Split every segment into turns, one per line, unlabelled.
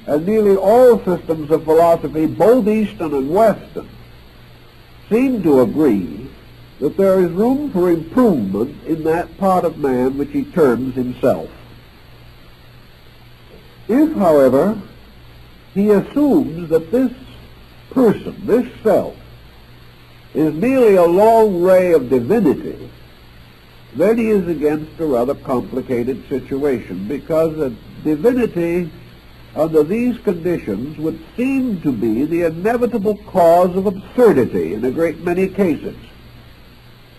and nearly all systems of philosophy, both Eastern and Western, seem to agree that there is room for improvement in that part of man which he terms himself. If, however, he assumes that this person, this self, is merely a long ray of divinity, then he is against a rather complicated situation, because a divinity under these conditions would seem to be the inevitable cause of absurdity in a great many cases.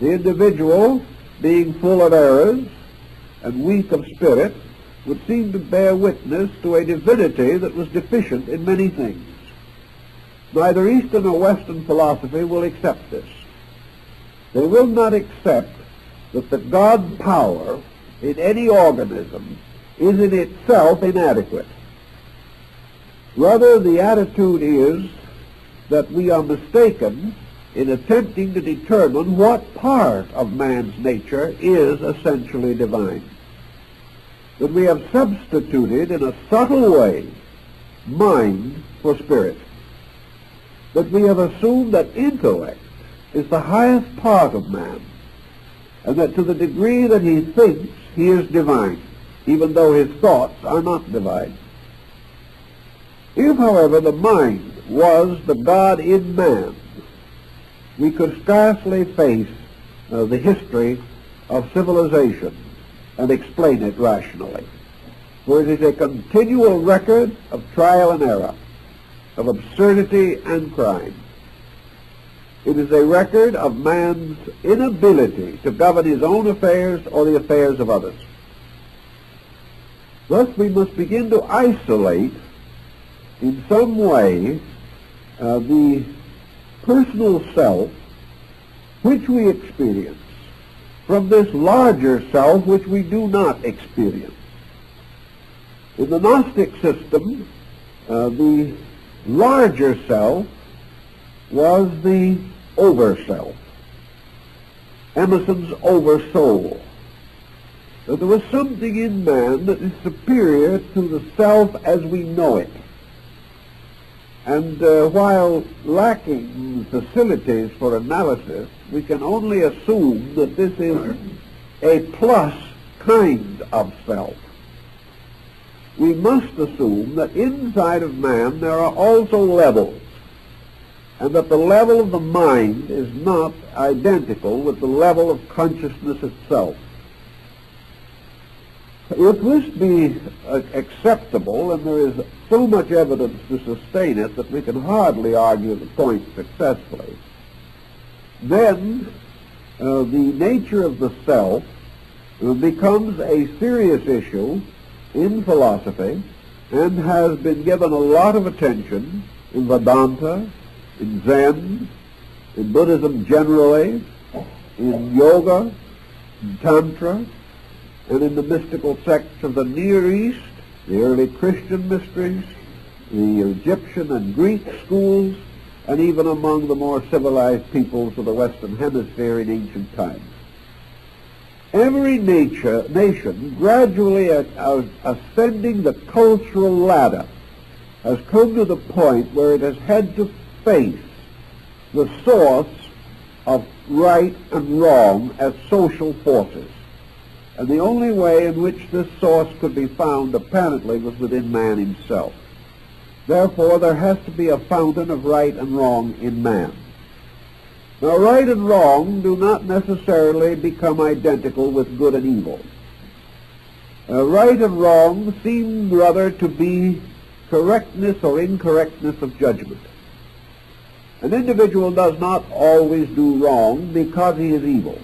The individual, being full of errors and weak of spirit, would seem to bear witness to a divinity that was deficient in many things. Neither Eastern or Western philosophy will accept this. They will not accept that the God power in any organism is in itself inadequate. Rather, the attitude is that we are mistaken in attempting to determine what part of man's nature is essentially divine. That we have substituted in a subtle way mind for spirit. That we have assumed that intellect is the highest part of man, and that to the degree that he thinks, he is divine, even though his thoughts are not divine. If, however, the mind was the God in man, we could scarcely face the history of civilization and explain it rationally. For it is a continual record of trial and error, of absurdity and crime. It is a record of man's inability to govern his own affairs or the affairs of others. Thus we must begin to isolate in some way the personal self which we experience from this larger self which we do not experience. In the Gnostic system, the larger self was the over-self, Emerson's over-soul. That there was something in man that is superior to the self as we know it. And while lacking facilities for analysis, we can only assume that this is a plus kind of self. We must assume that inside of man there are also levels, and that the level of the mind is not identical with the level of consciousness itself. If this be acceptable, and there is so much evidence to sustain it that we can hardly argue the point successfully, then the nature of the self becomes a serious issue in philosophy and has been given a lot of attention in Vedanta, in Zen, in Buddhism generally, in Yoga, in Tantra, and in the mystical sects of the Near East, the early Christian mysteries, the Egyptian and Greek schools, and even among the more civilized peoples of the Western Hemisphere in ancient times. Every nation gradually ascending the cultural ladder has come to the point where it has had to face the source of right and wrong as social forces. And the only way in which this source could be found, apparently, was within man himself. Therefore, there has to be a fountain of right and wrong in man. Now, right and wrong do not necessarily become identical with good and evil. Right and wrong seem rather to be correctness or incorrectness of judgment. An individual does not always do wrong because he is evil.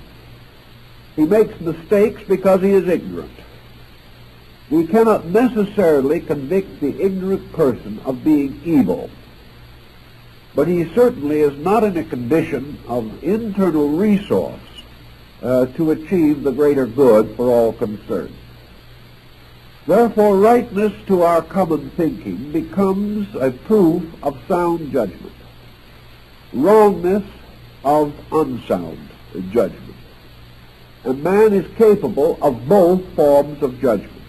He makes mistakes because he is ignorant. We cannot necessarily convict the ignorant person of being evil, but he certainly is not in a condition of internal resource to achieve the greater good for all concerned. Therefore, rightness to our common thinking becomes a proof of sound judgment, wrongness of unsound judgment. And man is capable of both forms of judgment.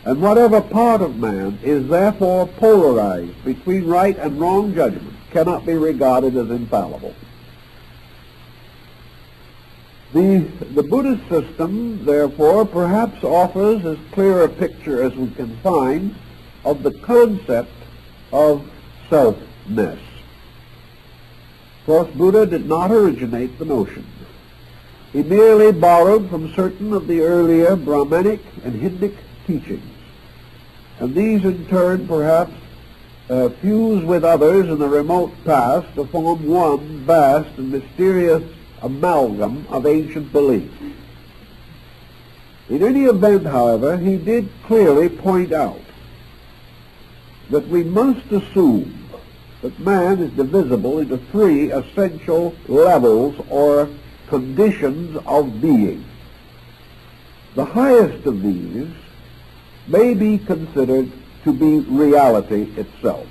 and whatever part of man is therefore polarized between right and wrong judgment cannot be regarded as infallible. The Buddhist system, therefore, perhaps offers as clear a picture as we can find of the concept of selfness. Of course, Buddha did not originate the notion. He merely borrowed from certain of the earlier Brahmanic and Hindic teachings, and these in turn perhaps fuse with others in the remote past to form one vast and mysterious amalgam of ancient beliefs. In any event, however, he did clearly point out that we must assume that man is divisible into three essential levels or conditions of being. The highest of these may be considered to be reality itself.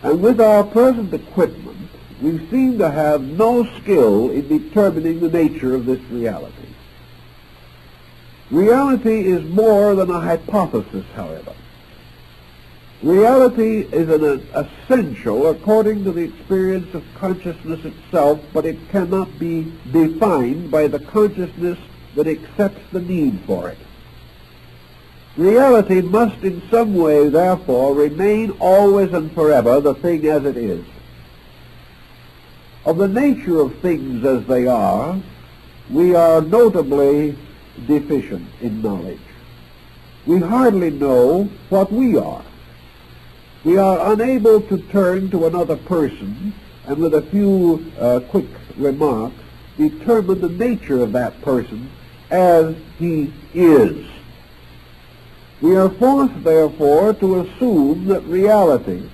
And with our present equipment, we seem to have no skill in determining the nature of this reality. Reality is more than a hypothesis, however. Reality is an essential according to the experience of consciousness itself, but it cannot be defined by the consciousness that accepts the need for it. Reality must in some way, therefore, remain always and forever the thing as it is. Of the nature of things as they are, we are notably deficient in knowledge. We hardly know what we are. We are unable to turn to another person and with a few quick remarks determine the nature of that person as he is. We are forced, therefore, to assume that reality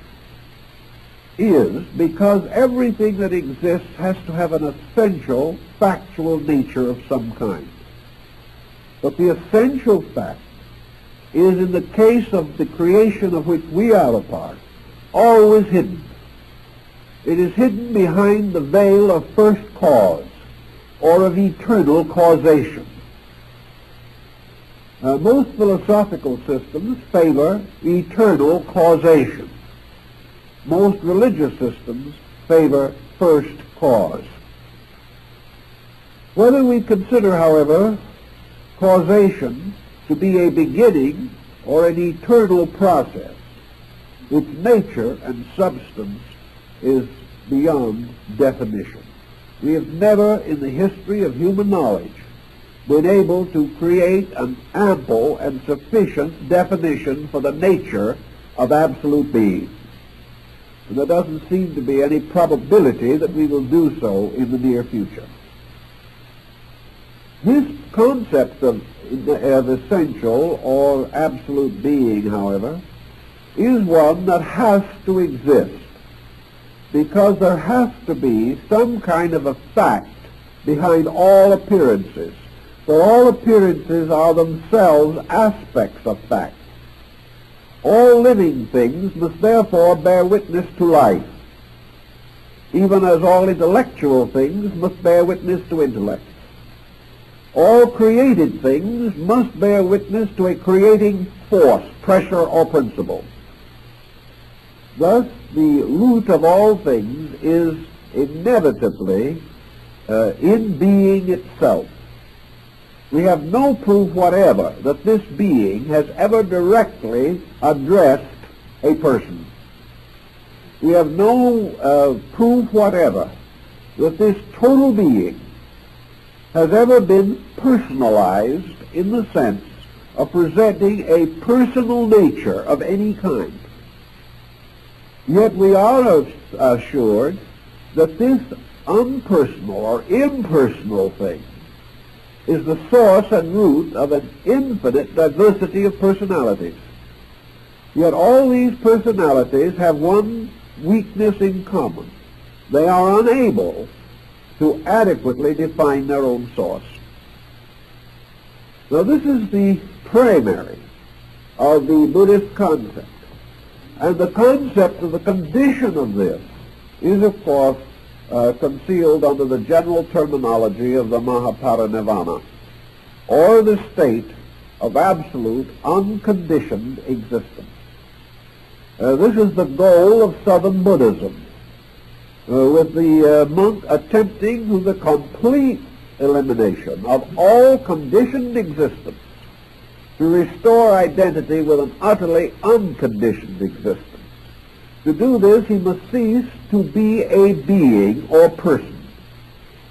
is because everything that exists has to have an essential, factual nature of some kind. But the essential fact is, in the case of the creation of which we are a part, always hidden. It is hidden behind the veil of first cause or of eternal causation. Most philosophical systems favor eternal causation. Most religious systems favor first cause. Whether we consider, however, causation to be a beginning or an eternal process, its nature and substance is beyond definition. We have never in the history of human knowledge been able to create an ample and sufficient definition for the nature of absolute being. And there doesn't seem to be any probability that we will do so in the near future. This concept of essential or absolute being, however, is one that has to exist because there has to be some kind of a fact behind all appearances. For all appearances are themselves aspects of fact. All living things must therefore bear witness to life, even as all intellectual things must bear witness to intellect. All created things must bear witness to a creating force, pressure, or principle. Thus, the root of all things is inevitably in being itself. We have no proof whatever that this being has ever directly addressed a person. We have no proof whatever that this total being has ever been personalized in the sense of presenting a personal nature of any kind. Yet we are assured that this unpersonal or impersonal thing is the source and root of an infinite diversity of personalities. Yet all these personalities have one weakness in common. They are unable to adequately define their own source. Now this is the primary of the Buddhist concept. And the concept of the condition of this is, of course, concealed under the general terminology of the Mahaparinirvana, or the state of absolute, unconditioned existence. This is the goal of Southern Buddhism, with the monk attempting the complete elimination of all conditioned existence to restore identity with an utterly unconditioned existence. To do this, he must cease to be a being or person.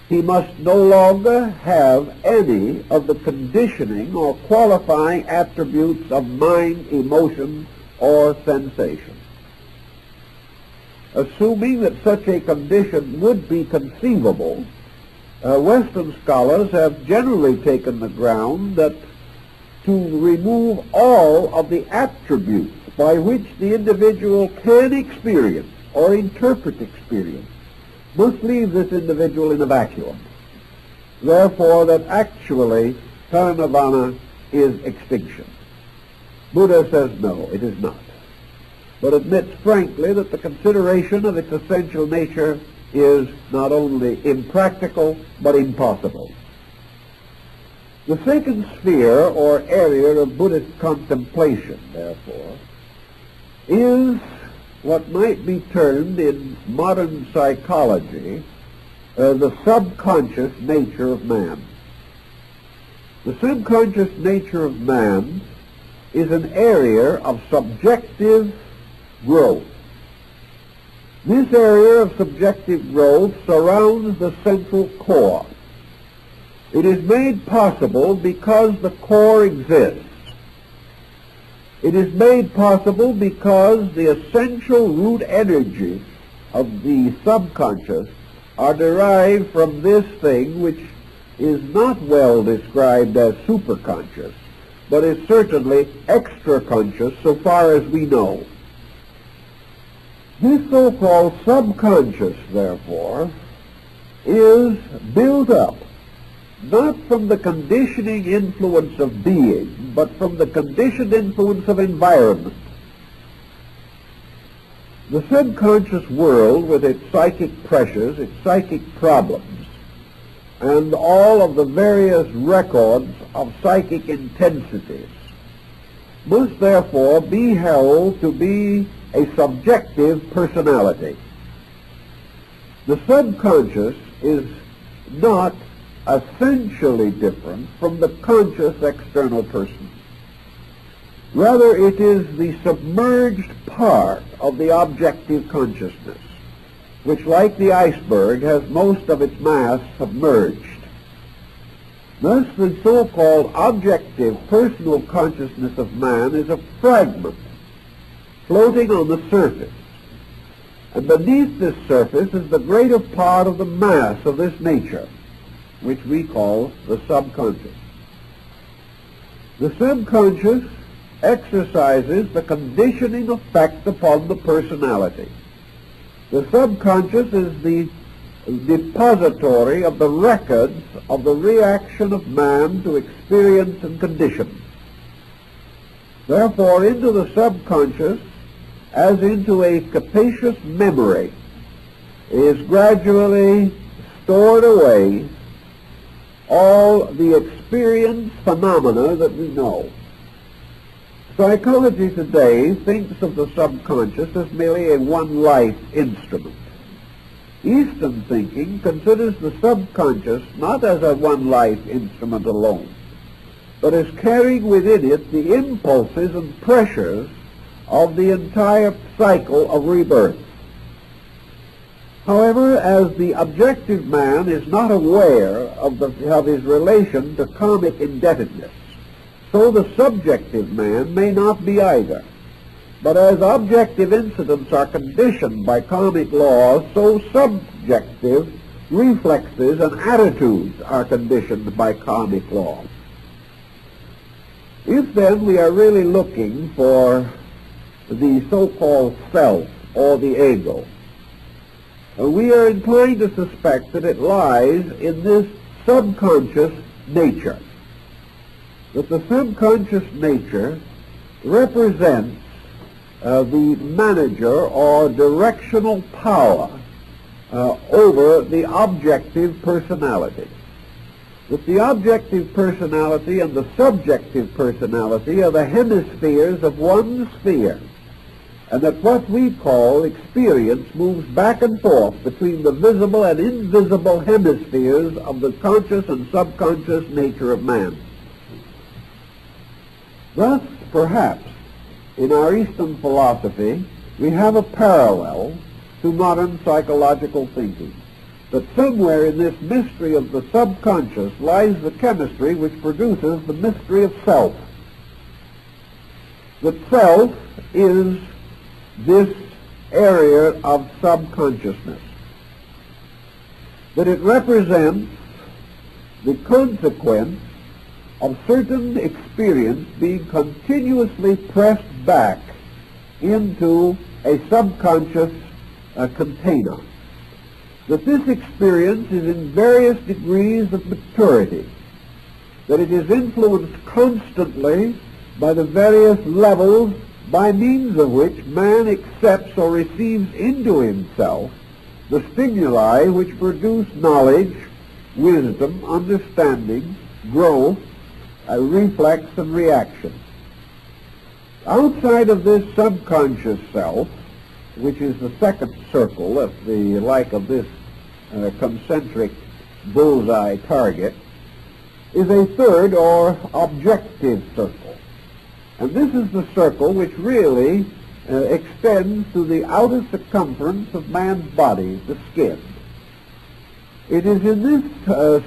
He must no longer have any of the conditioning or qualifying attributes of mind, emotion, or sensation. Assuming that such a condition would be conceivable, Western scholars have generally taken the ground that to remove all of the attributes by which the individual can experience or interpret experience must leave this individual in a vacuum. Therefore, that actually parinirvana is extinction. Buddha says no, it is not, but admits frankly that the consideration of its essential nature is not only impractical but impossible. The second sphere or area of Buddhist contemplation, therefore, is what might be termed in modern psychology the subconscious nature of man. The subconscious nature of man is an area of subjective growth. This area of subjective growth surrounds the central core. It is made possible because the core exists. It is made possible because the essential root energies of the subconscious are derived from this thing which is not well described as superconscious, but is certainly extraconscious so far as we know. This so-called subconscious, therefore, is built up not from the conditioning influence of being, but from the conditioned influence of environment. The subconscious world, with its psychic pressures, its psychic problems, and all of the various records of psychic intensities, must therefore be held to be a subjective personality. The subconscious is not essentially different from the conscious external person. Rather, it is the submerged part of the objective consciousness, which, like the iceberg, has most of its mass submerged. Thus, the so-called objective personal consciousness of man is a fragment floating on the surface, and beneath this surface is the greater part of the mass of this nature, which we call the subconscious. The subconscious exercises the conditioning effect upon the personality. The subconscious is the depository of the records of the reaction of man to experience and conditions. Therefore, into the subconscious, as into a capacious memory, is gradually stored away all the experience phenomena that we know. Psychology today thinks of the subconscious as merely a one-life instrument. Eastern thinking considers the subconscious not as a one-life instrument alone, but as carrying within it the impulses and pressures of the entire cycle of rebirth. However, as the objective man is not aware of his relation to karmic indebtedness, so the subjective man may not be either. But as objective incidents are conditioned by karmic laws, so subjective reflexes and attitudes are conditioned by karmic laws. If then we are really looking for the so-called self or the ego, we are inclined to suspect that it lies in this subconscious nature. That the subconscious nature represents the manager or directional power over the objective personality. that the objective personality and the subjective personality are the hemispheres of one sphere, and that what we call experience moves back and forth between the visible and invisible hemispheres of the conscious and subconscious nature of man. Thus, perhaps, in our Eastern philosophy, we have a parallel to modern psychological thinking, that somewhere in this mystery of the subconscious lies the chemistry which produces the mystery of self. That self is this area of subconsciousness, that it represents the consequence of certain experience being continuously pressed back into a subconscious container, that this experience is in various degrees of maturity, that it is influenced constantly by the various levels by means of which man accepts or receives into himself the stimuli which produce knowledge, wisdom, understanding, growth, reflex, and reaction. Outside of this subconscious self, which is the second circle, of the like of this concentric bullseye target, is a third or objective circle. And this is the circle which really extends to the outer circumference of man's body, the skin. It is in this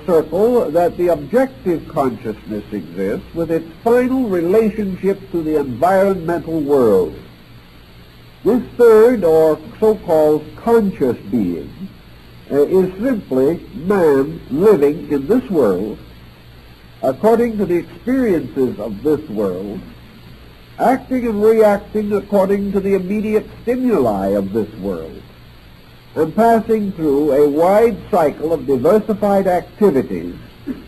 circle that the objective consciousness exists with its final relationship to the environmental world. This third or so-called conscious being is simply man living in this world according to the experiences of this world, acting and reacting according to the immediate stimuli of this world, and passing through a wide cycle of diversified activities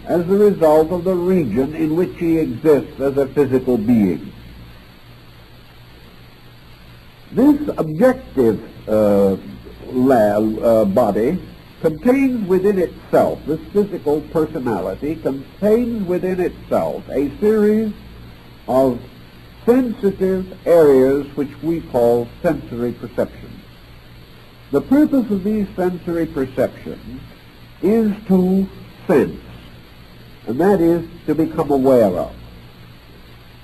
as a result of the region in which he exists as a physical being. This objective body contains within itself, this physical personality contains within itself a series of sensitive areas which we call sensory perceptions. The purpose of these sensory perceptions is to sense, and that is to become aware of.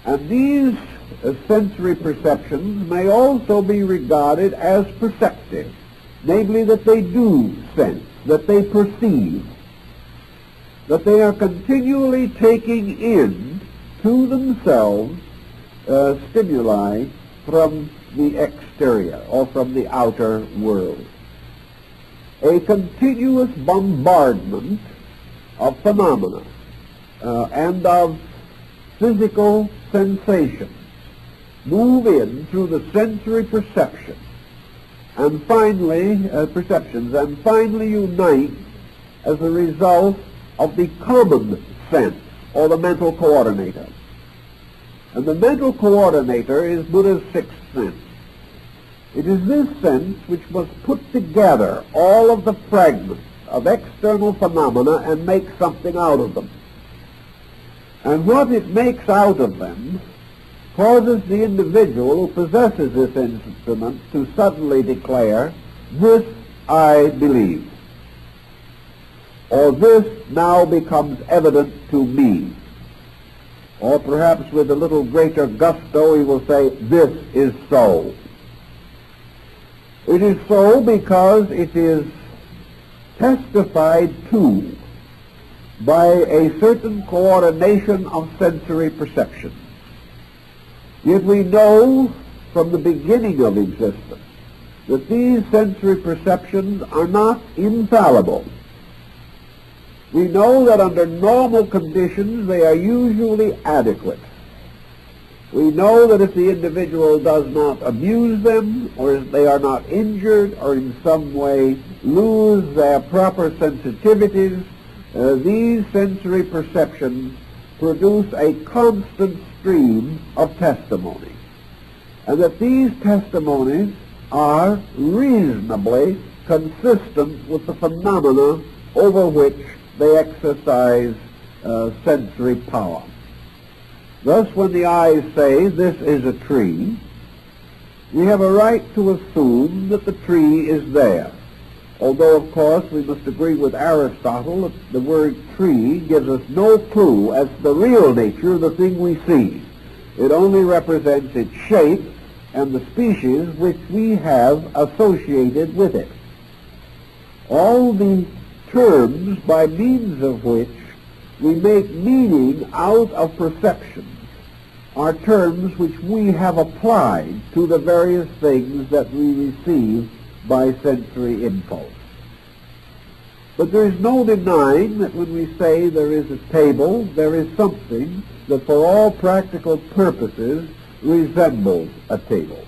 And these sensory perceptions may also be regarded as perceptive, namely that they do sense, that they perceive, that they are continually taking in to themselves stimuli from the exterior or from the outer world. A continuous bombardment of phenomena and of physical sensations move in through the sensory perception and finally unite as a result of the common sense or the mental coordinator. And the mental coordinator is Buddha's sixth sense. It is this sense which must put together all of the fragments of external phenomena and make something out of them. And what it makes out of them causes the individual who possesses this instrument to suddenly declare, "This I believe," or "This now becomes evident to me." Or perhaps with a little greater gusto he will say, "This is so." It is so because it is testified to by a certain coordination of sensory perception. Yet we know from the beginning of existence that these sensory perceptions are not infallible. We know that under normal conditions they are usually adequate. We know that if the individual does not abuse them, or if they are not injured, or in some way lose their proper sensitivities, these sensory perceptions produce a constant stream of testimony. And that these testimonies are reasonably consistent with the phenomena over which they exercise sensory power. Thus, when the eyes say, "This is a tree," we have a right to assume that the tree is there. Although, of course, we must agree with Aristotle that the word tree gives us no clue as to the real nature of the thing we see. It only represents its shape and the species which we have associated with it. All the terms by means of which we make meaning out of perception are terms which we have applied to the various things that we receive by sensory impulse. But there is no denying that when we say there is a table, there is something that for all practical purposes resembles a table.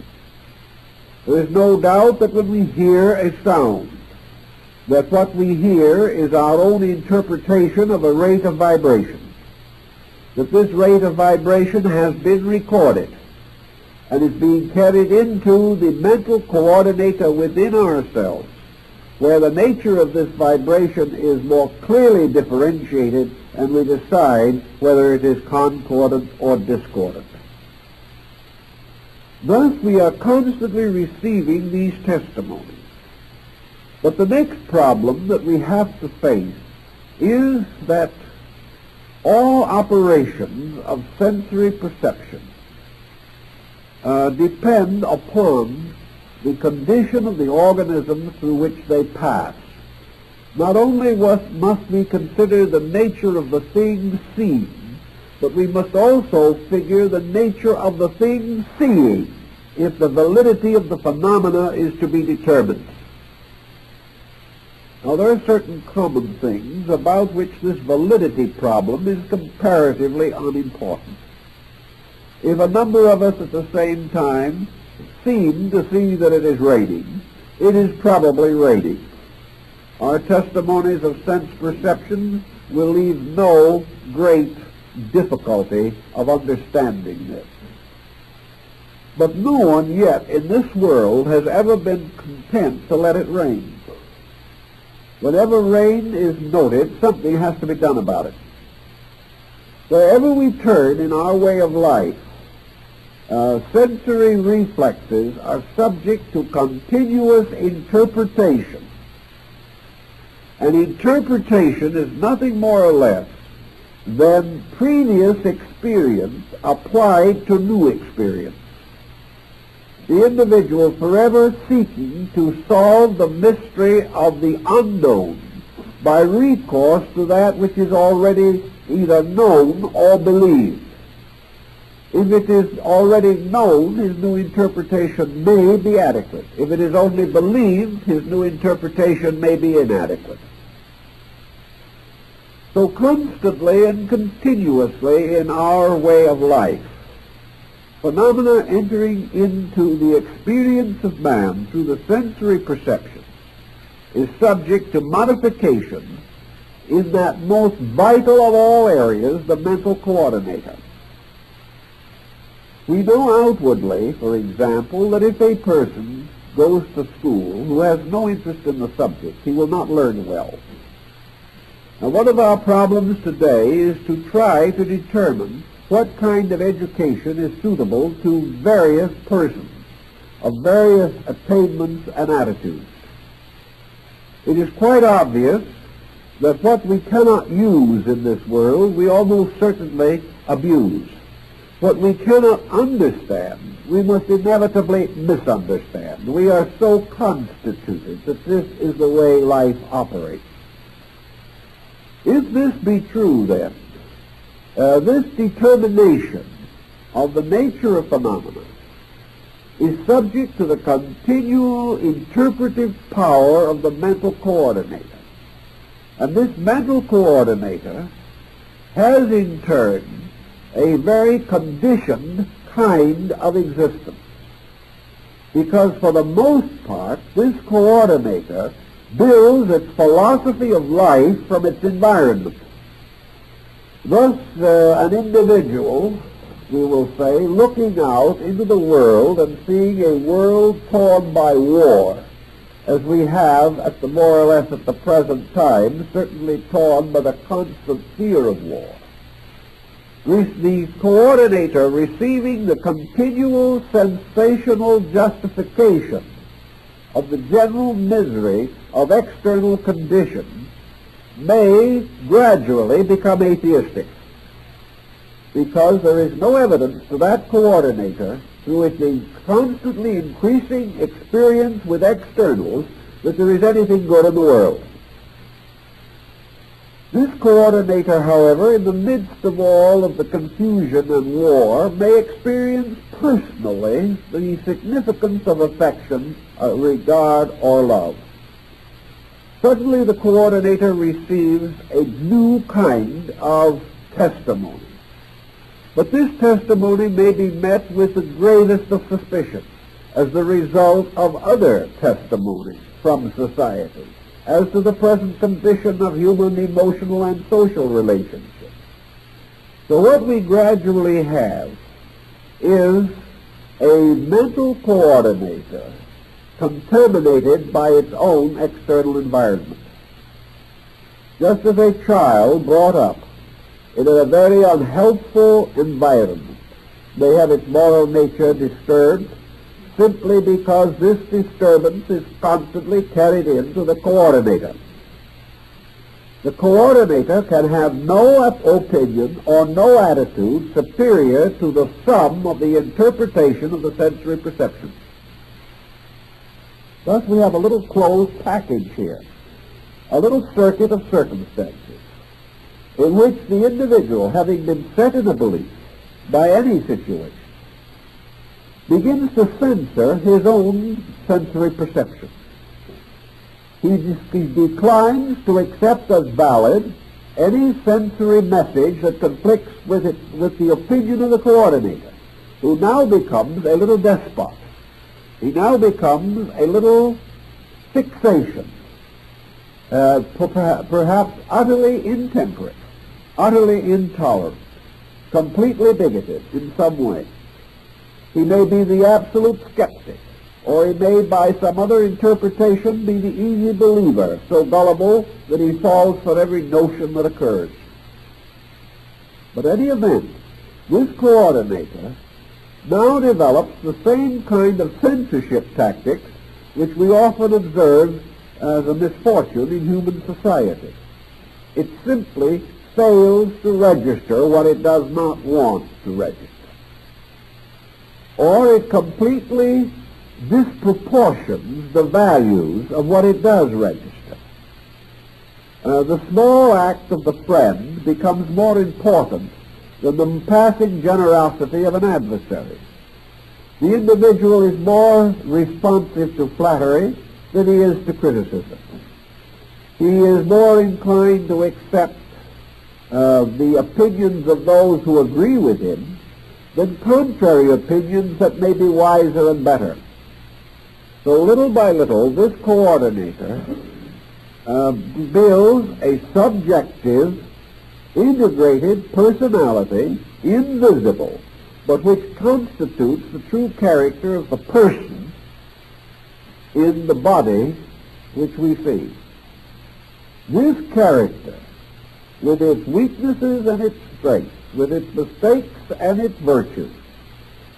There is no doubt that when we hear a sound, that what we hear is our own interpretation of a rate of vibration, that this rate of vibration has been recorded and is being carried into the mental coordinator within ourselves, where the nature of this vibration is more clearly differentiated, and we decide whether it is concordant or discordant. Thus we are constantly receiving these testimonies. But the next problem that we have to face is that all operations of sensory perception depend upon the condition of the organism through which they pass. Not only must we consider the nature of the thing seen, but we must also figure the nature of the thing seeing if the validity of the phenomena is to be determined. Now, there are certain common things about which this validity problem is comparatively unimportant. If a number of us at the same time seem to see that it is raining, it is probably raining. Our testimonies of sense perception will leave no great difficulty of understanding this. But no one yet in this world has ever been content to let it rain. Whenever rain is noted, something has to be done about it. Wherever we turn in our way of life, sensory reflexes are subject to continuous interpretation. And interpretation is nothing more or less than previous experience applied to new experience. The individual forever seeking to solve the mystery of the unknown by recourse to that which is already either known or believed. If it is already known, his new interpretation may be adequate. If it is only believed, his new interpretation may be inadequate. So constantly and continuously in our way of life, phenomena entering into the experience of man through the sensory perception is subject to modification in that most vital of all areas, the mental coordinator. We know outwardly, for example, that if a person goes to school who has no interest in the subject, he will not learn well. Now, one of our problems today is to try to determine what kind of education is suitable to various persons of various attainments and attitudes. It is quite obvious that what we cannot use in this world, we almost certainly abuse. What we cannot understand, we must inevitably misunderstand. We are so constituted that this is the way life operates. If this be true, then, this determination of the nature of phenomena is subject to the continual interpretive power of the mental coordinator. And this mental coordinator has in turn a very conditioned kind of existence. Because for the most part, this coordinator builds its philosophy of life from its environment. Thus, an individual, we will say, looking out into the world and seeing a world torn by war, as we have at the more or less at the present time, certainly torn by the constant fear of war. The coordinator receiving the continual sensational justification of the general misery of external conditions may gradually become atheistic, because there is no evidence to that coordinator, through its constantly increasing experience with externals, that there is anything good in the world. This coordinator, however, in the midst of all of the confusion and war, may experience personally the significance of affection, regard, or love. Suddenly the coordinator receives a new kind of testimony. But this testimony may be met with the gravest of suspicion as the result of other testimonies from society as to the present condition of human emotional and social relationships. So what we gradually have is a mental coordinator contaminated by its own external environment. Just as a child brought up in a very unhelpful environment may have its moral nature disturbed simply because this disturbance is constantly carried into the coordinator. The coordinator can have no opinion or no attitude superior to the sum of the interpretation of the sensory perception. Thus we have a little closed package here, a little circuit of circumstances, in which the individual, having been set in a belief by any situation, begins to censor his own sensory perception. He declines to accept as valid any sensory message that conflicts with the opinion of the coordinator, who now becomes a little despot. He now becomes a little fixation, perhaps utterly intemperate, utterly intolerant, completely bigoted in some way. He may be the absolute skeptic, or he may, by some other interpretation, be the easy believer, so gullible that he falls for every notion that occurs. But in any event, this coordinator now develops the same kind of censorship tactics which we often observe as a misfortune in human society. It simply fails to register what it does not want to register, or it completely disproportions the values of what it does register. The small act of the friend becomes more important than the passing generosity of an adversary. The individual is more responsive to flattery than he is to criticism. He is more inclined to accept the opinions of those who agree with him than contrary opinions that may be wiser and better. So little by little, this coordinator builds a subjective, integrated personality, invisible, but which constitutes the true character of the person in the body which we see. This character, with its weaknesses and its strengths, with its mistakes and its virtues,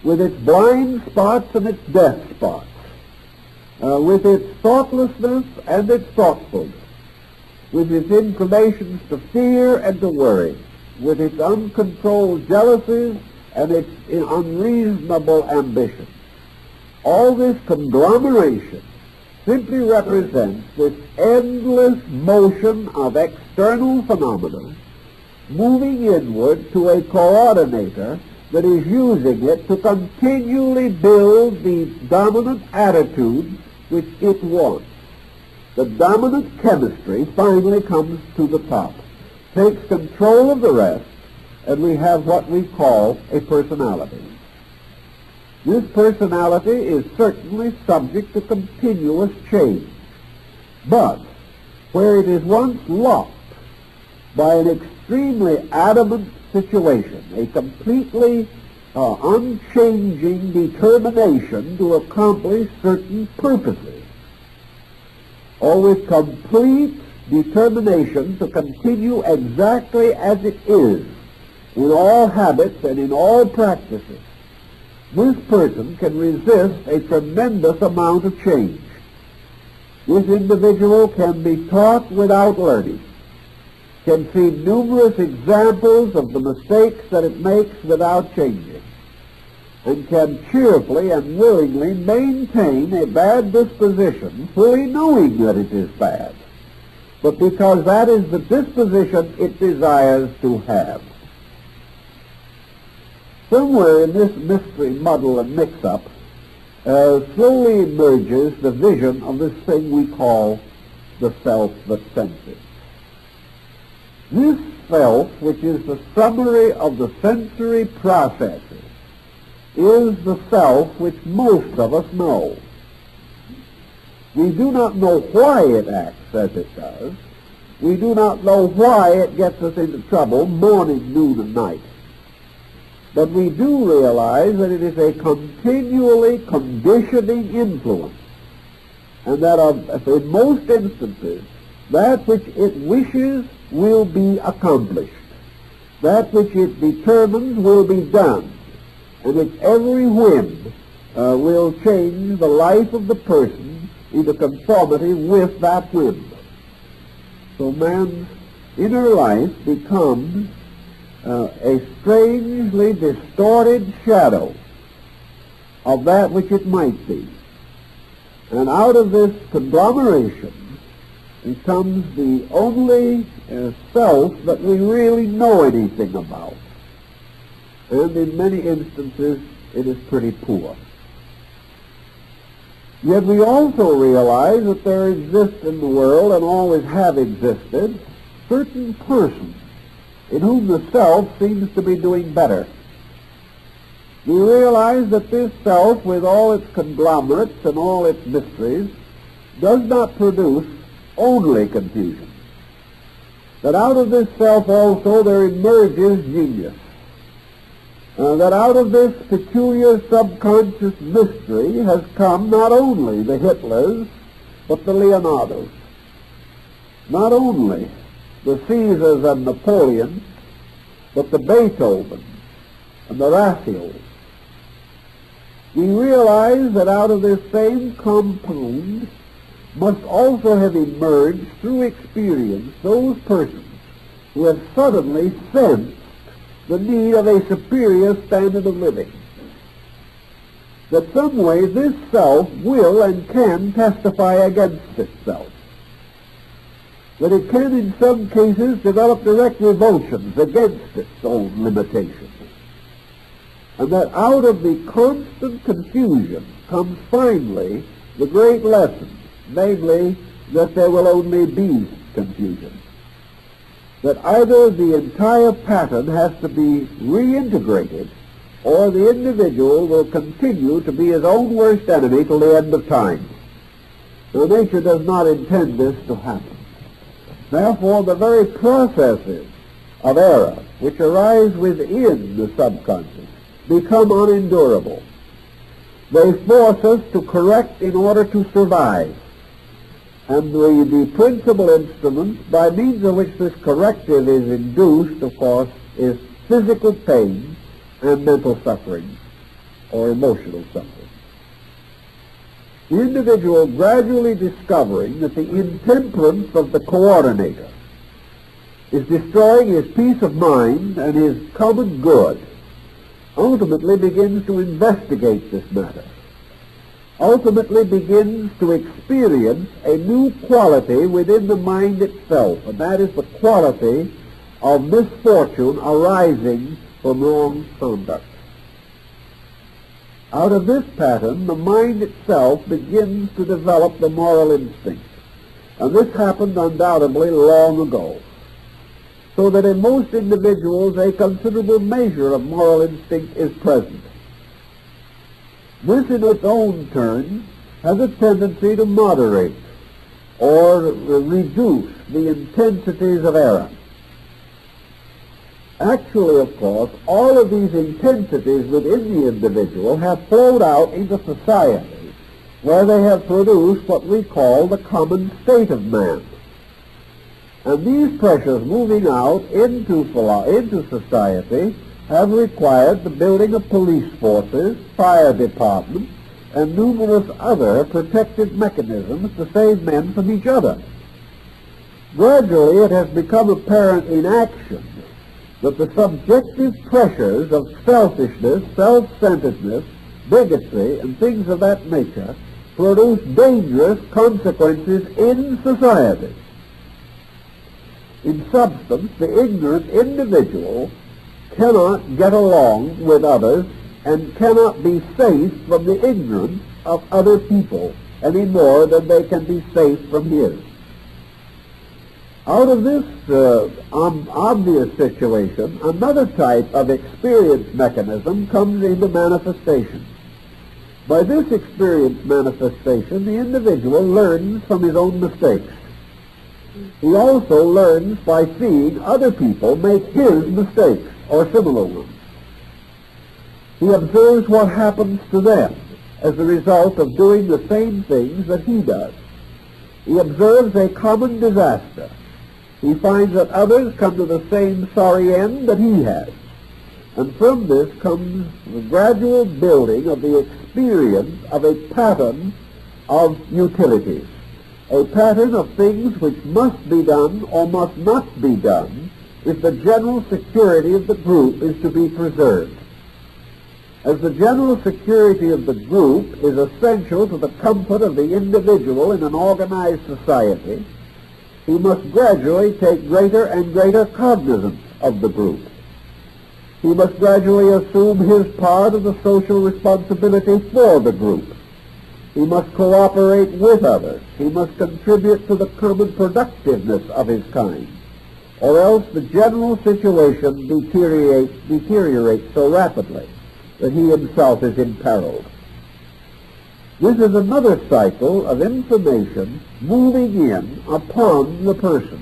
with its blind spots and its deaf spots, with its thoughtlessness and its thoughtfulness, with its inclinations to fear and to worry, with its uncontrolled jealousies and its unreasonable ambition. All this conglomeration simply represents this endless motion of external phenomena moving inward to a coordinator that is using it to continually build the dominant attitude which it wants. The dominant chemistry finally comes to the top, takes control of the rest, and we have what we call a personality. This personality is certainly subject to continuous change, but where it is once locked by an extremely adamant situation, a completely unchanging determination to accomplish certain purposes, or with complete determination to continue exactly as it is in all habits and in all practices, this person can resist a tremendous amount of change. This individual can be taught without learning, can see numerous examples of the mistakes that it makes without changing, and can cheerfully and willingly maintain a bad disposition, fully knowing that it is bad, but because that is the disposition it desires to have. Somewhere in this mystery muddle and mix-up slowly emerges the vision of this thing we call the self that senses. This self, which is the summary of the sensory processes, is the self which most of us know. We do not know why it acts as it does. We do not know why it gets us into trouble morning, noon, and night. But we do realize that it is a continually conditioning influence, and that in most instances, that which it wishes will be accomplished. That which it determines will be done, and its every whim will change the life of the person into conformity with that whim. So man's inner life becomes a strangely distorted shadow of that which it might be. And out of this conglomeration becomes the only self that we really know anything about. And in many instances, it is pretty poor. Yet we also realize that there exist in the world, and always have existed, certain persons in whom the self seems to be doing better. We realize that this self, with all its conglomerates and all its mysteries, does not produce only confusion. That out of this self also there emerges genius. That out of this peculiar subconscious mystery has come not only the Hitlers, but the Leonardos. Not only the Caesars and Napoleons, but the Beethovens and the Raphaels. We realize that out of this same compound must also have emerged through experience those persons who have suddenly sensed the need of a superior standard of living. That some way this self will and can testify against itself. That it can in some cases develop direct revulsions against its own limitations. And that out of the constant confusion comes finally the great lesson, namely that there will only be confusion. That either the entire pattern has to be reintegrated, or the individual will continue to be his own worst enemy till the end of time. So nature does not intend this to happen. Therefore, the very processes of error which arise within the subconscious become unendurable. They force us to correct in order to survive. And the principal instrument by means of which this corrective is induced, of course, is physical pain and mental suffering, or emotional suffering. The individual gradually discovering that the intemperance of the coordinator is destroying his peace of mind and his common good, ultimately begins to investigate this matter, ultimately begins to experience a new quality within the mind itself, and that is the quality of misfortune arising from wrong conduct. Out of this pattern, the mind itself begins to develop the moral instinct. And this happened undoubtedly long ago. So that in most individuals a considerable measure of moral instinct is present. This in its own turn has a tendency to moderate or reduce the intensities of error. Actually, of course, all of these intensities within the individual have flowed out into society where they have produced what we call the common state of man. And these pressures moving out into society have required the building of police forces, fire departments, and numerous other protective mechanisms to save men from each other. Gradually it has become apparent in action that the subjective pressures of selfishness, self-centeredness, bigotry, and things of that nature produce dangerous consequences in society. In substance, the ignorant individual cannot get along with others and cannot be safe from the ignorance of other people any more than they can be safe from his. Out of this obvious situation, another type of experience mechanism comes into manifestation. By this experience manifestation, the individual learns from his own mistakes. He also learns by seeing other people make his mistakes or similar ones. He observes what happens to them as a result of doing the same things that he does. He observes a common disaster. He finds that others come to the same sorry end that he has. And from this comes the gradual building of the experience of a pattern of utilities, a pattern of things which must be done or must not be done if the general security of the group is to be preserved. As the general security of the group is essential to the comfort of the individual in an organized society, he must gradually take greater and greater cognizance of the group. He must gradually assume his part of the social responsibility for the group. He must cooperate with others. He must contribute to the common productiveness of his kind, or else the general situation deteriorates so rapidly that he himself is imperiled. This is another cycle of information moving in upon the person.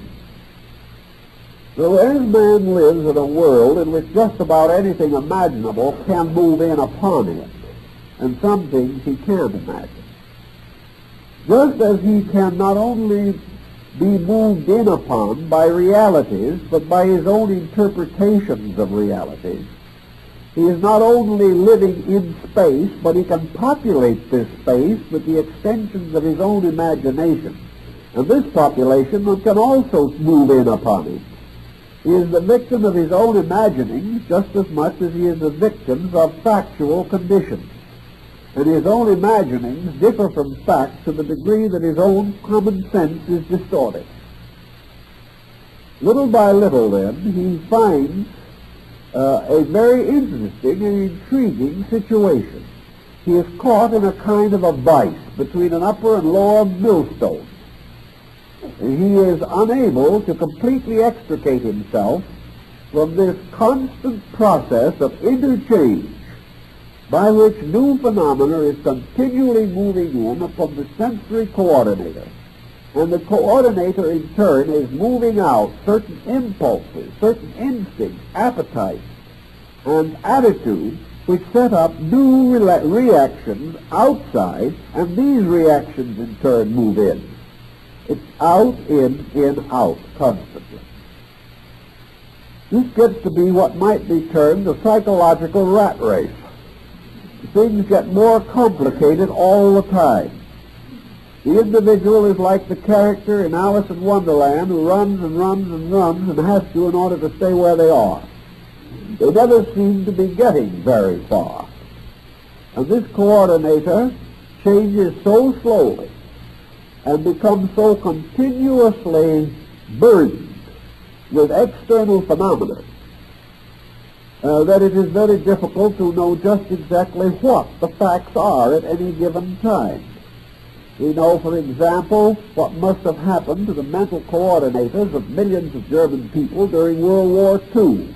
So as man lives in a world in which just about anything imaginable can move in upon him, and some things he can't imagine, just as he can not only be moved in upon by realities, but by his own interpretations of realities, he is not only living in space, but he can populate this space with the extensions of his own imagination. And this population can also move in upon him. He is the victim of his own imaginings just as much as he is the victim of factual conditions. And his own imaginings differ from facts to the degree that his own common sense is distorted. Little by little, then, he finds a very interesting and intriguing situation. He is caught in a kind of a vice between an upper and lower millstone. He is unable to completely extricate himself from this constant process of interchange by which new phenomena is continually moving in upon the sensory coordinator. And the coordinator in turn is moving out certain impulses, certain instincts, appetites, and attitudes which set up new reactions outside, and these reactions in turn move in. It's out, in, out, constantly. This gets to be what might be termed a psychological rat race. Things get more complicated all the time. The individual is like the character in Alice in Wonderland who runs and runs and runs and has to in order to stay where they are. They never seem to be getting very far. And this coordinator changes so slowly and becomes so continuously burdened with external phenomena that it is very difficult to know just exactly what the facts are at any given time. We know, for example, what must have happened to the mental coordinators of millions of German people during World War II,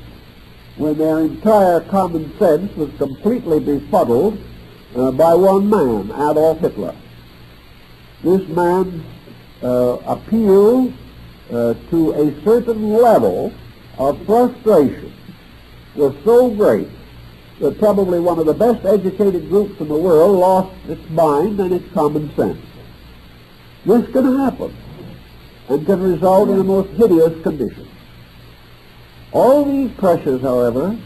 when their entire common sense was completely befuddled by one man, Adolf Hitler. This man's appeal to a certain level of frustration was so great that probably one of the best educated groups in the world lost its mind and its common sense. This can happen and can result in a most hideous condition. All these pressures, however,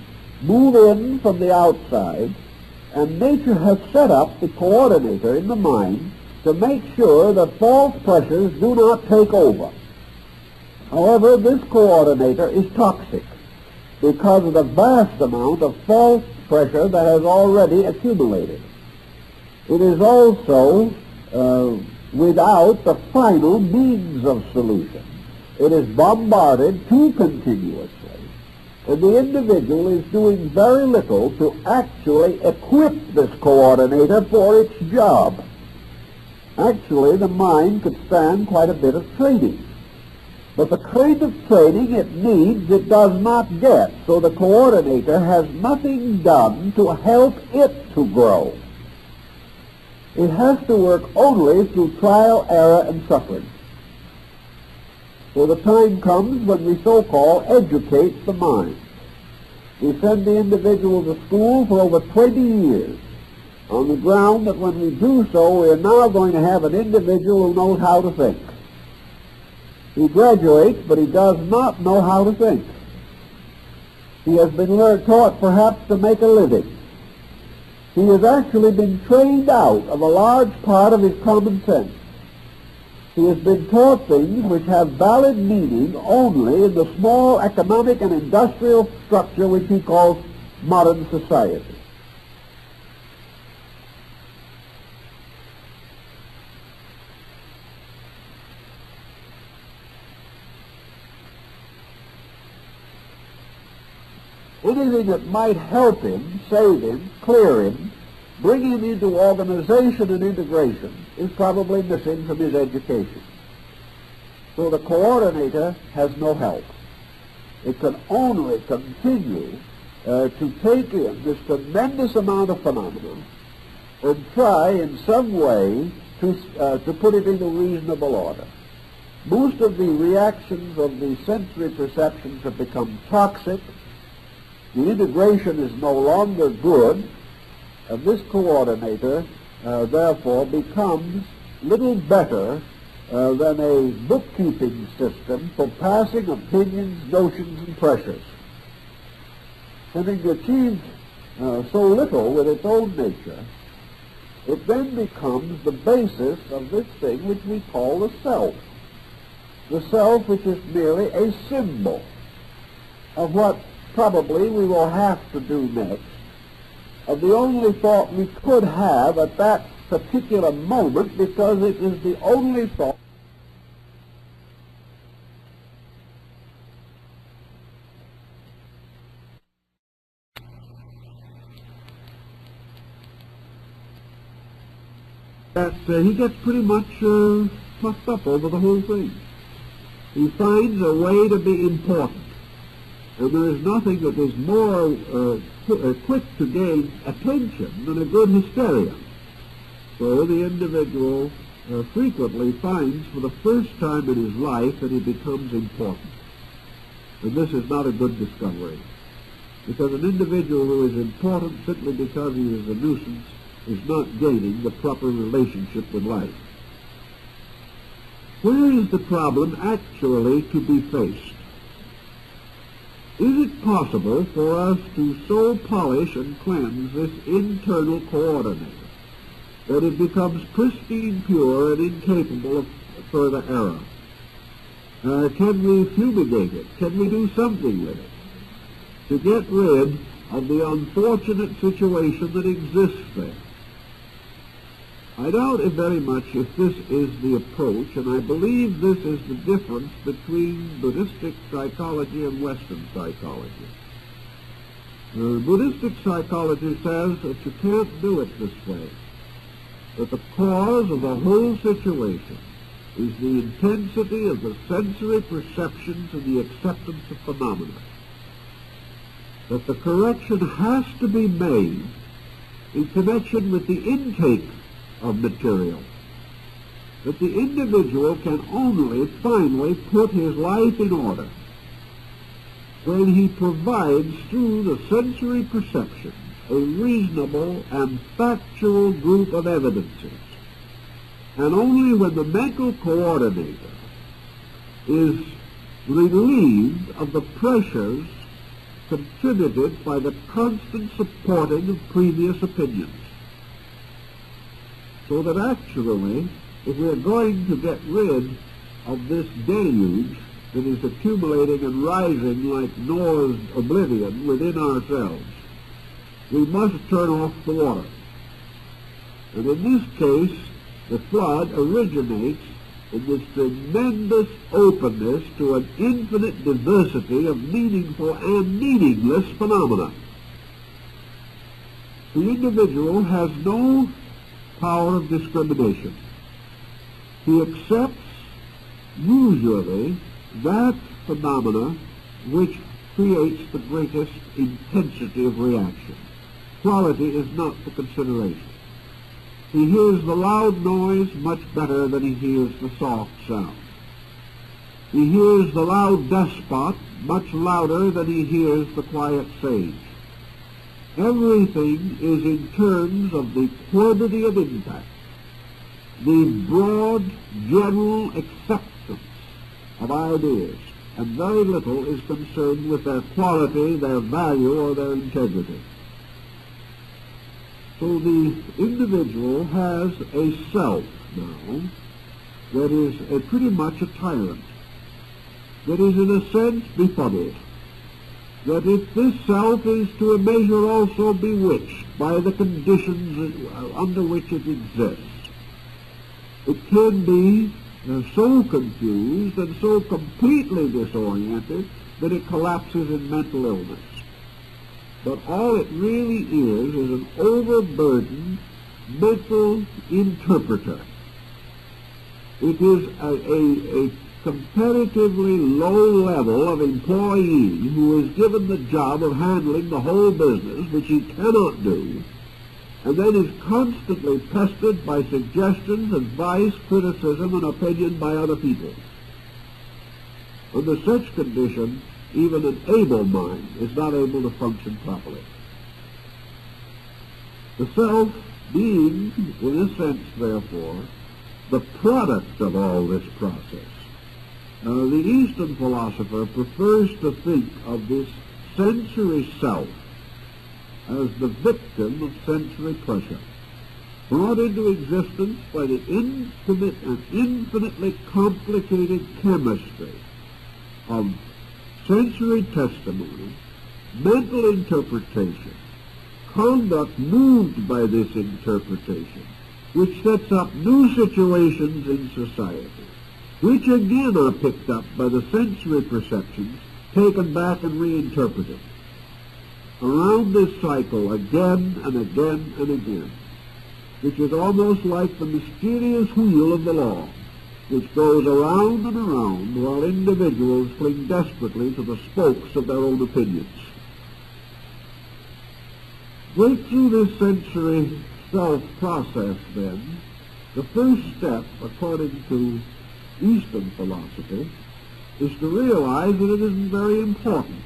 move in from the outside, and nature has set up the coordinator in the mind to make sure that false pressures do not take over. However, this coordinator is toxic because of the vast amount of false pressure that has already accumulated. It is also without the final means of solution. It is bombarded too continuously, and the individual is doing very little to actually equip this coordinator for its job. Actually, the mind could stand quite a bit of training, but the kind of training it needs it does not get, so the coordinator has nothing done to help it to grow. It has to work only through trial, error, and suffering. So the time comes when we so-called educate the mind. We send the individual to school for over 20 years on the ground that when we do so, we are now going to have an individual who knows how to think. He graduates, but he does not know how to think. He has been taught perhaps to make a living. He has actually been trained out of a large part of his common sense. He has been taught things which have valid meaning only in the small economic and industrial structure which he calls modern society. Anything that might help him, save him, clear him, bring him into organization and integration is probably missing from his education. So the coordinator has no help. It can only continue to take in this tremendous amount of phenomena and try in some way to put it into reasonable order. Most of the reactions of the sensory perceptions have become toxic. The integration is no longer good, and this coordinator, therefore, becomes little better than a bookkeeping system for passing opinions, notions, and pressures. Having achieved so little with its own nature, it then becomes the basis of this thing which we call the self which is merely a symbol of what probably we will have to do next, of the only thought we could have at that particular moment, because it is the only thought that he gets pretty much puffed up over the whole thing. He finds a way to be important. And there is nothing that is more quick to gain attention than a good hysteria. So the individual frequently finds for the first time in his life that he becomes important. And this is not a good discovery, because an individual who is important simply because he is a nuisance is not gaining the proper relationship with life. Where is the problem actually to be faced? Is it possible for us to so polish and cleanse this internal coordinator that it becomes pristine, pure, and incapable of further error? Can we fumigate it? Can we do something with it to get rid of the unfortunate situation that exists there? I doubt it very much if this is the approach, and I believe this is the difference between Buddhistic psychology and Western psychology. Buddhistic psychology says that you can't do it this way, that the cause of the whole situation is the intensity of the sensory perceptions and the acceptance of phenomena, that the correction has to be made in connection with the intake of material, that the individual can only finally put his life in order when he provides through the sensory perceptions a reasonable and factual group of evidences. And only when the mental coordinator is relieved of the pressures contributed by the constant supporting of previous opinions. So that actually, if we are going to get rid of this deluge that is accumulating and rising like Noah's oblivion within ourselves, we must turn off the water. And in this case, the flood originates in this tremendous openness to an infinite diversity of meaningful and meaningless phenomena. The individual has no power of discrimination. He accepts usually that phenomena which creates the greatest intensity of reaction. Quality is not the consideration. He hears the loud noise much better than he hears the soft sound. He hears the loud despot much louder than he hears the quiet sage. Everything is in terms of the quantity of impact, the broad general acceptance of ideas, and very little is concerned with their quality, their value, or their integrity. So the individual has a self now that is pretty much a tyrant, that is in a sense befuddled, that if this self is to a measure also bewitched by the conditions under which it exists, it can be so confused and so completely disoriented that it collapses in mental illness. But all it really is an overburdened mental interpreter. It is a comparatively low level of employee who is given the job of handling the whole business, which he cannot do, and then is constantly pestered by suggestions, advice, criticism, and opinion by other people. Under such condition, even an able mind is not able to function properly. The self being, in a sense, therefore, the product of all this process. The Eastern philosopher prefers to think of this sensory self as the victim of sensory pressure, brought into existence by the intimate and infinitely complicated chemistry of sensory testimony, mental interpretation, conduct moved by this interpretation, which sets up new situations in society, which again are picked up by the sensory perceptions, taken back and reinterpreted. Around this cycle again and again and again, which is almost like the mysterious wheel of the law, which goes around and around while individuals cling desperately to the spokes of their own opinions. Going through this sensory self-process, then, the first step, according to Eastern philosophy, is to realize that it isn't very important.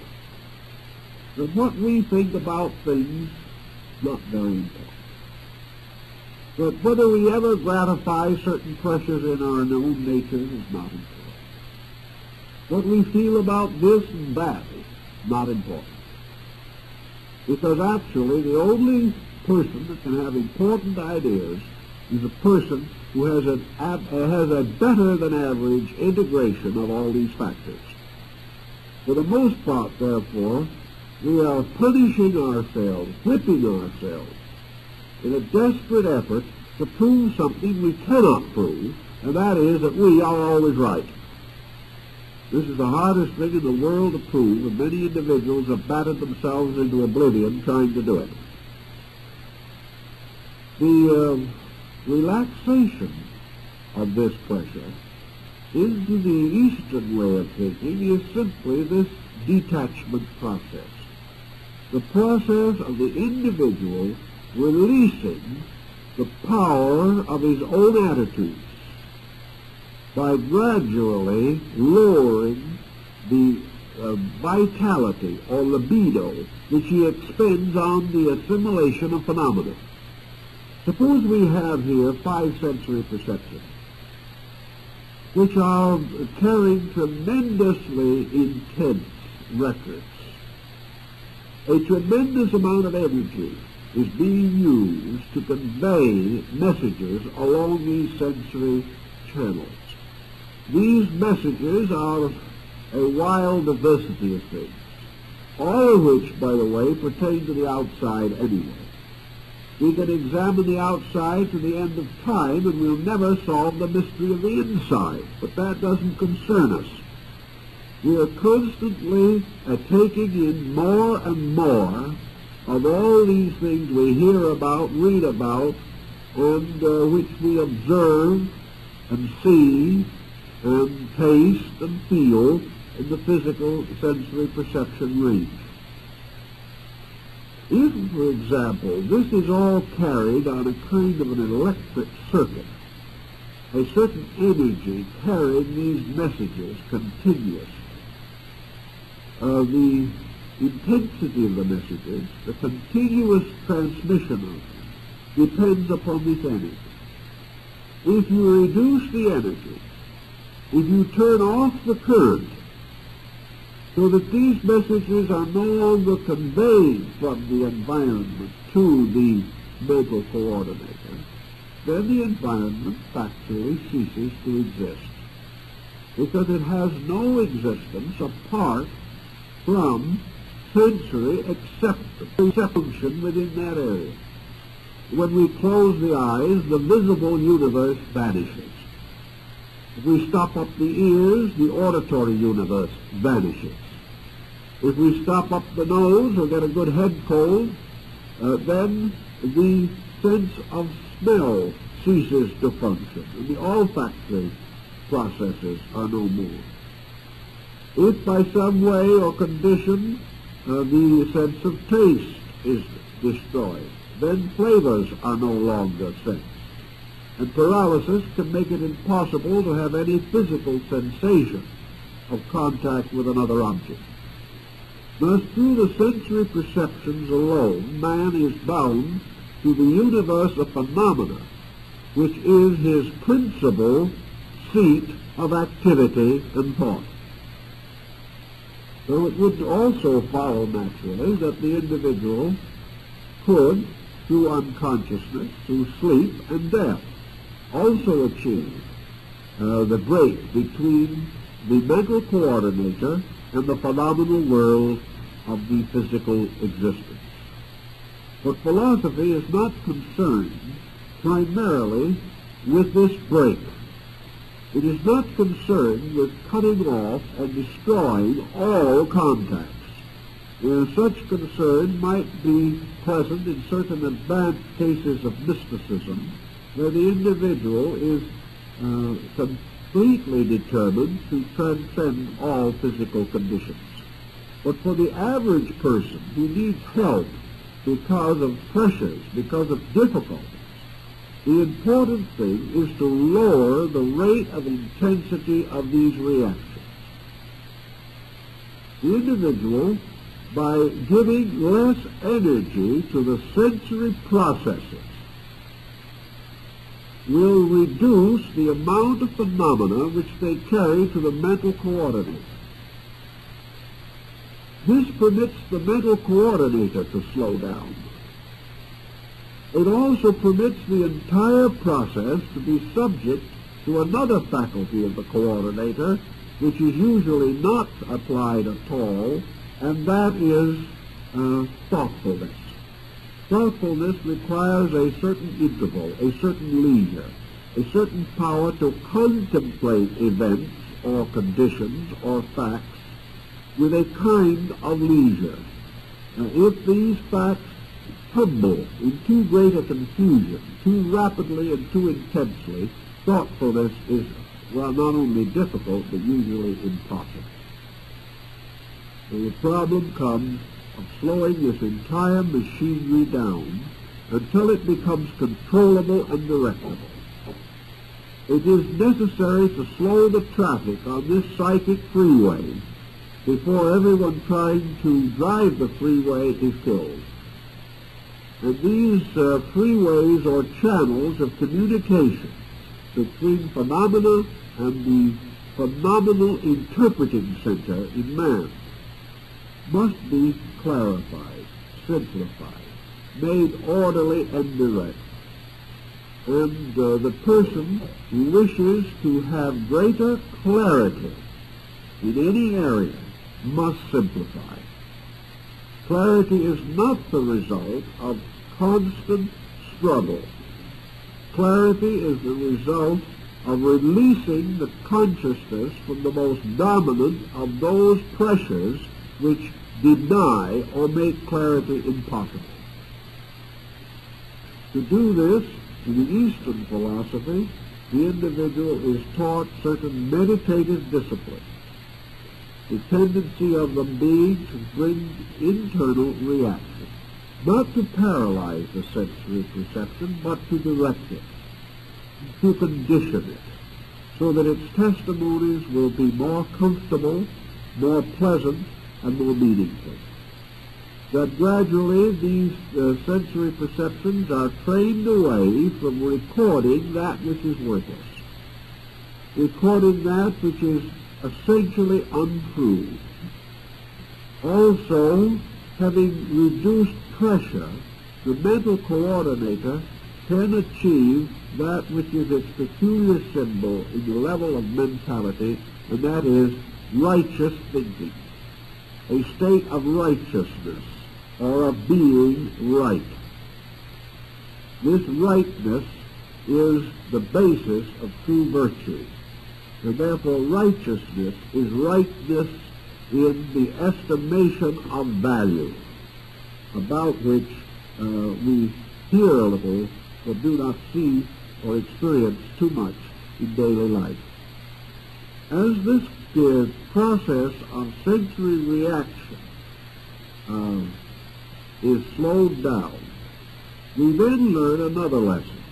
That what we think about things is not very important. That whether we ever gratify certain pressures in our own natures is not important. What we feel about this and that is not important. Because actually the only person that can have important ideas is a person who has a better than average integration of all these factors. For the most part, therefore, we are punishing ourselves, whipping ourselves, in a desperate effort to prove something we cannot prove, and that is that we are always right. This is the hardest thing in the world to prove, and many individuals have battered themselves into oblivion trying to do it. The relaxation of this pressure into the Eastern way of thinking is simply this detachment process. The process of the individual releasing the power of his own attitudes by gradually lowering the vitality or libido which he expends on the assimilation of phenomena. Suppose we have here 5 sensory perceptions, which are carrying tremendously intense records. A tremendous amount of energy is being used to convey messages along these sensory channels. These messages are a wild diversity of things, all of which, by the way, pertain to the outside anyway. We can examine the outside to the end of time, and we'll never solve the mystery of the inside, but that doesn't concern us. We are constantly taking in more and more of all these things we hear about, read about, and which we observe and see and taste and feel in the physical sensory perception range. If, for example, this is all carried on a kind of an electric circuit, a certain energy carrying these messages continuously, the intensity of the messages, the continuous transmission of them, depends upon this energy. If you reduce the energy, if you turn off the current, so that these messages are no longer conveyed from the environment to the mental coordinator, then the environment factually ceases to exist, because it has no existence apart from sensory acceptance within that area. When we close the eyes, the visible universe vanishes. If we stop up the ears, the auditory universe vanishes. If we stop up the nose or get a good head cold, then the sense of smell ceases to function, and the olfactory processes are no more. If by some way or condition the sense of taste is destroyed, then flavors are no longer sensed, and paralysis can make it impossible to have any physical sensation of contact with another object. Thus, through the sensory perceptions alone, man is bound to the universe of phenomena, which is his principal seat of activity and thought. So it would also follow naturally that the individual could, through unconsciousness, through sleep and death, also achieve the break between the mental coordinator and the phenomenal world of the physical existence. But philosophy is not concerned primarily with this break. It is not concerned with cutting off and destroying all contacts. Such concern might be present in certain advanced cases of mysticism, where the individual is completely determined to transcend all physical conditions. But for the average person who needs help because of pressures, because of difficulties, the important thing is to lower the rate of intensity of these reactions. The individual, by giving less energy to the sensory processes, will reduce the amount of phenomena which they carry to the mental coordinator. This permits the mental coordinator to slow down. It also permits the entire process to be subject to another faculty of the coordinator, which is usually not applied at all, and that is thoughtfulness. Thoughtfulness requires a certain interval, a certain leisure, a certain power to contemplate events or conditions or facts with a kind of leisure. If these facts tumble in too great a confusion, too rapidly and too intensely, thoughtfulness is, well, not only difficult, but usually impossible. So the problem comes of slowing this entire machinery down until it becomes controllable and directable. It is necessary to slow the traffic on this psychic freeway before everyone trying to drive the freeway is killed. And these freeways or channels of communication between phenomena and the phenomenal interpreting center in man must be clarified, simplified, made orderly and direct. And the person who wishes to have greater clarity in any area must simplify. Clarity is not the result of constant struggle. Clarity is the result of releasing the consciousness from the most dominant of those pressures which deny or make clarity impossible. To do this, in the Eastern philosophy, the individual is taught certain meditative disciplines, the tendency of them being to bring internal reaction, not to paralyze the sensory perception, but to direct it, to condition it, so that its testimonies will be more comfortable, more pleasant, and more meaningful. That gradually these sensory perceptions are trained away from recording that which is worthless, recording that which is essentially untrue. Also, having reduced pressure, the mental coordinator can achieve that which is its peculiar symbol in the level of mentality, and that is righteous thinking, a state of righteousness, or of being right. This rightness is the basis of true virtue, and therefore righteousness is rightness in the estimation of value, about which we hear a little but do not see or experience too much in daily life. As this process of sensory reaction is slowed down, we then learn another lesson.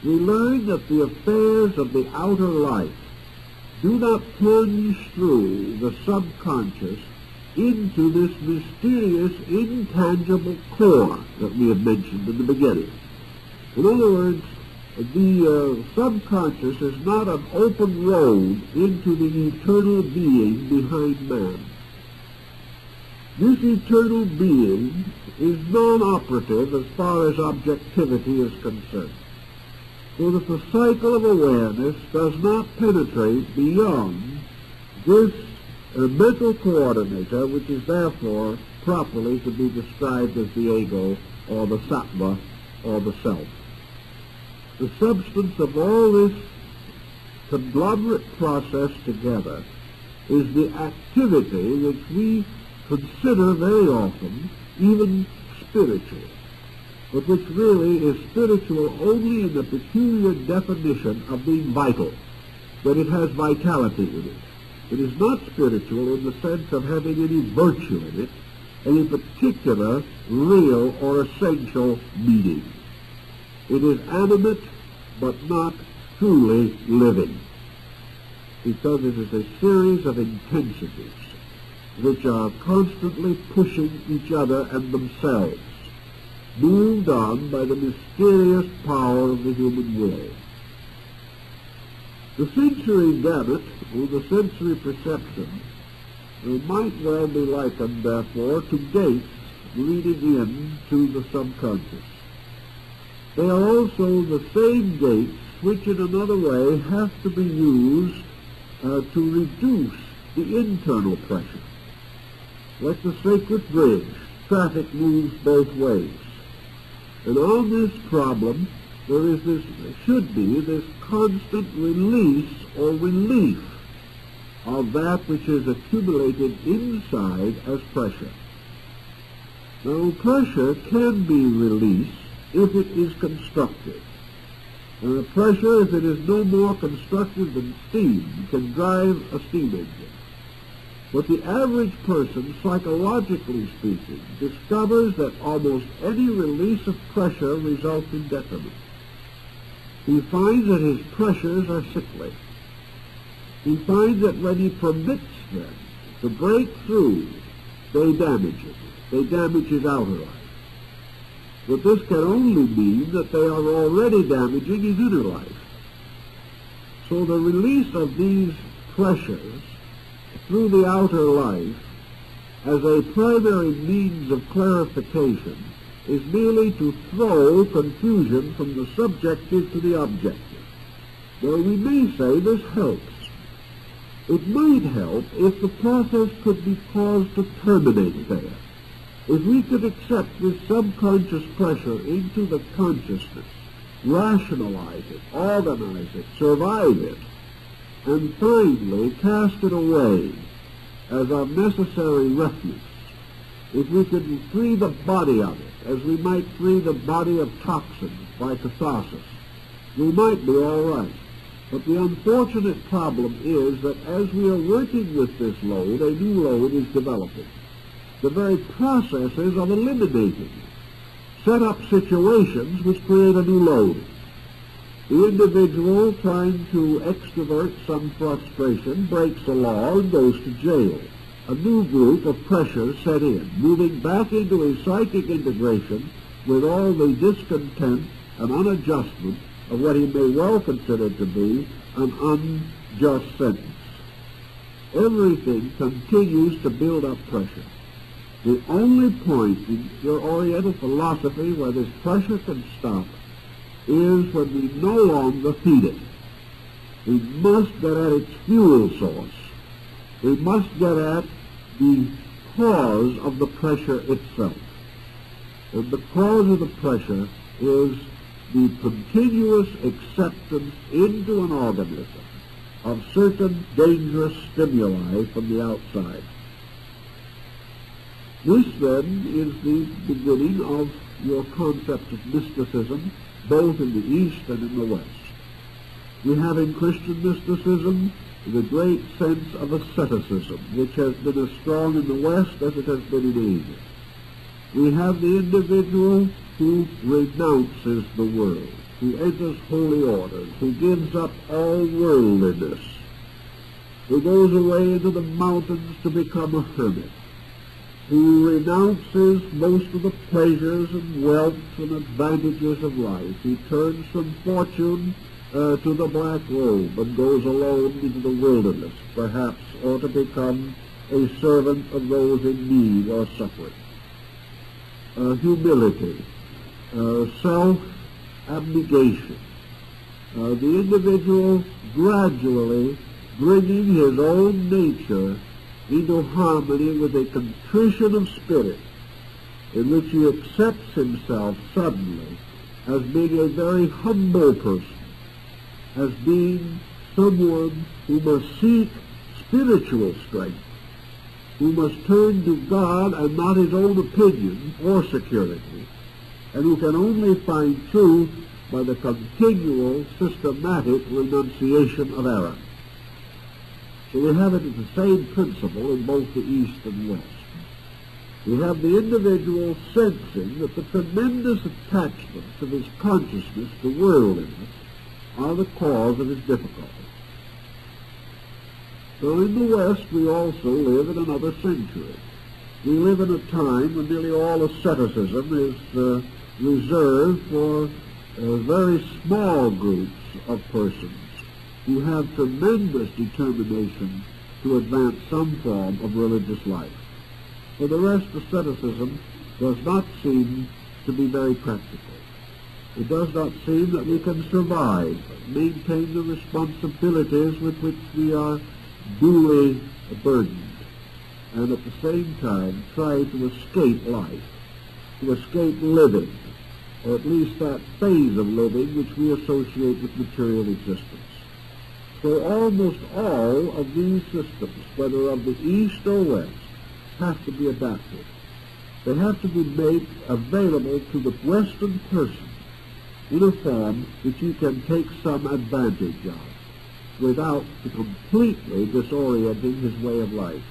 We learn that the affairs of the outer life do not plunge through the subconscious into this mysterious, intangible core that we have mentioned in the beginning. In other words, the subconscious is not an open road into the eternal being behind man. This eternal being is non-operative as far as objectivity is concerned, so that the cycle of awareness does not penetrate beyond this mental coordinator, which is therefore properly to be described as the ego, or the sattva, or the self. The substance of all this conglomerate process together is the activity which we consider very often even spiritual, but which really is spiritual only in the peculiar definition of being vital, that it has vitality in it. It is not spiritual in the sense of having any virtue in it, any particular real or essential meaning. It is animate, but not truly living, because it is a series of intensities which are constantly pushing each other and themselves, moved on by the mysterious power of the human will. The sensory gamut, or the sensory perception, might well be likened, therefore, to gates leading in to the subconscious. They are also the same gates which in another way have to be used to reduce the internal pressure. Like the sacred bridge, traffic moves both ways. And on this problem, there should be this constant release or relief of that which is accumulated inside as pressure. Now, pressure can be released if it is constructive. And the pressure, if it is no more constructive than steam, can drive a steam engine. But the average person, psychologically speaking, discovers that almost any release of pressure results in detriment. He finds that his pressures are sickly. He finds that when he permits them to break through, they damage it. They damage his outer life. But this can only mean that they are already damaging his inner life. So the release of these pressures through the outer life as a primary means of clarification is merely to throw confusion from the subjective to the objective. Now we may say this helps. It might help if the process could be caused to terminate there. If we could accept this subconscious pressure into the consciousness, rationalize it, organize it, survive it, and finally cast it away as unnecessary refuse, if we could free the body of it, as we might free the body of toxins by catharsis, we might be all right. But the unfortunate problem is that as we are working with this load, a new load is developing. The very processes of eliminating set up situations which create a new load. The individual trying to extrovert some frustration breaks the law and goes to jail. A new group of pressures set in, moving back into a psychic integration with all the discontent and unadjustment of what he may well consider to be an unjust sentence. Everything continues to build up pressure. The only point in your Oriental philosophy where this pressure can stop is when we no longer feed it. We must get at its fuel source. We must get at the cause of the pressure itself. And the cause of the pressure is the continuous acceptance into an organism of certain dangerous stimuli from the outside. This, then, is the beginning of your concept of mysticism, both in the East and in the West. We have in Christian mysticism the great sense of asceticism, which has been as strong in the West as it has been in Asia. We have the individual who renounces the world, who enters holy orders, who gives up all worldliness, who goes away into the mountains to become a hermit, who renounces most of the pleasures and wealth and advantages of life. He turns from fortune to the black robe and goes alone into the wilderness, perhaps, or to become a servant of those in need or suffering. Humility, self-abnegation, the individual gradually bringing his own nature into harmony with a contrition of spirit in which he accepts himself suddenly as being a very humble person, as being someone who must seek spiritual strength, who must turn to God and not his own opinion or security, and who can only find truth by the continual systematic renunciation of error. So we have it as the same principle in both the East and West. We have the individual sensing that the tremendous attachments of his consciousness to worldliness are the cause of his difficulty. So in the West we also live in another century. We live in a time when nearly all asceticism is reserved for very small groups of persons who have tremendous determination to advance some form of religious life. For the rest, asceticism does not seem to be very practical. It does not seem that we can survive, maintain the responsibilities with which we are duly burdened, and at the same time try to escape life, to escape living, or at least that phase of living which we associate with material existence. So almost all of these systems, whether of the East or West, have to be adapted. They have to be made available to the Western person in a form that you can take some advantage of without completely disorienting his way of life.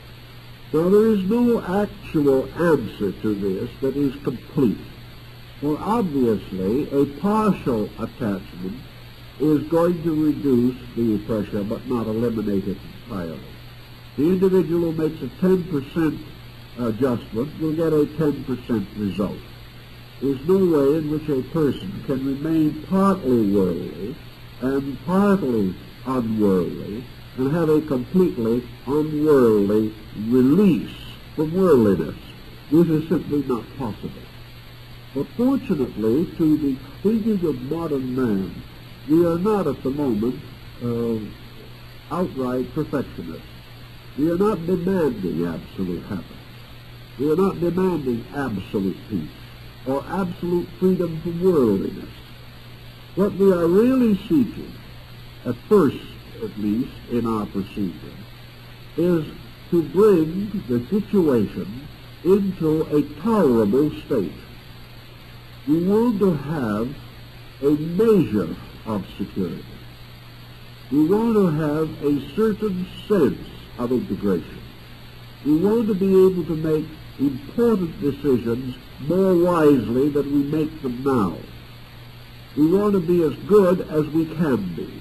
Now, there is no actual answer to this that is complete. For obviously, a partial attachment is going to reduce the pressure but not eliminate it entirely. The individual who makes a 10% adjustment will get a 10% result. There's no way in which a person can remain partly worldly and partly unworldly and have a completely unworldly release from worldliness. This is simply not possible. But fortunately, to the thinking of modern man, we are not at the moment outright perfectionists. We are not demanding absolute happiness. We are not demanding absolute peace or absolute freedom from worldliness. What we are really seeking, at first at least in our procedure, is to bring the situation into a tolerable state. We want to have a measure of security. We want to have a certain sense of integration. We want to be able to make important decisions more wisely than we make them now. We want to be as good as we can be.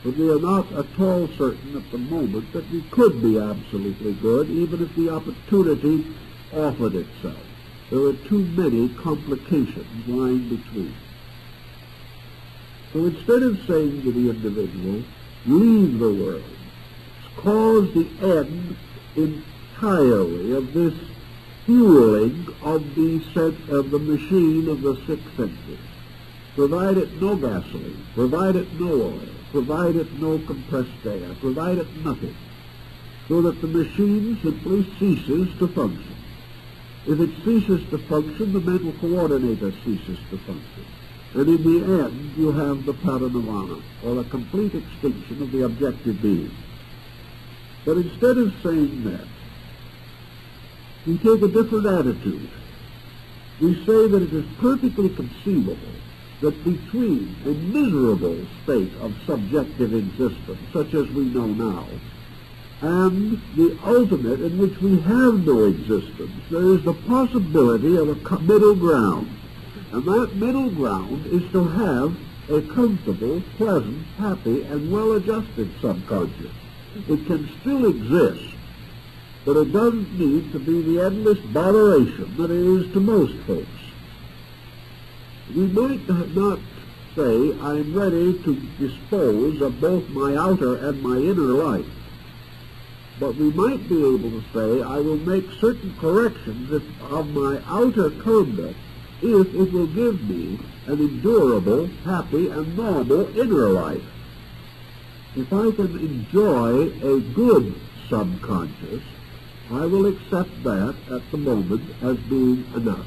But we are not at all certain at the moment that we could be absolutely good, even if the opportunity offered itself. There are too many complications lying between. So instead of saying to the individual, leave the world, cause the end entirely of this fueling of the machine of the six senses. Provide it no gasoline, provide it no oil, provide it no compressed air, provide it nothing, so that the machine simply ceases to function. If it ceases to function, the mental coordinator ceases to function. And in the end, you have the paranirvana, or a complete extinction of the objective being. But instead of saying that, we take a different attitude. We say that it is perfectly conceivable that between a miserable state of subjective existence, such as we know now, and the ultimate in which we have no existence, there is the possibility of a middle ground. And that middle ground is to have a comfortable, pleasant, happy, and well-adjusted subconscious. It can still exist, but it doesn't need to be the endless botheration that it is to most folks. We might not say, I'm ready to dispose of both my outer and my inner life, but we might be able to say, I will make certain corrections of my outer conduct if it will give me an endurable, happy, and normal inner life. If I can enjoy a good subconscious, I will accept that at the moment as being enough.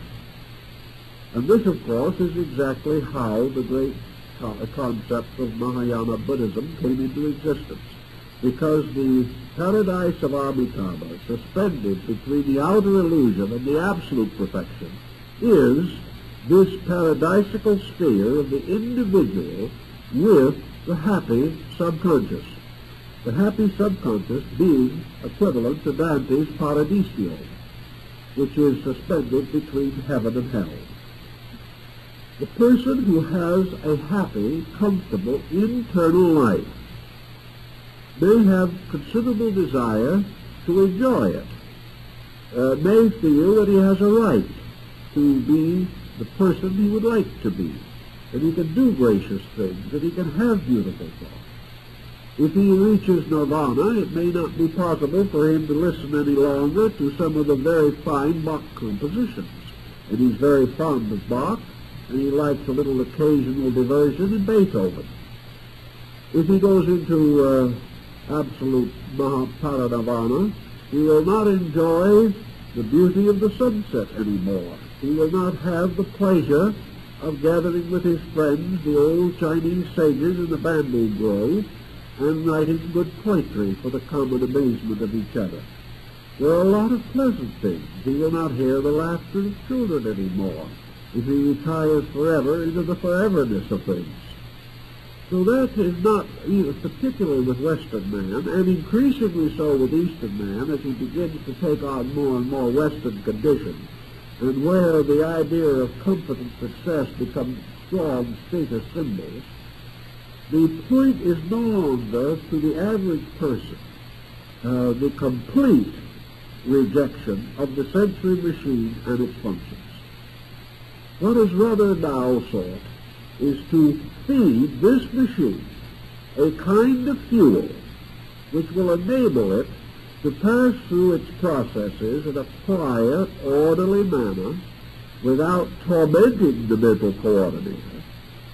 And this, of course, is exactly how the great concept of Mahayana Buddhism came into existence. Because the paradise of Amitabha, suspended between the outer illusion and the absolute perfection, is this paradisical sphere of the individual with the happy subconscious. The happy subconscious being equivalent to Dante's Paradiso, which is suspended between heaven and hell. The person who has a happy, comfortable, internal life may have considerable desire to enjoy it, may feel that he has a right to be the person he would like to be, that he can do gracious things, that he can have beautiful thoughts. If he reaches nirvana, it may not be possible for him to listen any longer to some of the very fine Bach compositions. And he's very fond of Bach, and he likes a little occasional diversion in Beethoven. If he goes into absolute paranirvana, he will not enjoy the beauty of the sunset anymore. He will not have the pleasure of gathering with his friends, the old Chinese sages in the bamboo grove, and writing good poetry for the common amazement of each other. There are a lot of pleasant things. He will not hear the laughter of children anymore if he retires forever into the foreverness of things. So that is not, particularly with Western man, and increasingly so with Eastern man, as he begins to take on more and more Western conditions, and where the idea of comfort and success becomes strong status symbols. The point is no longer to the average person the complete rejection of the sensory machine and its functions. What is rather now sought is to feed this machine a kind of fuel which will enable it to pass through its processes in a quiet, orderly manner without tormenting the mental coordinator,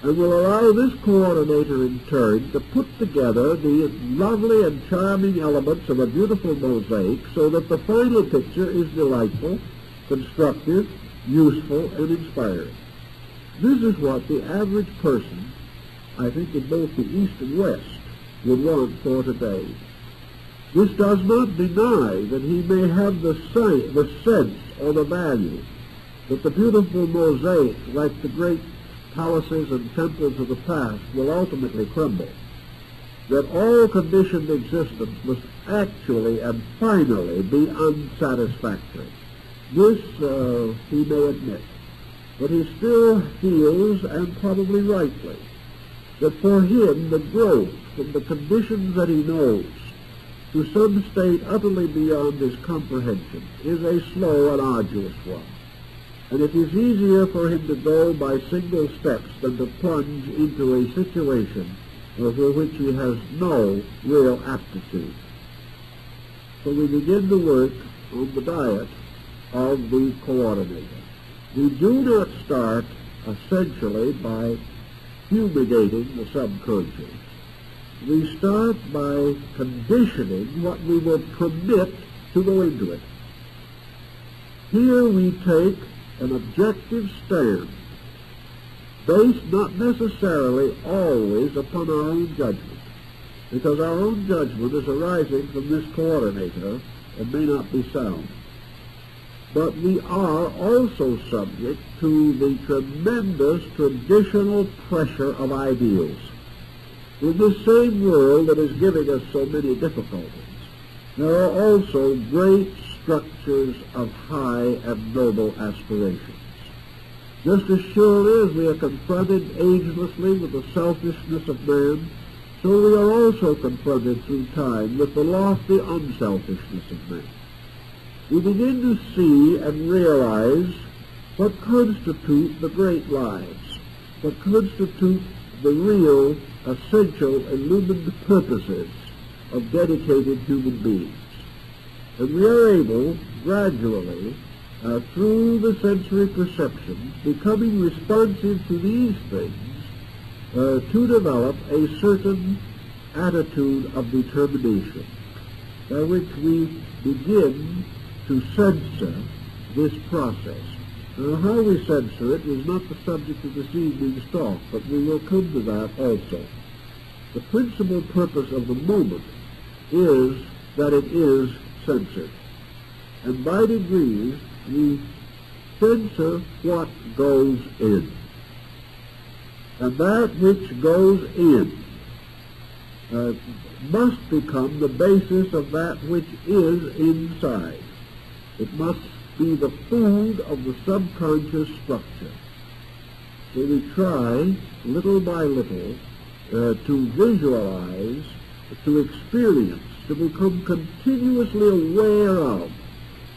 and will allow this coordinator in turn to put together the lovely and charming elements of a beautiful mosaic so that the final picture is delightful, constructive, useful, and inspiring. This is what the average person, I think in both the East and West, would want for today. This does not deny that he may have the sense or the value that the beautiful mosaic, like the great palaces and temples of the past, will ultimately crumble, that all conditioned existence must actually and finally be unsatisfactory. This he may admit, but he still feels, and probably rightly, that for him the growth from the conditions that he knows to some state utterly beyond his comprehension is a slow and arduous one. And it is easier for him to go by single steps than to plunge into a situation for which he has no real aptitude. So we begin to work on the diet of the coordinator. We do not start essentially by fumigating the subconscious. We start by conditioning what we will permit to go into it. Here we take an objective stand, based not necessarily always upon our own judgment, because our own judgment is arising from this coordinator and may not be sound. But we are also subject to the tremendous traditional pressure of ideals. In this same world that is giving us so many difficulties, there are also great structures of high and noble aspirations. Just as surely as we are confronted agelessly with the selfishness of man, so we are also confronted through time with the lofty unselfishness of man. We begin to see and realize what constitute the great lives, what constitute the real, essential, illumined purposes of dedicated human beings. And we are able, gradually, through the sensory perceptions, becoming responsive to these things, to develop a certain attitude of determination, by which we begin to censor this process. Now, how we censor it is not the subject of this evening's talk, but we will come to that also. The principal purpose of the moment is that it is censored. And by degrees, we censor what goes in. And that which goes in must become the basis of that which is inside. It must be the food of the subconscious structure. So we try, little by little, to visualize, to experience, to become continuously aware of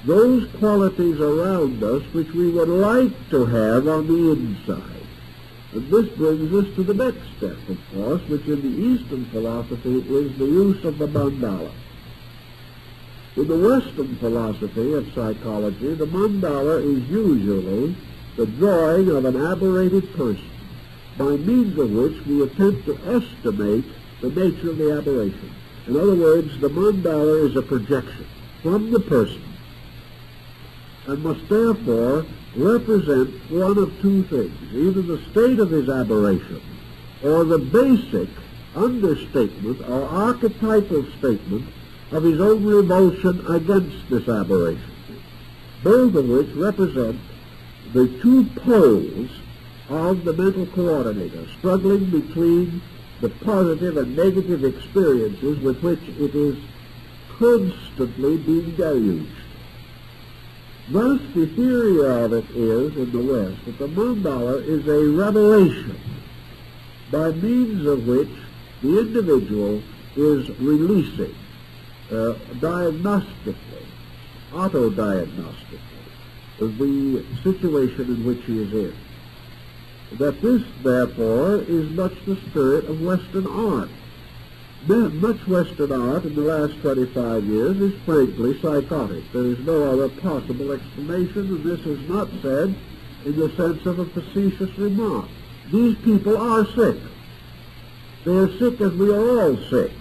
those qualities around us which we would like to have on the inside. And this brings us to the next step, of course, which in the Eastern philosophy is the use of the mandala. In the Western philosophy of psychology, the mandala is usually the drawing of an aberrated person, by means of which we attempt to estimate the nature of the aberration. In other words, the mandala is a projection from the person, and must therefore represent one of two things, either the state of his aberration, or the basic understatement or archetypal statement of his own revulsion against this aberration, both of which represent the two poles of the mental coordinator, struggling between the positive and negative experiences with which it is constantly being deluged. Thus, the theory of it is, in the West, that the mandala is a revelation by means of which the individual is releasing diagnostically, autodiagnostically, the situation in which he is in. That this, therefore, is much the spirit of Western art. Much Western art in the last 25 years is frankly psychotic. There is no other possible explanation, and this is not said in the sense of a facetious remark. These people are sick. They are sick as we are all sick.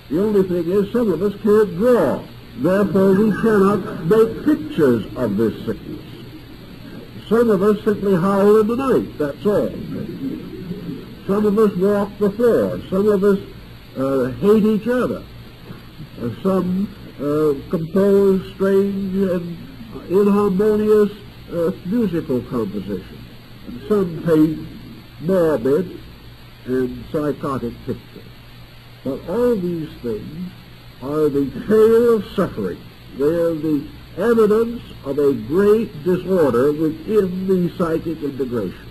The only thing is some of us can't draw. Therefore, we cannot make pictures of this sickness. Some of us simply howl in the night, that's all. Some of us walk the floor. Some of us hate each other. Some compose strange and inharmonious musical compositions. And some paint morbid and psychotic pictures. But all these things are the tale of suffering. They are the evidence of a great disorder within the psychic integration.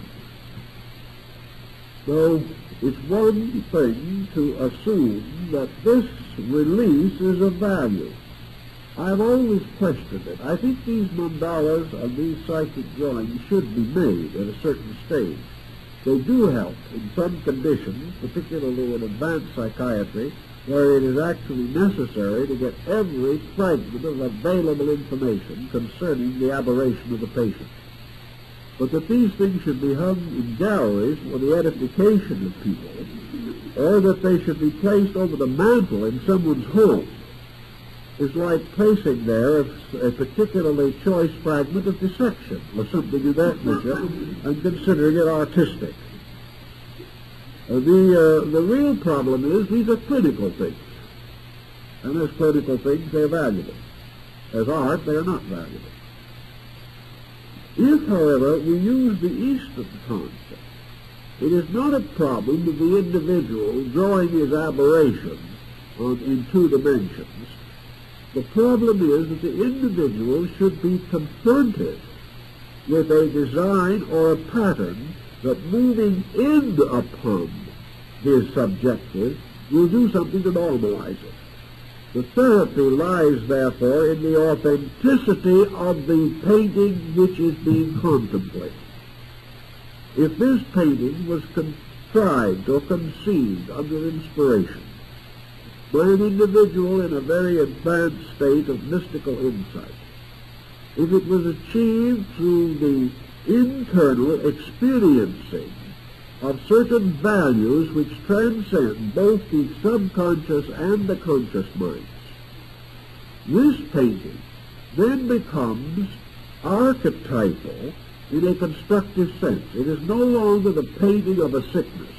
So it's one thing to assume that this release is of value. I've always questioned it. I think these mandalas and these psychic drawings should be made at a certain stage. They do help in some conditions, particularly in advanced psychiatry, where it is actually necessary to get every fragment of available information concerning the aberration of the patient. But that these things should be hung in galleries for the edification of people, or that they should be placed over the mantel in someone's home, is like placing there a particularly choice fragment of dissection, or something of that nature, and considering it artistic. The real problem is these are clinical things, and as clinical things they're valuable. As art, they are not valuable. If, however, we use the Eastern concept, it is not a problem of the individual drawing his aberration in two dimensions. The problem is that the individual should be confronted with a design or a pattern that, moving in upon his subjective, will do something to normalize it. The therapy lies, therefore, in the authenticity of the painting which is being contemplated. If this painting was contrived or conceived under inspiration by an individual in a very advanced state of mystical insight, if it was achieved through the internal experiencing of certain values which transcend both the subconscious and the conscious minds, this painting then becomes archetypal in a constructive sense. It is no longer the painting of a sickness.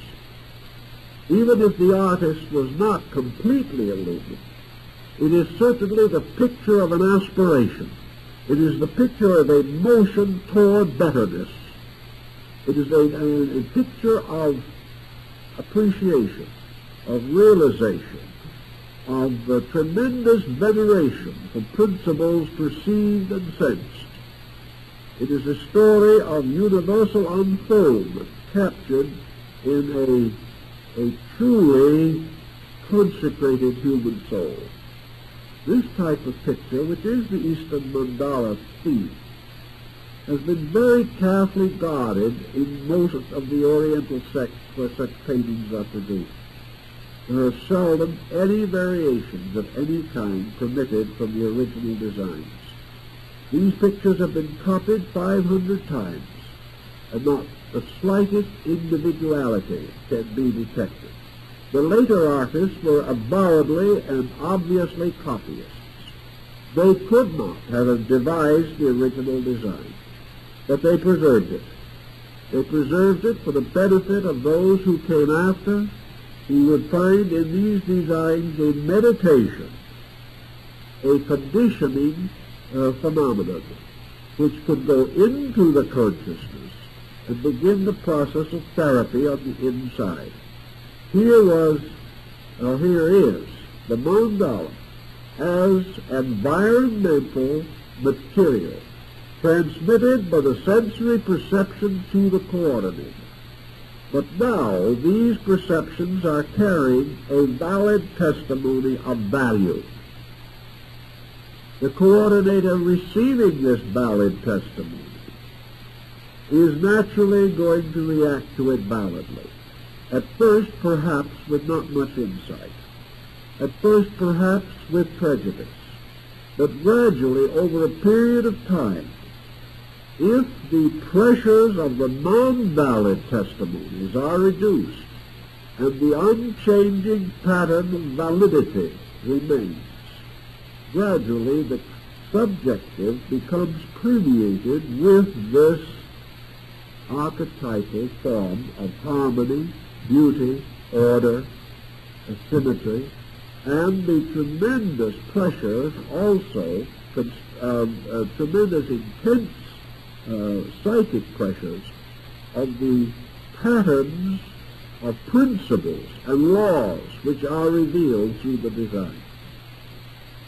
Even if the artist was not completely illumined, it is certainly the picture of an aspiration. It is the picture of a motion toward betterness. It is a picture of appreciation, of realization, of tremendous veneration for principles perceived and sensed. It is a story of universal unfoldment captured in a truly consecrated human soul. This type of picture, which is the Eastern mandala theme, has been very carefully guarded in most of the Oriental sects where such paintings are produced. There are seldom any variations of any kind permitted from the original designs. These pictures have been copied 500 times, and not the slightest individuality can be detected. The later artists were avowedly and obviously copyists. They could not have devised the original design, but they preserved it. They preserved it for the benefit of those who came after, who would find in these designs a meditation, a conditioning phenomenon, which could go into the consciousness and begin the process of therapy on the inside. Here is the mandala as environmental material transmitted by the sensory perception to the coordinator. But now these perceptions are carrying a valid testimony of value. The coordinator receiving this valid testimony is naturally going to react to it validly. At first, perhaps, with not much insight. At first, perhaps, with prejudice. But gradually, over a period of time, if the pressures of the non-valid testimonies are reduced and the unchanging pattern of validity remains, gradually the subjective becomes permeated with this archetypal form of harmony, beauty, order, symmetry, and the tremendous pressures also, tremendous intense psychic pressures of the patterns of principles and laws which are revealed through the design.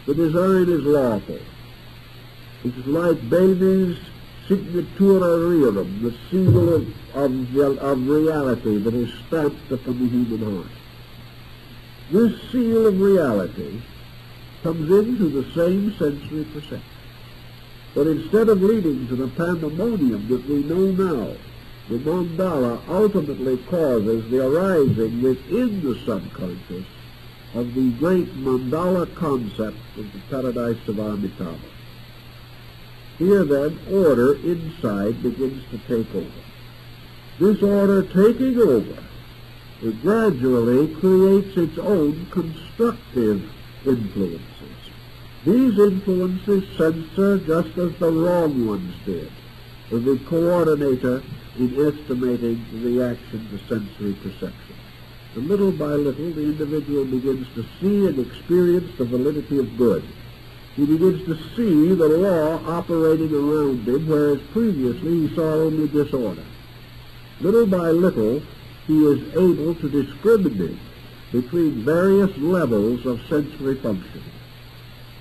The design is lawful. It is like baby's signatura rerum, the seal of reality that is stamped upon the human heart. This seal of reality comes into the same sensory perception. But instead of leading to the pandemonium that we know now, the mandala ultimately causes the arising within the subconscious of the great mandala concept of the paradise of Amitabha. Here then, order inside begins to take over. This order taking over, it gradually creates its own constructive influences. These influences censor just as the wrong ones did, the coordinator in estimating the reaction to sensory perception. And little by little, the individual begins to see and experience the validity of good. He begins to see the law operating around him, whereas previously he saw only disorder. Little by little, he is able to discriminate between various levels of sensory functioning.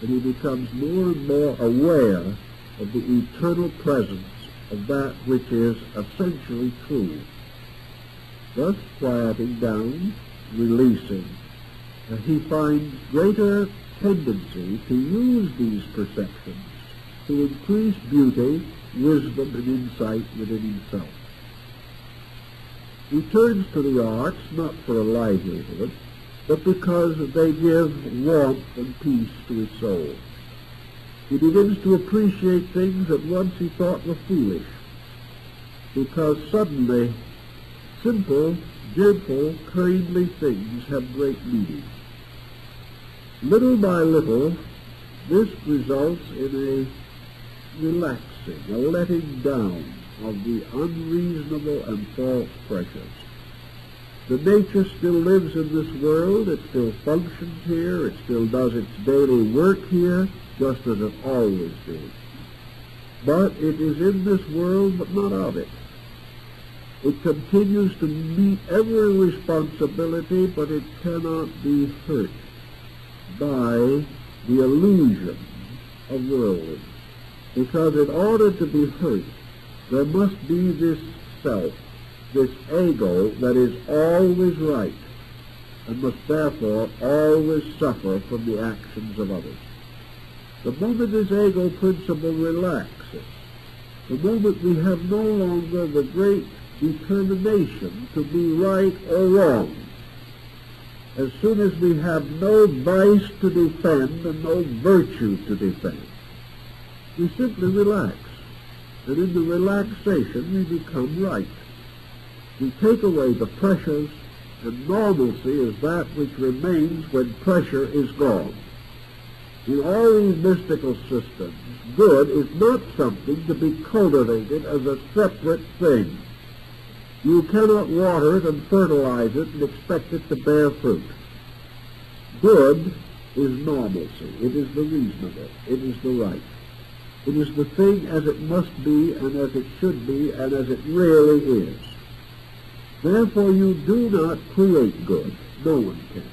And he becomes more and more aware of the eternal presence of that which is essentially true. Thus, quieting down, releasing, he finds greater tendency to use these perceptions to increase beauty, wisdom, and insight within himself. He turns to the arts not for a livelihood, but because they give warmth and peace to his soul. He begins to appreciate things that once he thought were foolish, because suddenly simple, gentle, kindly things have great meaning. Little by little, this results in a relaxing, a letting down of the unreasonable and false pressures. The nature still lives in this world, it still functions here, it still does its daily work here, just as it always did. But it is in this world, but not of it. It continues to meet every responsibility, but it cannot be hurt by the illusion of worldliness. Because in order to be hurt, there must be this self, this ego that is always right, and must therefore always suffer from the actions of others. The moment this ego principle relaxes, the moment we have no longer the great determination to be right or wrong, as soon as we have no vice to defend and no virtue to defend, we simply relax. And in the relaxation we become right. We take away the pressures, and normalcy is that which remains when pressure is gone. In all these mystical systems, good is not something to be cultivated as a separate thing. You cannot water it and fertilize it and expect it to bear fruit. Good is normalcy. It is the reasonable. It is the right. It is the thing as it must be and as it should be and as it really is. Therefore, you do not create good. No one can.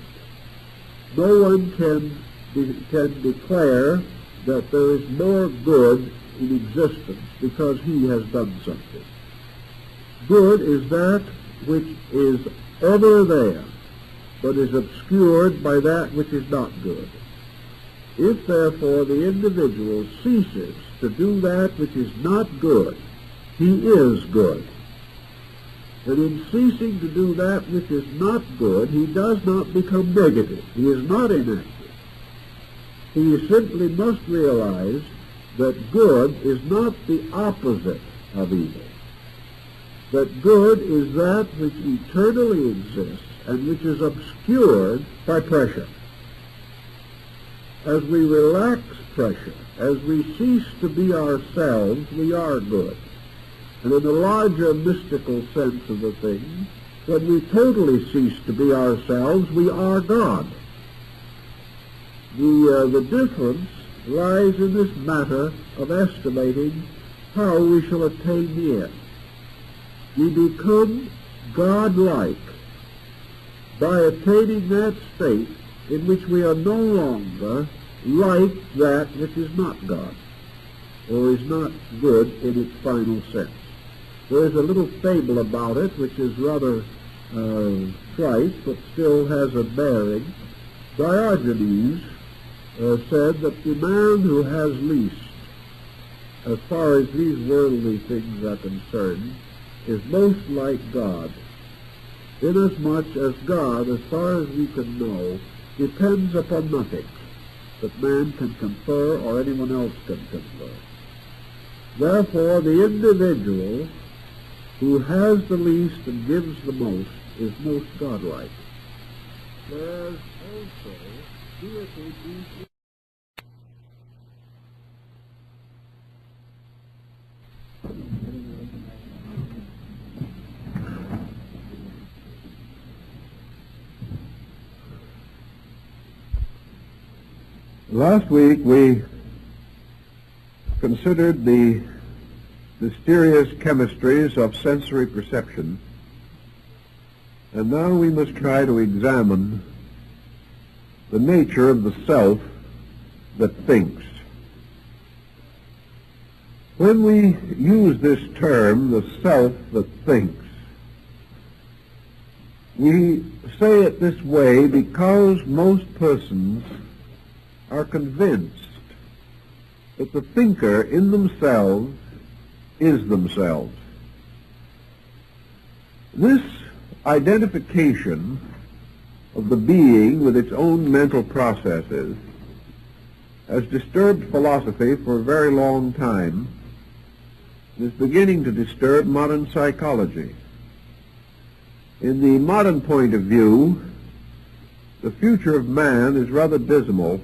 No one can declare that there is more good in existence because he has done something. Good is that which is ever there, but is obscured by that which is not good. If, therefore, the individual ceases to do that which is not good, he is good. And in ceasing to do that which is not good, he does not become negative. He is not inactive. He simply must realize that good is not the opposite of evil. That good is that which eternally exists and which is obscured by pressure. As we relax pressure, as we cease to be ourselves, we are good. And in the larger mystical sense of the thing, when we totally cease to be ourselves, we are God. The difference lies in this matter of estimating how we shall attain the end. We become God-like by attaining that state in which we are no longer like that which is not God, or is not good in its final sense. There is a little fable about it which is rather trite, but still has a bearing. Diogenes said that the man who has least, as far as these worldly things are concerned, is most like God, inasmuch as God, as far as we can know, depends upon nothing that man can confer or anyone else can confer. Therefore, the individual who has the least and gives the most is most godlike. There's also deity. Last week we considered the mysterious chemistries of sensory perception, and now we must try to examine the nature of the self that thinks. When we use this term, the self that thinks, we say it this way because most persons are convinced that the thinker in themselves is themselves. This identification of the being with its own mental processes has disturbed philosophy for a very long time and is beginning to disturb modern psychology. In the modern point of view, the future of man is rather dismal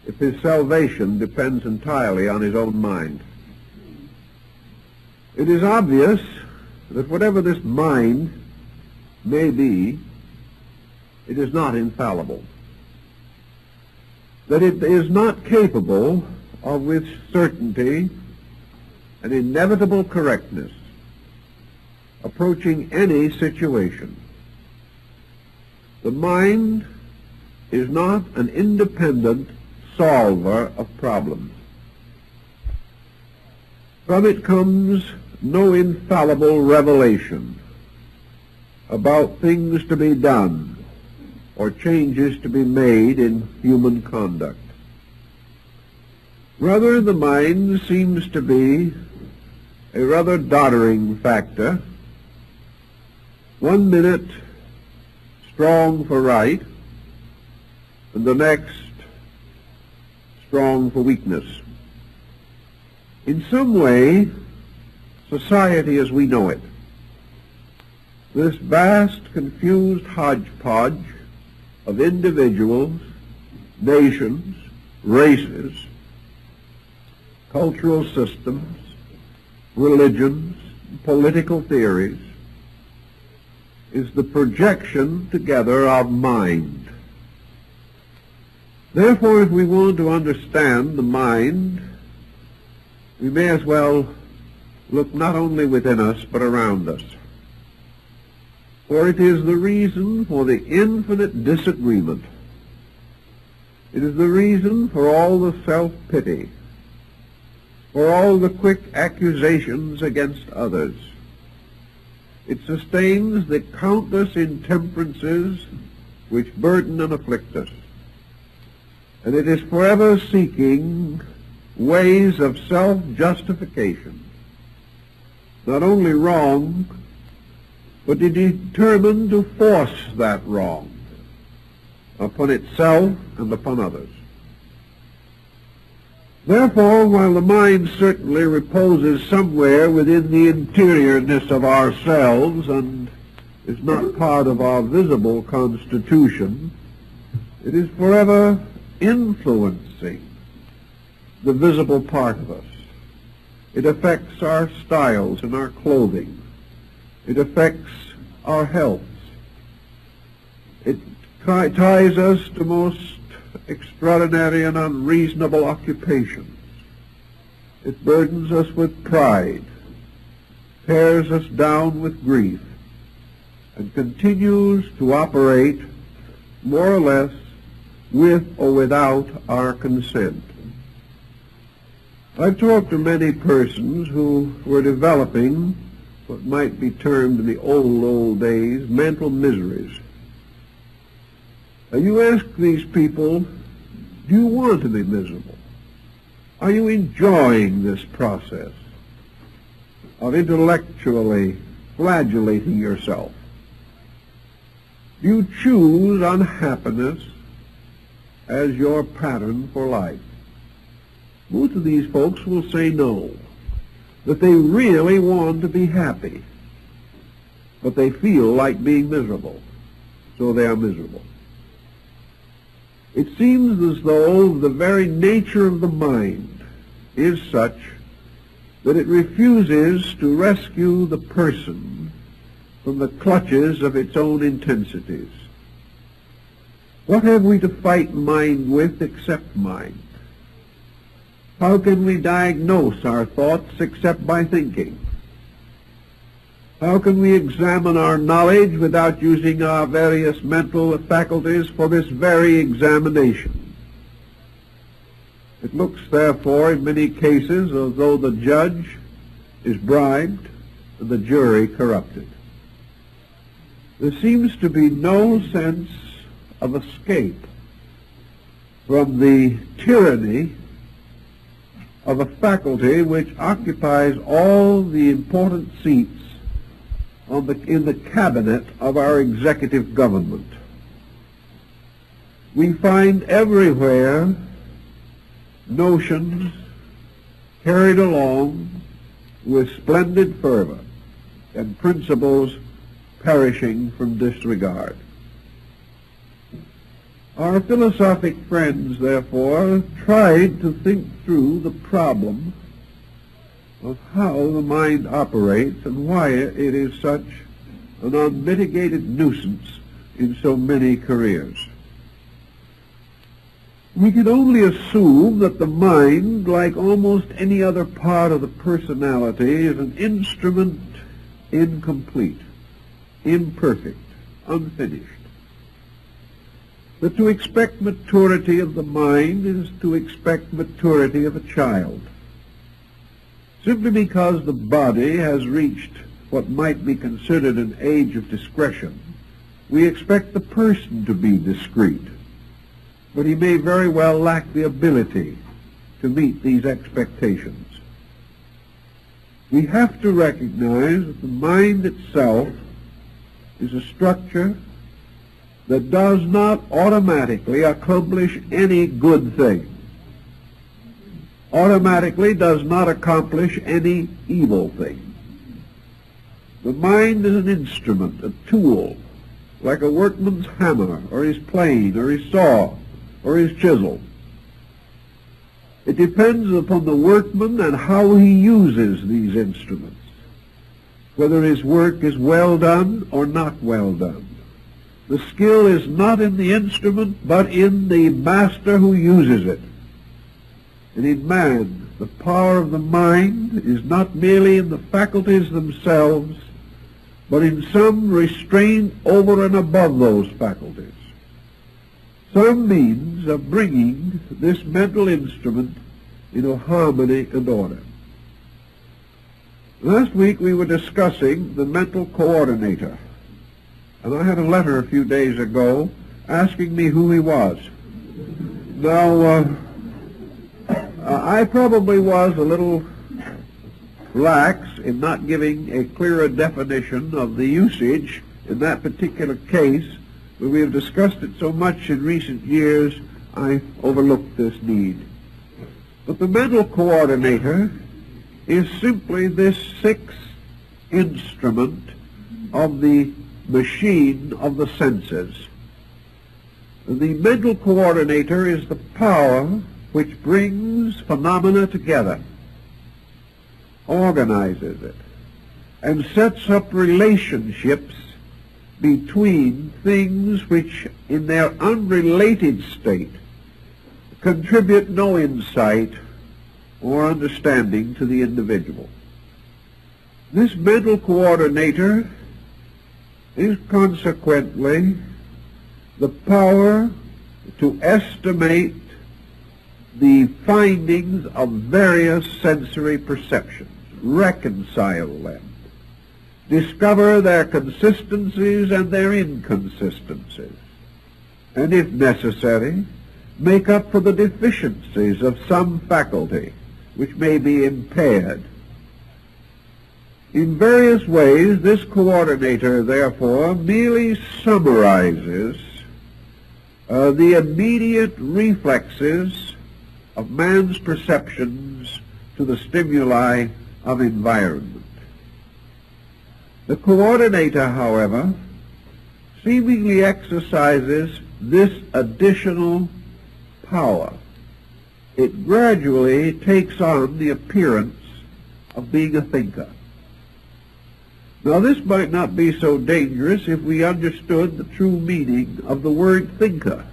if his salvation depends entirely on his own mind. It is obvious that whatever this mind may be, it is not infallible, that it is not capable of, with certainty and inevitable correctness, approaching any situation. The mind is not an independent solver of problems. From it comes no infallible revelation about things to be done or changes to be made in human conduct. Rather, the mind seems to be a rather doddering factor, one minute strong for right, and the next strong for weakness. In some way, society as we know it, this vast, confused hodgepodge of individuals, nations, races, cultural systems, religions, political theories, is the projection together of mind. Therefore, if we want to understand the mind, we may as well look not only within us, but around us. For it is the reason for the infinite disagreement. It is the reason for all the self-pity, for all the quick accusations against others. It sustains the countless intemperances which burden and afflict us. and it is forever seeking ways of self-justification, not only wrong, but it is determined to force that wrong upon itself and upon others. Therefore, while the mind certainly reposes somewhere within the interiorness of ourselves and is not part of our visible constitution, it is forever influencing the visible part of us. It affects our styles and our clothing. It affects our health. It ties us to most extraordinary and unreasonable occupations. It burdens us with pride, tears us down with grief, and continues to operate more or less with or without our consent. I've talked to many persons who were developing what might be termed in the old days mental miseries. And you ask these people, do you want to be miserable? Are you enjoying this process of intellectually flagellating yourself? Do you choose unhappiness as your pattern for life? Most of these folks will say no, that they really want to be happy, but they feel like being miserable, so they are miserable. It seems as though the very nature of the mind is such that it refuses to rescue the person from the clutches of its own intensities. What have we to fight mind with except mind? How can we diagnose our thoughts except by thinking? How can we examine our knowledge without using our various mental faculties for this very examination? It looks, therefore, in many cases as though the judge is bribed and the jury corrupted. There seems to be no sense of escape from the tyranny of a faculty which occupies all the important seats in the cabinet of our executive government. We find everywhere notions carried along with splendid fervor and principles perishing from disregard. Our philosophic friends, therefore, tried to think through the problem of how the mind operates and why it is such an unmitigated nuisance in so many careers. We can only assume that the mind, like almost any other part of the personality, is an instrument incomplete, imperfect, unfinished. That to expect maturity of the mind is to expect maturity of a child. Simply because the body has reached what might be considered an age of discretion, we expect the person to be discreet, but he may very well lack the ability to meet these expectations. We have to recognize that the mind itself is a structure that does not automatically accomplish any good thing, automatically does not accomplish any evil thing. The mind is an instrument, a tool, like a workman's hammer, or his plane, or his saw, or his chisel. It depends upon the workman and how he uses these instruments, whether his work is well done or not well done. The skill is not in the instrument, but in the master who uses it. And in man, the power of the mind is not merely in the faculties themselves, but in some restraint over and above those faculties, some means of bringing this mental instrument into harmony and order. Last week we were discussing the mental coordinator, and I had a letter a few days ago asking me who he was. Now, I probably was a little lax in not giving a clearer definition of the usage in that particular case, but we have discussed it so much in recent years, I overlooked this need. But the mental coordinator is simply this sixth instrument of the machine of the senses. The mental coordinator is the power which brings phenomena together, organizes it, and sets up relationships between things which in their unrelated state contribute no insight or understanding to the individual. This mental coordinator is consequently the power to estimate the findings of various sensory perceptions, reconcile them, discover their consistencies and their inconsistencies, and if necessary, make up for the deficiencies of some faculty which may be impaired. In various ways, this coordinator, therefore, merely summarizes the immediate reflexes of man's perceptions to the stimuli of environment. The coordinator, however, seemingly exercises this additional power. It gradually takes on the appearance of being a thinker. Now, this might not be so dangerous if we understood the true meaning of the word thinker.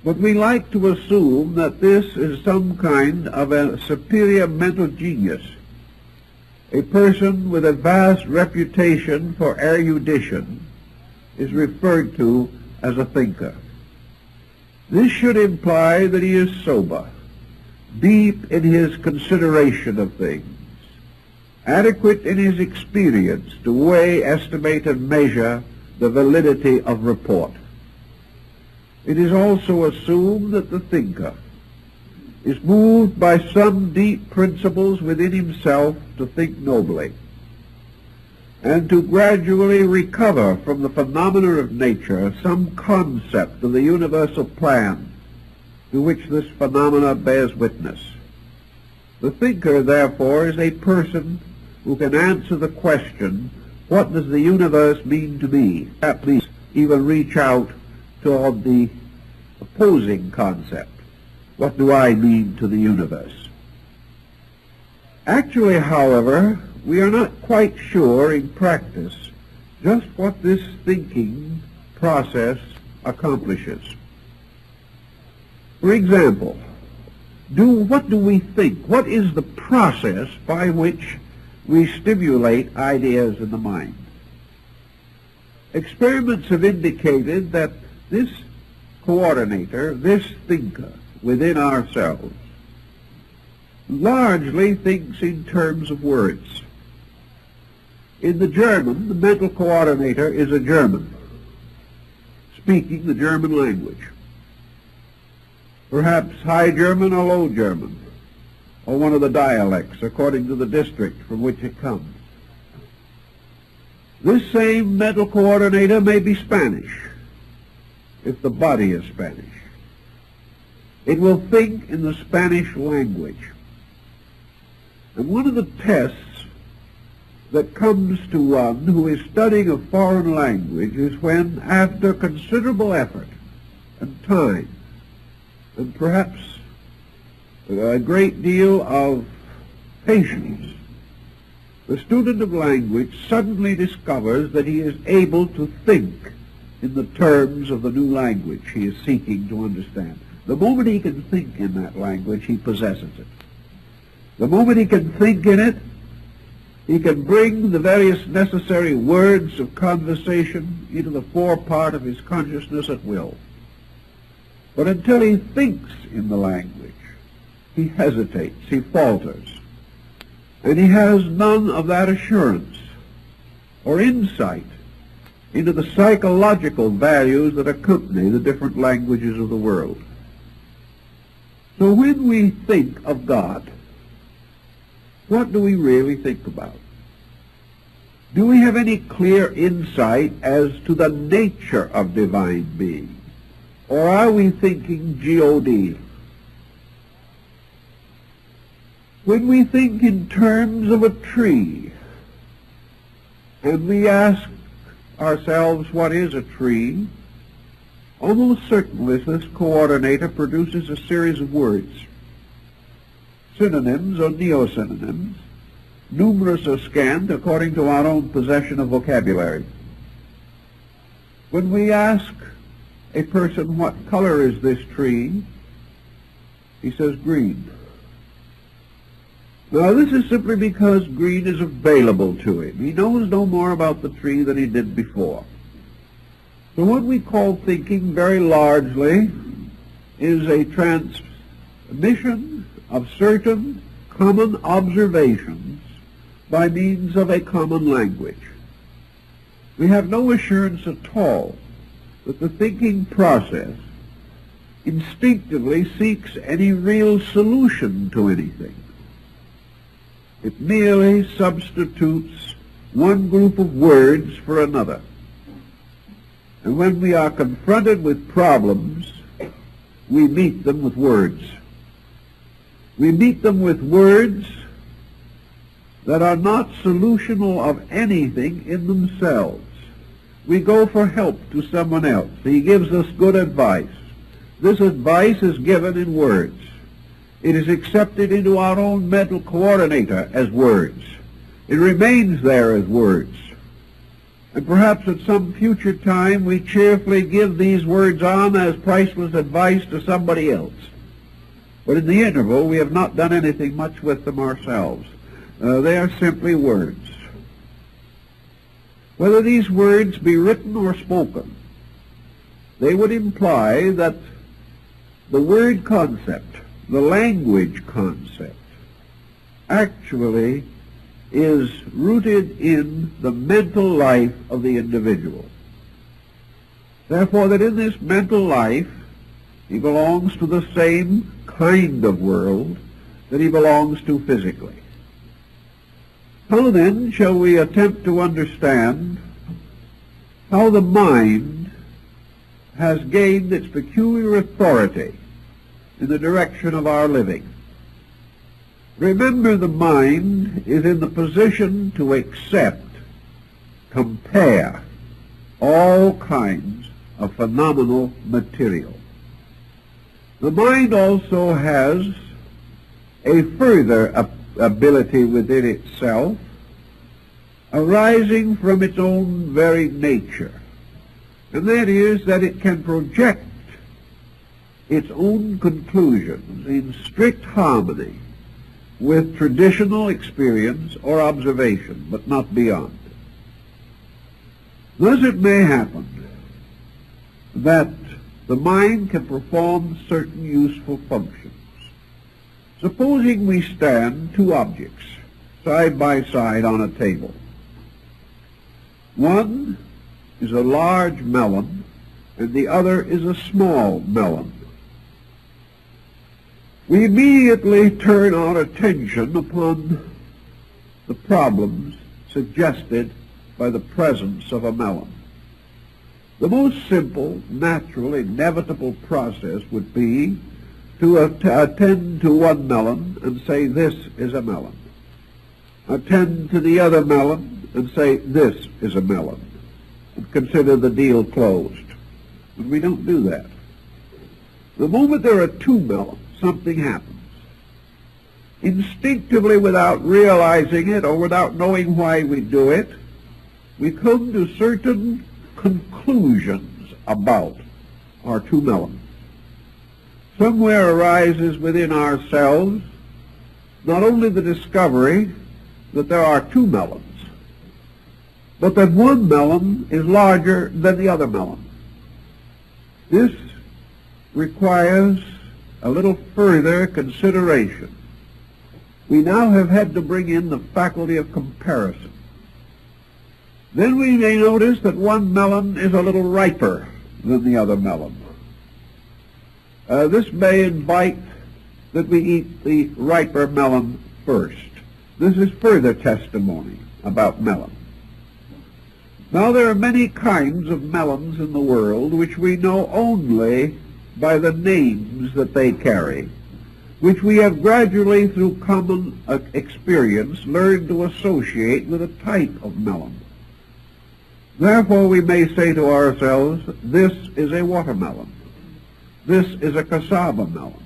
But we like to assume that this is some kind of a superior mental genius, a person with a vast reputation for erudition is referred to as a thinker. This should imply that he is sober, deep in his consideration of things, adequate in his experience to weigh, estimate, and measure the validity of report. It is also assumed that the thinker is moved by some deep principles within himself to think nobly, and to gradually recover from the phenomena of nature some concept of the universal plan to which this phenomena bears witness. The thinker, therefore, is a person who can answer the question, what does the universe mean to me? At least even reach out toward the opposing concept. What do I mean to the universe? Actually, however, we are not quite sure in practice just what this thinking process accomplishes. For example, what do we think? What is the process by which we stimulate ideas in the mind? Experiments have indicated that this coordinator, this thinker within ourselves, largely thinks in terms of words. In the German, the mental coordinator is a German, speaking the German language, perhaps High German or Low German, or one of the dialects, according to the district from which it comes. This same mental coordinator may be Spanish, if the body is Spanish. It will think in the Spanish language. And one of the tests that comes to one who is studying a foreign language is when, after considerable effort and time, and perhaps a great deal of patience, the student of language suddenly discovers that he is able to think in the terms of the new language he is seeking to understand. The moment he can think in that language, he possesses it. The moment he can think in it, he can bring the various necessary words of conversation into the forepart of his consciousness at will. But until he thinks in the language, he hesitates, he falters, and he has none of that assurance or insight into the psychological values that accompany the different languages of the world. So when we think of God, what do we really think about? Do we have any clear insight as to the nature of divine being? Or are we thinking God? When we think in terms of a tree, and we ask ourselves what is a tree, almost certainly this coordinator produces a series of words, synonyms or neo-synonyms, numerous or scant according to our own possession of vocabulary. When we ask a person what color is this tree, he says green. Now this is simply because green is available to him. He knows no more about the tree than he did before. So what we call thinking very largely is a transmission of certain common observations by means of a common language. We have no assurance at all that the thinking process instinctively seeks any real solution to anything. It merely substitutes one group of words for another. And when we are confronted with problems, we meet them with words. We meet them with words that are not solutional of anything in themselves. We go for help to someone else. He gives us good advice. This advice is given in words. It is accepted into our own mental coordinator as words. It remains there as words. And perhaps at some future time we cheerfully give these words on as priceless advice to somebody else. But in the interval we have not done anything much with them ourselves. They are simply words. Whether these words be written or spoken, they would imply that the word concept, the language concept, actually is rooted in the mental life of the individual. Therefore, that in this mental life, he belongs to the same kind of world that he belongs to physically. How then shall we attempt to understand how the mind has gained its peculiar authority in the direction of our living? Remember, the mind is in the position to accept, compare all kinds of phenomenal material. The mind also has a further ability within itself arising from its own very nature, and that is that it can project its own conclusions in strict harmony with traditional experience or observation, but not beyond. Thus it may happen that the mind can perform certain useful functions. Supposing we stand two objects side by side on a table. One is a large melon and the other is a small melon. We immediately turn our attention upon the problems suggested by the presence of a melon. The most simple, natural, inevitable process would be to attend to one melon and say, this is a melon. Attend to the other melon and say, this is a melon. And consider the deal closed. But we don't do that. The moment there are two melons, something happens. Instinctively, without realizing it or without knowing why we do it, we come to certain conclusions about our two melons. Somewhere arises within ourselves not only the discovery that there are two melons, but that one melon is larger than the other melon. This requires a little further consideration. We now have had to bring in the faculty of comparison. Then we may notice that one melon is a little riper than the other melon. This may invite that we eat the riper melon first. This is further testimony about melon. Now, there are many kinds of melons in the world which we know only by the names that they carry, which we have gradually, through common experience, learned to associate with a type of melon. Therefore, we may say to ourselves, this is a watermelon, this is a cassava melon,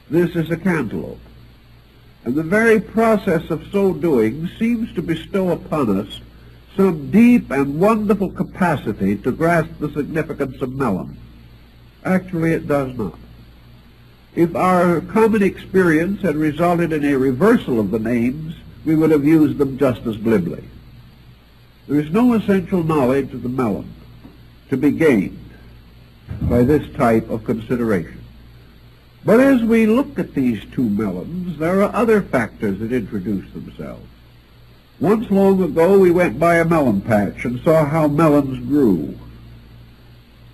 this is a cantaloupe. And the very process of so doing seems to bestow upon us some deep and wonderful capacity to grasp the significance of melon. Actually, it does not. If our common experience had resulted in a reversal of the names, we would have used them just as glibly. There is no essential knowledge of the melon to be gained by this type of consideration. But as we look at these two melons, there are other factors that introduce themselves. Once long ago, we went by a melon patch and saw how melons grew.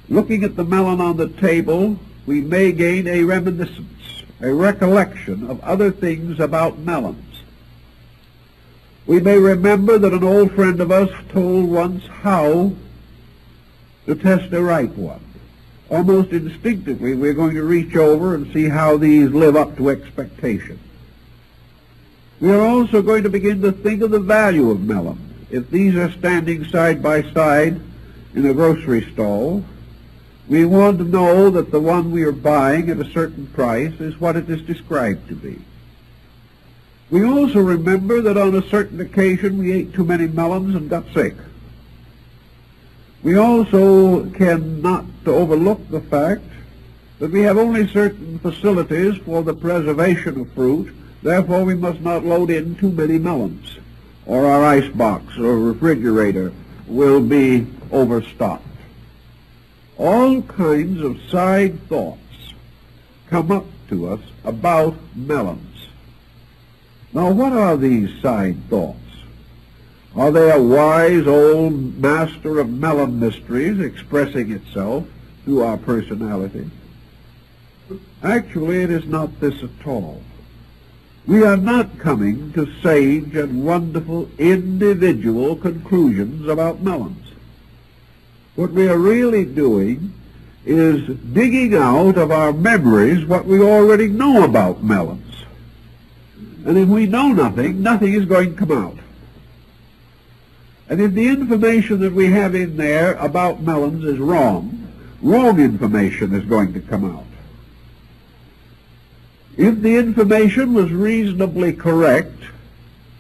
Looking at the melon on the table, we may gain a reminiscence, a recollection of other things about melons. We may remember that an old friend of us told once how to test a ripe one. Almost instinctively, we're going to reach over and see how these live up to expectation. We are also going to begin to think of the value of melon. If these are standing side by side in a grocery stall, we want to know that the one we are buying at a certain price is what it is described to be. We also remember that on a certain occasion we ate too many melons and got sick. We also cannot overlook the fact that we have only certain facilities for the preservation of fruit, therefore we must not load in too many melons, or our icebox or refrigerator will be overstocked. All kinds of side thoughts come up to us about melons. Now, what are these side thoughts? Are they a wise old master of melon mysteries expressing itself through our personality? Actually, it is not this at all. We are not coming to sage and wonderful individual conclusions about melons. What we are really doing is digging out of our memories what we already know about melons. And if we know nothing, nothing is going to come out. And if the information that we have in there about melons is wrong, wrong information is going to come out. If the information was reasonably correct,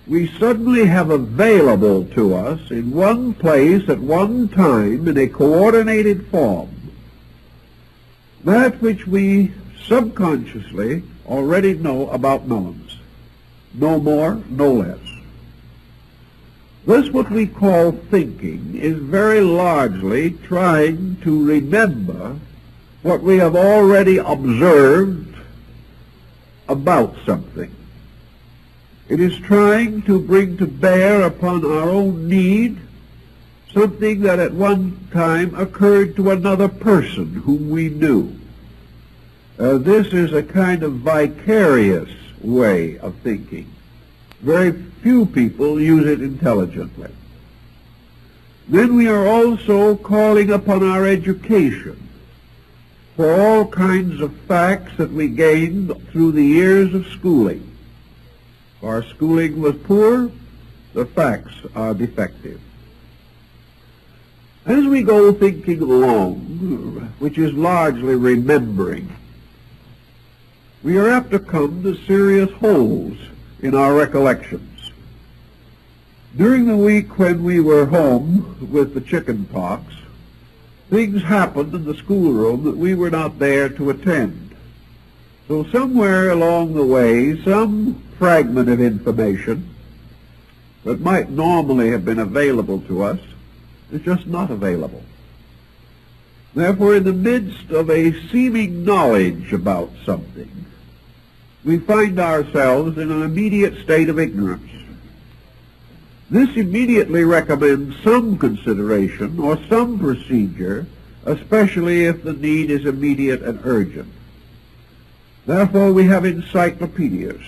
we suddenly have available to us in one place at one time in a coordinated form that which we subconsciously already know about melons. No more, no less. This, what we call thinking, is very largely trying to remember what we have already observed about something. It is trying to bring to bear upon our own need something that at one time occurred to another person whom we knew. This is a kind of vicarious way of thinking. Very few people use it intelligently. Then we are also calling upon our education for all kinds of facts that we gained through the years of schooling. If our schooling was poor, the facts are defective. As we go thinking along, which is largely remembering, we are apt to come to serious holes in our recollections. During the week when we were home with the chicken pox, things happened in the schoolroom that we were not there to attend. So somewhere along the way, some fragment of information that might normally have been available to us is just not available. Therefore, in the midst of a seeming knowledge about something, we find ourselves in an immediate state of ignorance. This immediately recommends some consideration or some procedure, especially if the need is immediate and urgent. Therefore, we have encyclopedias,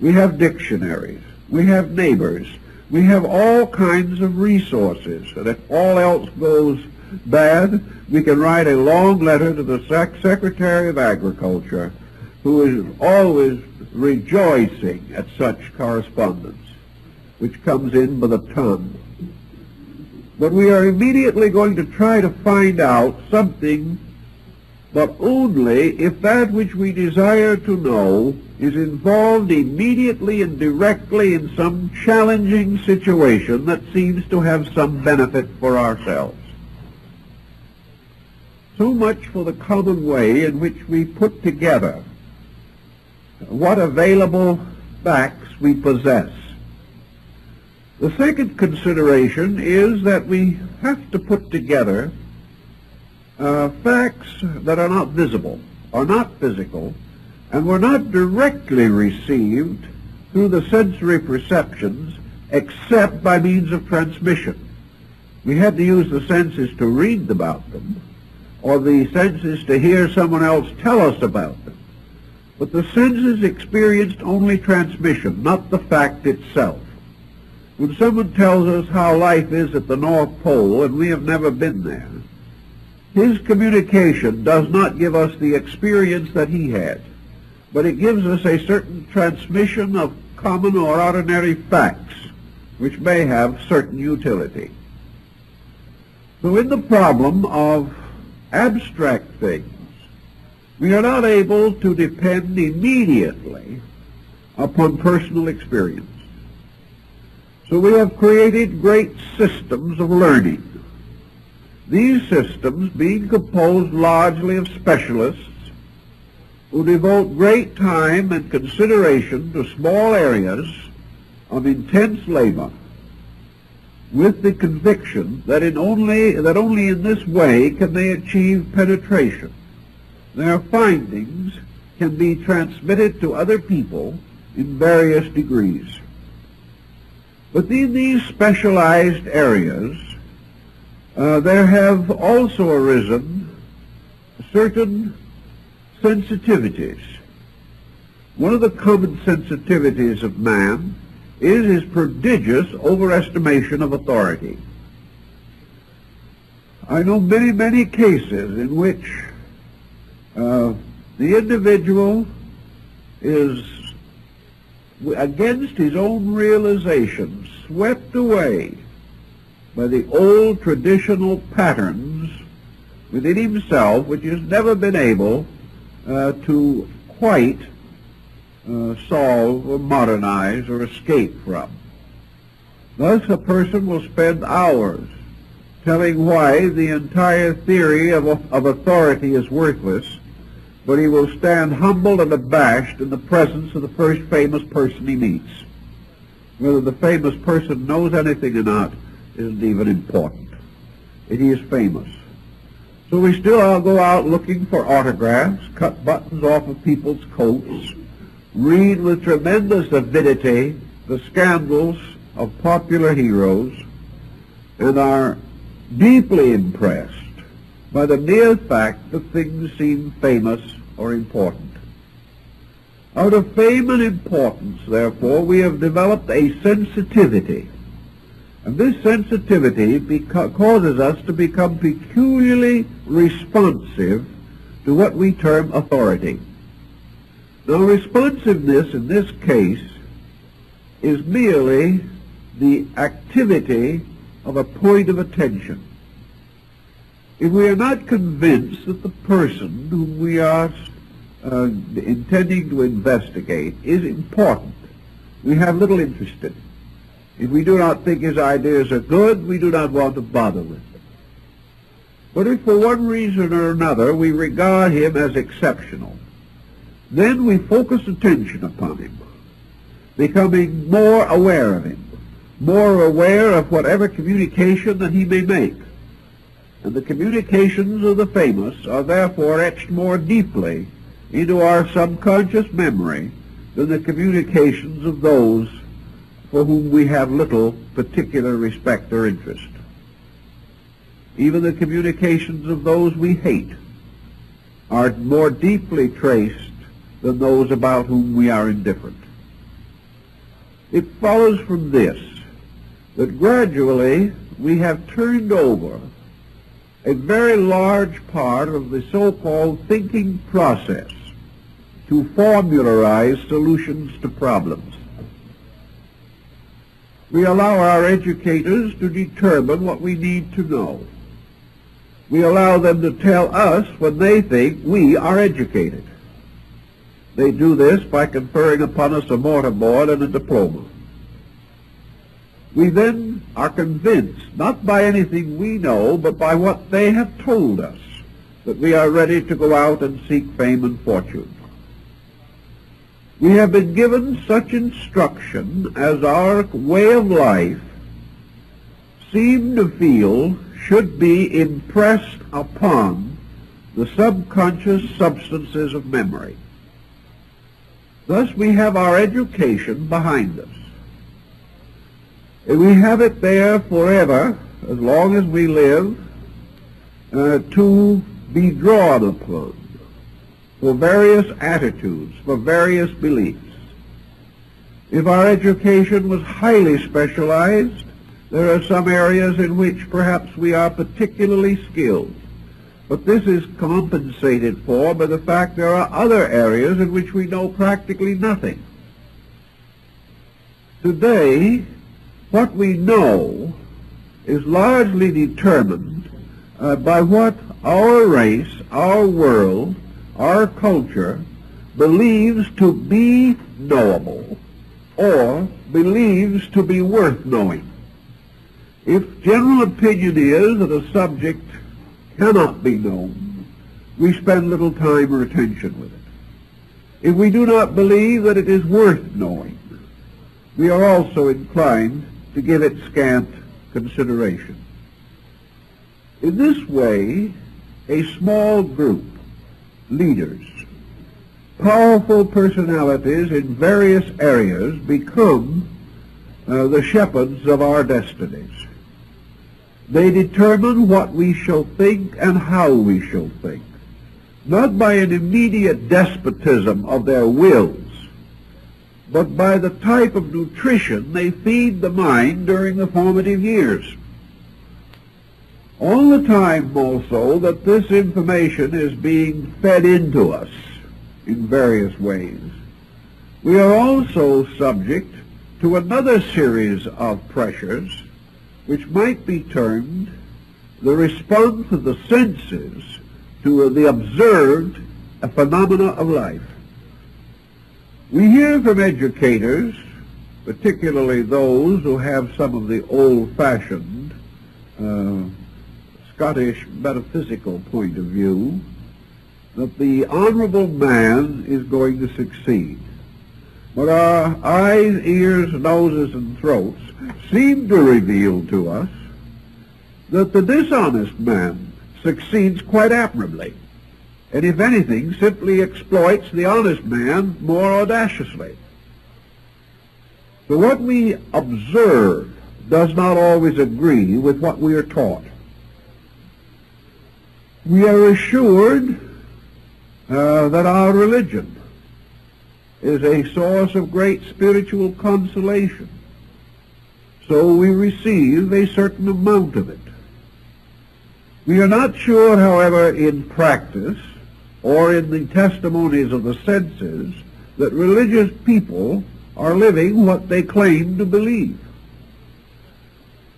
we have dictionaries, we have neighbors, we have all kinds of resources, and if all else goes bad, we can write a long letter to the Secretary of Agriculture, who is always rejoicing at such correspondence, which comes in by the ton. But we are immediately going to try to find out something, but only if that which we desire to know is involved immediately and directly in some challenging situation that seems to have some benefit for ourselves. So much for the common way in which we put together what available facts we possess. The second consideration is that we have to put together facts that are not visible, are not physical, and were not directly received through the sensory perceptions except by means of transmission. We had to use the senses to read about them, or the senses to hear someone else tell us about them. But the senses experienced only transmission, not the fact itself. When someone tells us how life is at the North Pole and we have never been there, his communication does not give us the experience that he had, but it gives us a certain transmission of common or ordinary facts which may have certain utility. So in the problem of abstract things, we are not able to depend immediately upon personal experience. So we have created great systems of learning. These systems being composed largely of specialists who devote great time and consideration to small areas of intense labor, with the conviction that only in this way can they achieve penetration. Their findings can be transmitted to other people in various degrees. But in these specialized areas, there have also arisen certain sensitivities. One of the common sensitivities of man is his prodigious overestimation of authority. I know many, many cases in which the individual is, against his own realization, swept away by the old traditional patterns within himself, which has never been able to quite solve or modernize or escape from. Thus a person will spend hours telling why the entire theory of authority is worthless, but he will stand humbled and abashed in the presence of the first famous person he meets. Whether the famous person knows anything or not isn't even important. He is famous. So we still all go out looking for autographs, cut buttons off of people's coats, read with tremendous avidity the scandals of popular heroes, and are deeply impressed by the mere fact that things seem famous or important. Out of fame and importance, therefore, we have developed a sensitivity. And this sensitivity causes us to become peculiarly responsive to what we term authority. Now, responsiveness in this case is merely the activity of a point of attention. If we are not convinced that the person whom we are intending to investigate is important, we have little interest in it. If we do not think his ideas are good, we do not want to bother with them. But if for one reason or another we regard him as exceptional, then we focus attention upon him, becoming more aware of him, more aware of whatever communication that he may make. And the communications of the famous are therefore etched more deeply into our subconscious memory than the communications of those for whom we have little particular respect or interest. Even the communications of those we hate are more deeply traced than those about whom we are indifferent. It follows from this that gradually we have turned over a very large part of the so-called thinking process to formularize solutions to problems. We allow our educators to determine what we need to know. We allow them to tell us when they think we are educated. They do this by conferring upon us a mortarboard and a diploma. We then are convinced, not by anything we know, but by what they have told us, that we are ready to go out and seek fame and fortune. We have been given such instruction as our way of life seem to feel should be impressed upon the subconscious substances of memory. Thus we have our education behind us. And we have it there forever, as long as we live, to be drawn upon for various attitudes, for various beliefs. If our education was highly specialized, there are some areas in which perhaps we are particularly skilled. But this is compensated for by the fact there are other areas in which we know practically nothing. Today, what we know is largely determined by what our race, our world, our culture believes to be knowable or believes to be worth knowing. If general opinion is that a subject cannot be known, we spend little time or attention with it. If we do not believe that it is worth knowing, we are also inclined to give it scant consideration. In this way, a small group, leaders, powerful personalities in various areas become the shepherds of our destinies. They determine what we shall think and how we shall think, not by an immediate despotism of their wills, but by the type of nutrition they feed the mind during the formative years. All the time also that this information is being fed into us in various ways, we are also subject to another series of pressures which might be termed the response of the senses to the observed phenomena of life. We hear from educators, particularly those who have some of the old-fashioned Scottish metaphysical point of view, that the honorable man is going to succeed. But our eyes, ears, noses, and throats seem to reveal to us that the dishonest man succeeds quite admirably, and if anything, simply exploits the honest man more audaciously. So what we observe does not always agree with what we are taught. We are assured that our religion is a source of great spiritual consolation, so we receive a certain amount of it. We are not sure, however, in practice or in the testimonies of the senses that religious people are living what they claim to believe.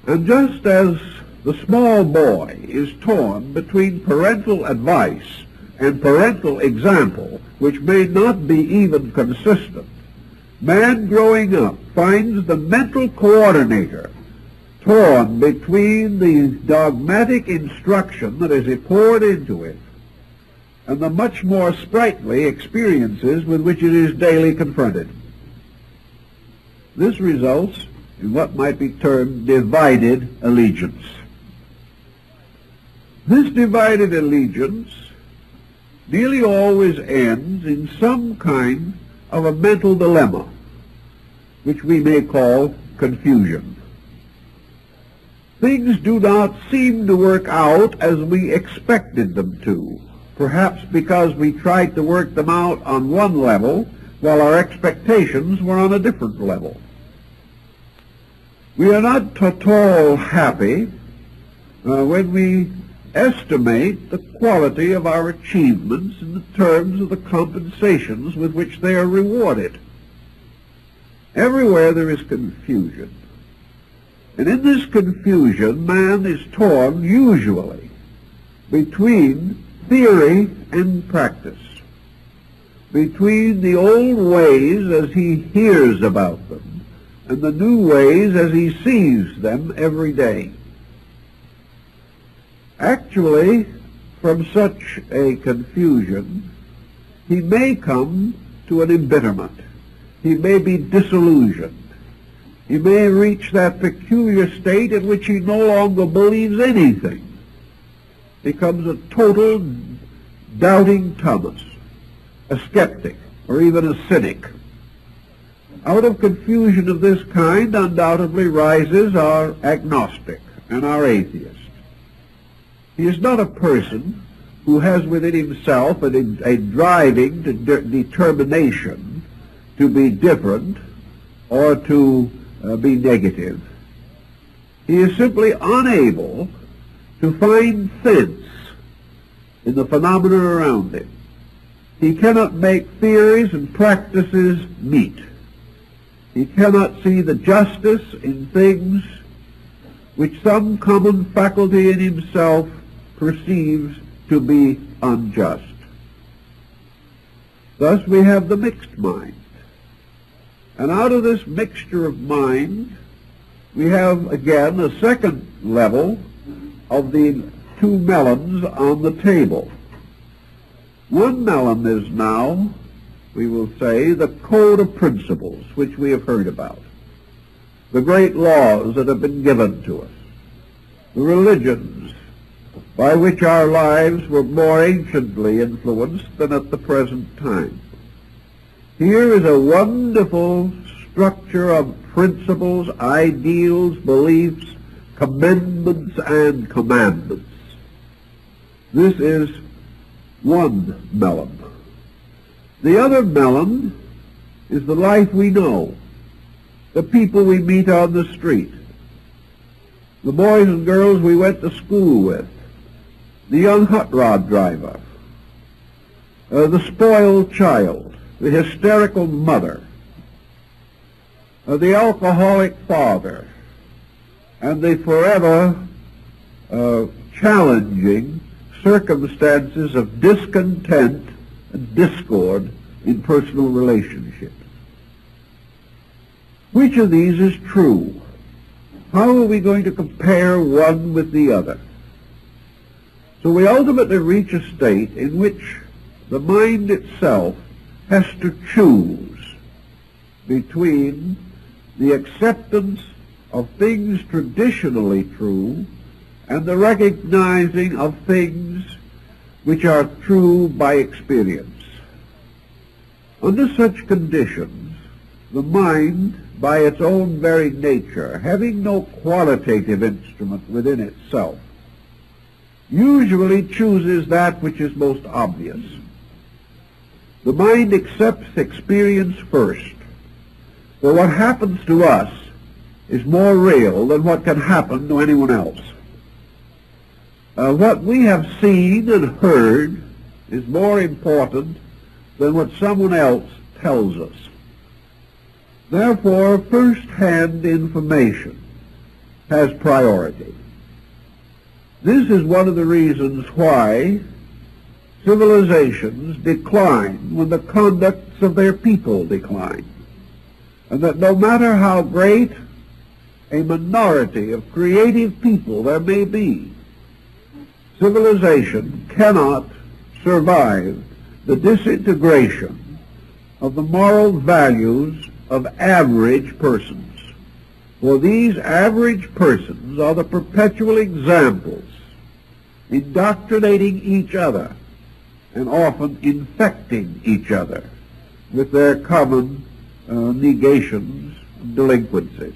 And just as the small boy is torn between parental advice and parental example, which may not be even consistent, man growing up finds the mental coordinator torn between the dogmatic instruction that is poured into it and the much more sprightly experiences with which it is daily confronted. This results in what might be termed divided allegiance. This divided allegiance nearly always ends in some kind of a mental dilemma, which we may call confusion. Things do not seem to work out as we expected them to. perhaps because we tried to work them out on one level while our expectations were on a different level. We are not at all happy when we estimate the quality of our achievements in the terms of the compensations with which they are rewarded. Everywhere there is confusion. And in this confusion, man is torn usually between theory and practice, between the old ways as he hears about them and the new ways as he sees them every day. Actually, from such a confusion, he may come to an embitterment. He may be disillusioned. He may reach that peculiar state in which he no longer believes anything, becomes a total doubting Thomas, a skeptic, or even a cynic. Out of confusion of this kind undoubtedly rises our agnostic and our atheist. He is not a person who has within himself a driving determination to be different or to be negative. He is simply unable to find sense in the phenomena around him. He cannot make theories and practices meet. He cannot see the justice in things which some common faculty in himself perceives to be unjust. Thus we have the mixed mind. And out of this mixture of mind, we have again a second level of the two melons on the table. One melon is now, we will say, the code of principles which we have heard about, the great laws that have been given to us, the religions by which our lives were more anciently influenced than at the present time. Here is a wonderful structure of principles, ideals, beliefs, commendments, and commandments. This is one melon. The other melon is the life we know, the people we meet on the street, the boys and girls we went to school with, the young hot rod driver, the spoiled child, the hysterical mother, the alcoholic father, and the forever challenging circumstances of discontent and discord in personal relationships. Which of these is true? How are we going to compare one with the other? So we ultimately reach a state in which the mind itself has to choose between the acceptance of things traditionally true and the recognizing of things which are true by experience. Under such conditions, the mind, by its own very nature, having no qualitative instrument within itself, usually chooses that which is most obvious. The mind accepts experience first, for what happens to us is more real than what can happen to anyone else. What we have seen and heard is more important than what someone else tells us. Therefore, first-hand information has priority. This is one of the reasons why civilizations decline when the conducts of their people decline, and that no matter how great a minority of creative people there may be, civilization cannot survive the disintegration of the moral values of average persons. For these average persons are the perpetual examples, indoctrinating each other and often infecting each other with their common negations and delinquencies.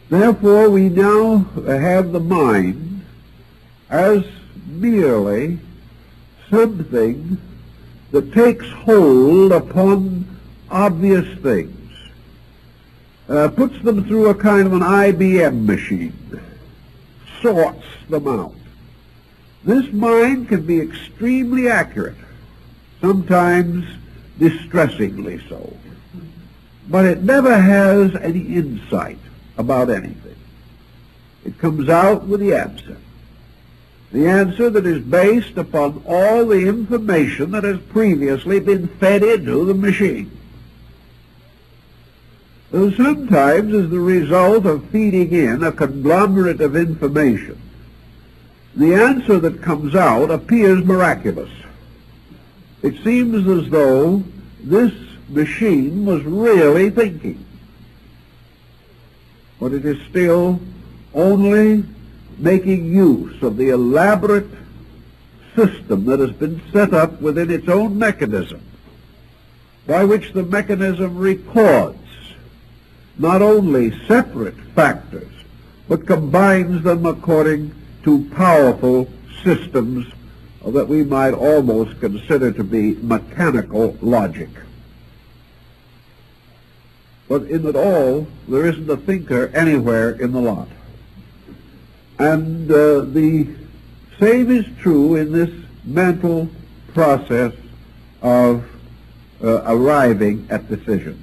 Therefore, we now have the mind as merely something that takes hold upon obvious things, puts them through a kind of an IBM machine, sorts them out. This mind can be extremely accurate, sometimes distressingly so, but it never has any insight about anything. It comes out with the answer that is based upon all the information that has previously been fed into the machine. So sometimes, as the result of feeding in a conglomerate of information, the answer that comes out appears miraculous. It seems as though this machine was really thinking, but it is still only making use of the elaborate system that has been set up within its own mechanism, by which the mechanism records not only separate factors, but combines them according to powerful systems that we might almost consider to be mechanical logic. But in it all, there isn't a thinker anywhere in the lot. And the same is true in this mental process of arriving at decision.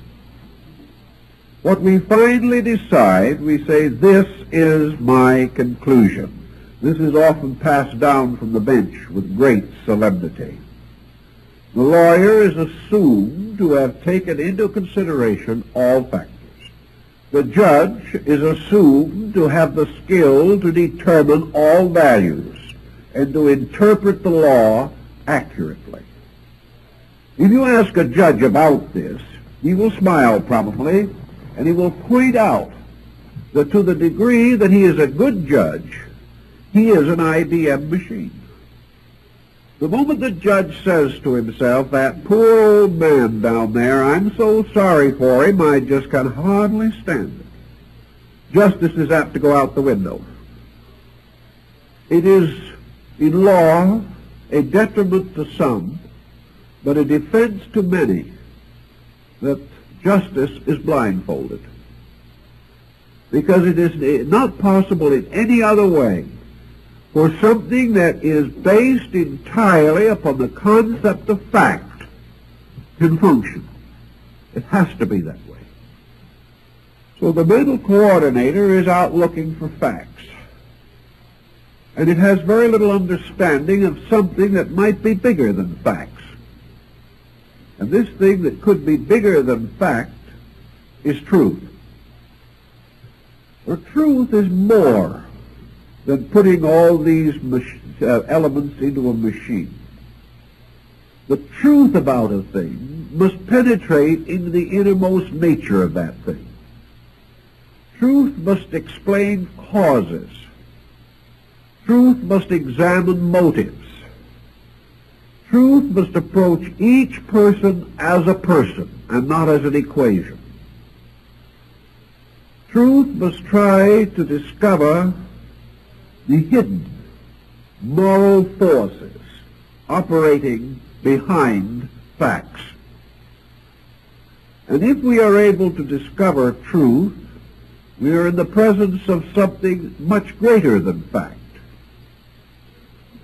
What we finally decide, we say, this is my conclusion. This is often passed down from the bench with great solemnity. The lawyer is assumed to have taken into consideration all factors. The judge is assumed to have the skill to determine all values and to interpret the law accurately. If you ask a judge about this, he will smile probably, and he will point out that to the degree that he is a good judge, he is an IBM machine. The moment the judge says to himself, that poor old man down there, I'm so sorry for him, I just can hardly stand it, justice is apt to go out the window. It is, in law, a detriment to some, but a defense to many, that justice is blindfolded. Because it is not possible in any other way for something that is based entirely upon the concept of fact can function. It has to be that way. So the mental coordinator is out looking for facts. And it has very little understanding of something that might be bigger than facts. And this thing that could be bigger than fact is truth. For truth is more than putting all these elements into a machine. The truth about a thing must penetrate into the innermost nature of that thing. Truth must explain causes. Truth must examine motives. Truth must approach each person as a person and not as an equation. Truth must try to discover the hidden moral forces operating behind facts. And if we are able to discover truth, we are in the presence of something much greater than fact.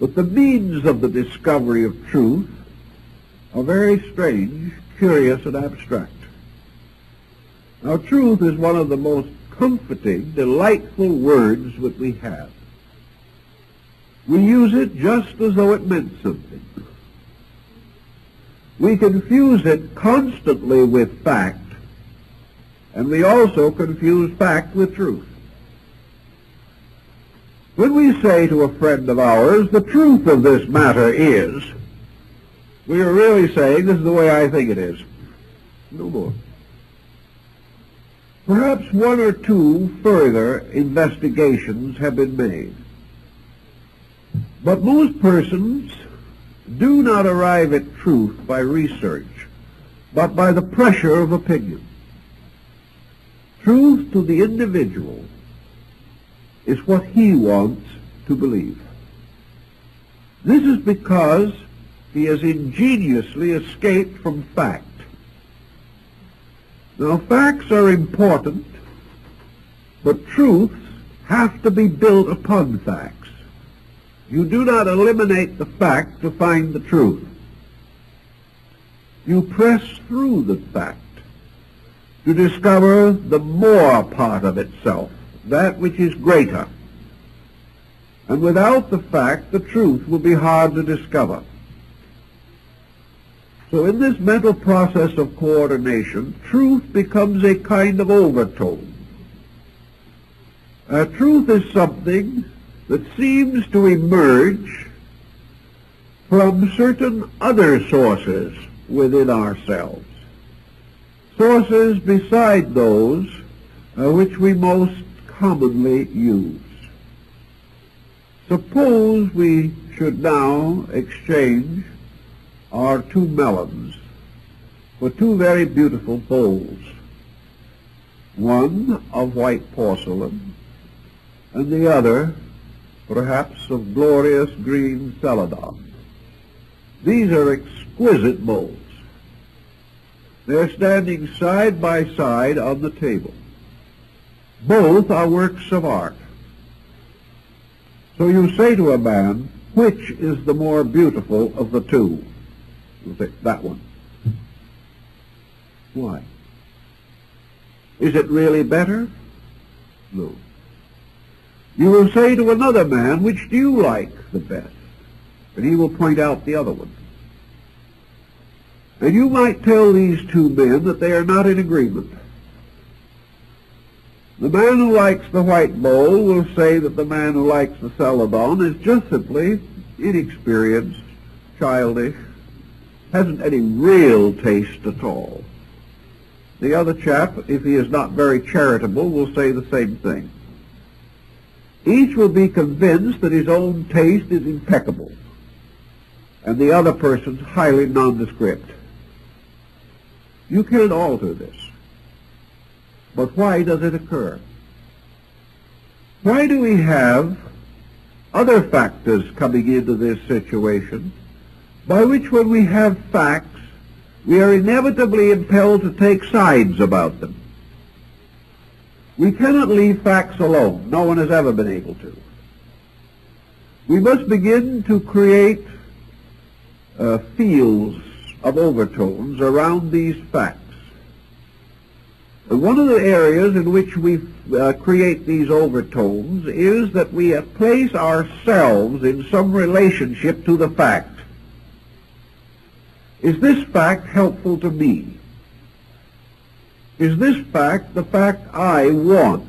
But the means of the discovery of truth are very strange, curious, and abstract. Now, truth is one of the most comforting, delightful words that we have. We use it just as though it meant something. We confuse it constantly with fact, and we also confuse fact with truth. When we say to a friend of ours, the truth of this matter is, we are really saying, this is the way I think it is. No more. Perhaps one or two further investigations have been made. But most persons do not arrive at truth by research, but by the pressure of opinion. Truth to the individual is what he wants to believe. This is because he has ingeniously escaped from fact. Now, facts are important, but truths have to be built upon facts. You do not eliminate the fact to find the truth. You press through the fact to discover the more part of itself, that which is greater. And without the fact, the truth will be hard to discover. So in this mental process of coordination, truth becomes a kind of overtone. Truth is something that seems to emerge from certain other sources within ourselves, sources beside those which we most commonly use. Suppose we should now exchange our two melons for two very beautiful bowls, one of white porcelain and the other perhaps of glorious green celadon. These are exquisite bowls. They're standing side by side on the table. Both are works of art. So you say to a man, which is the more beautiful of the two? You say, that one. Why? Is it really better? No. You will say to another man, which do you like the best? And he will point out the other one. And you might tell these two men that they are not in agreement. The man who likes the white bowl will say that the man who likes the celadon is just simply inexperienced, childish, hasn't any real taste at all. The other chap, if he is not very charitable, will say the same thing. Each will be convinced that his own taste is impeccable, and the other person's highly nondescript. You can't alter this. But why does it occur? Why do we have other factors coming into this situation by which, when we have facts, we are inevitably impelled to take sides about them? We cannot leave facts alone. No one has ever been able to. We must begin to create fields of overtones around these facts. And one of the areas in which we create these overtones is that we place ourselves in some relationship to the fact. Is this fact helpful to me? Is this fact the fact I want?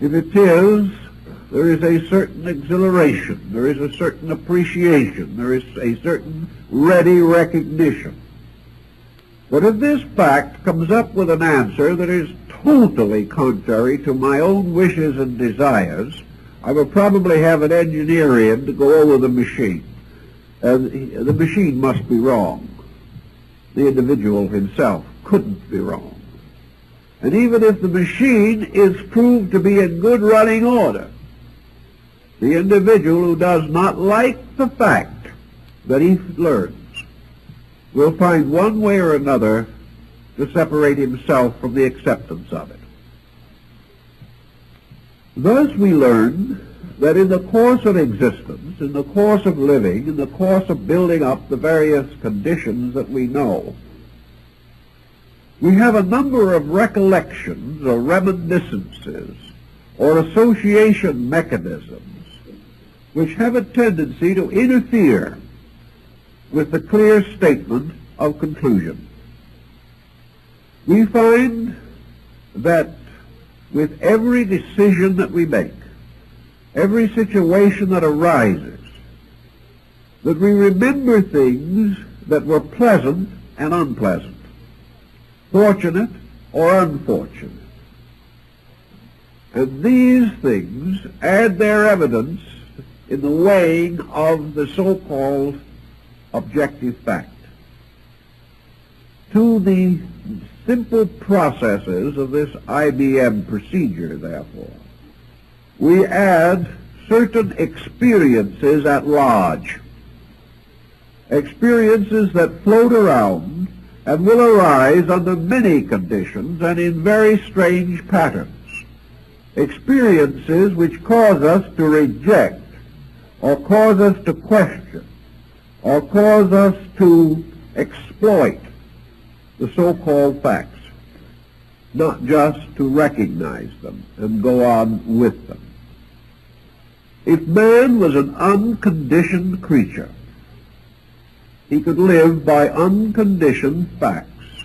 If it is, there is a certain exhilaration, there is a certain appreciation, there is a certain ready recognition. But if this fact comes up with an answer that is totally contrary to my own wishes and desires, I will probably have an engineer in to go over the machine. The machine must be wrong. The individual himself couldn't be wrong. And even if the machine is proved to be in good running order, the individual who does not like the fact that he learns will find one way or another to separate himself from the acceptance of it. Thus we learn that in the course of existence, in the course of living, in the course of building up the various conditions that we know, we have a number of recollections or reminiscences or association mechanisms which have a tendency to interfere with the clear statement of conclusion. We find that with every decision that we make, every situation that arises, that we remember things that were pleasant and unpleasant, fortunate or unfortunate. And these things add their evidence in the weighing of the so-called objective fact. To the simple processes of this IBM procedure, therefore, we add certain experiences at large. experiences that float around and will arise under many conditions and in very strange patterns. Experiences which cause us to reject, or cause us to question, or cause us to exploit the so-called facts, not just to recognize them and go on with them. If man was an unconditioned creature, he could live by unconditioned facts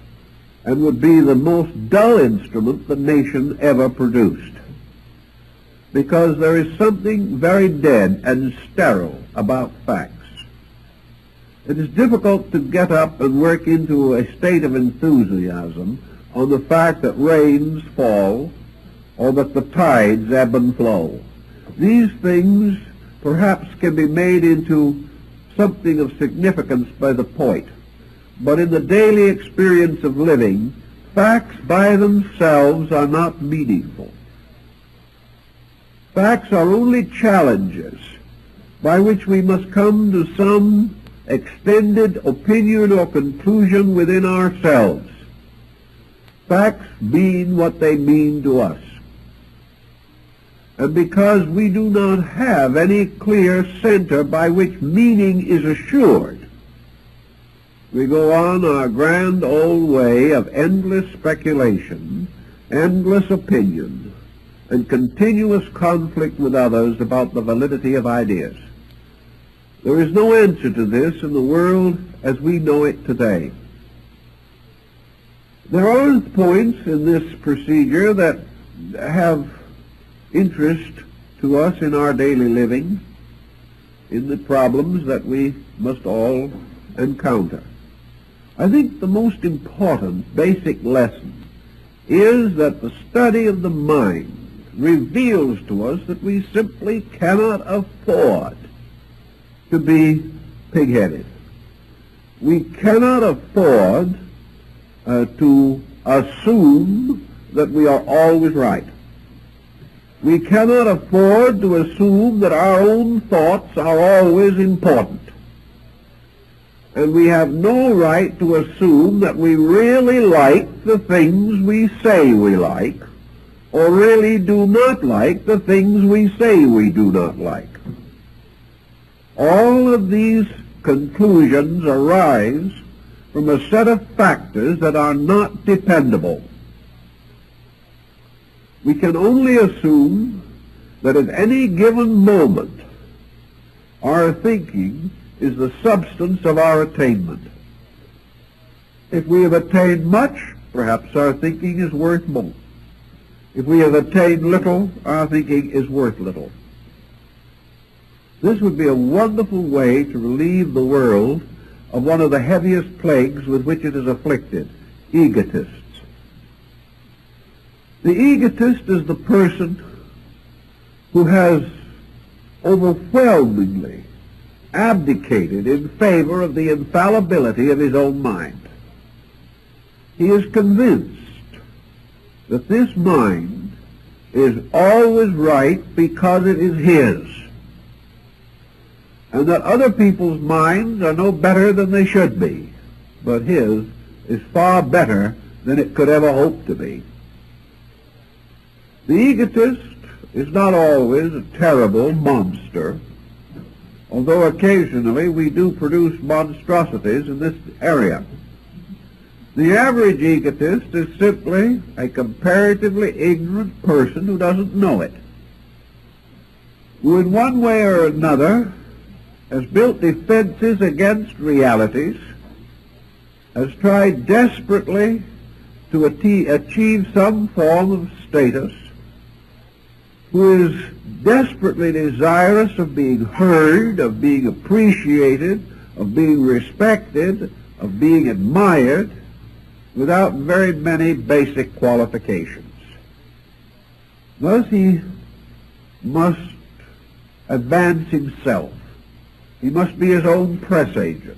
and would be the most dull instrument the nation ever produced. Because there is something very dead and sterile about facts. It is difficult to get up and work into a state of enthusiasm on the fact that rains fall or that the tides ebb and flow. These things perhaps can be made into something of significance by the poet, but in the daily experience of living, facts by themselves are not meaningful. Facts are only challenges by which we must come to some extended opinion or conclusion within ourselves. Facts mean what they mean to us. And because we do not have any clear center by which meaning is assured, we go on our grand old way of endless speculation, endless opinion, and continuous conflict with others about the validity of ideas. There is no answer to this in the world as we know it today. There are points in this procedure that have interest to us in our daily living, in the problems that we must all encounter. I think the most important basic lesson is that the study of the mind reveals to us that we simply cannot afford to be pig-headed. We cannot afford to assume that we are always right. We cannot afford to assume that our own thoughts are always important. And we have no right to assume that we really like the things we say we like, or really do not like the things we say we do not like. All of these conclusions arise from a set of factors that are not dependable. We can only assume that at any given moment our thinking is the substance of our attainment. If we have attained much, perhaps our thinking is worth more. If we have attained little, our thinking is worth little. This would be a wonderful way to relieve the world of one of the heaviest plagues with which it is afflicted, egotists. The egotist is the person who has overwhelmingly abdicated in favor of the infallibility of his own mind. He is convinced that this mind is always right because it is his, and that other people's minds are no better than they should be, but his is far better than it could ever hope to be. The egotist is not always a terrible monster, although occasionally we do produce monstrosities in this area. The average egotist is simply a comparatively ignorant person who doesn't know it, who in one way or another has built defenses against realities, has tried desperately to achieve some form of status, who is desperately desirous of being heard, of being appreciated, of being respected, of being admired, without very many basic qualifications. Thus he must advance himself. He must be his own press agent.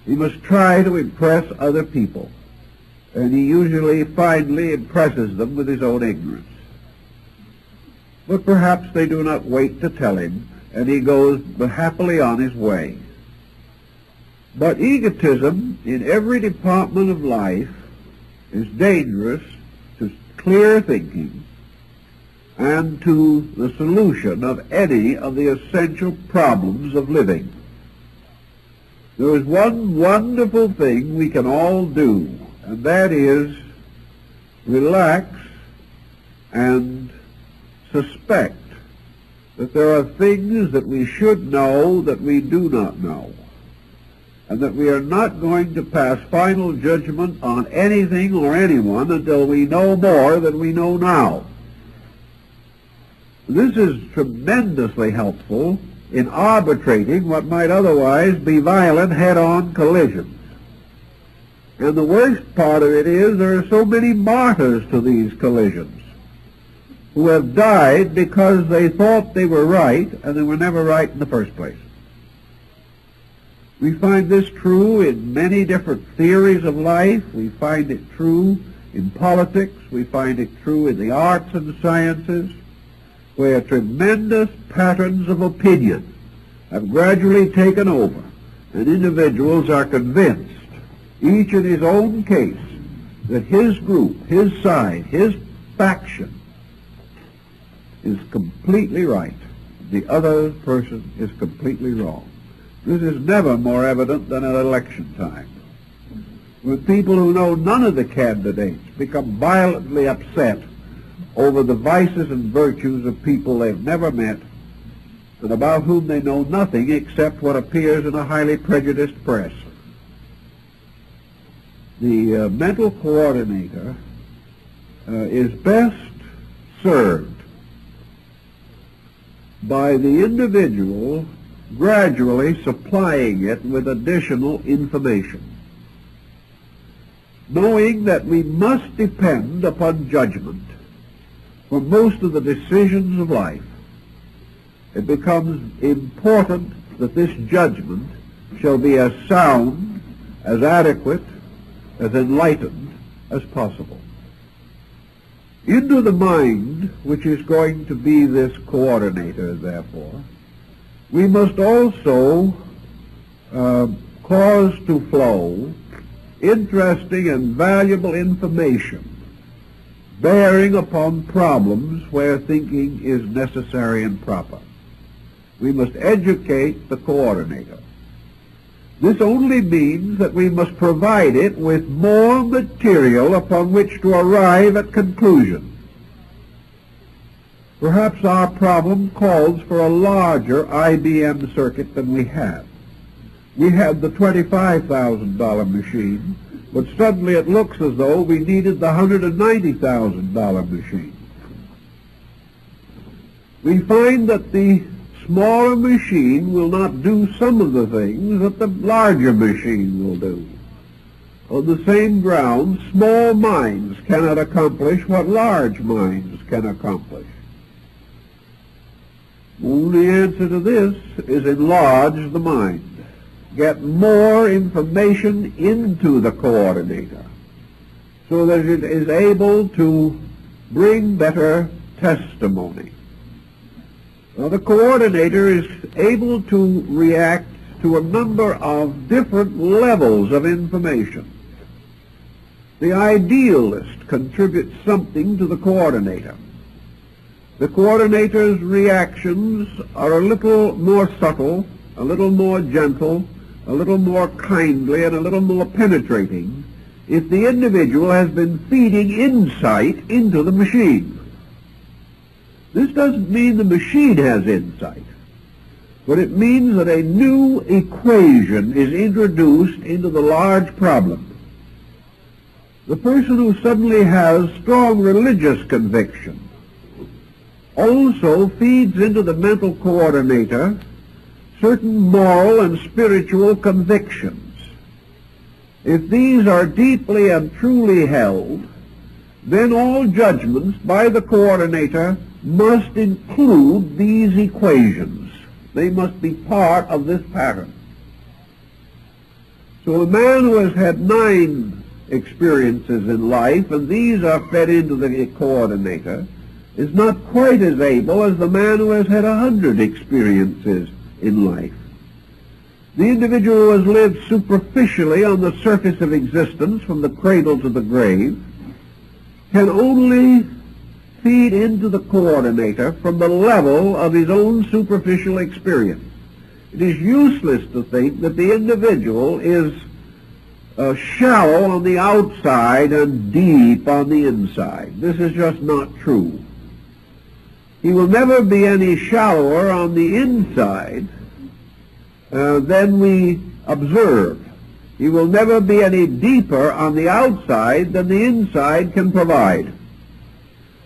He must try to impress other people. And he usually finally impresses them with his own ignorance. But perhaps they do not wait to tell him, and he goes happily on his way. But egotism in every department of life is dangerous to clear thinking and to the solution of any of the essential problems of living. There is one wonderful thing we can all do, and that is relax and suspect that there are things that we should know that we do not know, and that we are not going to pass final judgment on anything or anyone until we know more than we know now. This is tremendously helpful in arbitrating what might otherwise be violent head-on collisions. And the worst part of it is there are so many martyrs to these collisions who have died because they thought they were right and they were never right in the first place. We find this true in many different theories of life. We find it true in politics. We find it true in the arts and sciences, where tremendous patterns of opinion have gradually taken over, and individuals are convinced, each in his own case, that his group, his side, his faction is completely right. The other person is completely wrong. This is never more evident than at election time, when people who know none of the candidates become violently upset over the vices and virtues of people they've never met and about whom they know nothing except what appears in a highly prejudiced press. The mental coordinator is best served by the individual gradually supplying it with additional information, knowing that we must depend upon judgment for most of the decisions of life. It becomes important that this judgment shall be as sound, as adequate, as enlightened as possible. Into the mind, which is going to be this coordinator, therefore, we must also cause to flow interesting and valuable information bearing upon problems where thinking is necessary and proper. We must educate the coordinator. This only means that we must provide it with more material upon which to arrive at conclusions. Perhaps our problem calls for a larger IBM circuit than we have. We had the $25,000 machine, but suddenly it looks as though we needed the $190,000 machine. We find that the smaller machine will not do some of the things that the larger machine will do. On the same ground, small minds cannot accomplish what large minds can accomplish. The only answer to this is enlarge the mind. Get more information into the coordinator so that it is able to bring better testimony. Now, the coordinator is able to react to a number of different levels of information. The idealist contributes something to the coordinator. The coordinator's reactions are a little more subtle, a little more gentle, a little more kindly, and a little more penetrating if the individual has been feeding insight into the machine. This doesn't mean the machine has insight, but it means that a new equation is introduced into the large problem. The person who suddenly has strong religious conviction also feeds into the mental coordinator certain moral and spiritual convictions. If these are deeply and truly held, then all judgments by the coordinator must include these equations. They must be part of this pattern. So a man who has had 9 experiences in life, and these are fed into the coordinator, is not quite as able as the man who has had 100 experiences in life. The individual who has lived superficially on the surface of existence from the cradle to the grave can only feed into the coordinator from the level of his own superficial experience. It is useless to think that the individual is shallow on the outside and deep on the inside. This is just not true. He will never be any shallower on the inside than we observe. He will never be any deeper on the outside than the inside can provide.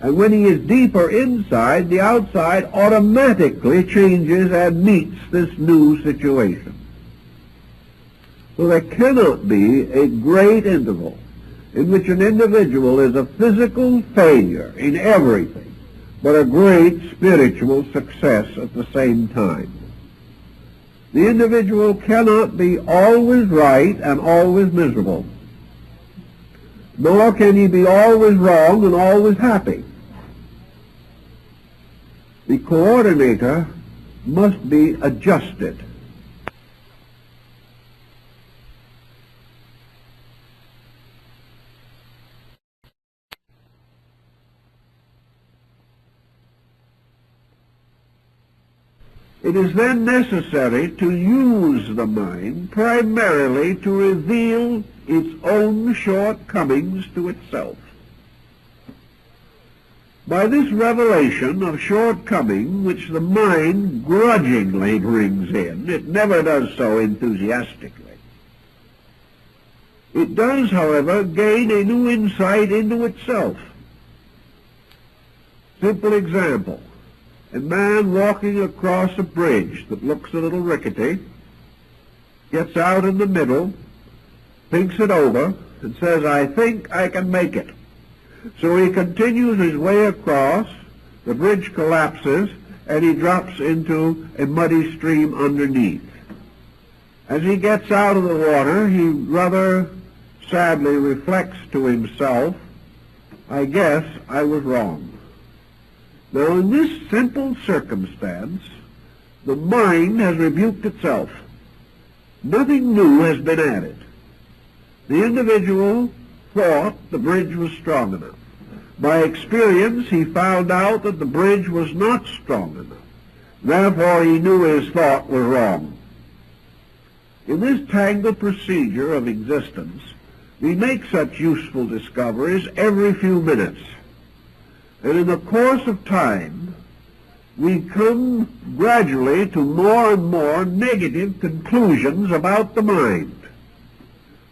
And when he is deeper inside, the outside automatically changes and meets this new situation. So there cannot be a great interval in which an individual is a physical failure in everything, but a great spiritual success at the same time. The individual cannot be always right and always miserable, nor can he be always wrong and always happy. The coordinator must be adjusted. It is then necessary to use the mind primarily to reveal its own shortcomings to itself. By this revelation of shortcoming which the mind grudgingly brings in, it never does so enthusiastically. It does, however, gain a new insight into itself. Simple example. A man walking across a bridge that looks a little rickety gets out in the middle, thinks it over, and says, "I think I can make it." So he continues his way across, the bridge collapses, and he drops into a muddy stream underneath. As he gets out of the water, he rather sadly reflects to himself, "I guess I was wrong." Now, in this simple circumstance, the mind has rebuked itself. Nothing new has been added. The individual thought the bridge was strong enough. By experience, he found out that the bridge was not strong enough. Therefore, he knew his thought was wrong. In this tangled procedure of existence, we make such useful discoveries every few minutes. And in the course of time, we come gradually to more and more negative conclusions about the mind.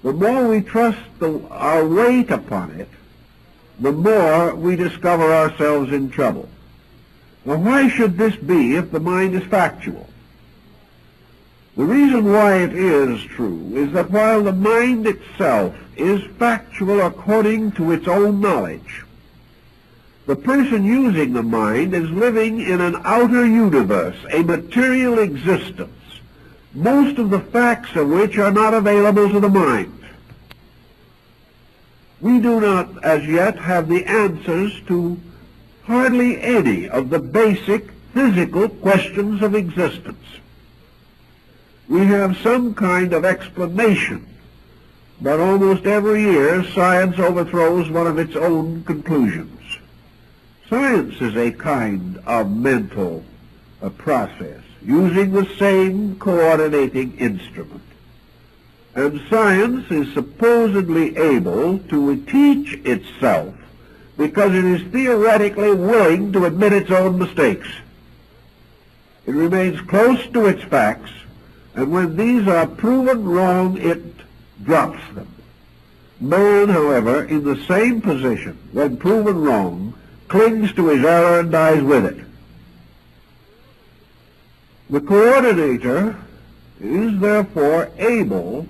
The more we trust our weight upon it, the more we discover ourselves in trouble. Now, why should this be if the mind is factual? The reason why it is true is that while the mind itself is factual according to its own knowledge, the person using the mind is living in an outer universe, a material existence, most of the facts of which are not available to the mind. We do not as yet have the answers to hardly any of the basic physical questions of existence. We have some kind of explanation, but almost every year science overthrows one of its own conclusions. Science is a kind of mental process, using the same coordinating instrument. And science is supposedly able to teach itself because it is theoretically willing to admit its own mistakes. It remains close to its facts, and when these are proven wrong, it drops them. Man, however, in the same position, when proven wrong, clings to his error and dies with it. The coordinator is therefore able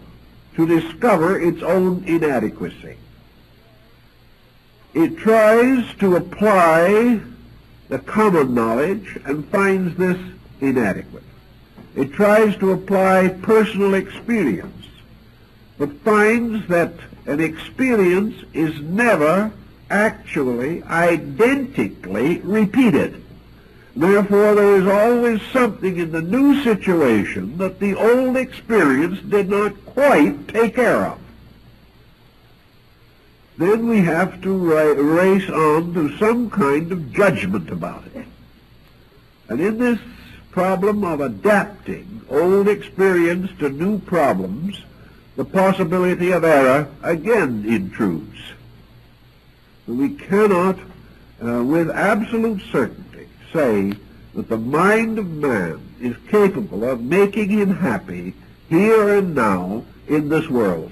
to discover its own inadequacy. It tries to apply the common knowledge and finds this inadequate. It tries to apply personal experience, but finds that an experience is never actually identically repeated. Therefore, there is always something in the new situation that the old experience did not quite take care of. Then we have to race on to some kind of judgment about it. And in this problem of adapting old experience to new problems, the possibility of error again intrudes. We cannot, with absolute certainty, say that the mind of man is capable of making him happy here and now in this world.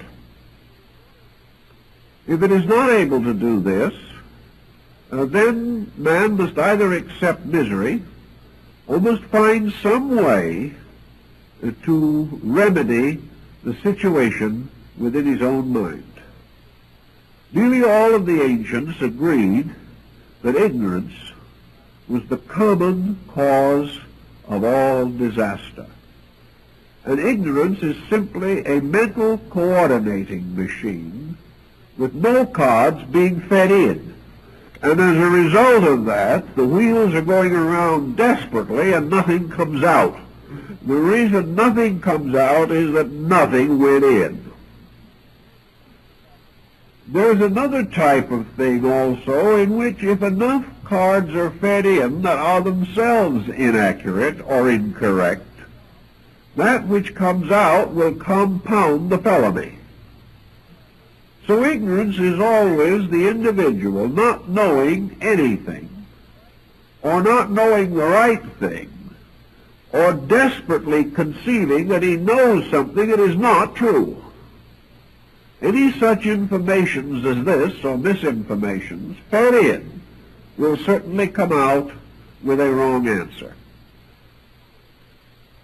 If it is not able to do this, then man must either accept misery or must find some way to remedy the situation within his own mind. Nearly all of the ancients agreed that ignorance was the common cause of all disaster. And ignorance is simply a mental coordinating machine with no cards being fed in. And as a result of that, the wheels are going around desperately and nothing comes out. The reason nothing comes out is that nothing went in. There's another type of thing also in which if enough cards are fed in that are themselves inaccurate or incorrect, that which comes out will compound the felony. So ignorance is always the individual not knowing anything, or not knowing the right thing, or desperately conceiving that he knows something that is not true. Any such informations as this, or misinformations, fed in, will certainly come out with a wrong answer.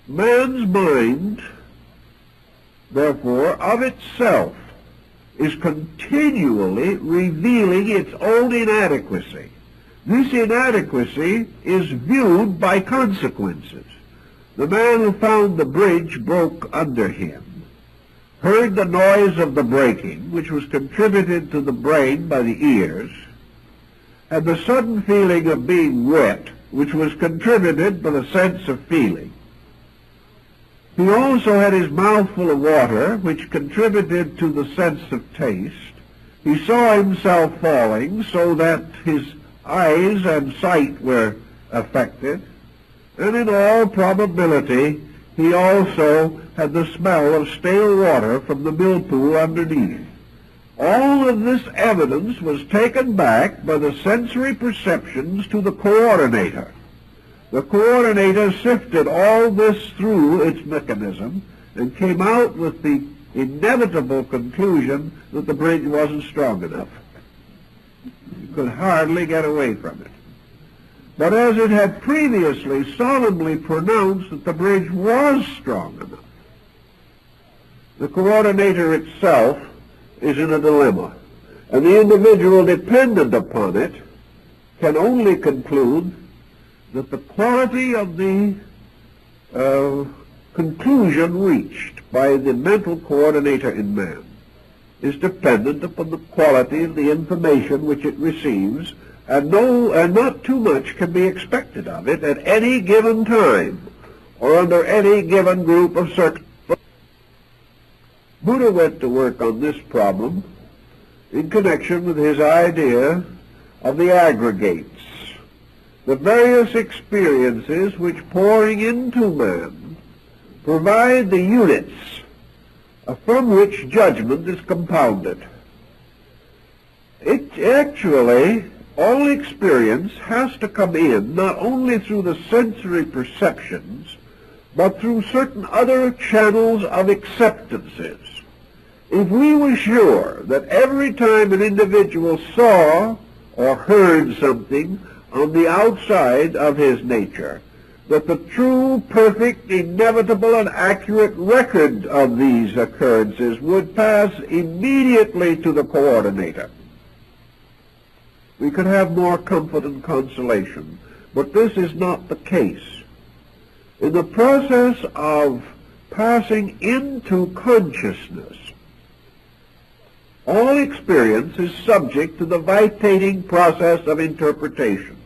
Man's mind, therefore, of itself, is continually revealing its own inadequacy. This inadequacy is viewed by consequences. The man who found the bridge broke under him heard the noise of the breaking, which was contributed to the brain by the ears, had the sudden feeling of being wet, which was contributed by the sense of feeling. He also had his mouth full of water, which contributed to the sense of taste. He saw himself falling, so that his eyes and sight were affected. And in all probability, he also had the smell of stale water from the millpool underneath. All of this evidence was taken back by the sensory perceptions to the coordinator. The coordinator sifted all this through its mechanism and came out with the inevitable conclusion that the bridge wasn't strong enough. You could hardly get away from it. But as it had previously solemnly pronounced that the bridge was strong enough, the coordinator itself is in a dilemma, and the individual dependent upon it can only conclude that the quality of the conclusion reached by the mental coordinator in man is dependent upon the quality of the information which it receives, and not too much can be expected of it at any given time or under any given group of circumstances. Buddha went to work on this problem in connection with his idea of the aggregates, the various experiences which, pouring into man, provide the units from which judgment is compounded. All experience has to come in not only through the sensory perceptions, but through certain other channels of acceptances. If we were sure that every time an individual saw or heard something on the outside of his nature, that the true, perfect, inevitable, and accurate record of these occurrences would pass immediately to the coordinator, we could have more comfort and consolation. But this is not the case. In the process of passing into consciousness, all experience is subject to the vitiating process of interpretation.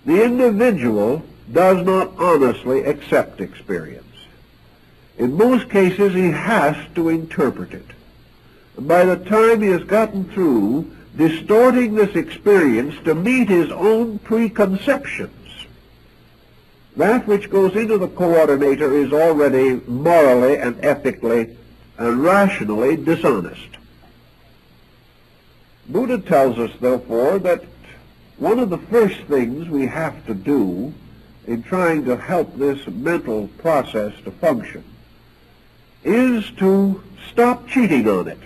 the individual does not honestly accept experience. In most cases, he has to interpret it. And by the time he has gotten through distorting this experience to meet his own preconceptions, that which goes into the coordinator is already morally and ethically and rationally dishonest. Buddha tells us, therefore, that one of the first things we have to do in trying to help this mental process to function is to stop cheating on it.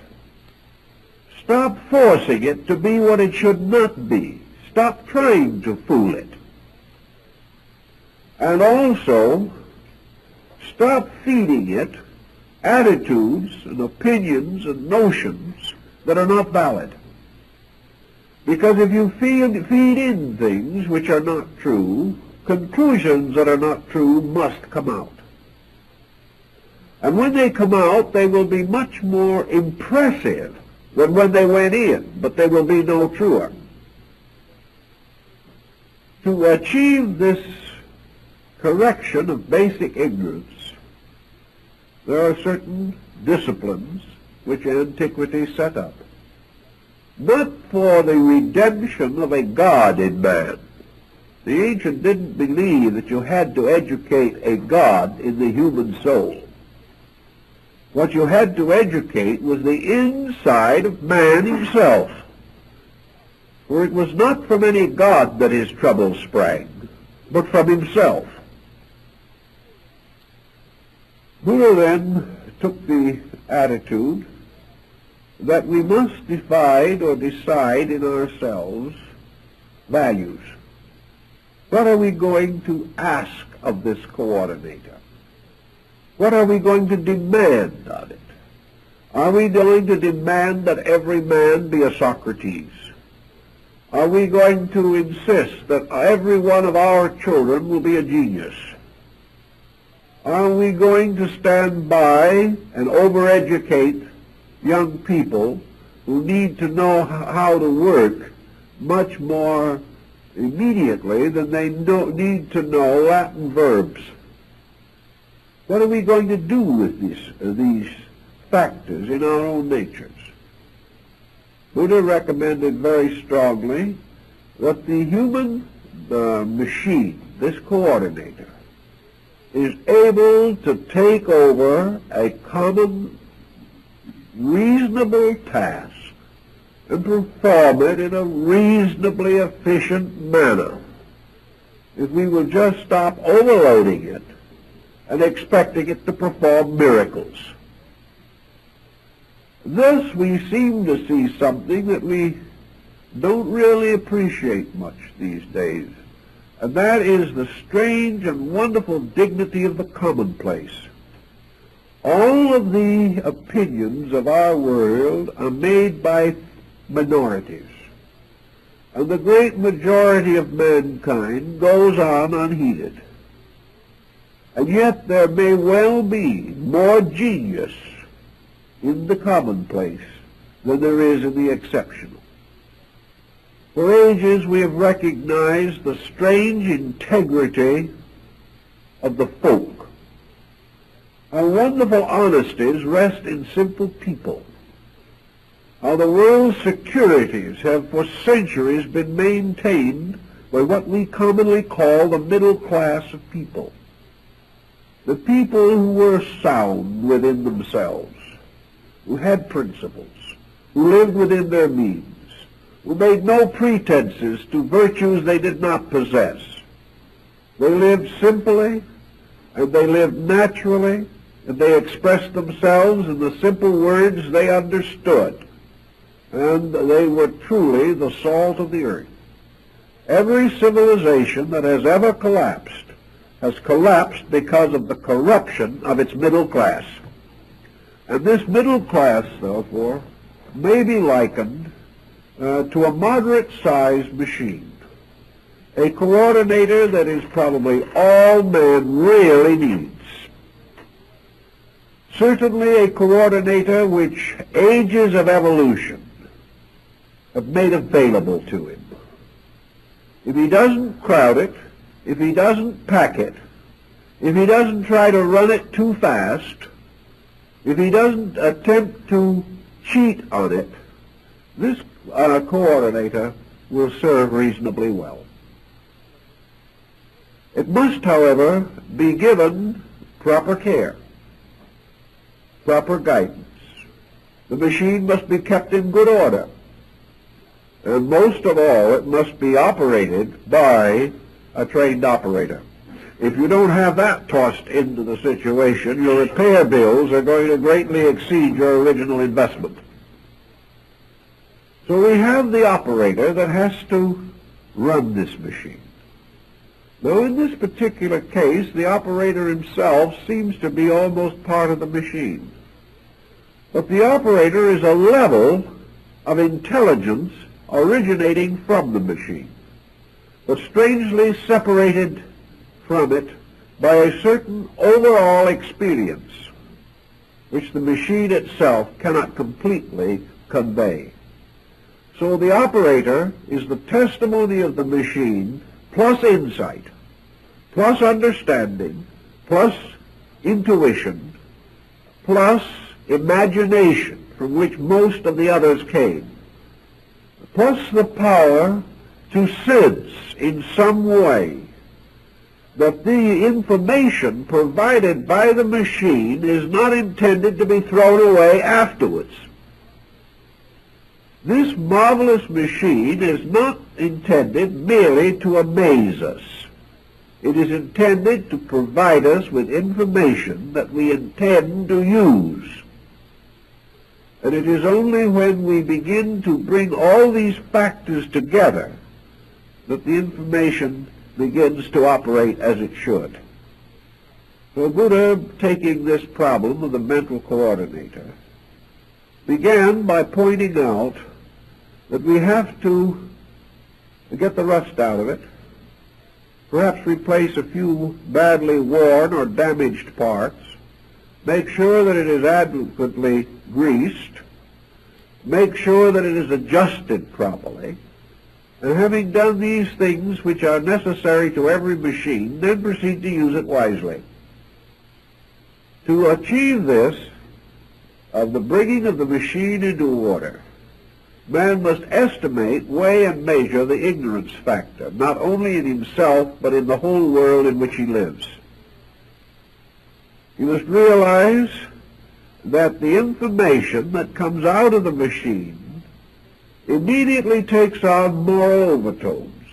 Stop forcing it to be what it should not be. Stop trying to fool it. And also, stop feeding it attitudes and opinions and notions that are not valid. Because if you feed in things which are not true, conclusions that are not true must come out. And when they come out, they will be much more impressive than when they went in, but they will be no truer. To achieve this correction of basic ignorance, there are certain disciplines which antiquity set up. Not for the redemption of a God in man. The ancient didn't believe that you had to educate a God in the human soul. What you had to educate was the inside of man himself. For it was not from any God that his trouble sprang, but from himself. Buddha then took the attitude that we must decide in ourselves values. What are we going to ask of this coordinator? What are we going to demand of it? Are we going to demand that every man be a Socrates? Are we going to insist that every one of our children will be a genius? Are we going to stand by and overeducate young people who need to know how to work much more immediately than they need to know Latin verbs? What are we going to do with these factors in our own natures? Buddha recommended very strongly that the human machine, this coordinator, is able to take over a common, reasonable task and perform it in a reasonably efficient manner if we will just stop overloading it and expecting it to perform miracles. Thus we seem to see something that we don't really appreciate much these days, and that is the strange and wonderful dignity of the commonplace. All of the opinions of our world are made by minorities, and the great majority of mankind goes on unheeded. And yet there may well be more genius in the commonplace than there is in the exceptional. For ages we have recognized the strange integrity of the folk. How wonderful honesties rest in simple people. How the world's securities have for centuries been maintained by what we commonly call the middle class of people. The people who were sound within themselves, who had principles, who lived within their means, who made no pretenses to virtues they did not possess. They lived simply, and they lived naturally, and they expressed themselves in the simple words they understood, and they were truly the salt of the earth. Every civilization that has ever collapsed has collapsed because of the corruption of its middle class. And this middle class, therefore, may be likened to a moderate-sized machine, a coordinator that is probably all man really needs. Certainly a coordinator which ages of evolution have made available to him. if he doesn't crowd it, if he doesn't pack it, if he doesn't try to run it too fast, if he doesn't attempt to cheat on it, this coordinator will serve reasonably well. It must, however, be given proper care, proper guidance. The machine must be kept in good order. And most of all, it must be operated by a trained operator. If you don't have that tossed into the situation, your repair bills are going to greatly exceed your original investment. So we have the operator that has to run this machine. Now, in this particular case, the operator himself seems to be almost part of the machine. But the operator is a level of intelligence originating from the machine, but strangely separated from it by a certain overall experience, which the machine itself cannot completely convey. So the operator is the testimony of the machine, plus insight, plus understanding, plus intuition, plus imagination, from which most of the others came, plus the power to sense in some way that the information provided by the machine is not intended to be thrown away afterwards. This marvelous machine is not intended merely to amaze us. It is intended to provide us with information that we intend to use. And it is only when we begin to bring all these factors together that the information begins to operate as it should. So Buddha, taking this problem of the mental coordinator, began by pointing out that we have to get the rust out of it, perhaps replace a few badly worn or damaged parts, make sure that it is adequately greased, make sure that it is adjusted properly, and having done these things which are necessary to every machine, then proceed to use it wisely. To achieve this, of the bringing of the machine into order, man must estimate, weigh, and measure the ignorance factor, not only in himself, but in the whole world in which he lives. He must realize that the information that comes out of the machine immediately takes on moral overtones.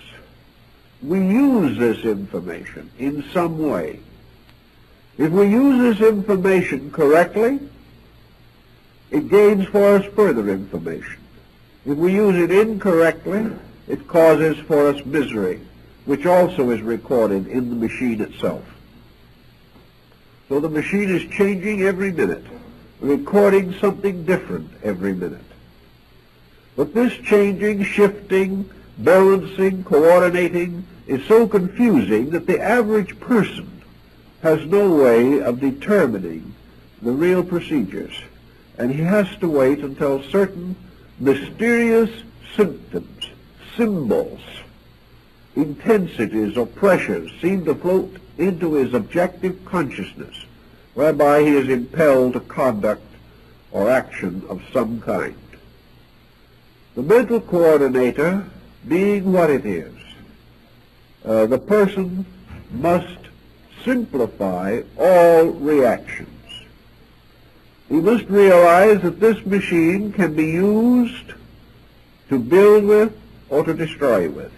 We use this information in some way. If we use this information correctly, it gains for us further information. If we use it incorrectly, it causes for us misery, which also is recorded in the machine itself. So the machine is changing every minute, recording something different every minute. But this changing, shifting, balancing, coordinating is so confusing that the average person has no way of determining the real procedures, and he has to wait until certain mysterious symptoms, symbols, intensities or pressures seem to float into his objective consciousness, whereby he is impelled to conduct or action of some kind. The mental coordinator being what it is, the person must simplify all reactions. He must realize that this machine can be used to build with or to destroy with,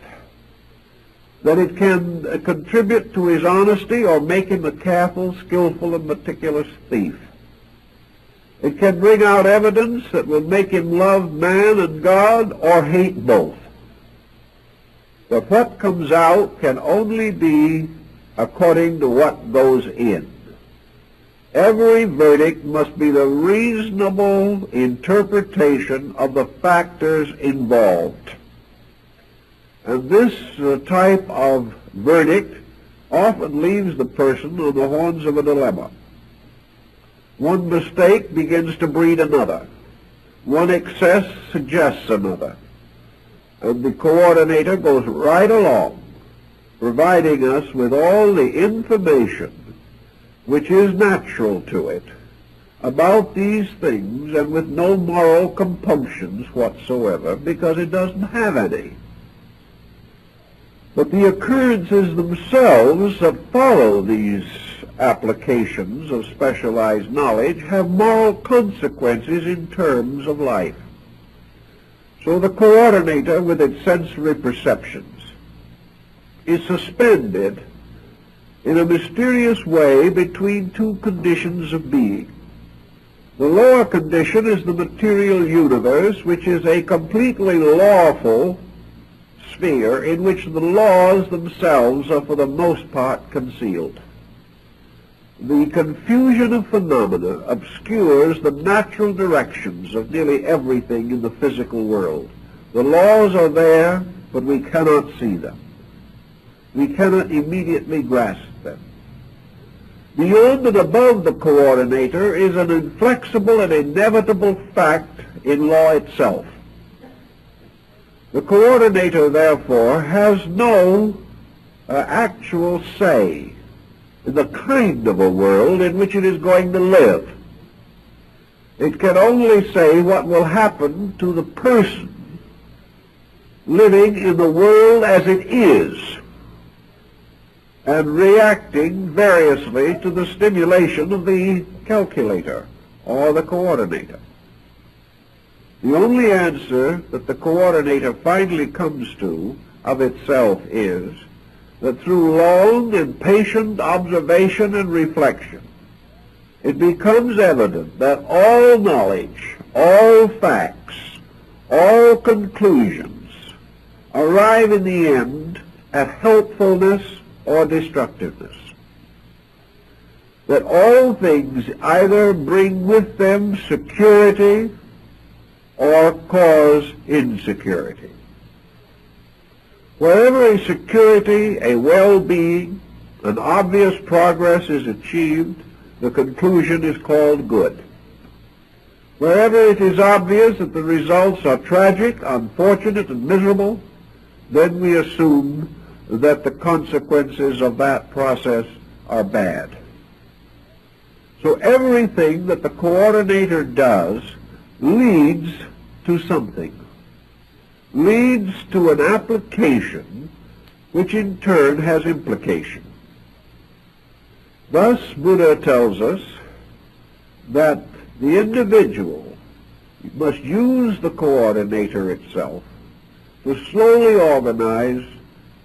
that it can contribute to his honesty or make him a careful, skillful, and meticulous thief. It can bring out evidence that will make him love man and God or hate both. But what comes out can only be according to what goes in. Every verdict must be the reasonable interpretation of the factors involved. And this type of verdict often leaves the person on the horns of a dilemma. One mistake begins to breed another. One excess suggests another. And the coordinator goes right along, providing us with all the information which is natural to it about these things, and with no moral compunctions whatsoever, because it doesn't have any. But the occurrences themselves that follow these applications of specialized knowledge have moral consequences in terms of life. So the coordinator, with its sensory perceptions, is suspended in a mysterious way between two conditions of being. The lower condition is the material universe, which is a completely lawful sphere in which the laws themselves are for the most part concealed. The confusion of phenomena obscures the natural directions of nearly everything in the physical world. The laws are there, but we cannot see them. We cannot immediately grasp them. Beyond and above the coordinator is an inflexible and inevitable fact in law itself. The coordinator, therefore, has no actual say in the kind of a world in which it is going to live. It can only say what will happen to the person living in the world as it is, and reacting variously to the stimulation of the calculator or the coordinator. The only answer that the coordinator finally comes to of itself is that through long and patient observation and reflection, it becomes evident that all knowledge, all facts, all conclusions arrive in the end at helpfulness or destructiveness. That all things either bring with them security or cause insecurity. Wherever a security, a well-being, an obvious progress is achieved, the conclusion is called good. Wherever it is obvious that the results are tragic, unfortunate, and miserable, then we assume that the consequences of that process are bad. So everything that the coordinator does leads to something, leads to an application which in turn has implication. Thus, Buddha tells us that the individual must use the coordinator itself to slowly organize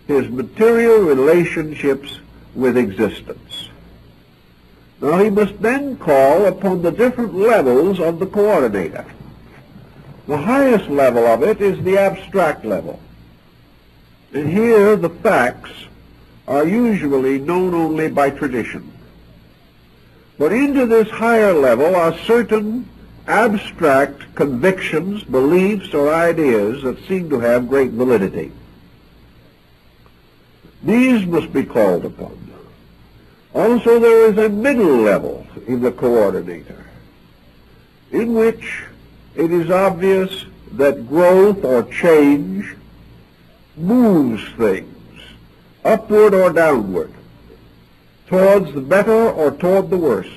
his material relationships with existence. Now he must then call upon the different levels of the coordinator. The highest level of it is the abstract level. And here the facts are usually known only by tradition. But into this higher level are certain abstract convictions, beliefs, or ideas that seem to have great validity. These must be called upon. Also, there is a middle level in the coordinator, in which it is obvious that growth or change moves things upward or downward, towards the better or toward the worse.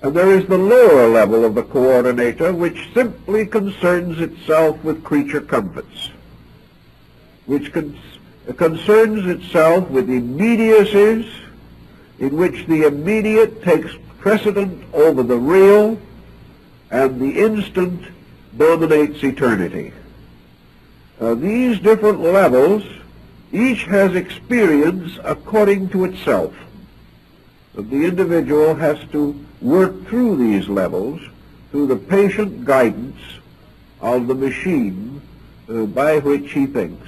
And there is the lower level of the coordinator, which simply concerns itself with creature comforts, which concerns itself with immediacies, in which the immediate takes precedent over the real, and the instant dominates eternity. These different levels, each has experience according to itself. And the individual has to work through these levels through the patient guidance of the machine by which he thinks.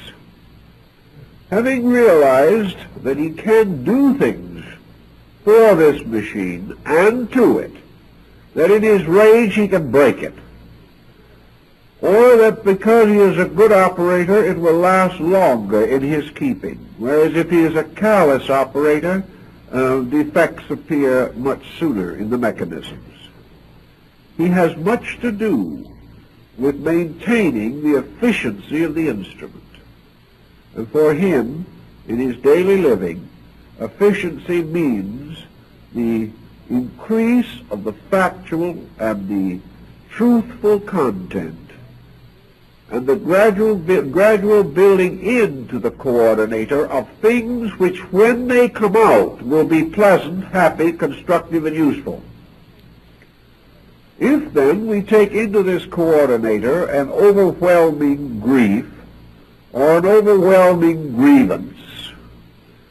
Having realized that he can do things for this machine and to it, that in his rage he can break it, or that because he is a good operator it will last longer in his keeping, whereas if he is a callous operator, defects appear much sooner in the mechanisms. He has much to do with maintaining the efficiency of the instrument. And for him, in his daily living, efficiency means the increase of the factual and the truthful content, and the gradual building into the coordinator of things which, when they come out, will be pleasant, happy, constructive, and useful. If then we take into this coordinator an overwhelming grief or an overwhelming grievance,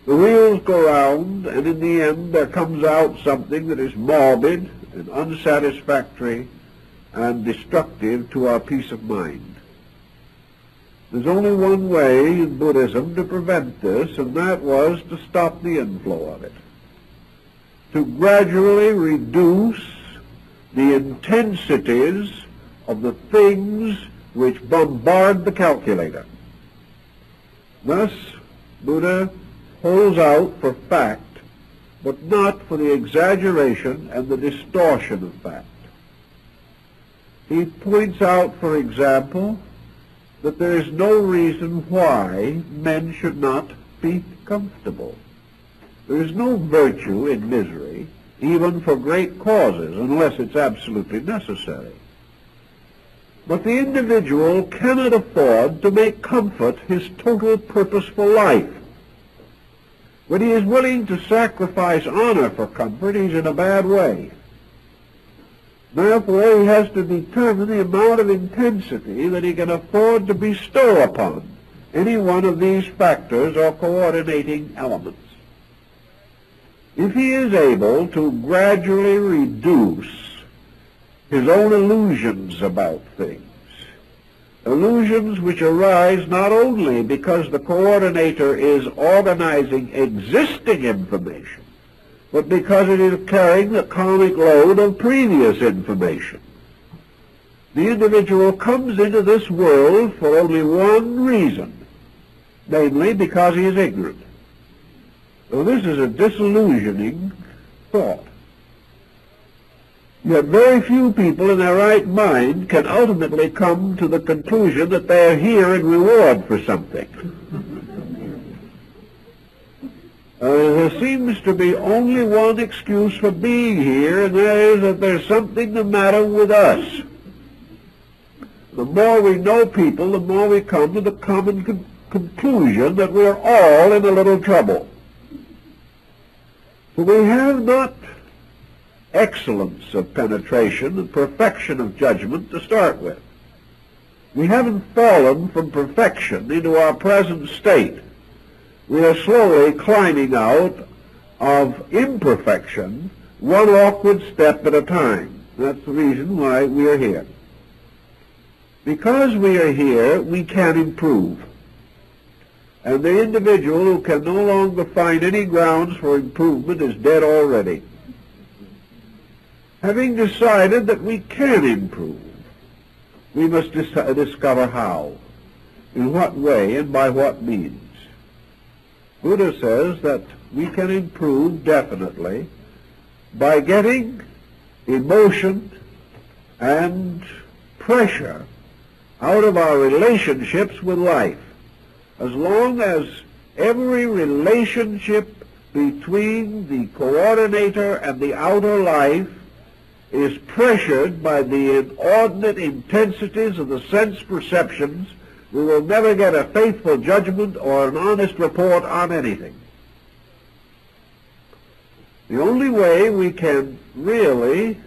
the wheels go round, and in the end there comes out something that is morbid and unsatisfactory and destructive to our peace of mind. There's only one way in Buddhism to prevent this, and that was to stop the inflow of it, to gradually reduce the intensities of the things which bombard the calculator. Thus, Buddha holds out for fact, but not for the exaggeration and the distortion of fact. He points out, for example, that there is no reason why men should not be comfortable. There is no virtue in misery, even for great causes, unless it's absolutely necessary. But the individual cannot afford to make comfort his total purpose for life. When he is willing to sacrifice honor for comfort, he's in a bad way. Therefore, he has to determine the amount of intensity that he can afford to bestow upon any one of these factors or coordinating elements. If he is able to gradually reduce his own illusions about things, illusions which arise not only because the coordinator is organizing existing information, but because it is carrying the karmic load of previous information. The individual comes into this world for only one reason, namely because he is ignorant. So this is a disillusioning thought. Yet very few people in their right mind can ultimately come to the conclusion that they are here in reward for something. There seems to be only one excuse for being here, and that is that there's something the matter with us. The more we know people, the more we come to the common conclusion that we're all in a little trouble. So we have not excellence of penetration and perfection of judgment to start with. We haven't fallen from perfection into our present state. We are slowly climbing out of imperfection, one awkward step at a time. That's the reason why we are here. Because we are here, we can improve. And the individual who can no longer find any grounds for improvement is dead already. Having decided that we can improve, we must discover how, in what way, and by what means. Buddha says that we can improve definitely by getting emotion and pressure out of our relationships with life. As long as every relationship between the coordinator and the outer life is pressured by the inordinate intensities of the sense perceptions, we will never get a faithful judgment or an honest report on anything. The only way we can really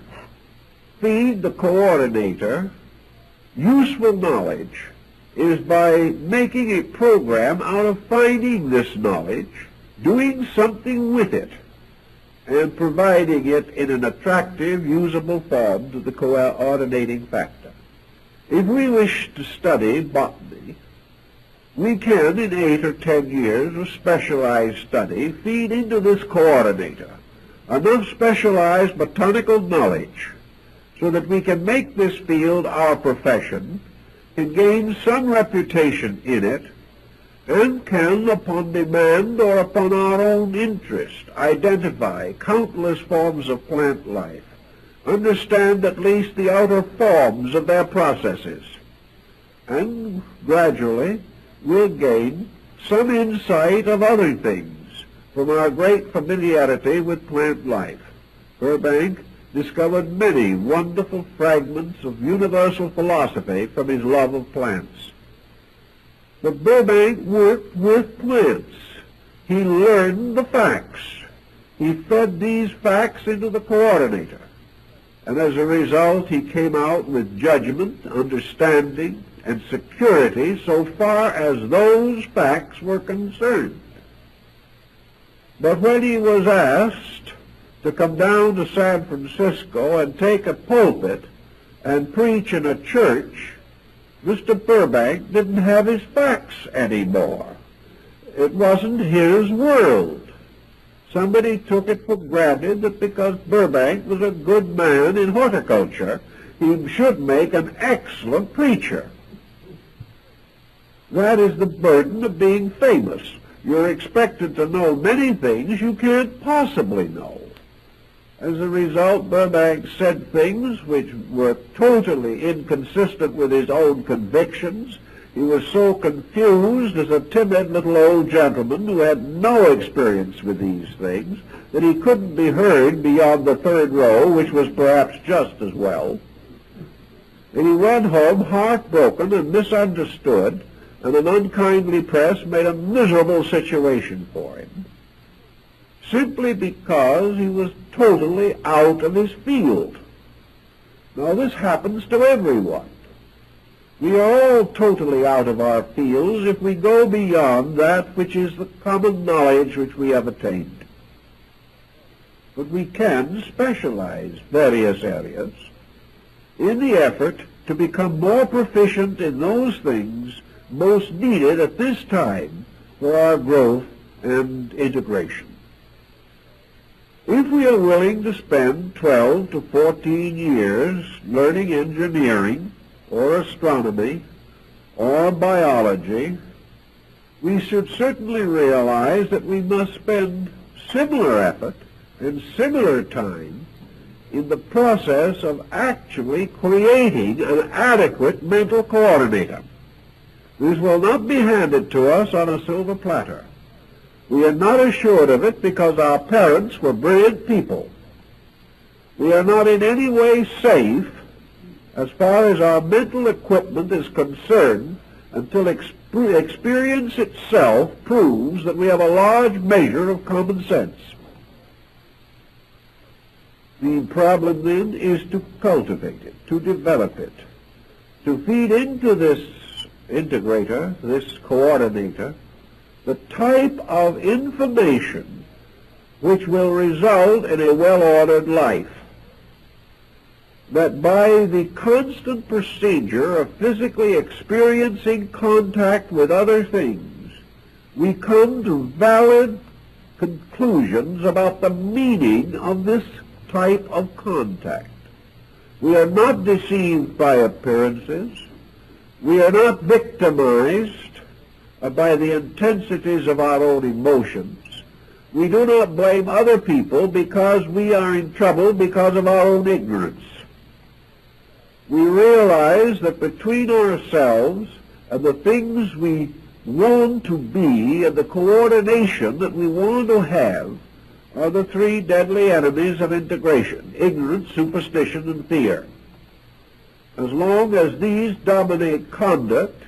feed the coordinator useful knowledge is by making a program out of finding this knowledge, doing something with it, and providing it in an attractive, usable form to the coordinating factor. If we wish to study botany, we can, in 8 or 10 years of specialized study, feed into this coordinator enough specialized botanical knowledge so that we can make this field our profession, can gain some reputation in it, and can, upon demand or upon our own interest, identify countless forms of plant life, understand at least the outer forms of their processes, and gradually we'll gain some insight of other things from our great familiarity with plant life. Burbank discovered many wonderful fragments of universal philosophy from his love of plants. But Burbank worked with plants. He learned the facts. He fed these facts into the coordinator. And as a result, he came out with judgment, understanding, and security so far as those facts were concerned. But when he was asked to come down to San Francisco and take a pulpit and preach in a church, Mr. Burbank didn't have his facts anymore. It wasn't his world. Somebody took it for granted that because Burbank was a good man in horticulture, he should make an excellent preacher. That is the burden of being famous. You're expected to know many things you can't possibly know. As a result, Burbank said things which were totally inconsistent with his own convictions. He was so confused as a timid little old gentleman who had no experience with these things that he couldn't be heard beyond the third row, which was perhaps just as well. And he went home heartbroken and misunderstood, and an unkindly press made a miserable situation for him, simply because he was totally out of his field. Now, this happens to everyone. We are all totally out of our fields if we go beyond that which is the common knowledge which we have attained. But we can specialize various areas in the effort to become more proficient in those things most needed at this time for our growth and integration. If we are willing to spend 12 to 14 years learning engineering or astronomy or biology, we should certainly realize that we must spend similar effort and similar time in the process of actually creating an adequate mental coordinator. This will not be handed to us on a silver platter. We are not assured of it because our parents were brilliant people. We are not in any way safe as far as our mental equipment is concerned until experience itself proves that we have a large measure of common sense. The problem then is to cultivate it, to develop it, to feed into this integrator, this coordinator, the type of information which will result in a well-ordered life. That by the constant procedure of physically experiencing contact with other things, we come to valid conclusions about the meaning of this type of contact. We are not deceived by appearances. We are not victimized by the intensities of our own emotions. We do not blame other people because we are in trouble because of our own ignorance. We realize that between ourselves and the things we want to be and the coordination that we want to have are the three deadly enemies of integration: ignorance, superstition, and fear. As long as these dominate conduct,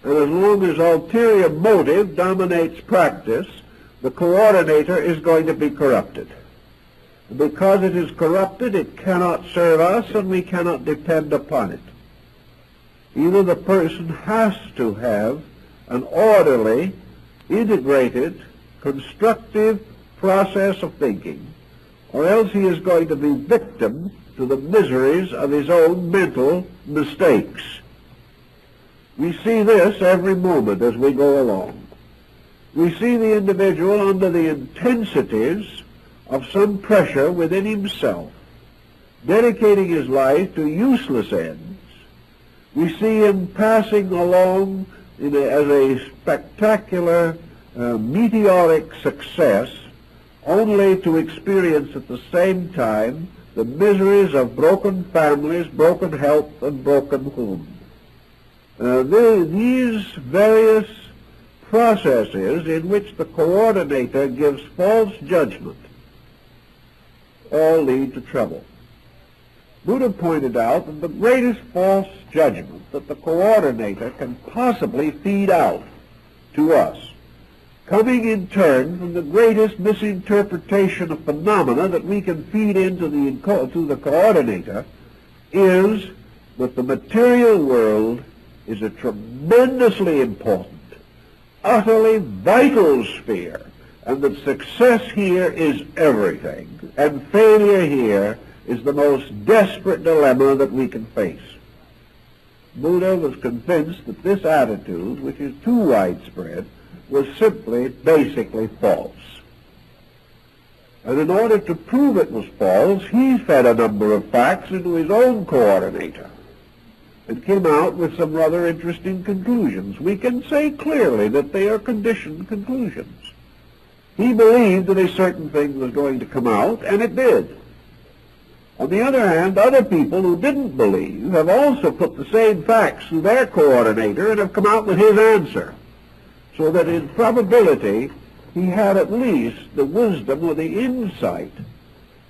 and as long as ulterior motive dominates practice, the coordinator is going to be corrupted. And because it is corrupted, it cannot serve us, and we cannot depend upon it. Either the person has to have an orderly, integrated, constructive process of thinking, or else he is going to be victim to the miseries of his own mental mistakes. We see this every moment as we go along. We see the individual under the intensities of some pressure within himself, dedicating his life to useless ends. We see him passing along as a spectacular, meteoric success, only to experience at the same time the miseries of broken families, broken health, and broken homes. These various processes in which the coordinator gives false judgment all lead to trouble. Buddha pointed out that the greatest false judgment that the coordinator can possibly feed out to us, coming in turn from the greatest misinterpretation of phenomena that we can feed into the coordinator, is that the material world is a tremendously important, utterly vital sphere, and that success here is everything, and failure here is the most desperate dilemma that we can face. Buddha was convinced that this attitude, which is too widespread, was simply, basically false. And in order to prove it was false, he fed a number of facts into his own coordinator and came out with some rather interesting conclusions. We can say clearly that they are conditioned conclusions. He believed that a certain thing was going to come out, and it did. On the other hand, other people who didn't believe have also put the same facts to their coordinator and have come out with his answer, so that in probability he had at least the wisdom or the insight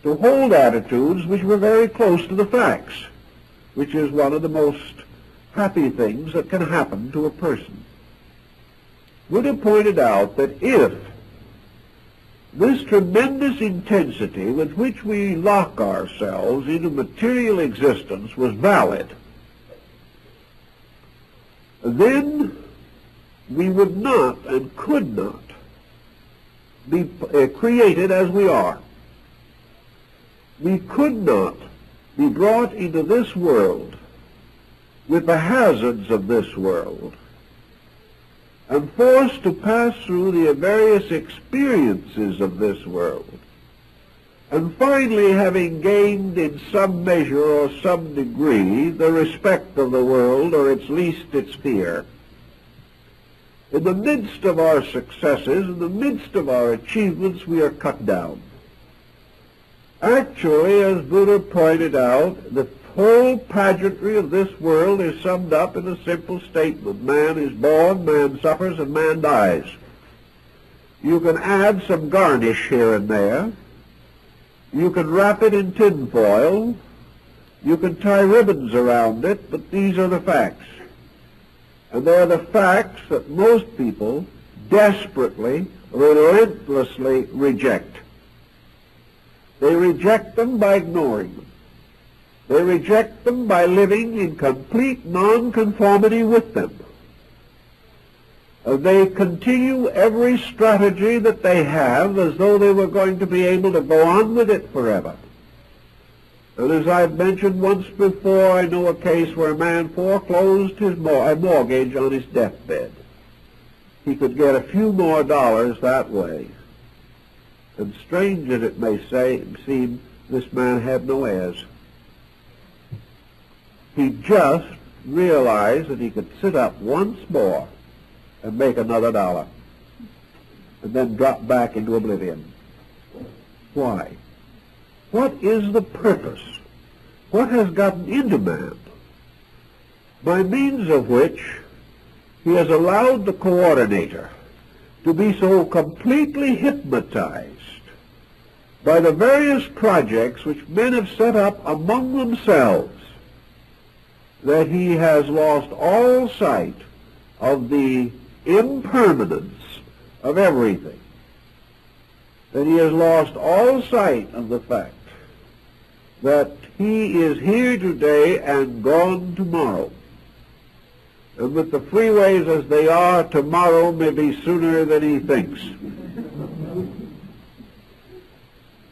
to hold attitudes which were very close to the facts, which is one of the most happy things that can happen to a person. Buddha pointed out that if this tremendous intensity with which we lock ourselves into material existence was valid, then we would not and could not be created as we are. We could not be brought into this world with the hazards of this world and forced to pass through the various experiences of this world, and finally, having gained in some measure or some degree the respect of the world, or at least its fear, in the midst of our successes, in the midst of our achievements, we are cut down. Actually, as Buddha pointed out, the whole pageantry of this world is summed up in a simple statement: man is born, man suffers, and man dies. You can add some garnish here and there. You can wrap it in tin foil. You can tie ribbons around it, but these are the facts. And they're the facts that most people desperately, relentlessly reject. They reject them by ignoring them. They reject them by living in complete nonconformity with them. They continue every strategy that they have as though they were going to be able to go on with it forever. And as I've mentioned once before, I know a case where a man foreclosed his mortgage on his deathbed. He could get a few more dollars that way. And strange as it may seem, this man had no heirs. He just realized that he could sit up once more and make another dollar, and then drop back into oblivion. Why? What is the purpose? What has gotten into man, by means of which he has allowed the coordinator to be so completely hypnotized by the various projects which men have set up among themselves, that he has lost all sight of the impermanence of everything, that he has lost all sight of the fact that he is here today and gone tomorrow, and with the freeways as they are, tomorrow may be sooner than he thinks.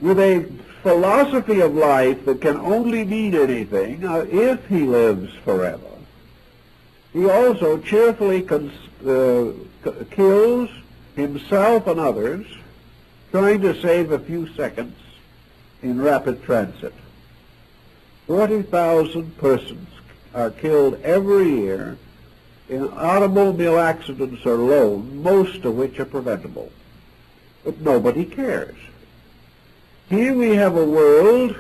With a philosophy of life that can only mean anything if he lives forever, he also cheerfully kills himself and others, trying to save a few seconds in rapid transit. 40,000 persons are killed every year in automobile accidents alone, most of which are preventable. But nobody cares. Here we have a world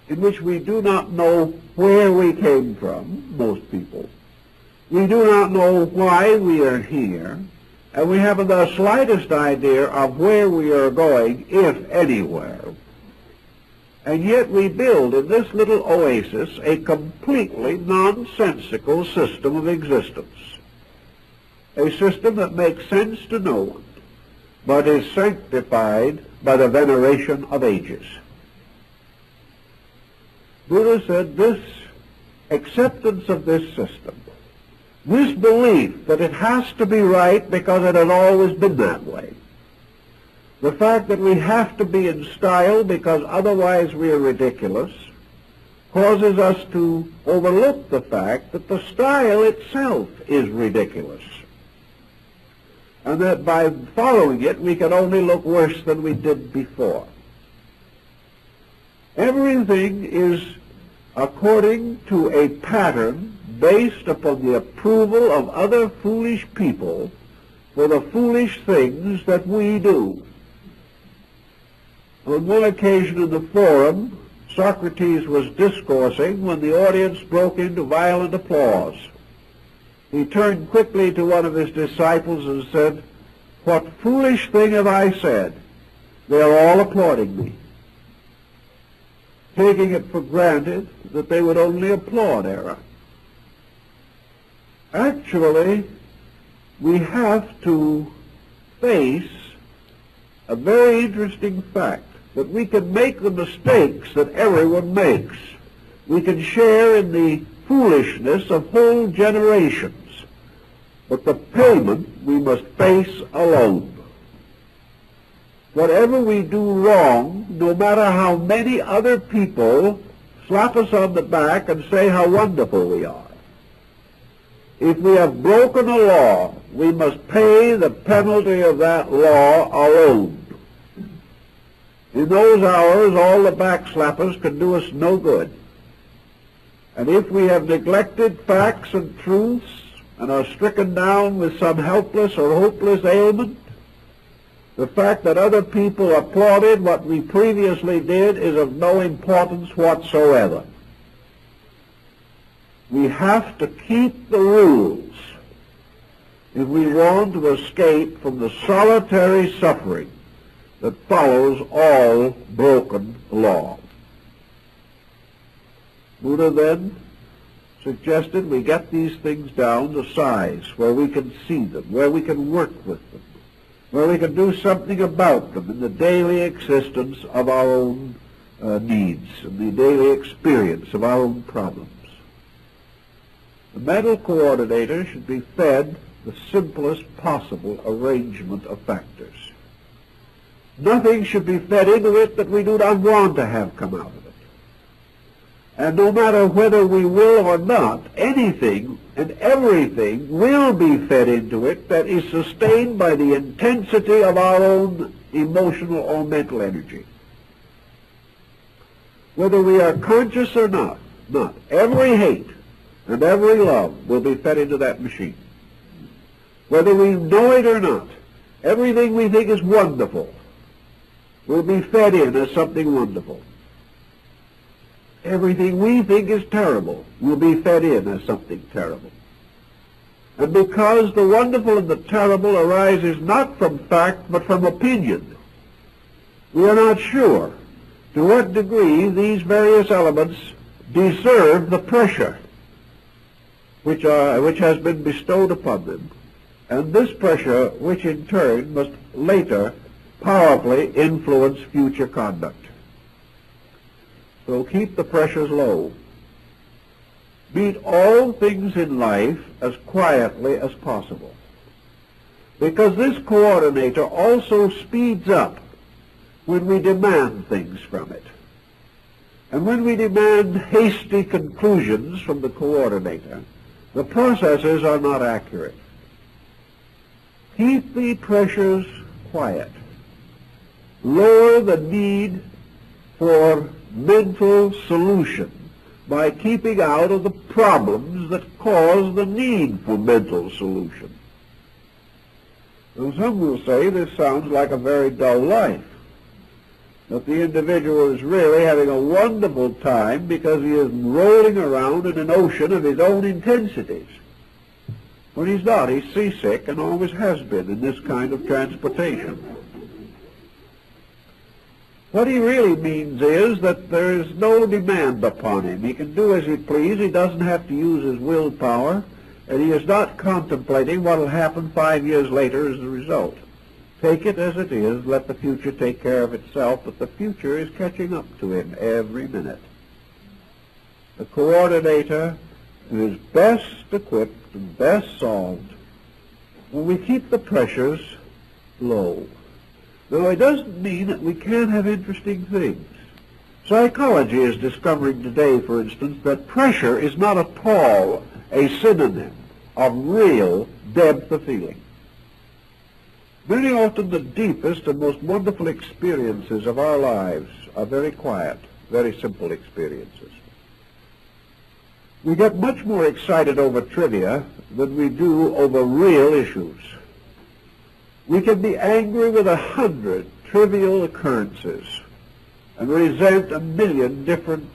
in which we do not know where we came from, most people. We do not know why we are here, and we haven't the slightest idea of where we are going, if anywhere. And yet we build in this little oasis a completely nonsensical system of existence, a system that makes sense to no one, but is sanctified by the veneration of ages. Buddha said this acceptance of this system, this belief that it has to be right because it has always been that way, the fact that we have to be in style because otherwise we are ridiculous, causes us to overlook the fact that the style itself is ridiculous, and that by following it we can only look worse than we did before. Everything is according to a pattern based upon the approval of other foolish people for the foolish things that we do. On one occasion in the forum, Socrates was discoursing when the audience broke into violent applause. He turned quickly to one of his disciples and said, "What foolish thing have I said? They are all applauding me," taking it for granted that they would only applaud error. Actually, we have to face a very interesting fact, that we can make the mistakes that everyone makes. We can share in the foolishness of whole generations, but the payment we must face alone. Whatever we do wrong, no matter how many other people slap us on the back and say how wonderful we are, if we have broken a law, we must pay the penalty of that law alone. In those hours, all the backslappers can do us no good. And if we have neglected facts and truths and are stricken down with some helpless or hopeless ailment, the fact that other people applauded what we previously did is of no importance whatsoever. We have to keep the rules if we want to escape from the solitary suffering that follows all broken law. Buddha then suggested we get these things down to size where we can see them, where we can work with them, where we can do something about them in the daily existence of our own needs and the daily experience of our own problems. The mental coordinator should be fed the simplest possible arrangement of factors. Nothing should be fed into it that we do not want to have come out of it. And no matter whether we will or not, anything and everything will be fed into it that is sustained by the intensity of our own emotional or mental energy. Whether we are conscious or not, every hate and every love will be fed into that machine. Whether we know it or not, everything we think is wonderful will be fed in as something wonderful. Everything we think is terrible will be fed in as something terrible. And because the wonderful and the terrible arises not from fact but from opinion, we are not sure to what degree these various elements deserve the pressure which has been bestowed upon them, and this pressure which in turn must later powerfully influence future conduct. So keep the pressures low. Meet all things in life as quietly as possible, because this coordinator also speeds up when we demand things from it. And when we demand hasty conclusions from the coordinator, the processes are not accurate. Keep the pressures quiet. Lower the need for mental solution by keeping out of the problems that cause the need for mental solution. Now, some will say this sounds like a very dull life. that the individual is really having a wonderful time because he is rolling around in an ocean of his own intensities. When he's not, he's seasick and always has been in this kind of transportation. What he really means is that there is no demand upon him. He can do as he pleases. He doesn't have to use his willpower, and he is not contemplating what will happen 5 years later as a result. Take it as it is. Let the future take care of itself, but the future is catching up to him every minute. The coordinator is best equipped and best solved when we keep the pressures low. Now, it doesn't mean that we can't have interesting things. Psychology is discovering today, for instance, that pressure is not at all a synonym of real depth of feeling. Very often the deepest and most wonderful experiences of our lives are very quiet, very simple experiences. We get much more excited over trivia than we do over real issues. We can be angry with 100 trivial occurrences and resent 1,000,000 different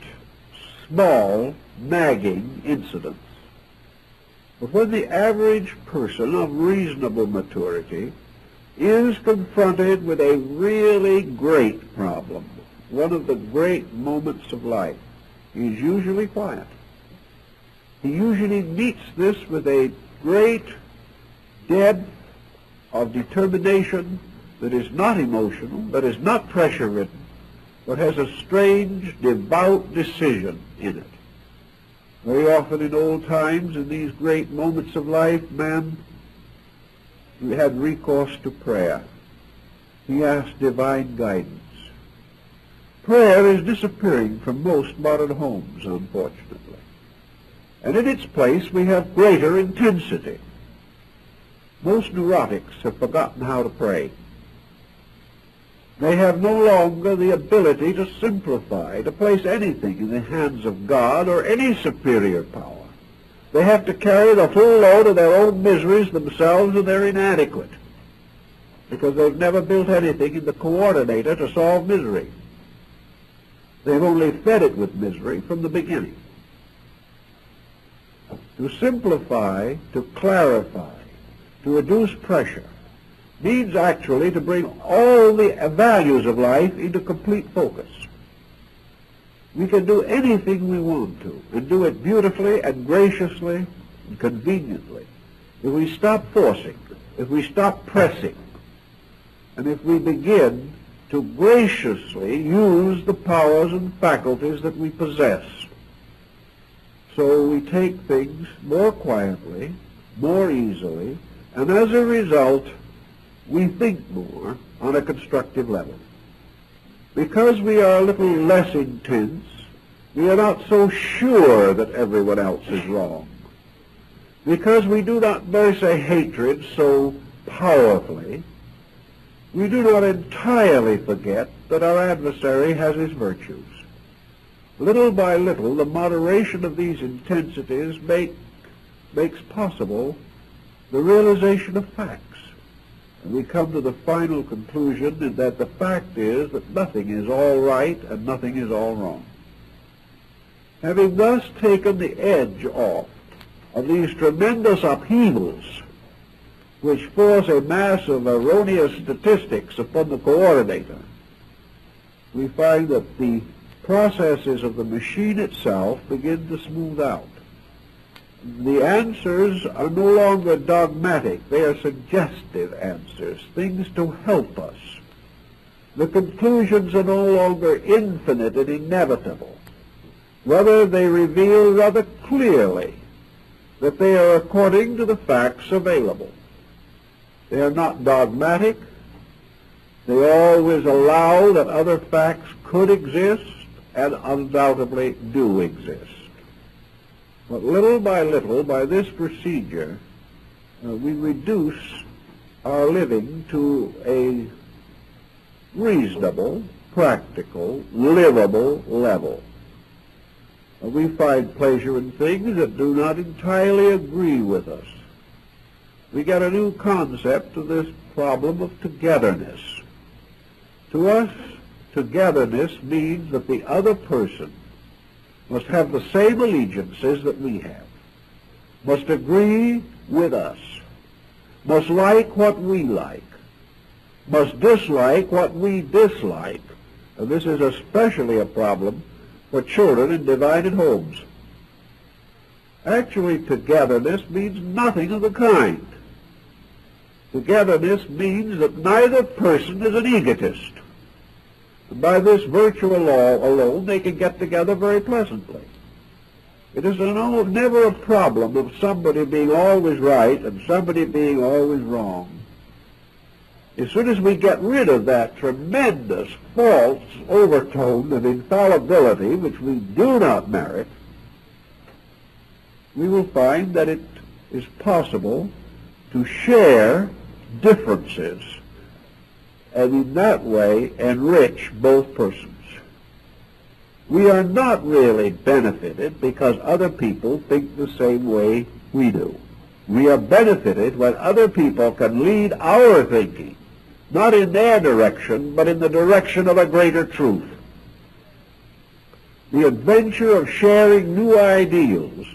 small, nagging incidents. But when the average person of reasonable maturity is confronted with a really great problem, one of the great moments of life, he is usually quiet. He usually meets this with a great depth of determination that is not emotional, that is not pressure-ridden, but has a strange, devout decision in it. Very often in old times, in these great moments of life, man had recourse to prayer. He asked divine guidance. Prayer is disappearing from most modern homes, unfortunately. And in its place, we have greater intensity. Most neurotics have forgotten how to pray. They have no longer the ability to simplify, to place anything in the hands of God or any superior power. They have to carry the full load of their own miseries themselves, and they're inadequate because they've never built anything in the coordinator to solve misery. They've only fed it with misery from the beginning. To simplify, to clarify, to reduce pressure, means actually to bring all the values of life into complete focus. We can do anything we want to, and do it beautifully and graciously and conveniently, if we stop forcing, if we stop pressing, and if we begin to graciously use the powers and faculties that we possess. So we take things more quietly, more easily, and as a result, we think more on a constructive level. Because we are a little less intense, we are not so sure that everyone else is wrong. Because we do not nurse a hatred so powerfully, we do not entirely forget that our adversary has his virtues. Little by little, the moderation of these intensities makes possible the realization of facts. And we come to the final conclusion that the fact is that nothing is all right and nothing is all wrong. Having thus taken the edge off of these tremendous upheavals which force a mass of erroneous statistics upon the coordinator, we find that the processes of the machine itself begin to smooth out. The answers are no longer dogmatic. They are suggestive answers, things to help us. The conclusions are no longer infinite and inevitable. Rather, they reveal rather clearly that they are according to the facts available. They are not dogmatic. They always allow that other facts could exist and undoubtedly do exist. But little by little, by this procedure, we reduce our living to a reasonable, practical, livable level. We find pleasure in things that do not entirely agree with us. We get a new concept of this problem of togetherness. To us, togetherness means that the other person must have the same allegiances that we have, must agree with us, must like what we like, must dislike what we dislike. And this is especially a problem for children in divided homes. Actually, togetherness means nothing of the kind. Togetherness means that neither person is an egotist. And by this virtual law alone, they can get together very pleasantly. It is never a problem of somebody being always right and somebody being always wrong. As soon as we get rid of that tremendous false overtone of infallibility, which we do not merit, we will find that it is possible to share differences and in that way enrich both persons. We are not really benefited because other people think the same way we do. We are benefited when other people can lead our thinking, not in their direction, but in the direction of a greater truth. The adventure of sharing new ideals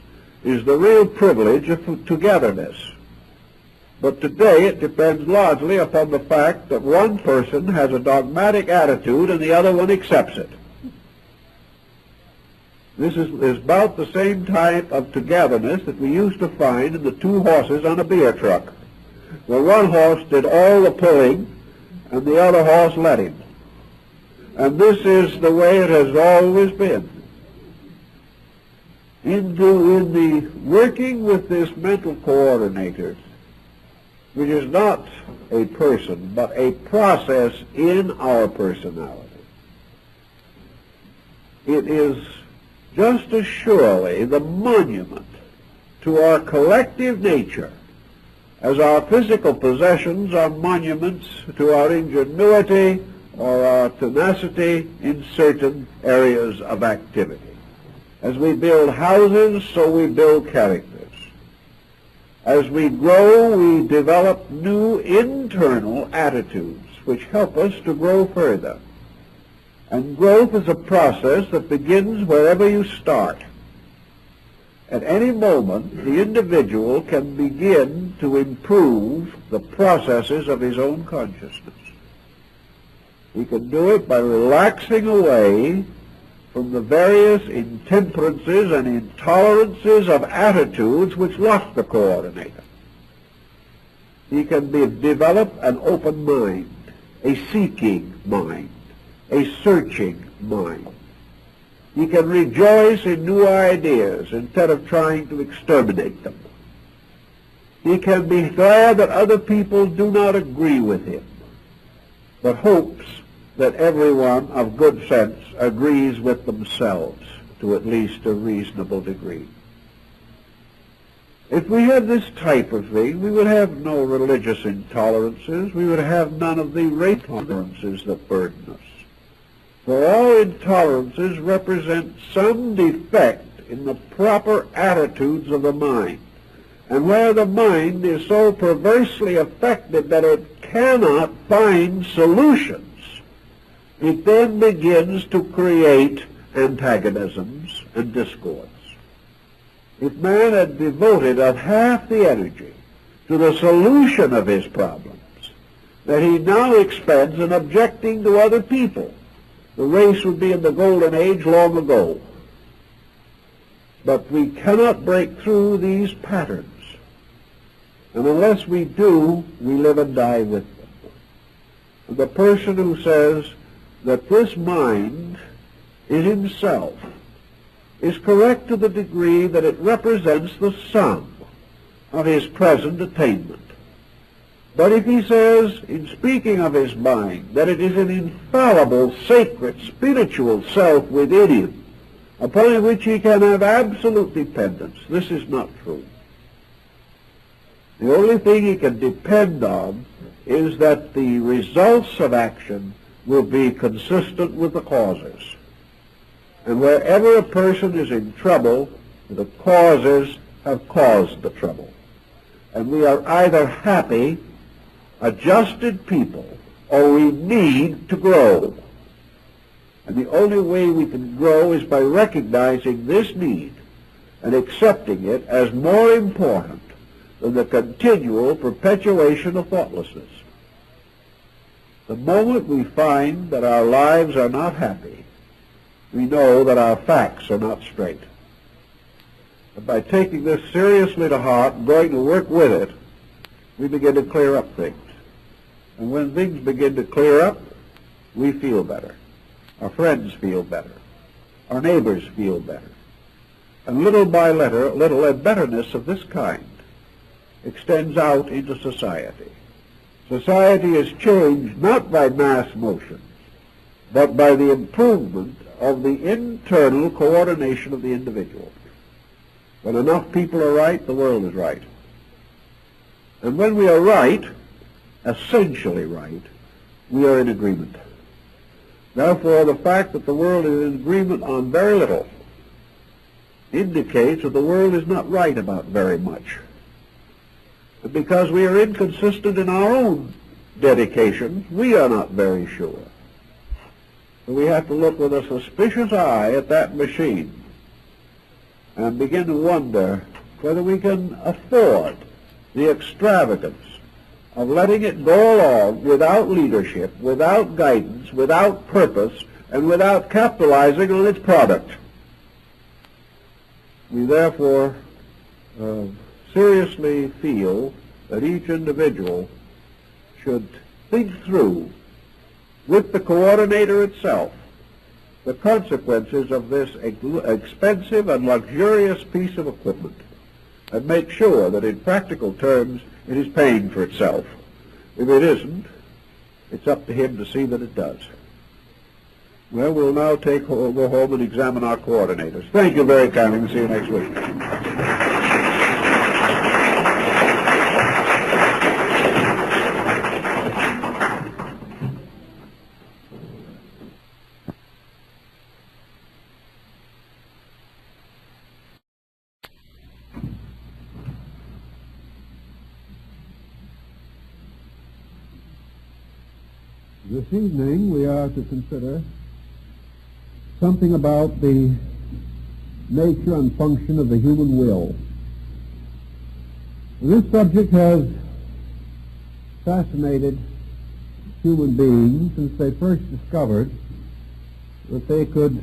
is the real privilege of togetherness. But today it depends largely upon the fact that one person has a dogmatic attitude and the other one accepts it. This is about the same type of togetherness that we used to find in the two horses on a beer truck, where one horse did all the pulling and the other horse led him. And this is the way it has always been. In the working with this mental coordinator, which is not a person, but a process in our personality, it is just as surely the monument to our collective nature as our physical possessions are monuments to our ingenuity or our tenacity in certain areas of activity. As we build houses, so we build characters. As we grow, we develop new internal attitudes which help us to grow further. And growth is a process that begins wherever you start. At any moment, the individual can begin to improve the processes of his own consciousness. He can do it by relaxing away from the various intemperances and intolerances of attitudes which lock the coordinator. He can develop an open mind, a seeking mind, a searching mind. He can rejoice in new ideas instead of trying to exterminate them. He can be glad that other people do not agree with him, but hopes that everyone of good sense agrees with themselves to at least a reasonable degree. If we had this type of thing, we would have no religious intolerances. We would have none of the race intolerances that burden us. For all intolerances represent some defect in the proper attitudes of the mind. And where the mind is so perversely affected that it cannot find solutions, it then begins to create antagonisms and discords. If man had devoted half the energy to the solution of his problems that he now expends in objecting to other people, the race would be in the golden age long ago. But we cannot break through these patterns. And unless we do, we live and die with them. And the person who says that this mind is himself is correct to the degree that it represents the sum of his present attainment. But if he says, in speaking of his mind, that it is an infallible, sacred, spiritual self within him, upon which he can have absolute dependence, this is not true. The only thing he can depend on is that the results of action will be consistent with the causes. And wherever a person is in trouble, the causes have caused the trouble. And we are either happy, adjusted people, or we need to grow. And the only way we can grow is by recognizing this need and accepting it as more important than the continual perpetuation of thoughtlessness. The moment we find that our lives are not happy, we know that our facts are not straight. And by taking this seriously to heart and going to work with it, we begin to clear up things. And when things begin to clear up, we feel better. Our friends feel better. Our neighbors feel better. And little by little, a betterness of this kind extends out into society. Society is changed not by mass motions, but by the improvement of the internal coordination of the individual. When enough people are right, the world is right. And when we are right, essentially right, we are in agreement. Therefore, the fact that the world is in agreement on very little indicates that the world is not right about very much. But because we are inconsistent in our own dedications, we are not very sure. So we have to look with a suspicious eye at that machine and begin to wonder whether we can afford the extravagance of letting it go along without leadership, without guidance, without purpose, and without capitalizing on its product. We therefore seriously feel that each individual should think through, with the coordinator itself, the consequences of this expensive and luxurious piece of equipment, and make sure that in practical terms it is paying for itself. If it isn't, it's up to him to see that it does. Well, we'll now go home and examine our coordinators. Thank you very kindly, and see you next week. This evening we are to consider something about the nature and function of the human will. This subject has fascinated human beings since they first discovered that they could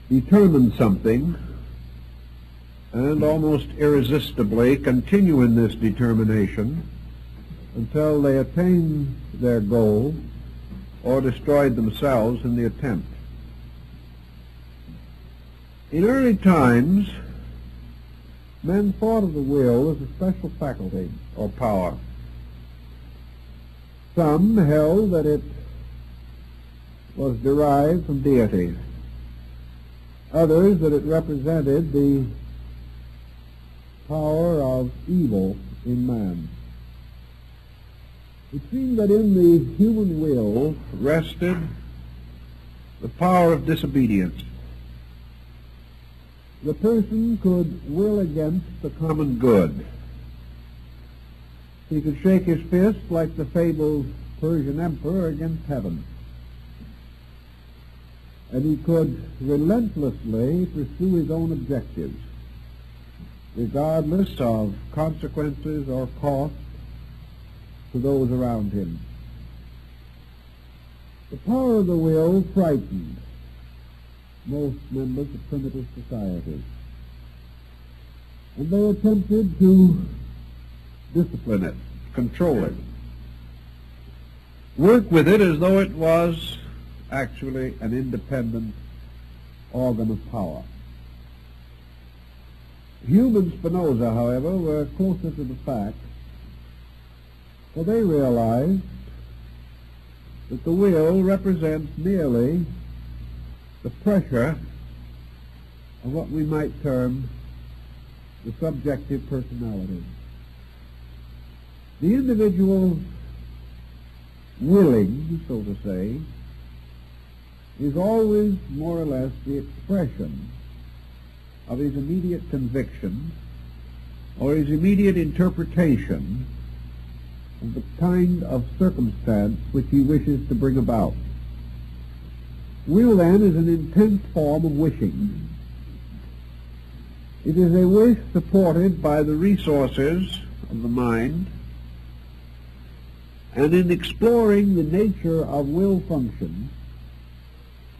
determine something and almost irresistibly continue in this determination until they attained their goal or destroyed themselves in the attempt. In early times, men thought of the will as a special faculty or power. Some held that it was derived from deity. Others that it represented the power of evil in man. It seemed that in the human will rested the power of disobedience. The person could will against the common good. He could shake his fist like the fabled Persian emperor against heaven. And he could relentlessly pursue his own objectives, regardless of consequences or cost to those around him. The power of the will frightened most members of primitive society, and they attempted to discipline it, control it, work with it as though it was actually an independent organ of power. Hume and Spinoza, however, were closer to the fact, for they realized that the will represents merely the pressure of what we might term the subjective personality. The individual's willing, so to say, is always more or less the expression of his immediate conviction or his immediate interpretation of the kind of circumstance which he wishes to bring about. Will, then, is an intense form of wishing. It is a wish supported by the resources of the mind, and in exploring the nature of will function,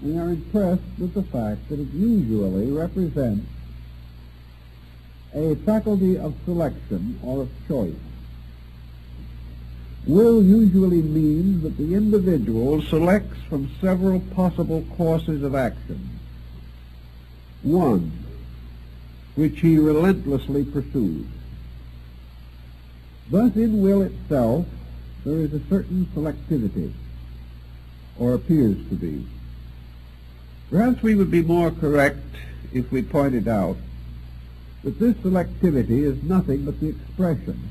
we are impressed with the fact that it usually represents a faculty of selection or of choice. Will usually means that the individual selects from several possible courses of action, one which he relentlessly pursues. Thus, in will itself, there is a certain selectivity, or appears to be. Perhaps we would be more correct if we pointed out that this selectivity is nothing but the expression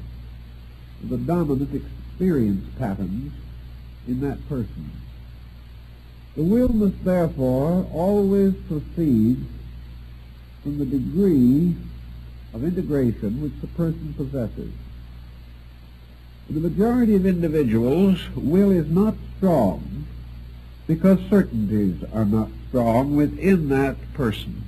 of the dominant experience patterns in that person. The will must therefore always proceed from the degree of integration which the person possesses. In the majority of individuals, will is not strong because certainties are not strong within that person.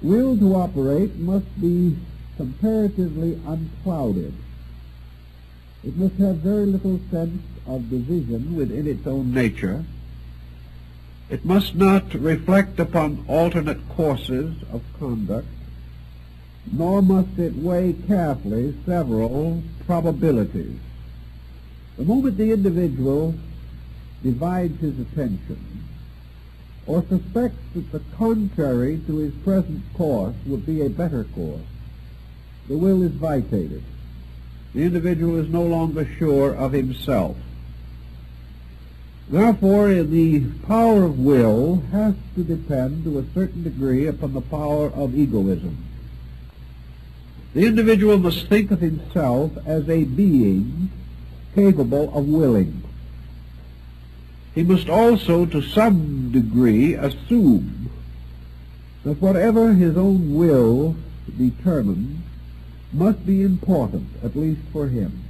Will to operate must be comparatively unclouded. It must have very little sense of division within its own nature. It must not reflect upon alternate courses of conduct, nor must it weigh carefully several probabilities. The moment the individual divides his attention, or suspects that the contrary to his present course would be a better course, the will is vitiated. The individual is no longer sure of himself. Therefore, the power of will has to depend to a certain degree upon the power of egoism. The individual must think of himself as a being capable of willing. He must also, to some degree, assume that whatever his own will determines must be important, at least for him.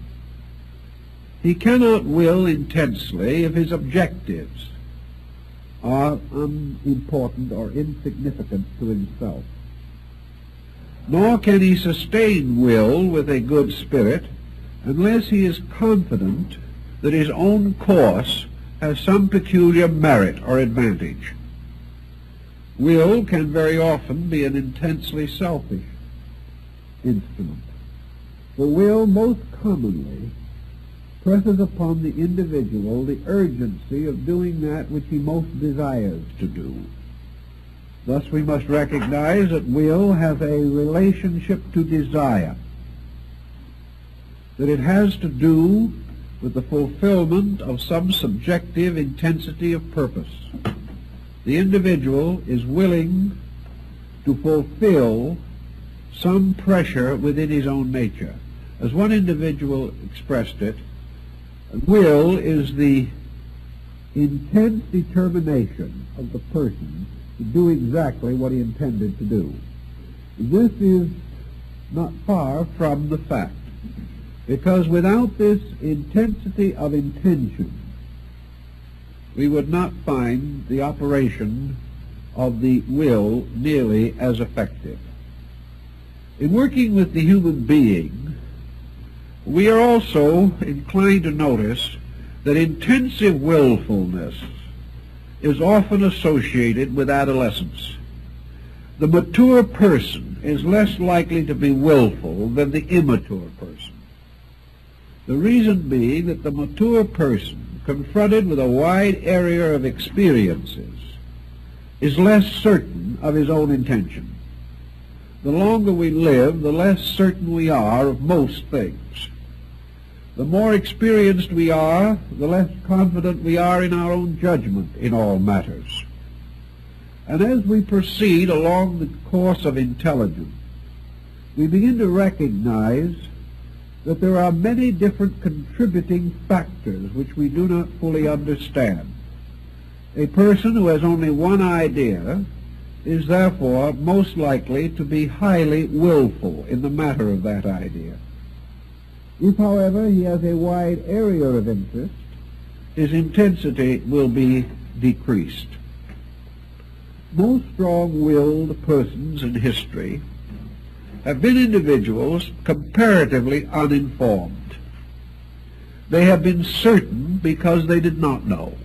He cannot will intensely if his objectives are unimportant or insignificant to himself. Nor can he sustain will with a good spirit unless he is confident that his own course has some peculiar merit or advantage. Will can very often be an intensely selfish instrument. The will most commonly presses upon the individual the urgency of doing that which he most desires to do. Thus we must recognize that will has a relationship to desire, that it has to do with the fulfillment of some subjective intensity of purpose. The individual is willing to fulfill some pressure within his own nature. As one individual expressed it, will is the intense determination of the person to do exactly what he intended to do. This is not far from the fact, because without this intensity of intention, we would not find the operation of the will nearly as effective. In working with the human being, we are also inclined to notice that intensive willfulness is often associated with adolescence. The mature person is less likely to be willful than the immature person. The reason being that the mature person, confronted with a wide area of experiences, is less certain of his own intention. The longer we live, the less certain we are of most things. The more experienced we are, the less confident we are in our own judgment in all matters. And as we proceed along the course of intelligence, we begin to recognize that there are many different contributing factors which we do not fully understand. A person who has only one idea is therefore most likely to be highly willful in the matter of that idea. If, however, he has a wide area of interest, his intensity will be decreased. Most strong-willed persons in history have been individuals comparatively uninformed. They have been certain because they did not know.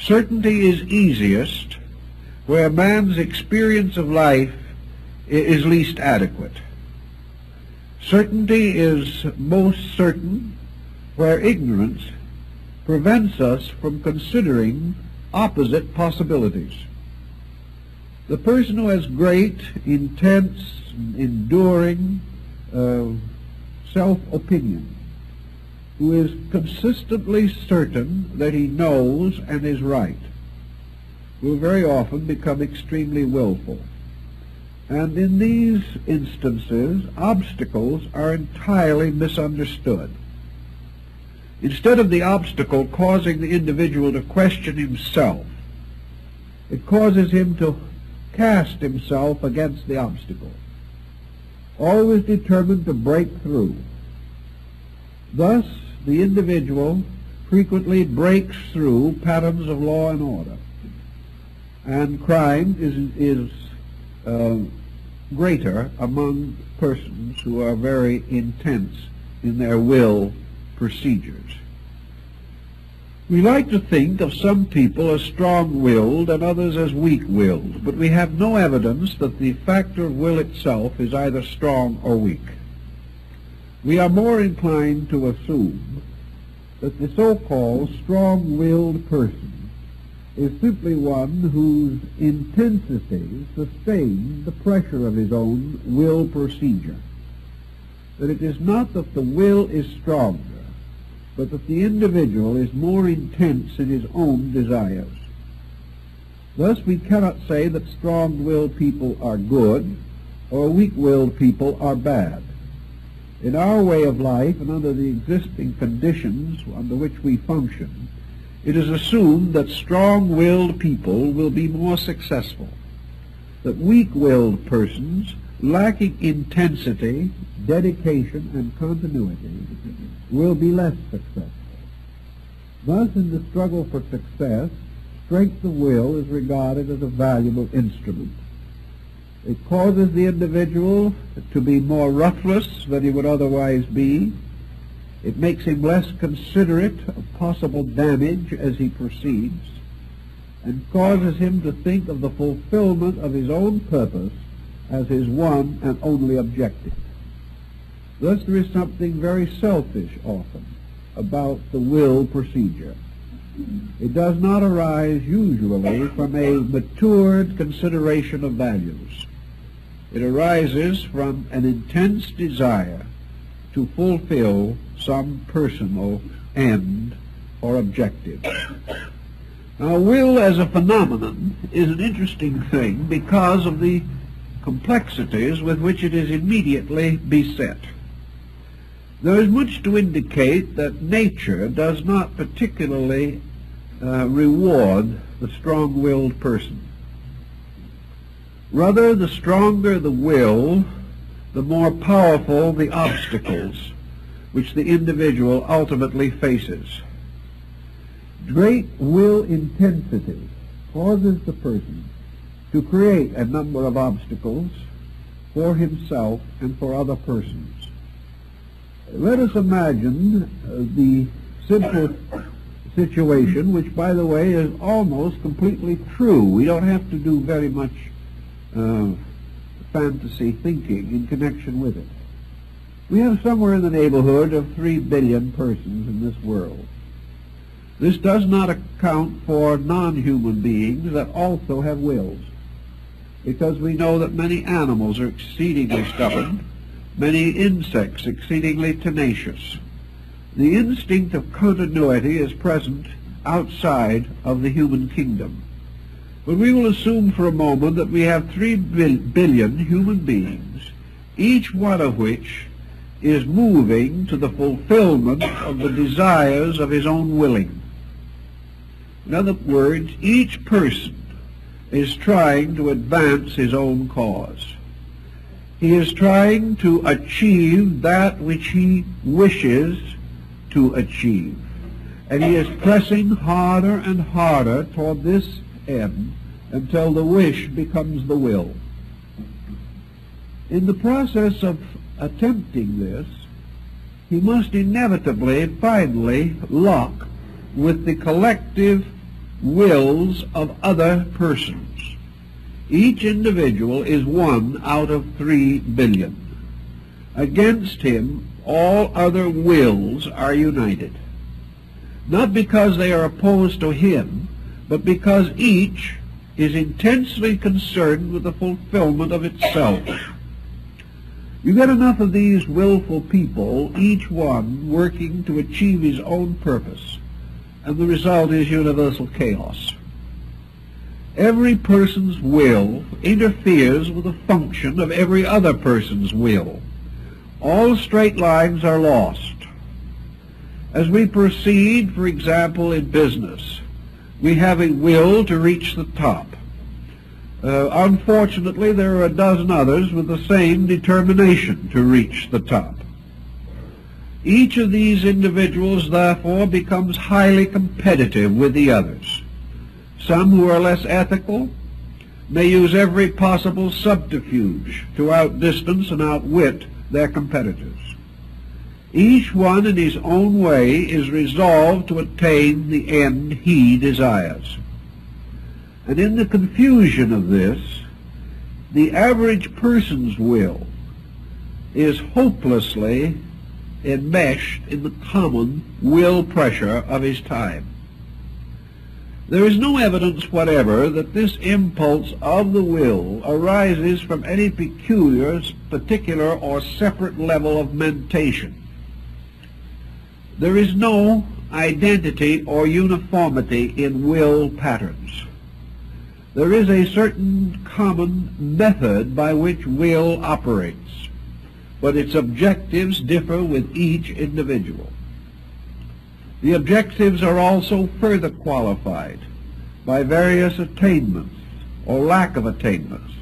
Certainty is easiest where man's experience of life is least adequate. Certainty is most certain where ignorance prevents us from considering opposite possibilities. The person who has great, intense, enduring self-opinion, who is consistently certain that he knows and is right, will very often become extremely willful. And in these instances, obstacles are entirely misunderstood. Instead of the obstacle causing the individual to question himself, it causes him to cast himself against the obstacle, always determined to break through. Thus, the individual frequently breaks through patterns of law and order, and crime is greater among persons who are very intense in their will procedures. We like to think of some people as strong-willed and others as weak-willed, but we have no evidence that the factor of will itself is either strong or weak. We are more inclined to assume that the so-called strong-willed person is simply one whose intensity sustains the pressure of his own will procedure. That it is not that the will is stronger, but that the individual is more intense in his own desires. Thus we cannot say that strong-willed people are good or weak-willed people are bad. In our way of life and under the existing conditions under which we function, it is assumed that strong-willed people will be more successful, that weak-willed persons, lacking intensity, dedication, and continuity, will be less successful. Thus, in the struggle for success, strength of will is regarded as a valuable instrument. It causes the individual to be more ruthless than he would otherwise be. It makes him less considerate of possible damage as he proceeds, and causes him to think of the fulfillment of his own purpose as his one and only objective. Thus there is something very selfish often about the will procedure. It does not arise usually from a matured consideration of values. It arises from an intense desire to fulfill some personal end or objective. Now, will as a phenomenon is an interesting thing because of the complexities with which it is immediately beset. There is much to indicate that nature does not particularly reward the strong-willed person. Rather, the stronger the will, the more powerful the obstacles which the individual ultimately faces. Great will intensity causes the person to create a number of obstacles for himself and for other persons. Let us imagine the simple situation, which, by the way, is almost completely true. We don't have to do very much fantasy thinking in connection with it. We have somewhere in the neighborhood of 3 billion persons in this world. This does not account for non-human beings that also have wills, because we know that many animals are exceedingly stubborn, many insects exceedingly tenacious. The instinct of continuity is present outside of the human kingdom. But we will assume for a moment that we have 3 billion human beings, each one of which is moving to the fulfillment of the desires of his own willing. In other words, each person is trying to advance his own cause. He is trying to achieve that which he wishes to achieve. And he is pressing harder and harder toward this end until the wish becomes the will. In the process of attempting this, he must inevitably, finally, lock with the collective wills of other persons. Each individual is 1 out of 3 billion. Against him, all other wills are united. Not because they are opposed to him, but because each is intensely concerned with the fulfillment of itself. You get enough of these willful people, each one working to achieve his own purpose, and the result is universal chaos. Every person's will interferes with the function of every other person's will. All straight lines are lost. As we proceed, for example, in business, we have a will to reach the top. Unfortunately, there are a dozen others with the same determination to reach the top. Each of these individuals, therefore, becomes highly competitive with the others. Some who are less ethical may use every possible subterfuge to outdistance and outwit their competitors. Each one in his own way is resolved to attain the end he desires. And in the confusion of this, the average person's will is hopelessly enmeshed in the common will pressure of his time. There is no evidence whatever that this impulse of the will arises from any peculiar, particular, or separate level of mentation. There is no identity or uniformity in will patterns. There is a certain common method by which will operates, but its objectives differ with each individual. The objectives are also further qualified by various attainments or lack of attainments,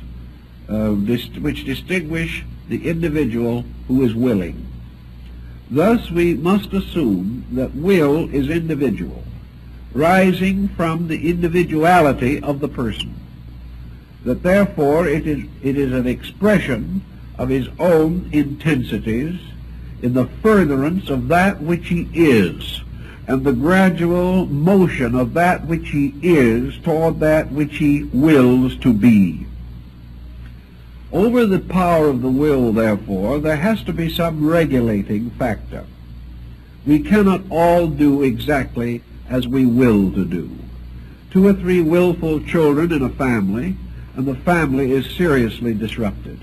which distinguish the individual who is willing. Thus, we must assume that will is individual, rising from the individuality of the person, that therefore it is an expression of his own intensities in the furtherance of that which he is, and the gradual motion of that which he is toward that which he wills to be. Over the power of the will, therefore, there has to be some regulating factor. We cannot all do exactly as we will to do. 2 or 3 willful children in a family, and the family is seriously disrupted.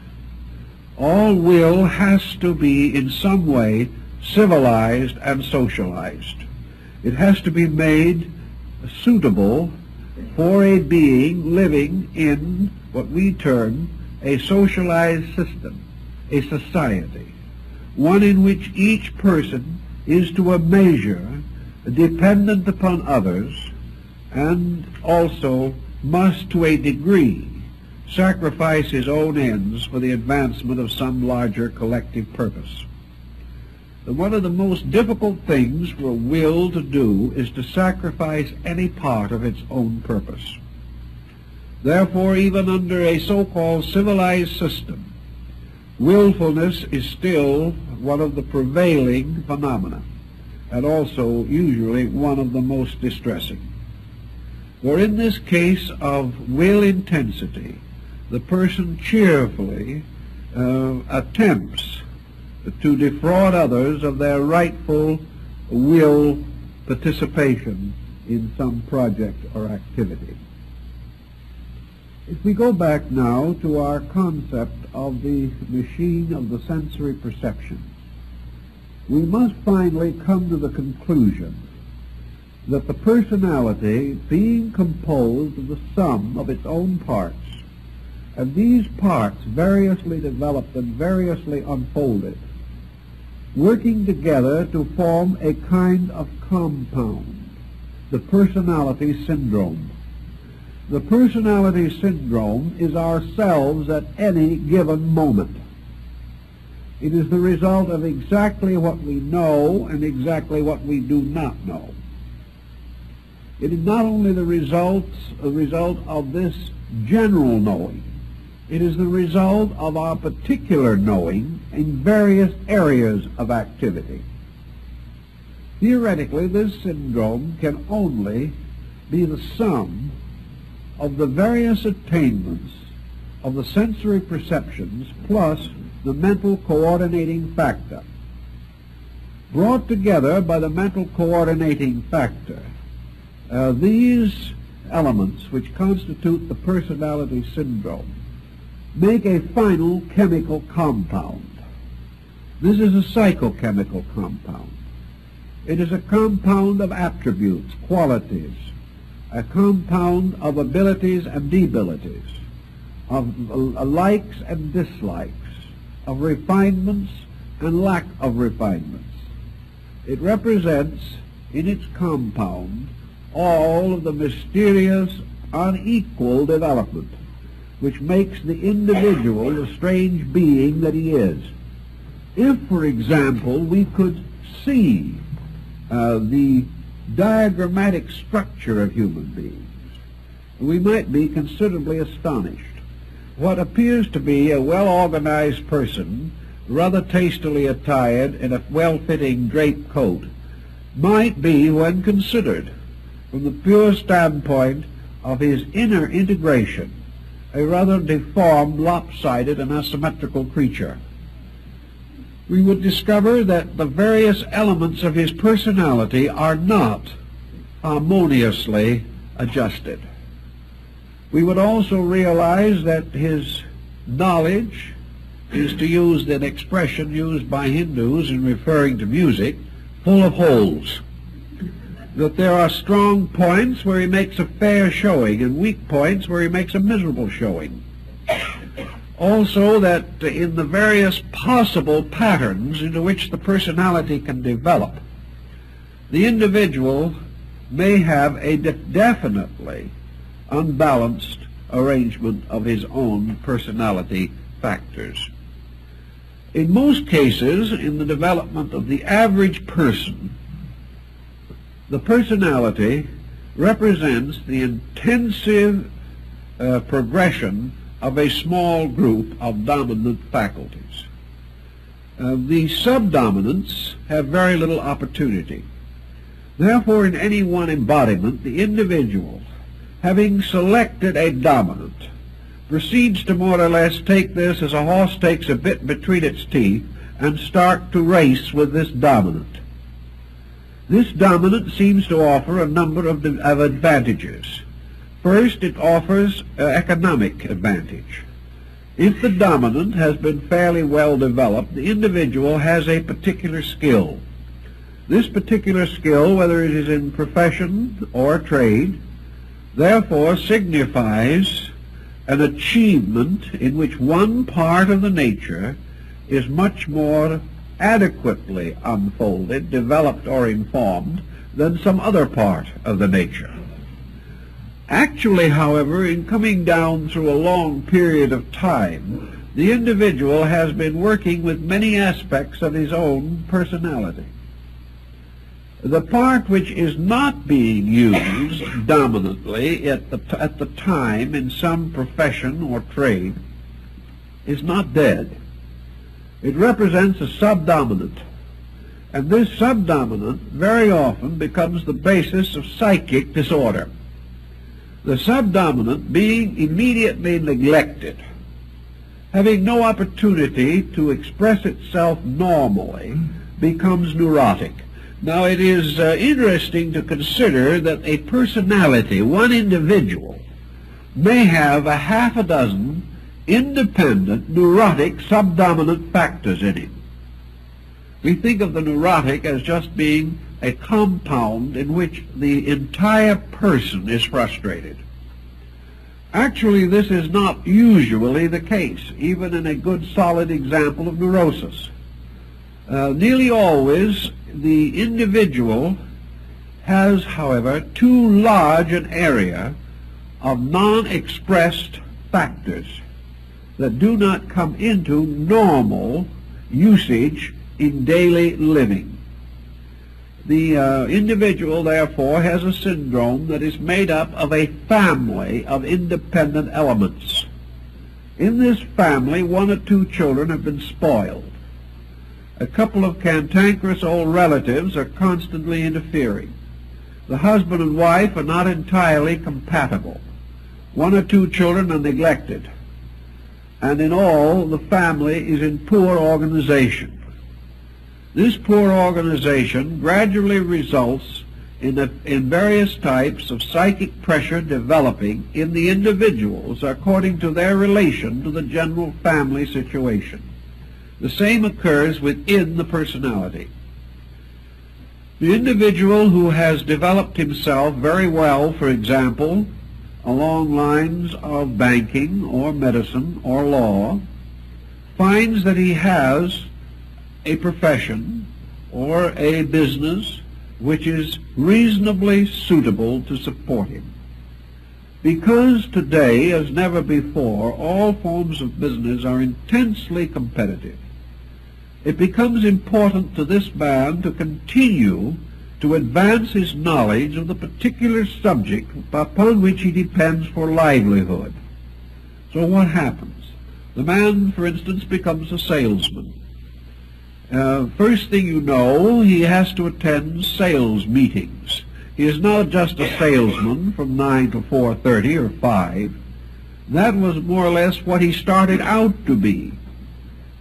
All will has to be in some way civilized and socialized. It has to be made suitable for a being living in what we term a socialized system, a society, one in which each person is to a measure dependent upon others, and also must to a degree sacrifice his own ends for the advancement of some larger collective purpose. And one of the most difficult things for a will to do is to sacrifice any part of its own purpose. Therefore, even under a so-called civilized system, willfulness is still one of the prevailing phenomena, and also usually one of the most distressing. For in this case of will intensity, the person cheerfully attempts to defraud others of their rightful will participation in some project or activity. If we go back now to our concept of the machine of the sensory perception, we must finally come to the conclusion that the personality, being composed of the sum of its own parts, and these parts variously developed and variously unfolded, working together to form a kind of compound, the personality syndrome. The personality syndrome is ourselves at any given moment. It is the result of exactly what we know and exactly what we do not know. It is not only the result of this general knowing, it is the result of our particular knowing in various areas of activity. Theoretically, this syndrome can only be the sum of the various attainments of the sensory perceptions plus the mental coordinating factor. Brought together by the mental coordinating factor, these elements which constitute the personality syndrome make a final chemical compound. This is a psychochemical compound. It is a compound of attributes, qualities, a compound of abilities and debilities, of likes and dislikes, of refinements and lack of refinements. It represents in its compound all of the mysterious, unequal development which makes the individual the strange being that he is. If, for example, we could see the diagrammatic structure of human beings, we might be considerably astonished. What appears to be a well-organized person, rather tastily attired in a well-fitting draped coat, might be, when considered from the pure standpoint of his inner integration, a rather deformed, lopsided, and asymmetrical creature. We would discover that the various elements of his personality are not harmoniously adjusted. We would also realize that his knowledge is, to use an expression used by Hindus in referring to music, full of holes. That there are strong points where he makes a fair showing and weak points where he makes a miserable showing. Also that in the various possible patterns into which the personality can develop, the individual may have a definitely unbalanced arrangement of his own personality factors. In most cases, in the development of the average person, the personality represents the intensive progression of a small group of dominant faculties. The subdominants have very little opportunity. Therefore, in any one embodiment, the individual, having selected a dominant, proceeds to more or less take this as a horse takes a bit between its teeth and start to race with this dominant. This dominant seems to offer a number of advantages. First, it offers economic advantage. If the dominant has been fairly well developed, the individual has a particular skill. This particular skill, whether it is in profession or trade, therefore signifies an achievement in which one part of the nature is much more adequately unfolded, developed, or informed than some other part of the nature. Actually, however, in coming down through a long period of time, the individual has been working with many aspects of his own personality. The part which is not being used dominantly at the time in some profession or trade is not dead. It represents a subdominant, and this subdominant very often becomes the basis of psychic disorder. The subdominant, being immediately neglected, having no opportunity to express itself normally, becomes neurotic. Now, it is interesting to consider that a personality, one individual, may have a half a dozen independent, neurotic, subdominant factors in him. We think of the neurotic as just being a compound in which the entire person is frustrated. Actually, this is not usually the case, even in a good solid example of neurosis. Nearly always, the individual has, however, too large an area of non-expressed factors that do not come into normal usage in daily living. The individual, therefore, has a syndrome that is made up of a family of independent elements. In this family, 1 or 2 children have been spoiled. A couple of cantankerous old relatives are constantly interfering. The husband and wife are not entirely compatible. 1 or 2 children are neglected. And in all, the family is in poor organization. This poor organization gradually results in various types of psychic pressure developing in the individuals according to their relation to the general family situation. The same occurs within the personality. The individual who has developed himself very well, for example, along lines of banking or medicine or law, finds that he has a profession or a business which is reasonably suitable to support him. Because today, as never before, all forms of business are intensely competitive, it becomes important to this man to continue to advance his knowledge of the particular subject upon which he depends for livelihood. So what happens? The man, for instance, becomes a salesman. First thing you know, he has to attend sales meetings. He is not just a salesman from 9 to 4:30 or 5. That was more or less what he started out to be.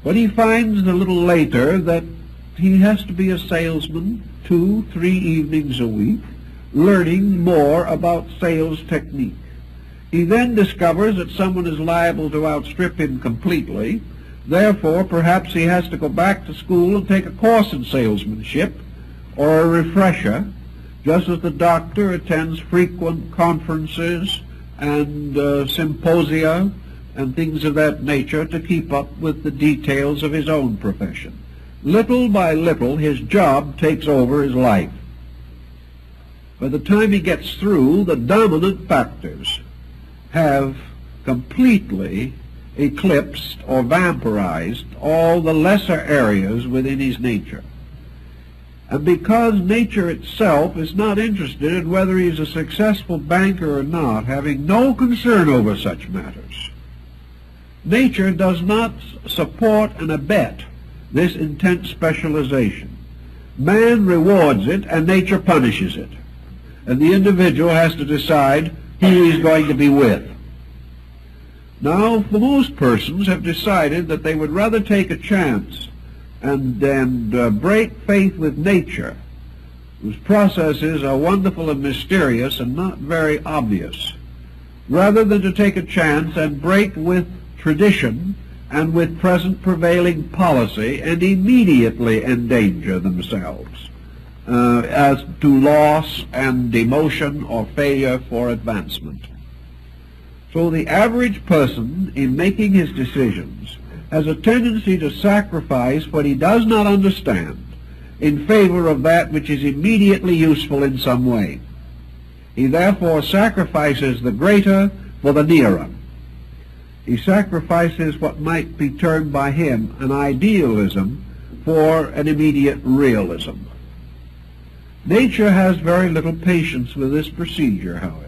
But he finds a little later that he has to be a salesman 2, 3 evenings a week, learning more about sales technique. He then discovers that someone is liable to outstrip him completely. Therefore, perhaps he has to go back to school and take a course in salesmanship or a refresher, just as the doctor attends frequent conferences and symposia and things of that nature to keep up with the details of his own profession. Little by little, his job takes over his life. By the time he gets through, the dominant factors have completely eclipsed or vampirized all the lesser areas within his nature. And because nature itself is not interested in whether he's a successful banker or not, having no concern over such matters, nature does not support and abet this intense specialization. Man rewards it and nature punishes it. And the individual has to decide who he's going to be with. Now, for most persons have decided that they would rather take a chance and break faith with nature, whose processes are wonderful and mysterious and not very obvious, rather than to take a chance and break with tradition and with present prevailing policy and immediately endanger themselves as to loss and demotion or failure for advancement. So the average person, in making his decisions, has a tendency to sacrifice what he does not understand in favor of that which is immediately useful in some way. He therefore sacrifices the greater for the nearer. He sacrifices what might be termed by him an idealism for an immediate realism. Nature has very little patience with this procedure, however.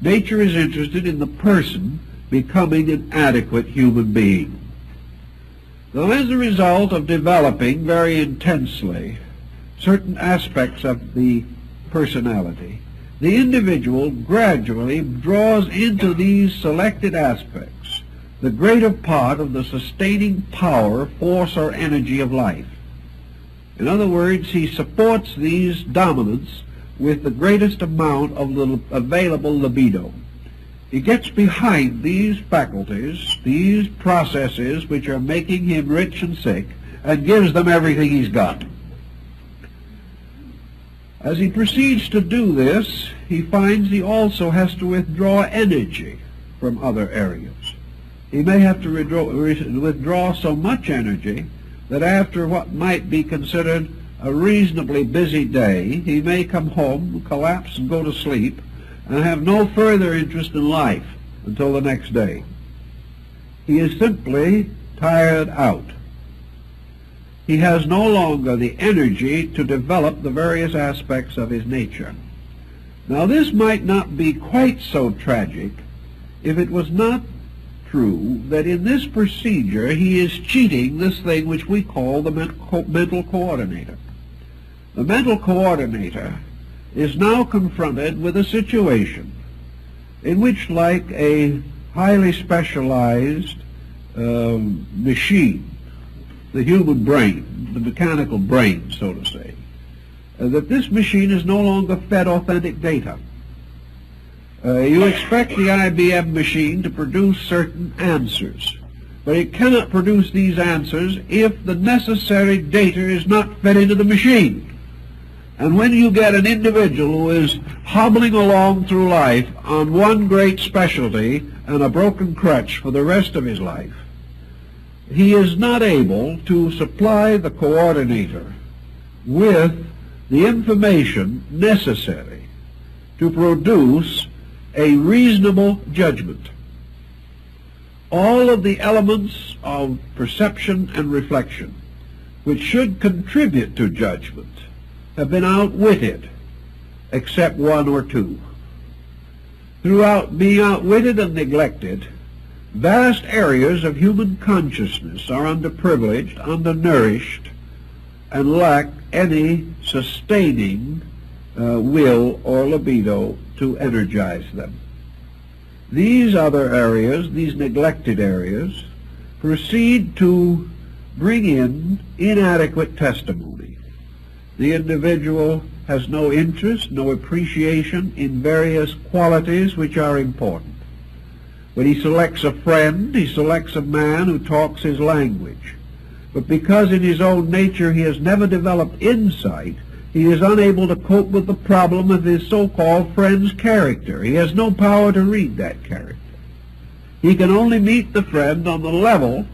Nature is interested in the person becoming an adequate human being. Now, as a result of developing very intensely certain aspects of the personality, the individual gradually draws into these selected aspects the greater part of the sustaining power, force, or energy of life. In other words, he supports these dominants with the greatest amount of the available libido. He gets behind these faculties, these processes which are making him rich and sick, and gives them everything he's got. As he proceeds to do this, he finds he also has to withdraw energy from other areas. He may have to withdraw so much energy that after what might be considered a reasonably busy day, he may come home, collapse, and go to sleep, and have no further interest in life until the next day. He is simply tired out. he has no longer the energy to develop the various aspects of his nature. Now, this might not be quite so tragic if it was not true that in this procedure he is cheating this thing which we call the mental coordinator. The mental coordinator is now confronted with a situation in which, like a highly specialized machine, the human brain, the mechanical brain, so to say, that this machine is no longer fed authentic data. You expect the IBM machine to produce certain answers, but it cannot produce these answers if the necessary data is not fed into the machine. And when you get an individual who is hobbling along through life on one great specialty and a broken crutch for the rest of his life, he is not able to supply the coordinator with the information necessary to produce a reasonable judgment. All of the elements of perception and reflection which should contribute to judgment have been outwitted, except one or two. Throughout being outwitted and neglected, vast areas of human consciousness are underprivileged, undernourished, and lack any sustaining will or libido to energize them. These other areas, these neglected areas, proceed to bring in inadequate testimony. The individual has no interest, no appreciation in various qualities which are important. When he selects a friend, he selects a man who talks his language. But because in his own nature he has never developed insight, he is unable to cope with the problem of his so-called friend's character. He has no power to read that character. He can only meet the friend on the level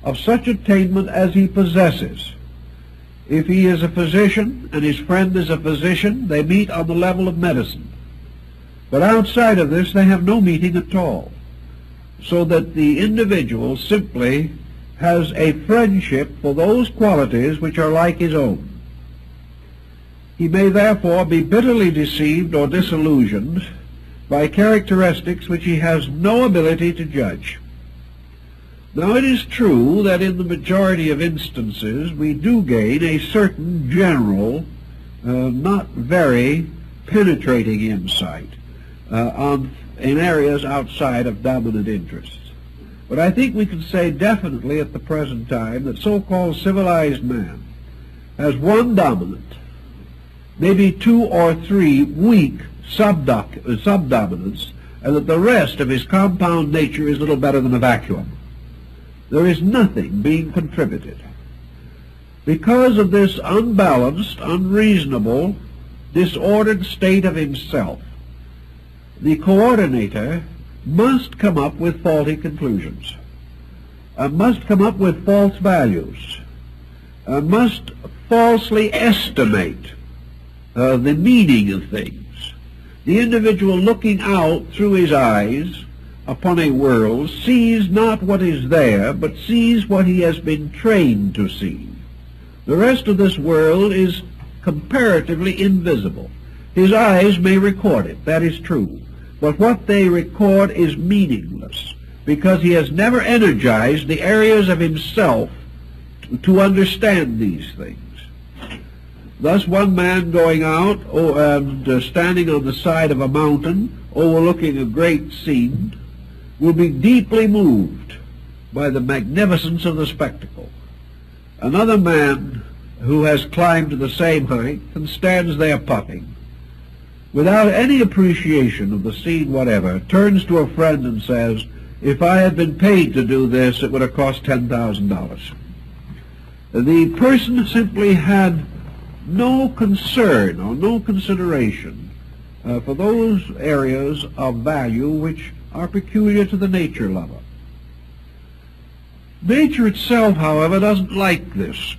of such attainment as he possesses. If he is a physician and his friend is a physician, they meet on the level of medicine. But outside of this, they have no meeting at all. So that the individual simply has a friendship for those qualities which are like his own. He may therefore be bitterly deceived or disillusioned by characteristics which he has no ability to judge. Now, it is true that in the majority of instances we do gain a certain general, not very penetrating insight in areas outside of dominant interests. But I think we can say definitely at the present time that so-called civilized man has one dominant, maybe two or three weak subdominants, and that the rest of his compound nature is little better than a vacuum. There is nothing being contributed. Because of this unbalanced, unreasonable, disordered state of himself, the coordinator must come up with faulty conclusions, must come up with false values, must falsely estimate the meaning of things. The individual looking out through his eyes upon a world sees not what is there, but sees what he has been trained to see. The rest of this world is comparatively invisible. His eyes may record it, that is true, but what they record is meaningless, because he has never energized the areas of himself to understand these things. Thus, one man going out and standing on the side of a mountain overlooking a great scene will be deeply moved by the magnificence of the spectacle. Another man who has climbed to the same height and stands there puffing, without any appreciation of the scene whatever, turns to a friend and says, "If I had been paid to do this, it would have cost $10,000. The person simply had no concern or no consideration for those areas of value which are peculiar to the nature lover. Nature itself, however, doesn't like this.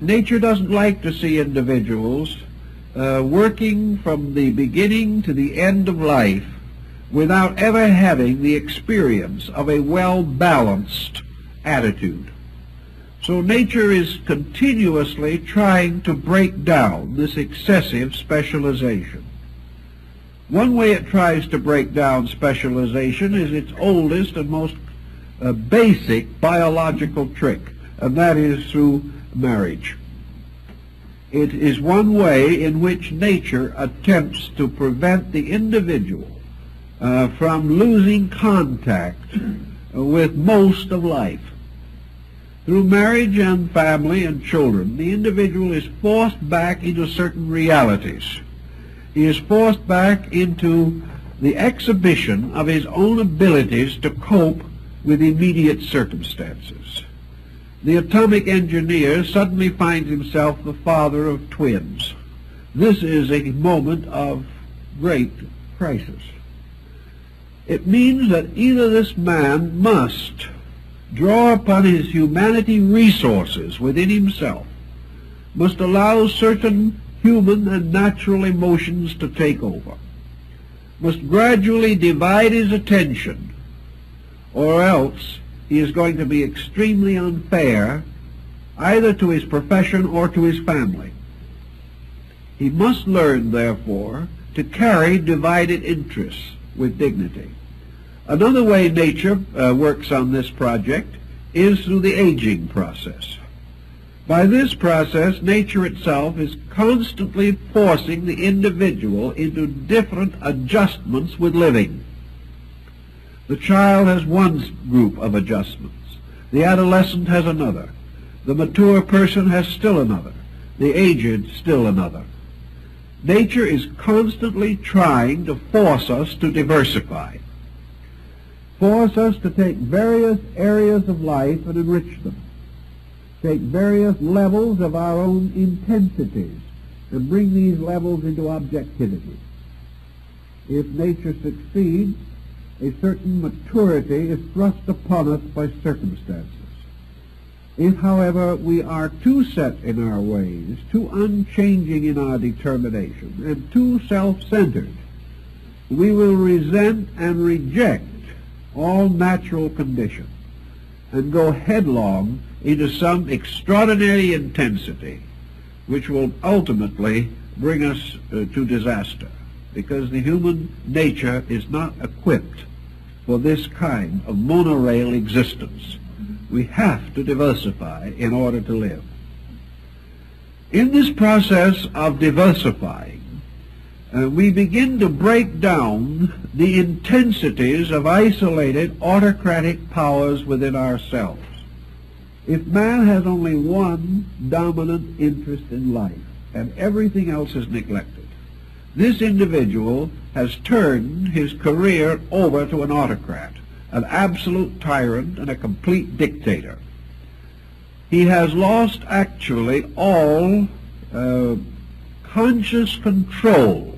Nature doesn't like to see individuals working from the beginning to the end of life without ever having the experience of a well-balanced attitude. So nature is continuously trying to break down this excessive specialization. One way it tries to break down specialization is its oldest and most basic biological trick, and that is through marriage. It is one way in which nature attempts to prevent the individual from losing contact with most of life. Through marriage and family and children, the individual is forced back into certain realities. He is forced back into the exhibition of his own abilities to cope with immediate circumstances. The atomic engineer suddenly finds himself the father of twins. This is a moment of great crisis. It means that either this man must draw upon his humanity resources within himself, must allow certain human and natural emotions to take over, must gradually divide his attention, or else he is going to be extremely unfair either to his profession or to his family. He must learn, therefore, to carry divided interests with dignity. Another way nature works on this project is through the aging process. By this process, nature itself is constantly forcing the individual into different adjustments with living. The child has one group of adjustments. The adolescent has another. The mature person has still another. The aged still another. Nature is constantly trying to force us to diversify, force us to take various areas of life and enrich them, take various levels of our own intensities and bring these levels into objectivity. If nature succeeds, a certain maturity is thrust upon us by circumstances. If, however, we are too set in our ways, too unchanging in our determination, and too self-centered, we will resent and reject all natural conditions and go headlong into some extraordinary intensity which will ultimately bring us to disaster, because the human nature is not equipped for this kind of monorail existence. We have to diversify in order to live. In this process of diversifying, we begin to break down the intensities of isolated autocratic powers within ourselves. If man has only one dominant interest in life and everything else is neglected, this individual has turned his career over to an autocrat, an absolute tyrant and a complete dictator. He has lost actually all conscious control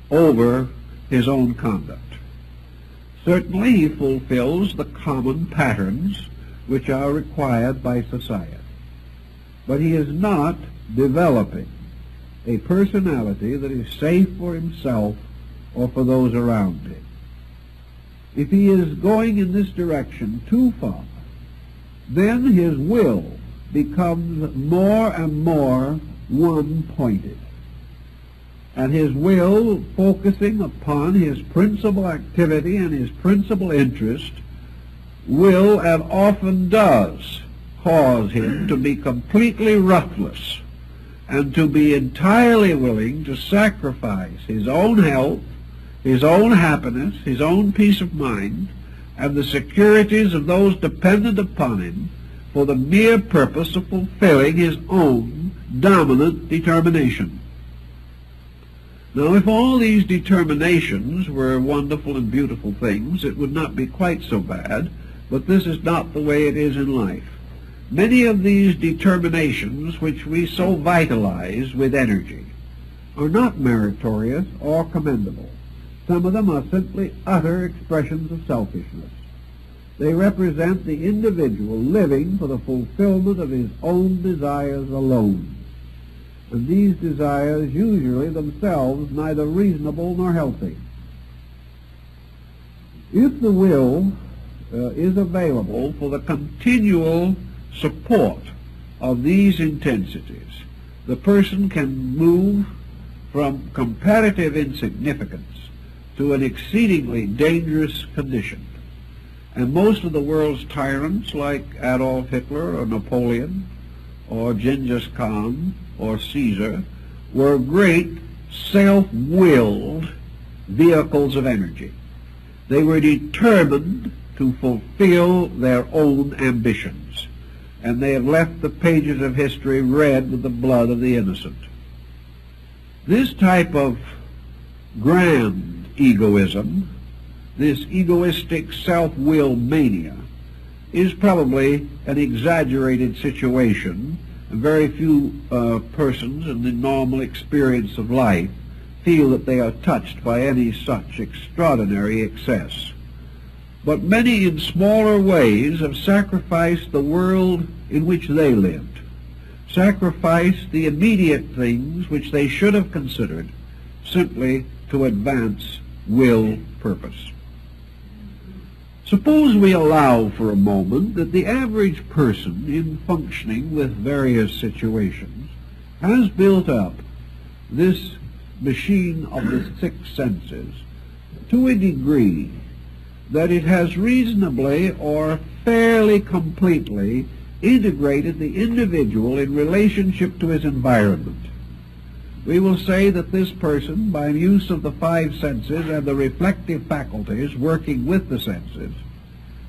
over his own conduct. Certainly he fulfills the common patterns which are required by society, but he is not developing a personality that is safe for himself or for those around him. If he is going in this direction too far, then his will becomes more and more one-pointed, and his will, focusing upon his principal activity and his principal interest, will and often does cause him to be completely ruthless and to be entirely willing to sacrifice his own health, his own happiness, his own peace of mind, and the securities of those dependent upon him for the mere purpose of fulfilling his own dominant determination. Now, if all these determinations were wonderful and beautiful things, it would not be quite so bad, but this is not the way it is in life. Many of these determinations, which we so vitalize with energy, are not meritorious or commendable. Some of them are simply utter expressions of selfishness. They represent the individual living for the fulfillment of his own desires alone, and these desires usually themselves neither reasonable nor healthy. If the will is available for the continual support of these intensities, the person can move from comparative insignificance to an exceedingly dangerous condition. And most of the world's tyrants, like Adolf Hitler or Napoleon or Genghis Khan or Caesar, were great self-willed vehicles of energy. They were determined to fulfill their own ambitions, and they have left the pages of history red with the blood of the innocent. This type of grand egoism, this egoistic self-will mania, is probably an exaggerated situation, and very few persons in the normal experience of life feel that they are touched by any such extraordinary excess. But many in smaller ways have sacrificed the world in which they lived, sacrificed the immediate things which they should have considered, simply to advance will purpose. Suppose we allow for a moment that the average person in functioning with various situations has built up this machine of the six senses to a degree that it has reasonably or fairly completely integrated the individual in relationship to his environment. We will say that this person, by use of the five senses and the reflective faculties working with the senses,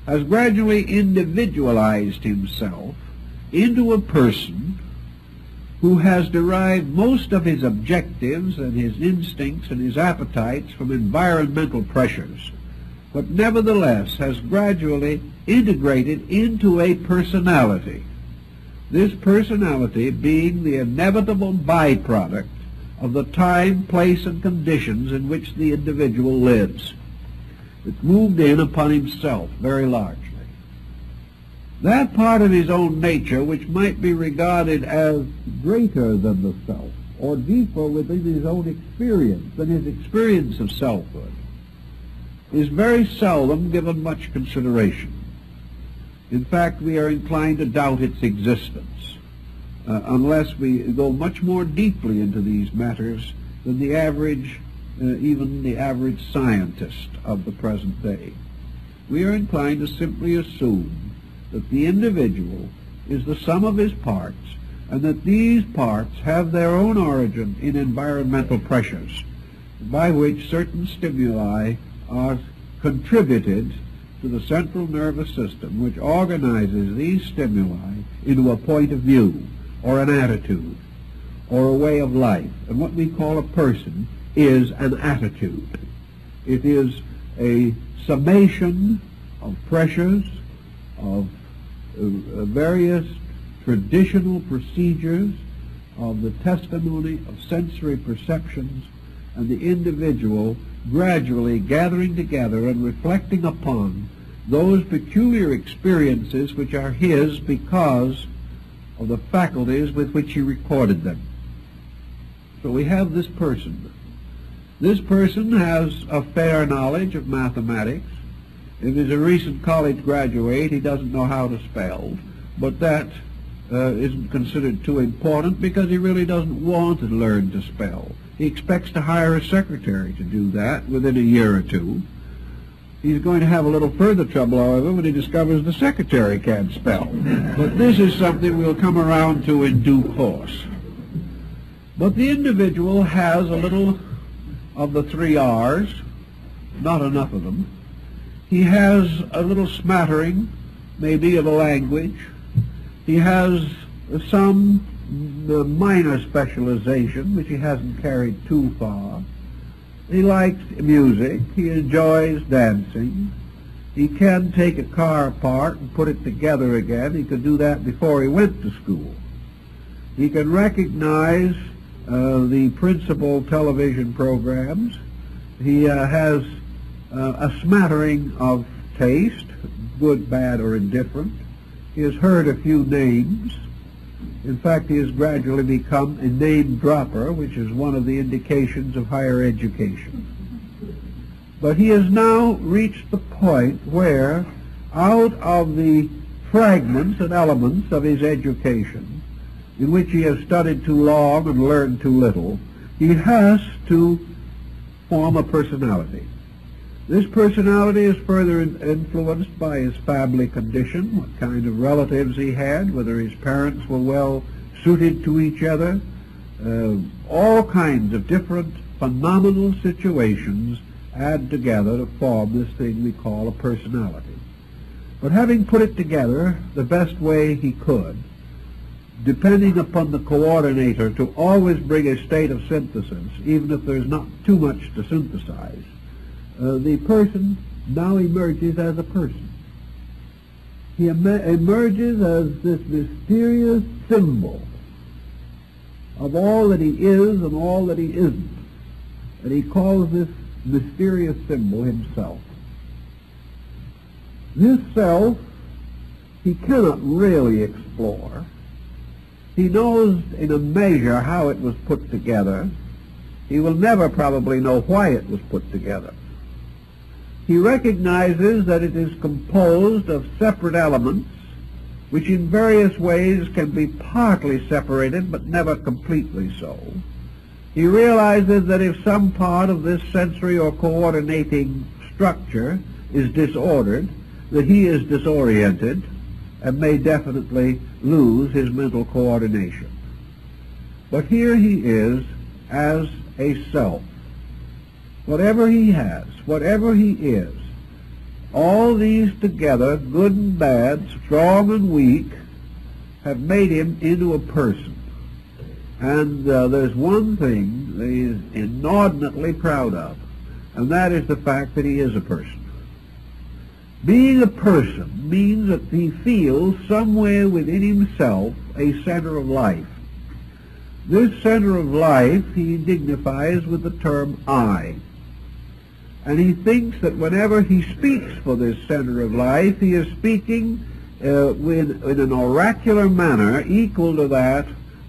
has gradually individualized himself into a person who has derived most of his objectives and his instincts and his appetites from environmental pressures, but nevertheless has gradually integrated into a personality, this personality being the inevitable byproduct of the time, place, and conditions in which the individual lives. It's moved in upon himself very largely. That part of his own nature which might be regarded as greater than the self, or deeper within his own experience than his experience of selfhood, is very seldom given much consideration. In fact, we are inclined to doubt its existence, unless we go much more deeply into these matters than the average, even the average scientist of the present day. We are inclined to simply assume that the individual is the sum of his parts, and that these parts have their own origin in environmental pressures, by which certain stimuli are contributed to the central nervous system, which organizes these stimuli into a point of view, or an attitude, or a way of life. And what we call a person is an attitude. It is a summation of pressures, of various traditional procedures, of the testimony of sensory perceptions, and the individual gradually gathering together and reflecting upon those peculiar experiences which are his because of the faculties with which he recorded them. So we have this person. This person has a fair knowledge of mathematics. If he's a recent college graduate, he doesn't know how to spell, but that isn't considered too important because he really doesn't want to learn to spell. He expects to hire a secretary to do that within a year or two. He's going to have a little further trouble, however, when he discovers the secretary can't spell. But this is something we'll come around to in due course. But the individual has a little of the 3 R's, not enough of them. He has a little smattering, maybe, of a language. He has some minor specialization, which he hasn't carried too far. He likes music. He enjoys dancing. He can take a car apart and put it together again. He could do that before he went to school. He can recognize the principal television programs. He has a smattering of taste, good, bad, or indifferent. He has heard a few names. In fact, he has gradually become a name dropper, which is one of the indications of higher education. But he has now reached the point where, out of the fragments and elements of his education, in which he has studied too long and learned too little, he has to form a personality. This personality is further influenced by his family condition, what kind of relatives he had, whether his parents were well suited to each other, all kinds of different phenomenal situations add together to form this thing we call a personality. But having put it together the best way he could, depending upon the coordinator to always bring a state of synthesis, even if there's not too much to synthesize, the person now emerges as a person. He emerges as this mysterious symbol of all that he is and all that he isn't. And he calls this mysterious symbol himself. This self he cannot really explore. He knows in a measure how it was put together. He will never probably know why it was put together. He recognizes that it is composed of separate elements which in various ways can be partly separated but never completely so. He realizes that if some part of this sensory or coordinating structure is disordered, that he is disoriented and may definitely lose his mental coordination. But here he is as a self. Whatever he has, whatever he is, all these together, good and bad, strong and weak, have made him into a person. And there's one thing that he is inordinately proud of, and that is the fact that he is a person. Being a person means that he feels somewhere within himself a center of life. This center of life he dignifies with the term I. And he thinks that whenever he speaks for this center of life, he is speaking in an oracular manner equal to that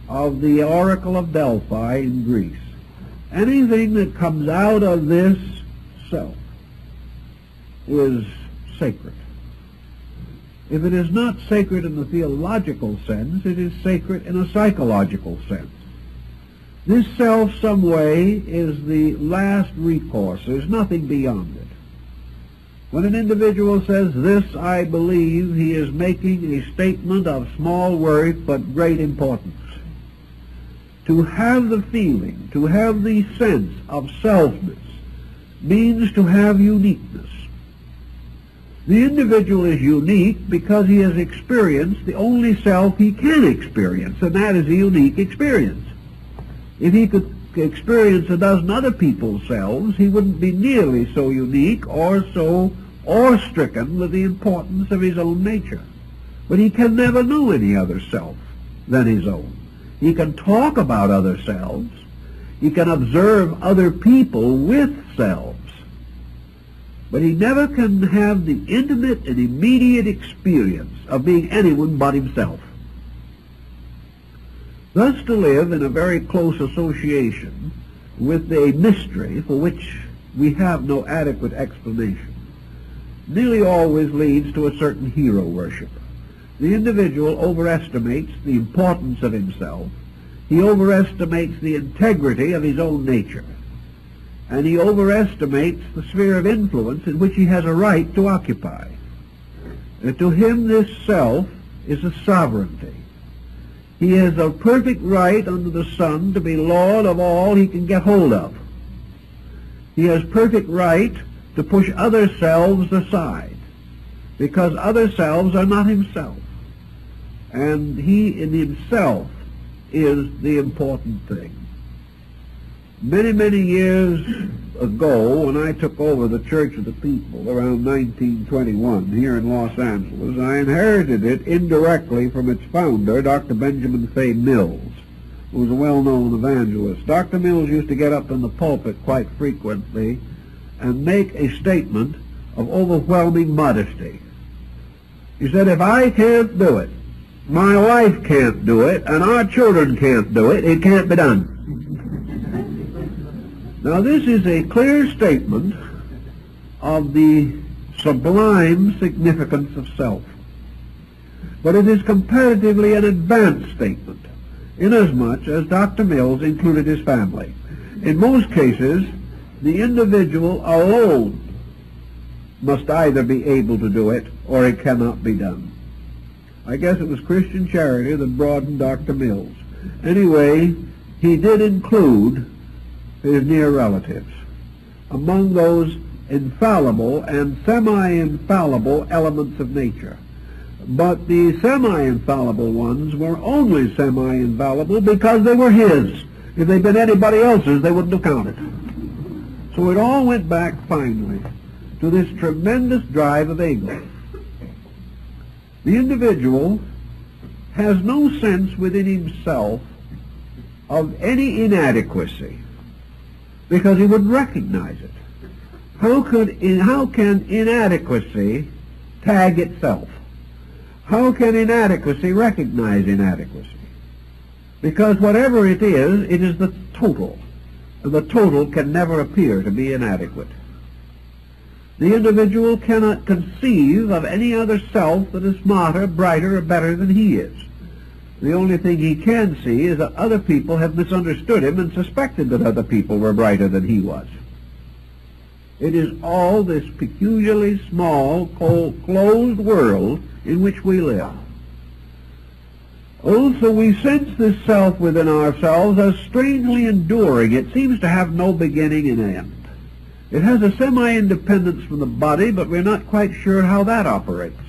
of the Oracle of Delphi in Greece. Anything that comes out of this self is sacred. If it is not sacred in the theological sense, it is sacred in a psychological sense. This self, some way, is the last recourse. There's nothing beyond it. When an individual says, "This I believe," he is making a statement of small worth but great importance. To have the feeling, to have the sense of selfness, means to have uniqueness. The individual is unique because he has experienced the only self he can experience, and that is a unique experience. If he could experience a dozen other people's selves, he wouldn't be nearly so unique or so awe-stricken with the importance of his own nature. But he can never know any other self than his own. He can talk about other selves. He can observe other people with selves. But he never can have the intimate and immediate experience of being anyone but himself. Thus to live in a very close association with a mystery for which we have no adequate explanation nearly always leads to a certain hero worship. The individual overestimates the importance of himself. He overestimates the integrity of his own nature. And he overestimates the sphere of influence in which he has a right to occupy. To him, this self is a sovereignty. He has a perfect right under the sun to be lord of all he can get hold of. He has perfect right to push other selves aside, because other selves are not himself. And he in himself is the important thing. Many, many years ago, when I took over the Church of the People around 1921 here in Los Angeles, I inherited it indirectly from its founder, Dr. Benjamin Fay Mills, who was a well-known evangelist. Dr. Mills used to get up in the pulpit quite frequently and make a statement of overwhelming modesty. He said, "If I can't do it, my wife can't do it, and our children can't do it, it can't be done." Now this is a clear statement of the sublime significance of self. but it is comparatively an advanced statement, inasmuch as Dr. Mills included his family. In most cases, the individual alone must either be able to do it or it cannot be done. I guess it was Christian charity that broadened Dr. Mills. Anyway, he did include his near relatives among those infallible and semi-infallible elements of nature. But the semi-infallible ones were only semi-infallible because they were his. If they'd been anybody else's, they wouldn't have counted. So it all went back finally to this tremendous drive of ego. The individual has no sense within himself of any inadequacy because he would recognize it. How can inadequacy tag itself? How can inadequacy recognize inadequacy? Because whatever it is the total. And the total can never appear to be inadequate. The individual cannot conceive of any other self that is smarter, brighter, or better than he is. The only thing he can see is that other people have misunderstood him and suspected that other people were brighter than he was. It is all this peculiarly small, closed world in which we live. Also, we sense this self within ourselves as strangely enduring. It seems to have no beginning and end. It has a semi-independence from the body, but we're not quite sure how that operates.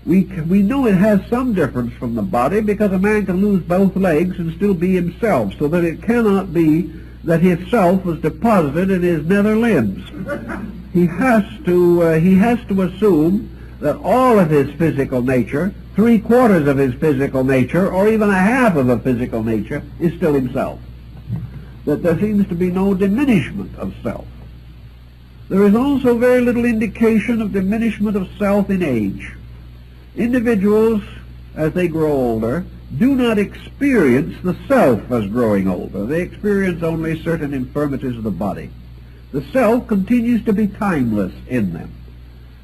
We know it has some difference from the body because a man can lose both legs and still be himself, so that it cannot be that his self was deposited in his nether limbs. He has to assume that all of his physical nature, 3/4 of his physical nature, or even a half of a physical nature, is still himself. That there seems to be no diminishment of self. There is also very little indication of diminishment of self in age. Individuals, as they grow older, do not experience the self as growing older. They experience only certain infirmities of the body. The self continues to be timeless in them,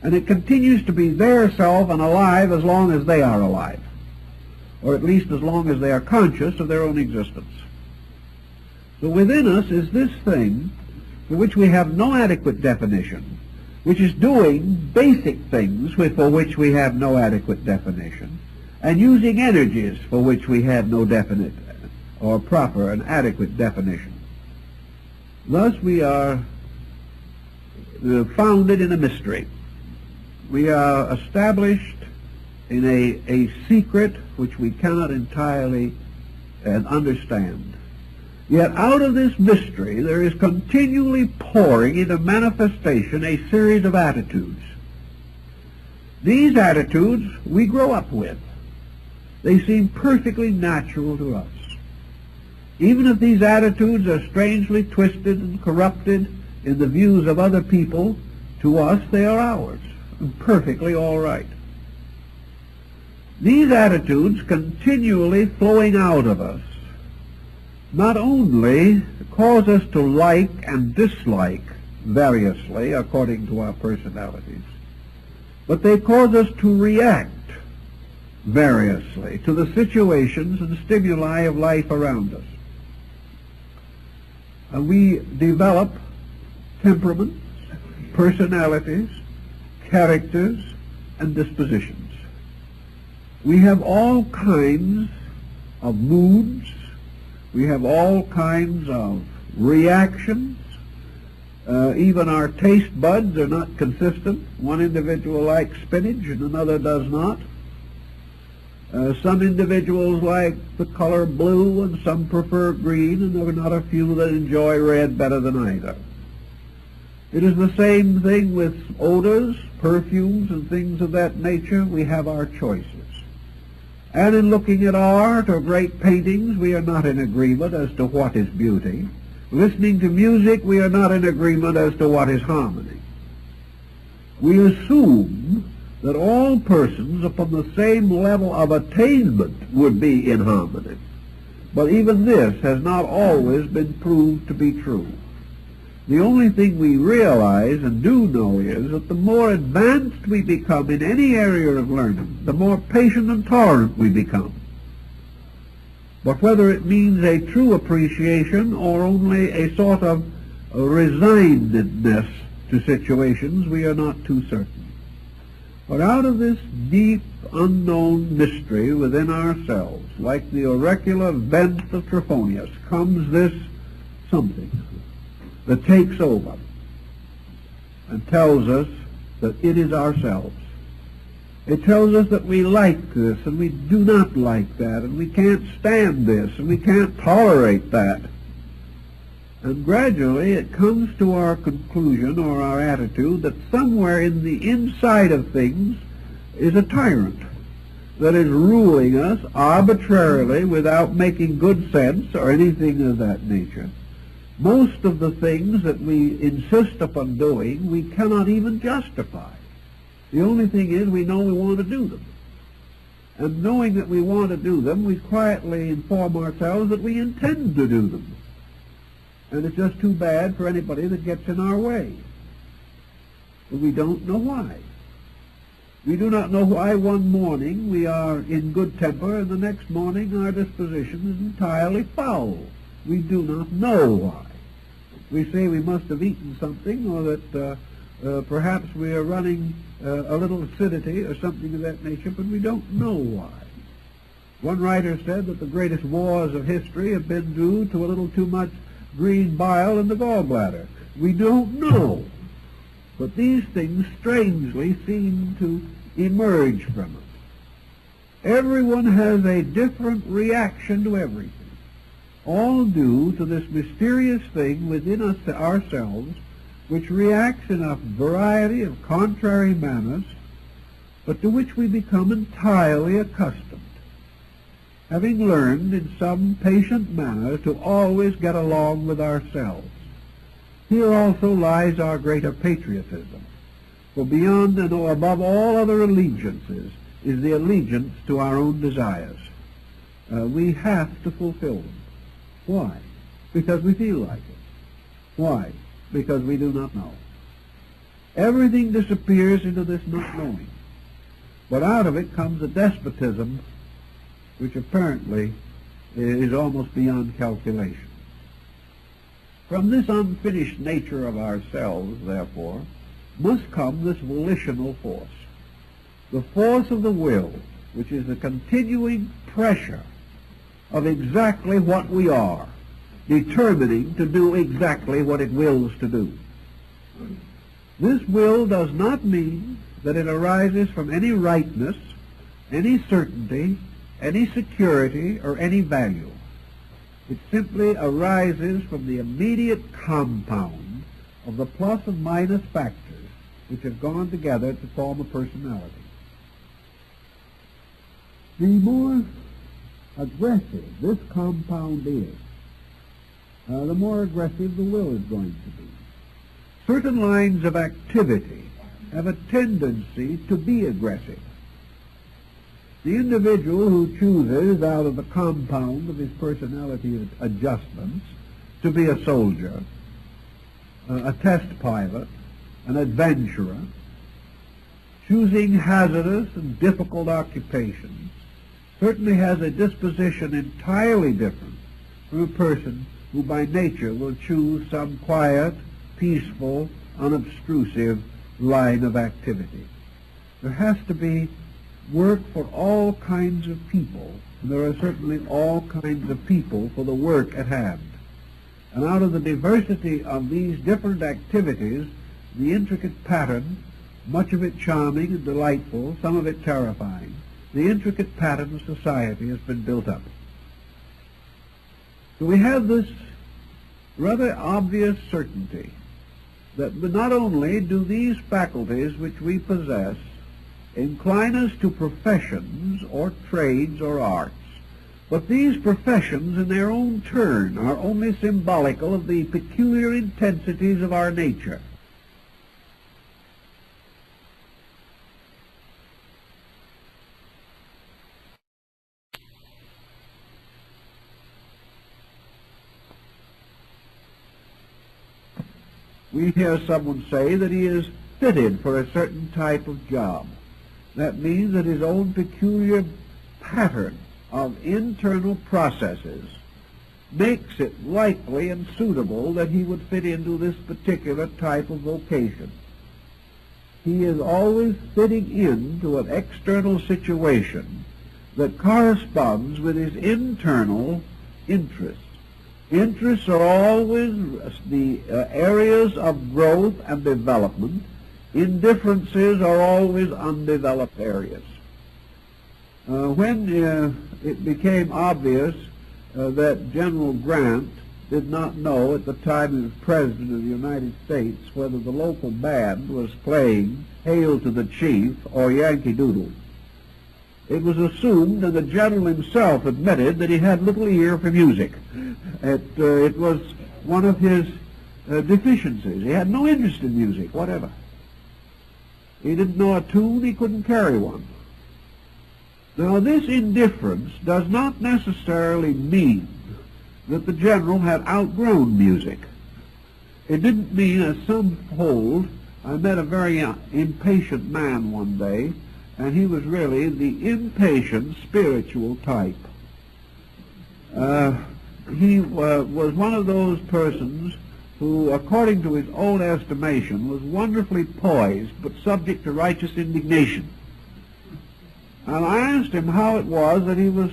and it continues to be their self and alive as long as they are alive, or at least as long as they are conscious of their own existence. So within us is this thing for which we have no adequate definition, which is doing basic things for which we have no adequate definition, and using energies for which we have no definite or proper and adequate definition. Thus we are founded in a mystery. We are established in a secret which we cannot entirely understand. Yet out of this mystery there is continually pouring into manifestation a series of attitudes. These attitudes we grow up with. They seem perfectly natural to us. Even if these attitudes are strangely twisted and corrupted in the views of other people, to us they are ours, and perfectly all right. These attitudes continually flowing out of us not only cause us to like and dislike variously according to our personalities, but they cause us to react variously to the situations and stimuli of life around us. We develop temperaments, personalities, characters, and dispositions. We have all kinds of moods. We have all kinds of reactions. Even our taste buds are not consistent. One individual likes spinach and another does not. Some individuals like the color blue and some prefer green, and there are not a few that enjoy red better than either. It is the same thing with odors, perfumes, and things of that nature. We have our choices. And in looking at art or great paintings, we are not in agreement as to what is beauty. Listening to music, we are not in agreement as to what is harmony. We assume that all persons upon the same level of attainment would be in harmony. But even this has not always been proved to be true. The only thing we realize and do know is that the more advanced we become in any area of learning, the more patient and tolerant we become. But whether it means a true appreciation or only a sort of resignedness to situations, we are not too certain. But out of this deep, unknown mystery within ourselves, like the auricular vent of Trophonius, comes this something that takes over and tells us that it is ourselves. It tells us that we like this and we do not like that, and we can't stand this and we can't tolerate that. And gradually it comes to our conclusion or our attitude that somewhere in the inside of things is a tyrant that is ruling us arbitrarily without making good sense or anything of that nature. Most of the things that we insist upon doing, we cannot even justify. The only thing is we know we want to do them. And knowing that we want to do them, we quietly inform ourselves that we intend to do them. And it's just too bad for anybody that gets in our way. But we don't know why. We do not know why one morning we are in good temper and the next morning our disposition is entirely foul. We do not know why. We say we must have eaten something, or that perhaps we are running a little acidity or something of that nature, but we don't know why. One writer said that the greatest wars of history have been due to a little too much green bile in the gallbladder. We don't know. But these things strangely seem to emerge from us. Everyone has a different reaction to everything, all due to this mysterious thing within us ourselves, which reacts in a variety of contrary manners, but to which we become entirely accustomed, having learned in some patient manner to always get along with ourselves. Here also lies our greater patriotism, for beyond and above all other allegiances is the allegiance to our own desires. We have to fulfill them. Why? Because we feel like it. Why? Because we do not know. Everything disappears into this not knowing. But out of it comes a despotism which apparently is almost beyond calculation. From this unfinished nature of ourselves, therefore, must come this volitional force, the force of the will, which is the continuing pressure of exactly what we are, determining to do exactly what it wills to do. This will does not mean that it arises from any rightness, any certainty, any security, or any value. It simply arises from the immediate compound of the plus and minus factors which have gone together to form a personality. The more aggressive this compound is, the more aggressive the will is going to be. Certain lines of activity have a tendency to be aggressive. The individual who chooses out of the compound of his personality adjustments to be a soldier, a test pilot, an adventurer, choosing hazardous and difficult occupations, certainly has a disposition entirely different from a person who by nature will choose some quiet, peaceful, unobtrusive line of activity. There has to be work for all kinds of people, and there are certainly all kinds of people for the work at hand. And out of the diversity of these different activities, the intricate pattern, much of it charming and delightful, some of it terrifying, the intricate pattern of society has been built up. So we have this rather obvious certainty that not only do these faculties which we possess incline us to professions or trades or arts, but these professions in their own turn are only symbolical of the peculiar intensities of our nature. We hear someone say that he is fitted for a certain type of job. That means that his own peculiar pattern of internal processes makes it likely and suitable that he would fit into this particular type of vocation. He is always fitting into an external situation that corresponds with his internal interests. Interests are always the areas of growth and development. Indifferences are always undeveloped areas. When it became obvious that General Grant did not know at the time he was President of the United States whether the local band was playing Hail to the Chief or Yankee Doodle, it was assumed, and the General himself admitted, that he had little ear for music. It was one of his deficiencies. He had no interest in music, whatever. He didn't know a tune, he couldn't carry one. Now, this indifference does not necessarily mean that the General had outgrown music. It didn't mean, as some hold. I met a very impatient man one day, and he was really the impatient spiritual type. He was one of those persons who, according to his own estimation, was wonderfully poised but subject to righteous indignation. And I asked him how it was that he was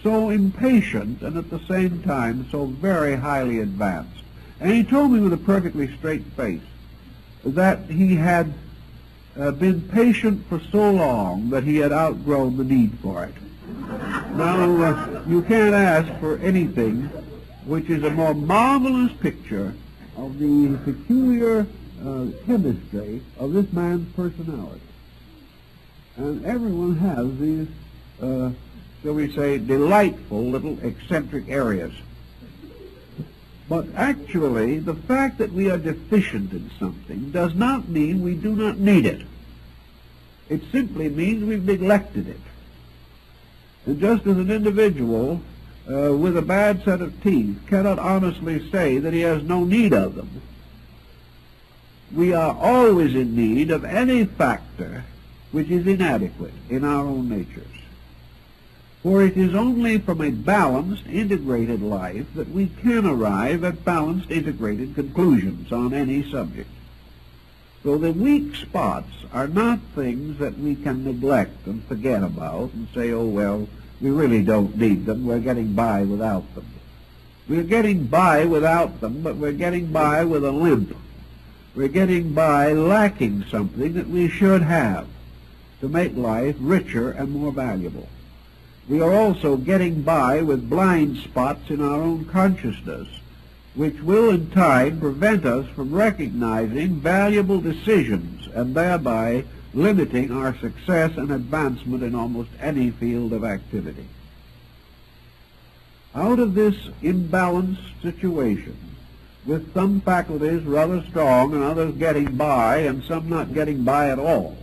so impatient and at the same time so very highly advanced. And he told me with a perfectly straight face that he had been patient for so long that he had outgrown the need for it. Now, you can't ask for anything which is a more marvelous picture of the peculiar chemistry of this man's personality. And everyone has these, shall we say, delightful little eccentric areas. But actually, the fact that we are deficient in something does not mean we do not need it. It simply means we've neglected it. And just as an individual with a bad set of teeth cannot honestly say that he has no need of them, we are always in need of any factor which is inadequate in our own natures. For it is only from a balanced, integrated life that we can arrive at balanced, integrated conclusions on any subject. So the weak spots are not things that we can neglect and forget about and say, oh, well, we really don't need them, we're getting by without them. We're getting by without them, but we're getting by with a limp. We're getting by lacking something that we should have to make life richer and more valuable. We are also getting by with blind spots in our own consciousness, which will in time prevent us from recognizing valuable decisions and thereby limiting our success and advancement in almost any field of activity. Out of this imbalanced situation, with some faculties rather strong and others getting by and some not getting by at all,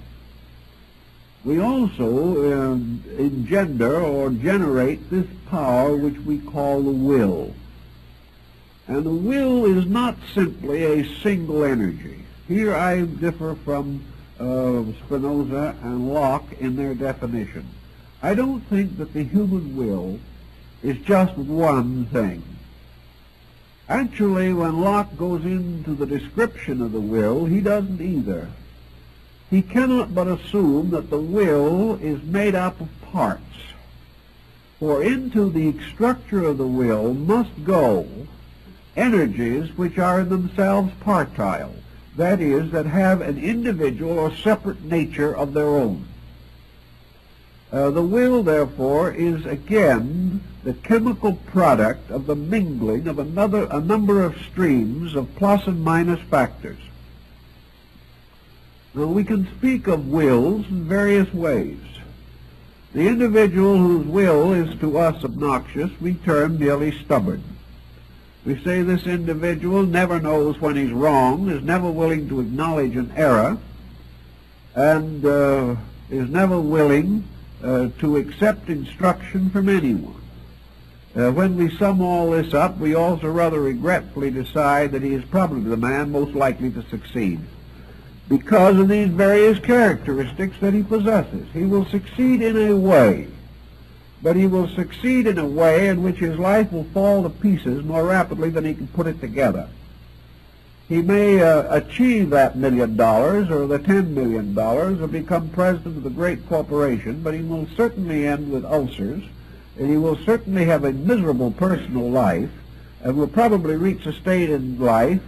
we also engender or generate this power which we call the will. And the will is not simply a single energy. Here I differ from Spinoza and Locke in their definition. I don't think that the human will is just one thing. Actually, when Locke goes into the description of the will, he doesn't either. He cannot but assume that the will is made up of parts. For into the structure of the will must go energies which are in themselves partile, that is, that have an individual or separate nature of their own. The will, therefore, is again the chemical product of the mingling of a number of streams of plus and minus factors. Now, we can speak of wills in various ways. The individual whose will is to us obnoxious we term merely stubborn. We say this individual never knows when he's wrong, is never willing to acknowledge an error, and is never willing to accept instruction from anyone. When we sum all this up, we also rather regretfully decide that he is probably the man most likely to succeed because of these various characteristics that he possesses. He will succeed in a way, but he will succeed in a way in which his life will fall to pieces more rapidly than he can put it together. He may achieve that $1 million or the $10 million or become president of a great corporation, but he will certainly end with ulcers, and he will certainly have a miserable personal life, and will probably reach a state in life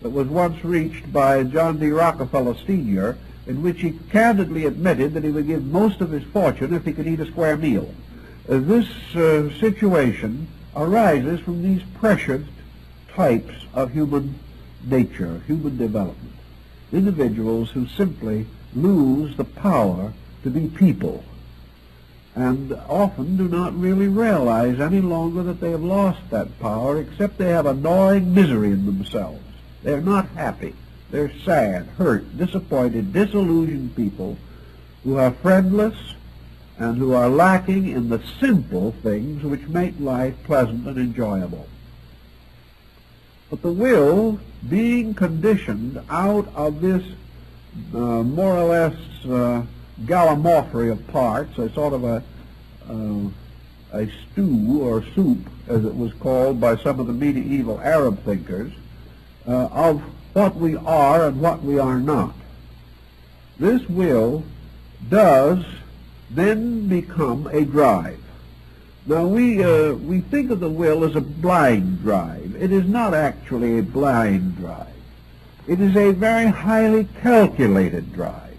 that was once reached by John D. Rockefeller Sr., in which he candidly admitted that he would give most of his fortune if he could eat a square meal. This situation arises from these pressured types of human nature, human development. Individuals who simply lose the power to be people, and often do not really realize any longer that they have lost that power, except they have a gnawing misery in themselves. They're not happy. They're sad, hurt, disappointed, disillusioned people who are friendless and who are lacking in the simple things which make life pleasant and enjoyable. But the will, being conditioned out of this more or less gallimaufry of parts, a sort of a stew or soup, as it was called by some of the medieval Arab thinkers, of what we are and what we are not. This will does then become a drive. Now we think of the will as a blind drive. It is not actually a blind drive. It is a very highly calculated drive.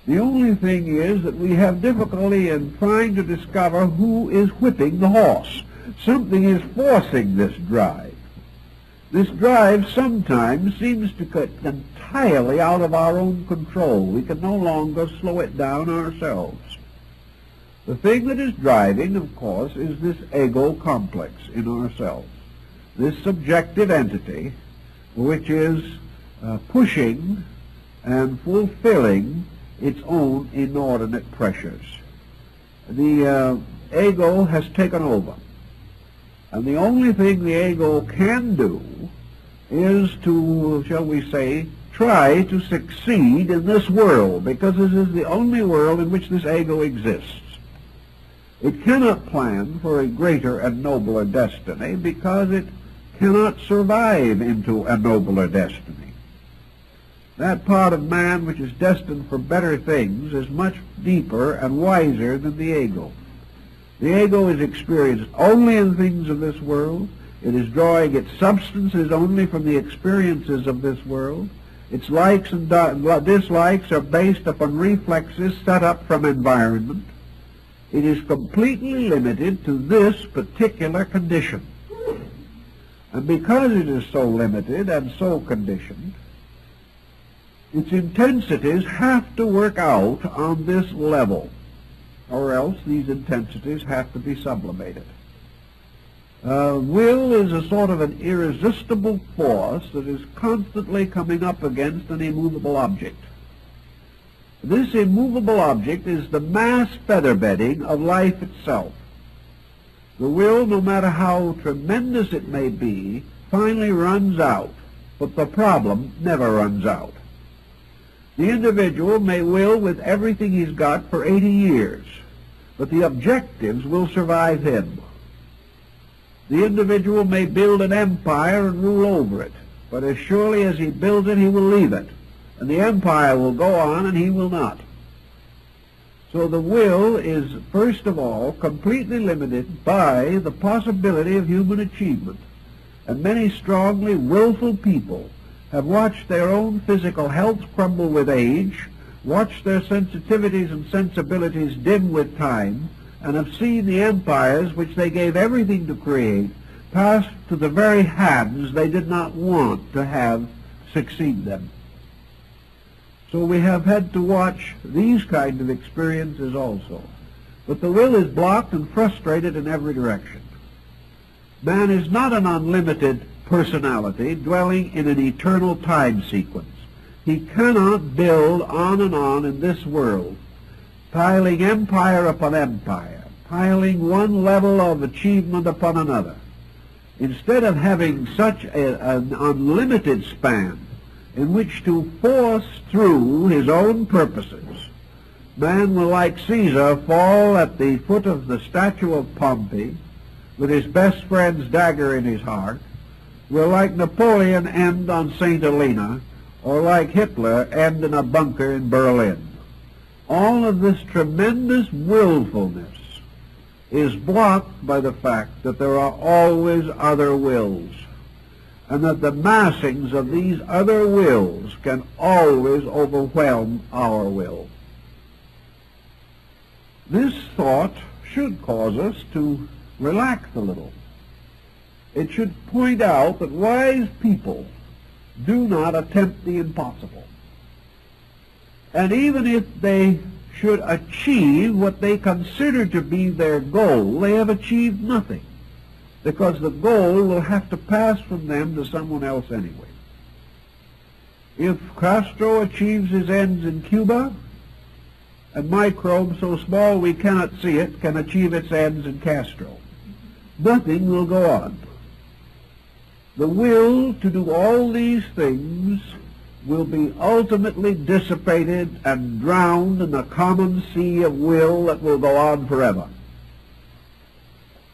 The only thing is that we have difficulty in trying to discover who is whipping the horse. Something is forcing this drive. This drive sometimes seems to get entirely out of our own control. We can no longer slow it down ourselves. The thing that is driving, of course, is this ego complex in ourselves, this subjective entity which is pushing and fulfilling its own inordinate pressures. The ego has taken over, and the only thing the ego can do is to, shall we say, try to succeed in this world, because this is the only world in which this ego exists. It cannot plan for a greater and nobler destiny because it cannot survive into a nobler destiny. That part of man which is destined for better things is much deeper and wiser than the ego. The ego is experienced only in things of this world. It is drawing its substances only from the experiences of this world. Its likes and dislikes are based upon reflexes set up from environment. It is completely limited to this particular condition. And because it is so limited and so conditioned, its intensities have to work out on this level, or else these intensities have to be sublimated. Will is a sort of an irresistible force that is constantly coming up against an immovable object. This immovable object is the mass featherbedding of life itself. The will, no matter how tremendous it may be, finally runs out, but the problem never runs out. The individual may will with everything he's got for 80 years, but the objectives will survive him. The individual may build an empire and rule over it, but as surely as he builds it, he will leave it, and the empire will go on and he will not. So the will is, first of all, completely limited by the possibility of human achievement, and many strongly willful people have watched their own physical health crumble with age, watched their sensitivities and sensibilities dim with time, and have seen the empires which they gave everything to create pass to the very hands they did not want to have succeed them. So we have had to watch these kind of experiences also. But the will is blocked and frustrated in every direction. Man is not an unlimited personality dwelling in an eternal time sequence. He cannot build on and on in this world, piling empire upon empire, piling one level of achievement upon another. Instead of having such an unlimited span in which to force through his own purposes, man will, like Caesar, fall at the foot of the statue of Pompey with his best friend's dagger in his heart, will, like Napoleon, end on St. Helena, or like Hitler, end in a bunker in Berlin. All of this tremendous willfulness is blocked by the fact that there are always other wills, and that the massings of these other wills can always overwhelm our will. This thought should cause us to relax a little. It should point out that wise people do not attempt the impossible. And even if they should achieve what they consider to be their goal, they have achieved nothing, because the goal will have to pass from them to someone else anyway. If Castro achieves his ends in Cuba, a microbe so small we cannot see it can achieve its ends in Castro, nothing will go on. The will to do all these things will be ultimately dissipated and drowned in the common sea of will that will go on forever.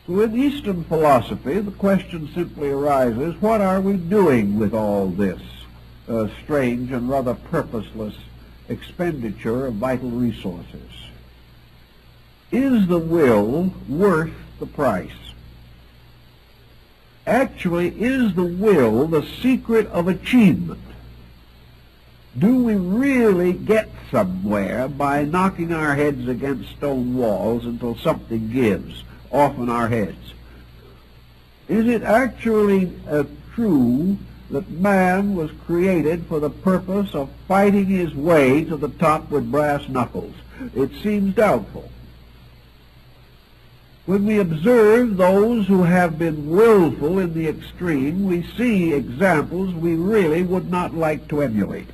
So in Eastern philosophy, the question simply arises, what are we doing with all this strange and rather purposeless expenditure of vital resources? Is the will worth the price? Actually, is the will the secret of achievement? Do we really get somewhere by knocking our heads against stone walls until something gives, often our heads? Is it actually true that man was created for the purpose of fighting his way to the top with brass knuckles? It seems doubtful. When we observe those who have been willful in the extreme, we see examples we really would not like to emulate.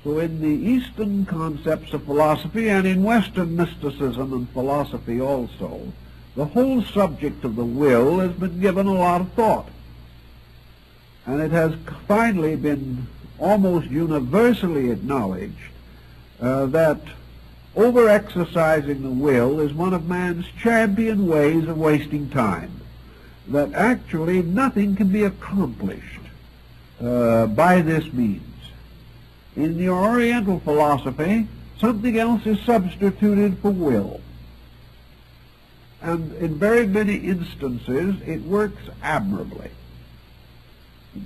So in the Eastern concepts of philosophy, and in Western mysticism and philosophy also, the whole subject of the will has been given a lot of thought. And it has finally been almost universally acknowledged that over-exercising the will is one of man's champion ways of wasting time, that actually nothing can be accomplished by this means. In the Oriental philosophy, something else is substituted for will. And in very many instances, it works admirably.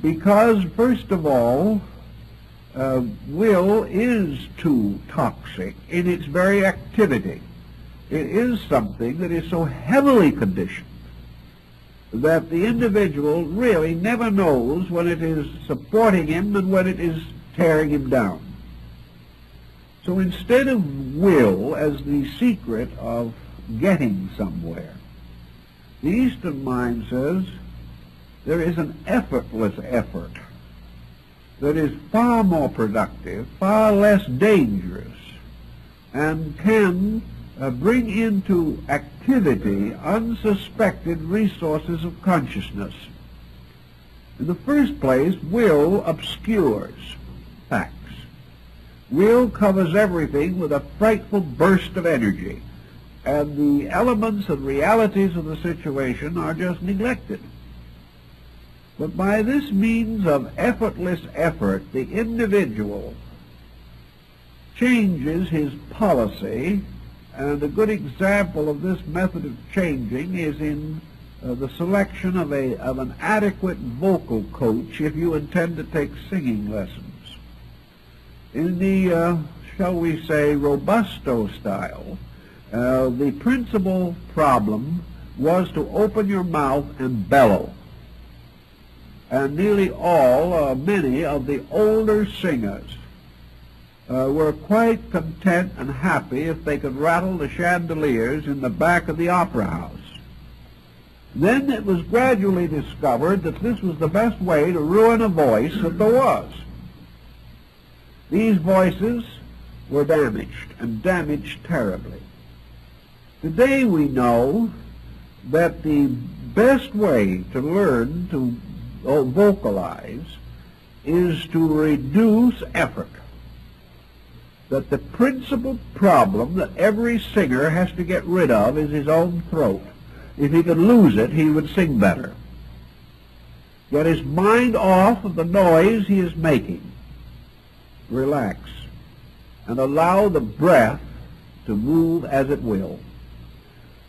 Because, first of all, will is too toxic in its very activity. It is something that is so heavily conditioned that the individual really never knows when it is supporting him and when it is tearing him down. So instead of will as the secret of getting somewhere, the Eastern mind says there is an effortless effort that is far more productive, far less dangerous, and can bring into activity unsuspected resources of consciousness. In the first place, will obscures facts. Will covers everything with a frightful burst of energy, and the elements and realities of the situation are just neglected. But by this means of effortless effort, the individual changes his policy, and a good example of this method of changing is in the selection of an adequate vocal coach if you intend to take singing lessons. In the, shall we say, Robusto style, the principal problem was to open your mouth and bellow. And nearly all, many of the older singers were quite content and happy if they could rattle the chandeliers in the back of the opera house. Then it was gradually discovered that this was the best way to ruin a voice that there was. These voices were damaged, and damaged terribly. Today we know that the best way to learn to vocalize is to reduce effort. That the principal problem that every singer has to get rid of is his own throat. If he could lose it, he would sing better. Get his mind off of the noise he is making. Relax and allow the breath to move as it will.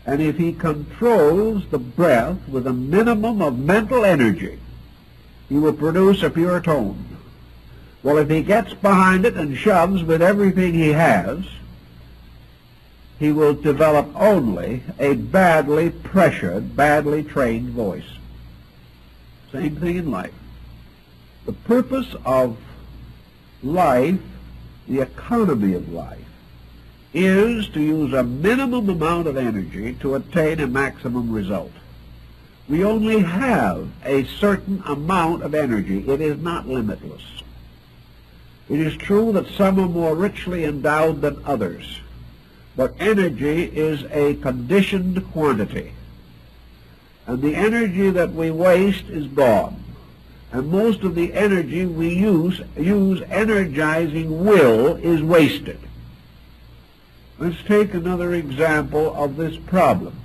And if he controls the breath with a minimum of mental energy, he will produce a pure tone. Well, if he gets behind it and shoves with everything he has, he will develop only a badly pressured, badly trained voice. Same thing in life. The purpose of life, the economy of life, is to use a minimum amount of energy to attain a maximum result. We only have a certain amount of energy. It is not limitless. It is true that some are more richly endowed than others, but energy is a conditioned quantity. And the energy that we waste is gone. And most of the energy we use energizing will is wasted. Let's take another example of this problem.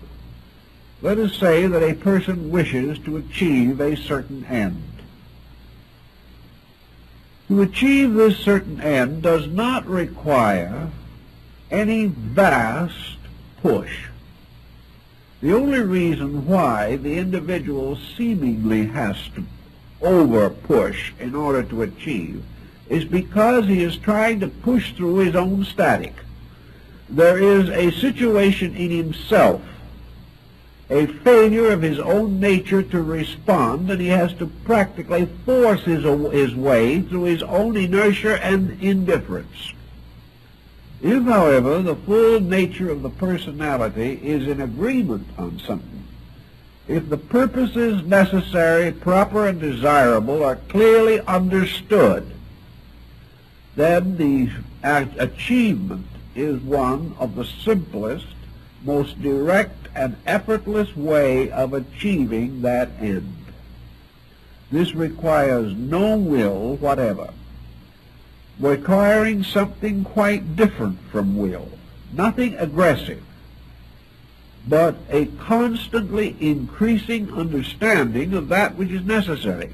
Let us say that a person wishes to achieve a certain end. To achieve this certain end does not require any vast push. The only reason why the individual seemingly has to over-push in order to achieve is because he is trying to push through his own static. There is a situation in himself, a failure of his own nature to respond, and he has to practically force his way through his own inertia and indifference. If, however, the full nature of the personality is in agreement on something, if the purposes necessary, proper, and desirable are clearly understood, then the achievement is one of the simplest, most direct, and effortless way of achieving that end. This requires no will whatever, requiring something quite different from will, nothing aggressive, but a constantly increasing understanding of that which is necessary.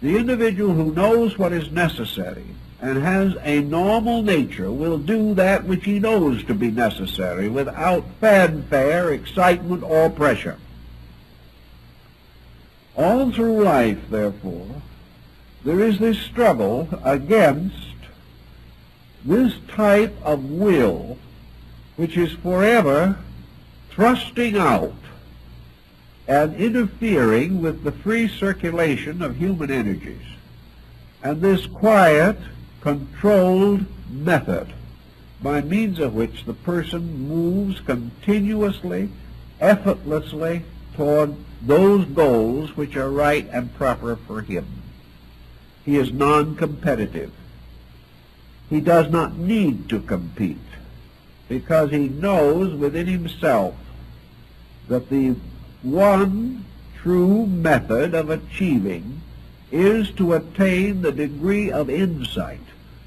The individual who knows what is necessary and has a normal nature will do that which he knows to be necessary without fanfare, excitement, or pressure. All through life, therefore, there is this struggle against this type of will which is forever thrusting out and interfering with the free circulation of human energies. And this quiet, controlled method by means of which the person moves continuously, effortlessly toward those goals which are right and proper for him. He is non-competitive. He does not need to compete because he knows within himself that the one true method of achieving is to attain the degree of insight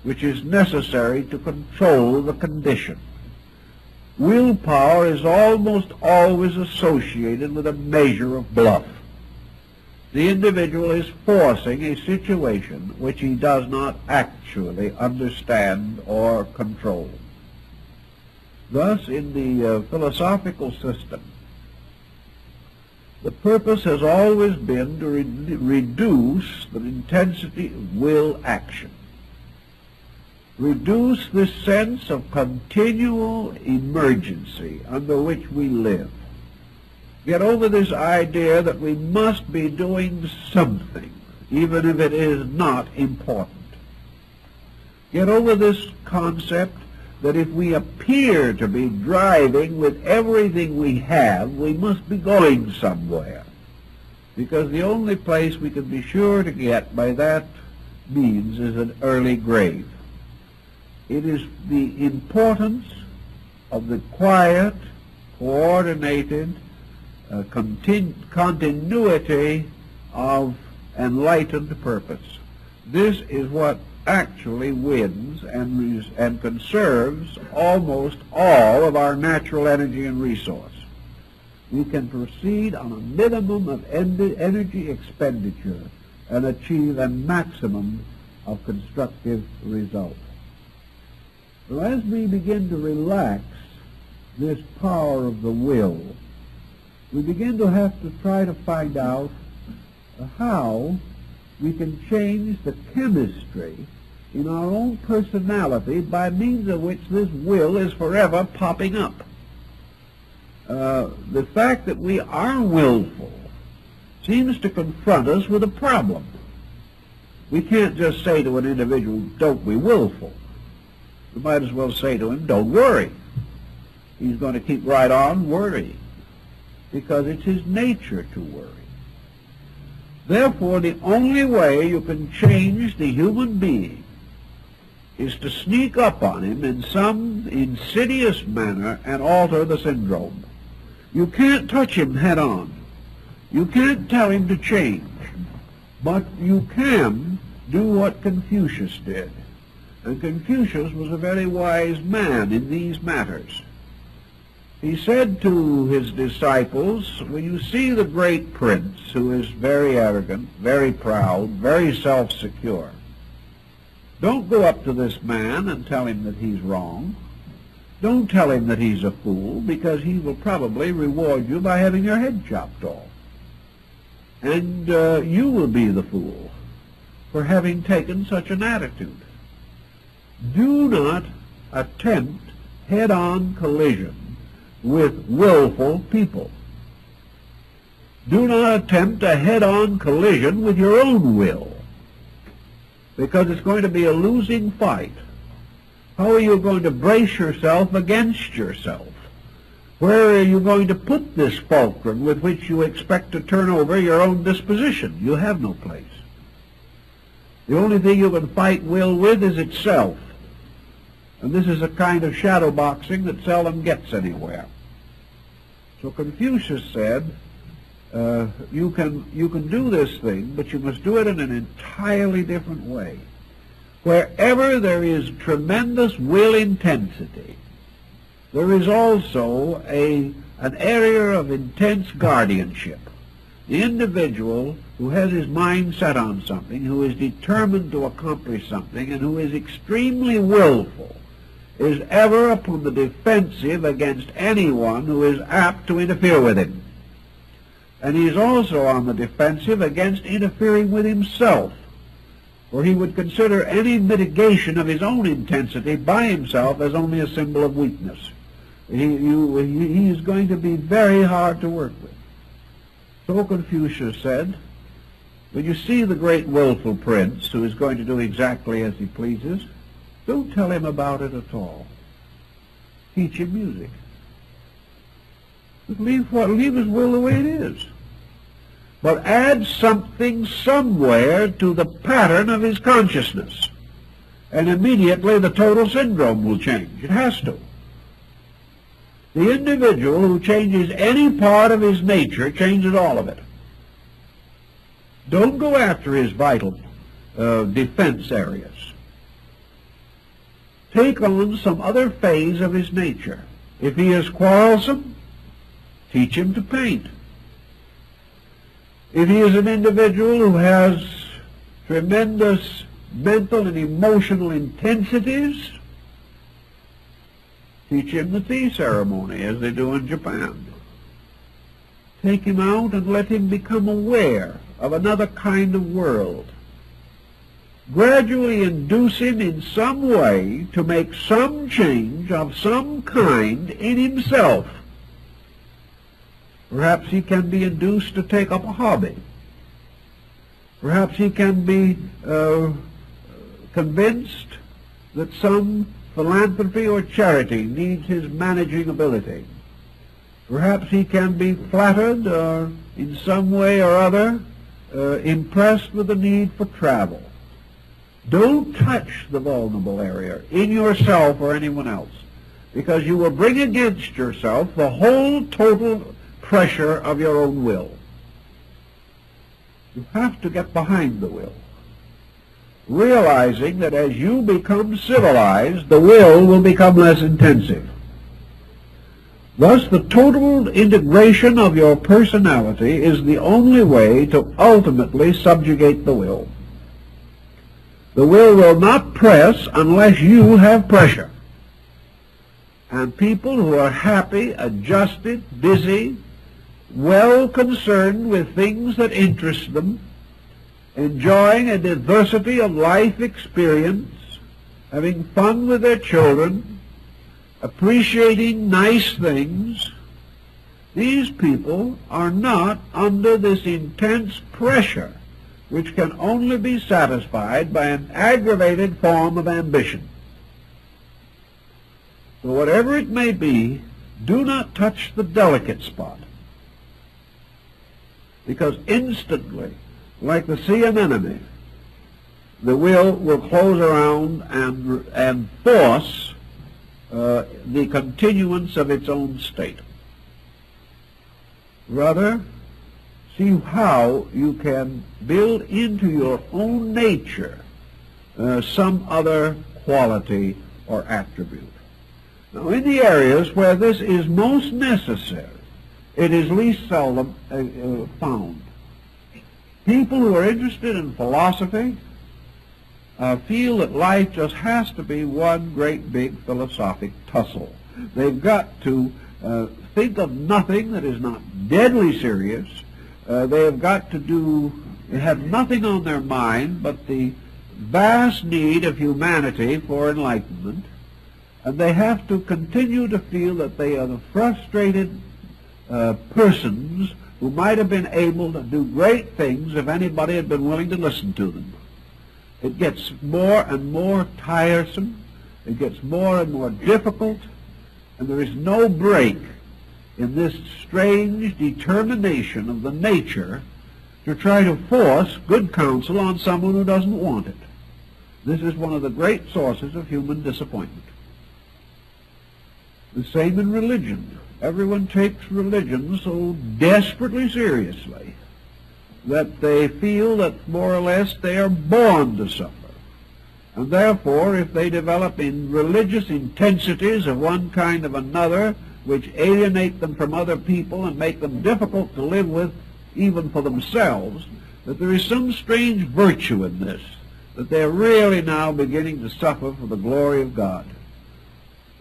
which is necessary to control the condition. Willpower is almost always associated with a measure of bluff. The individual is forcing a situation which he does not actually understand or control. Thus, in the philosophical system, the purpose has always been to reduce the intensity of will action. Reduce this sense of continual emergency under which we live. Get over this idea that we must be doing something, even if it is not important. Get over this concept that if we appear to be driving with everything we have, we must be going somewhere, because the only place we can be sure to get by that means is an early grave. It is the importance of the quiet, coordinated continuity of enlightened purpose. This is what actually wins and conserves almost all of our natural energy and resource. We can proceed on a minimum of energy expenditure and achieve a maximum of constructive results. So as we begin to relax this power of the will, we begin to have to try to find out how we can change the chemistry in our own personality by means of which this will is forever popping up. The fact that we are willful seems to confront us with a problem. We can't just say to an individual, don't be willful. We might as well say to him, don't worry. He's going to keep right on worrying, because it's his nature to worry. Therefore, the only way you can change the human being is to sneak up on him in some insidious manner and alter the syndrome. You can't touch him head on. You can't tell him to change. But you can do what Confucius did. And Confucius was a very wise man in these matters. He said to his disciples, when you see the great prince, who is very arrogant, very proud, very self-secure, don't go up to this man and tell him that he's wrong. Don't tell him that he's a fool, because he will probably reward you by having your head chopped off. And you will be the fool for having taken such an attitude. Do not attempt head-on collision with willful people. Do not attempt a head-on collision with your own will, because it's going to be a losing fight. How are you going to brace yourself against yourself? Where are you going to put this fulcrum with which you expect to turn over your own disposition? You have no place. The only thing you can fight will with is itself. And this is a kind of shadow boxing that seldom gets anywhere. So Confucius said, you can do this thing, but you must do it in an entirely different way. Wherever there is tremendous will intensity, there is also an area of intense guardianship. The individual who has his mind set on something, who is determined to accomplish something, and who is extremely willful, is ever upon the defensive against anyone who is apt to interfere with him. And he is also on the defensive against interfering with himself, for he would consider any mitigation of his own intensity by himself as only a symbol of weakness. He is going to be very hard to work with. So Confucius said, when you see the great willful prince who is going to do exactly as he pleases, don't tell him about it at all. Teach him music. But leave his will the way it is. But add something somewhere to the pattern of his consciousness, and immediately the total syndrome will change. It has to. The individual who changes any part of his nature changes all of it. Don't go after his vital defense areas. Take on some other phase of his nature. If he is quarrelsome, teach him to paint. If he is an individual who has tremendous mental and emotional intensities, teach him the tea ceremony, as they do in Japan. Take him out and let him become aware of another kind of world. Gradually induce him in some way to make some change of some kind in himself. Perhaps he can be induced to take up a hobby. Perhaps he can be convinced that some philanthropy or charity needs his managing ability. Perhaps he can be flattered or in some way or other impressed with the need for travel. Don't touch the vulnerable area in yourself or anyone else. because you will bring against yourself the whole total pressure of your own will. You have to get behind the will, realizing that as you become civilized, the will become less intensive. Thus, the total integration of your personality is the only way to ultimately subjugate the will. The will not press unless you have pressure. And people who are happy, adjusted, busy, well concerned with things that interest them, enjoying a diversity of life experience, having fun with their children, appreciating nice things, these people are not under this intense pressure which can only be satisfied by an aggravated form of ambition. So whatever it may be, do not touch the delicate spot, because instantly, like the sea anemone, the will close around and force the continuance of its own state. Rather, see how you can build into your own nature some other quality or attribute. Now, in the areas where this is most necessary, it is least seldom found. People who are interested in philosophy feel that life just has to be one great big philosophic tussle. They've got to think of nothing that is not deadly serious. They have got to have nothing on their mind but the vast need of humanity for enlightenment, and they have to continue to feel that they are the frustrated persons who might have been able to do great things if anybody had been willing to listen to them. It gets more and more tiresome, it gets more and more difficult, and there is no break in this strange determination of the nature to try to force good counsel on someone who doesn't want it. This is one of the great sources of human disappointment. The same in religion. Everyone takes religion so desperately seriously that they feel that more or less they are born to suffer. And therefore, if they develop in religious intensities of one kind or another, which alienate them from other people and make them difficult to live with even for themselves, that there is some strange virtue in this, that they're really now beginning to suffer for the glory of God.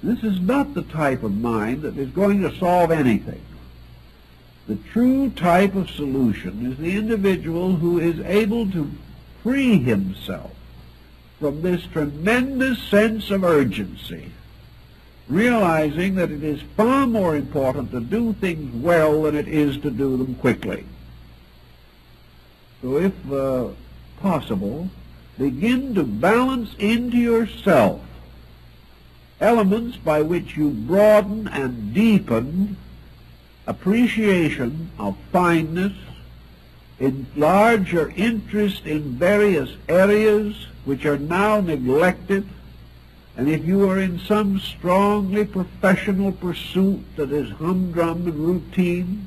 This is not the type of mind that is going to solve anything. The true type of solution is the individual who is able to free himself from this tremendous sense of urgency, realizing that it is far more important to do things well than it is to do them quickly. So if possible, begin to balance into yourself elements by which you broaden and deepen appreciation of fineness, enlarge your interest in various areas which are now neglected, and if you are in some strongly professional pursuit that is humdrum and routine,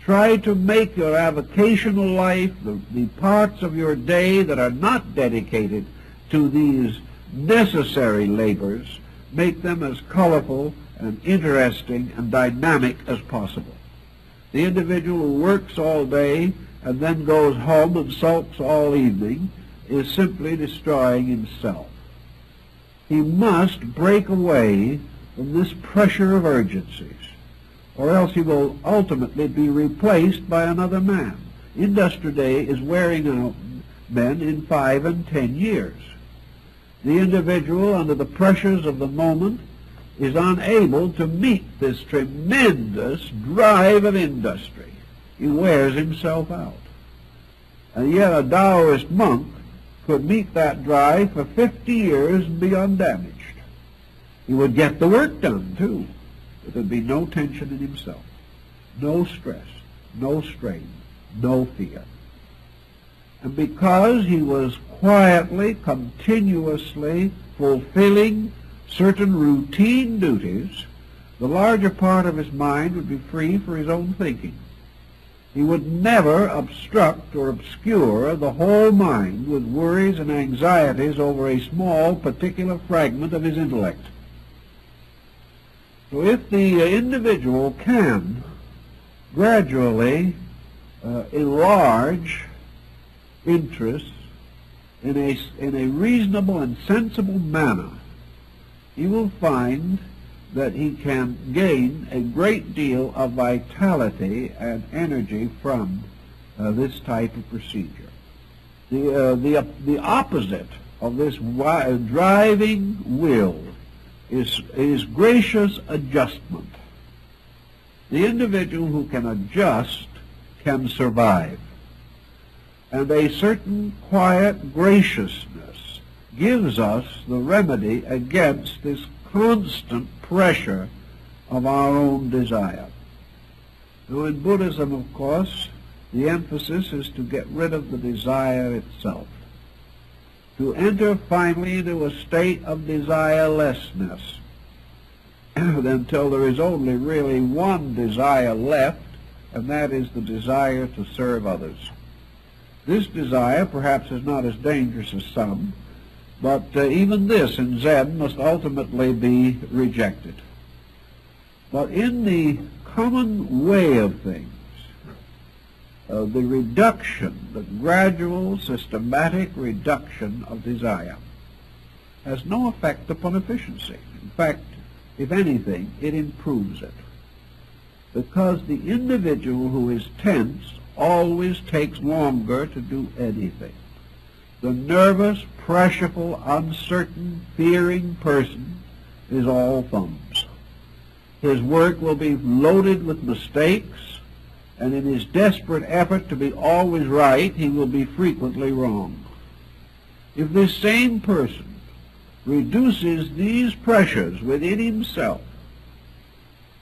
try to make your avocational life, the parts of your day that are not dedicated to these necessary labors, make them as colorful and interesting and dynamic as possible. The individual who works all day and then goes home and sulks all evening is simply destroying himself. He must break away from this pressure of urgencies, or else he will ultimately be replaced by another man. Industry today is wearing out men in 5 and 10 years. The individual, under the pressures of the moment, is unable to meet this tremendous drive of industry. He wears himself out. And yet a Taoist monk could meet that drive for 50 years and be undamaged. He would get the work done, too, but there'd be no tension in himself, no stress, no strain, no fear. And because he was quietly, continuously fulfilling certain routine duties, the larger part of his mind would be free for his own thinking. He would never obstruct or obscure the whole mind with worries and anxieties over a small particular fragment of his intellect. So if the individual can gradually enlarge interests in a reasonable and sensible manner, he will find that he can gain a great deal of vitality and energy from this type of procedure. The opposite of this driving will is gracious adjustment. The individual who can adjust can survive. And a certain quiet graciousness gives us the remedy against this constant pressure of our own desire. Now, in Buddhism, of course, the emphasis is to get rid of the desire itself, to enter finally into a state of desirelessness until there is only really one desire left, and that is the desire to serve others. This desire perhaps is not as dangerous as some, but even this in Zen must ultimately be rejected. But in the common way of things, the reduction, the gradual, systematic reduction of desire has no effect upon efficiency. In fact, if anything, it improves it. Because the individual who is tense always takes longer to do anything. The nervous, pressureful, uncertain, fearing person is all thumbs. His work will be loaded with mistakes, and in his desperate effort to be always right, he will be frequently wrong. If this same person reduces these pressures within himself,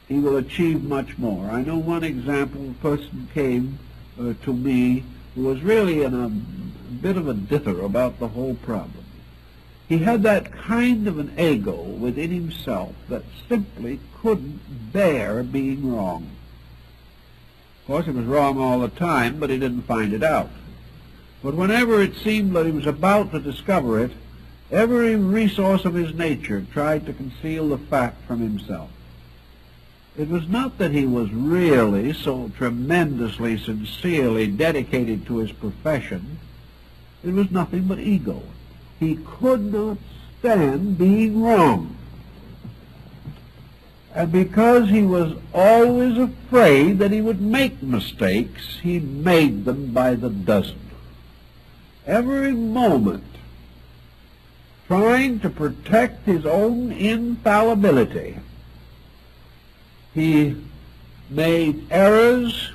he will achieve much more. I know one example, a person came to me who was really in a bit of a dither about the whole problem. He had that kind of an ego within himself that simply couldn't bear being wrong. Of course, he was wrong all the time, but he didn't find it out. But whenever it seemed that he was about to discover it, every resource of his nature tried to conceal the fact from himself. It was not that he was really so tremendously, sincerely dedicated to his profession. It was nothing but ego. He could not stand being wrong. And because he was always afraid that he would make mistakes, he made them by the dozen. Every moment, trying to protect his own infallibility, he made errors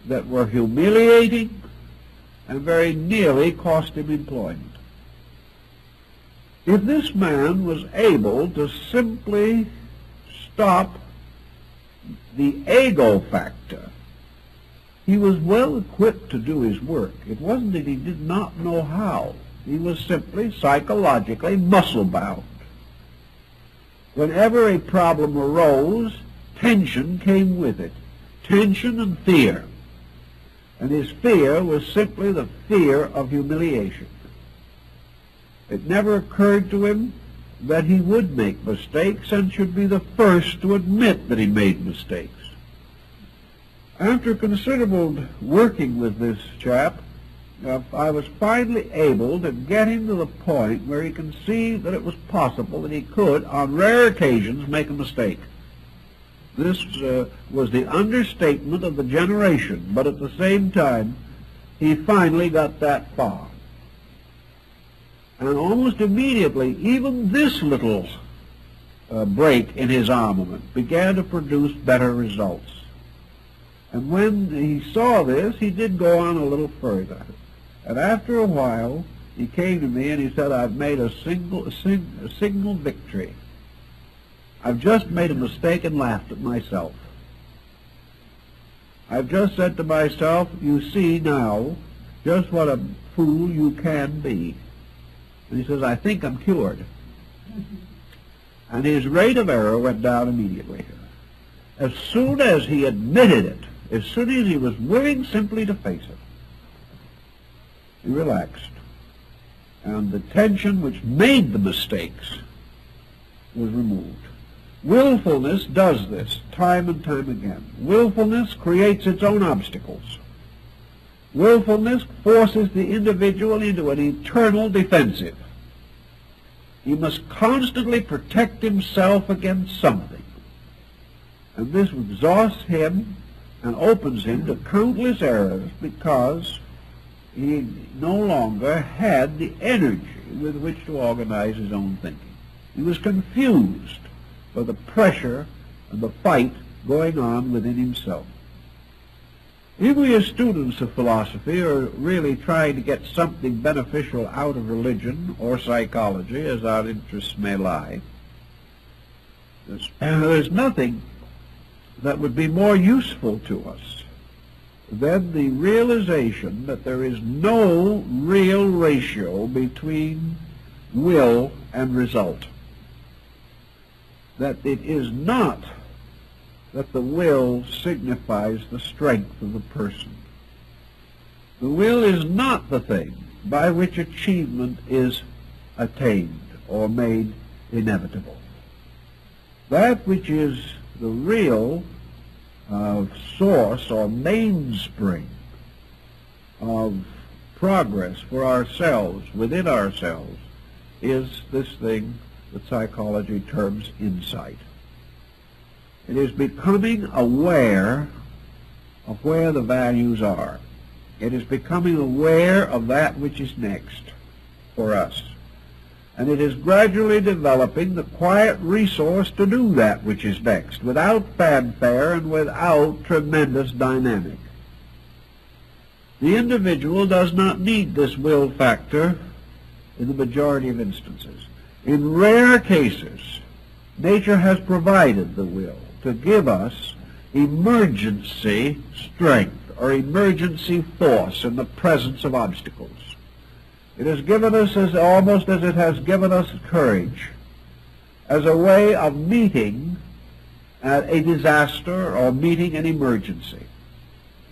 that were humiliating and very nearly cost him employment. If this man was able to simply stop the ego factor, he was well equipped to do his work. It wasn't that he did not know how. He was simply psychologically muscle-bound. Whenever a problem arose, tension came with it. Tension and fear. And his fear was simply the fear of humiliation. It never occurred to him that he would make mistakes and should be the first to admit that he made mistakes. After considerable working with this chap, I was finally able to get him to the point where he conceived that it was possible that he could, on rare occasions, make a mistake. This was the understatement of the generation, but at the same time, he finally got that far. And almost immediately, even this little break in his armament began to produce better results. And when he saw this, he did go on a little further. And after a while, he came to me and he said, "I've made a signal victory. I've just made a mistake and laughed at myself. I've just said to myself, you see now just what a fool you can be." And he says, "I think I'm cured." And his rate of error went down immediately. As soon as he admitted it, as soon as he was willing simply to face it, he relaxed. And the tension which made the mistakes was removed. Willfulness does this time and time again. Willfulness creates its own obstacles. Willfulness forces the individual into an eternal defensive. He must constantly protect himself against something. And this exhausts him and opens him to countless errors because he no longer had the energy with which to organize his own thinking. He was confused by the pressure and the fight going on within himself. If we as students of philosophy are really trying to get something beneficial out of religion or psychology, as our interests may lie, there's nothing that would be more useful to us than the realization that there is no real ratio between will and result. That it is not that the will signifies the strength of the person. The will is not the thing by which achievement is attained or made inevitable. That which is the real source or mainspring of progress for ourselves, within ourselves, is this thing that psychology terms insight. It is becoming aware of where the values are. It is becoming aware of that which is next for us. And it is gradually developing the quiet resource to do that which is next, without fanfare and without tremendous dynamic. The individual does not need this will factor in the majority of instances. In rare cases, nature has provided the will to give us emergency strength or emergency force in the presence of obstacles. It has given us almost as it has given us courage, as a way of meeting a disaster or meeting an emergency.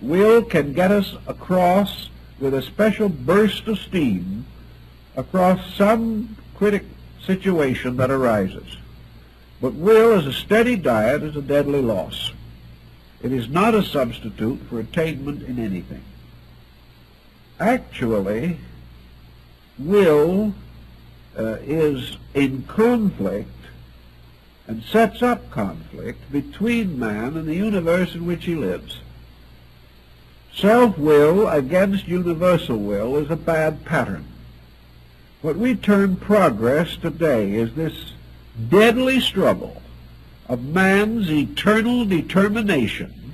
Will can get us across with a special burst of steam across some critical situation that arises. But will, as a steady diet, is a deadly loss. It is not a substitute for attainment in anything. Actually, will is in conflict and sets up conflict between man and the universe in which he lives. Self-will against universal will is a bad pattern. What we term progress today is this deadly struggle of man's eternal determination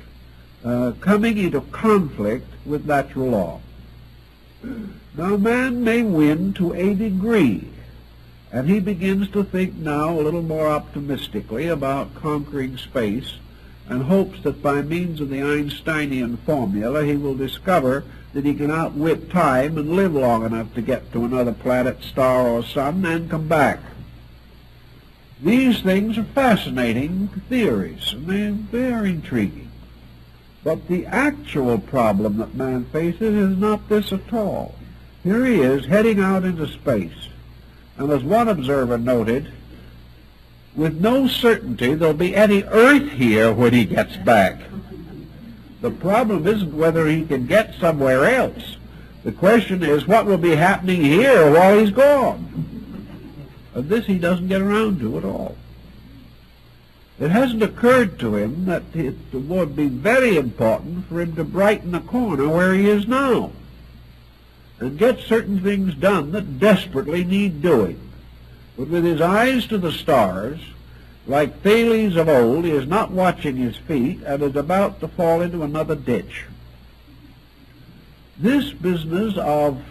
coming into conflict with natural law. Now, man may win to a degree, and he begins to think now a little more optimistically about conquering space, and hopes that by means of the Einsteinian formula he will discover that he can outwit time and live long enough to get to another planet, star, or sun and come back. These things are fascinating theories, and they are intriguing. But the actual problem that man faces is not this at all. Here he is heading out into space, and as one observer noted, with no certainty there'll be any Earth here when he gets back. The problem isn't whether he can get somewhere else. The question is what will be happening here while he's gone. And this he doesn't get around to at all. It hasn't occurred to him that it would be very important for him to brighten the corner where he is now and get certain things done that desperately need doing. But with his eyes to the stars, like Thales of old, he is not watching his feet and is about to fall into another ditch. This business of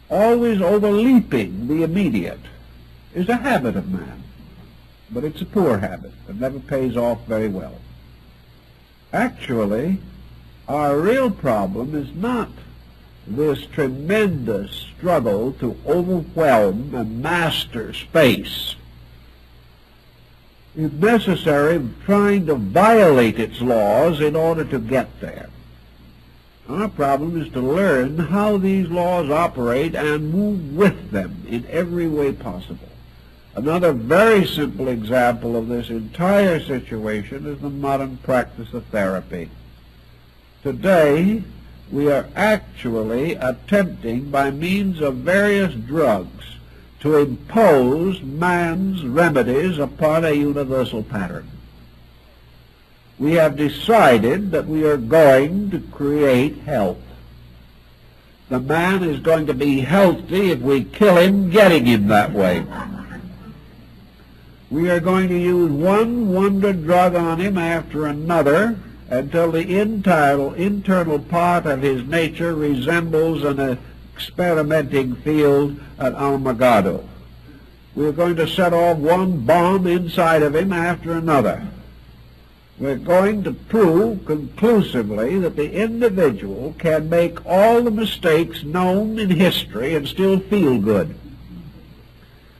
always overleaping the immediate is a habit of man, but it's a poor habit that never pays off very well. Actually, our real problem is not this tremendous struggle to overwhelm and master space. if necessary, trying to violate its laws in order to get there. Our problem is to learn how these laws operate and move with them in every way possible. Another very simple example of this entire situation is the modern practice of therapy. Today, we are actually attempting, by means of various drugs, to impose man's remedies upon a universal pattern. We have decided that we are going to create health. The man is going to be healthy if we kill him getting him that way. We are going to use one wonder drug on him after another until the internal part of his nature resembles an experimenting field at Armageddon. We're going to set off one bomb inside of him after another. We're going to prove conclusively that the individual can make all the mistakes known in history and still feel good,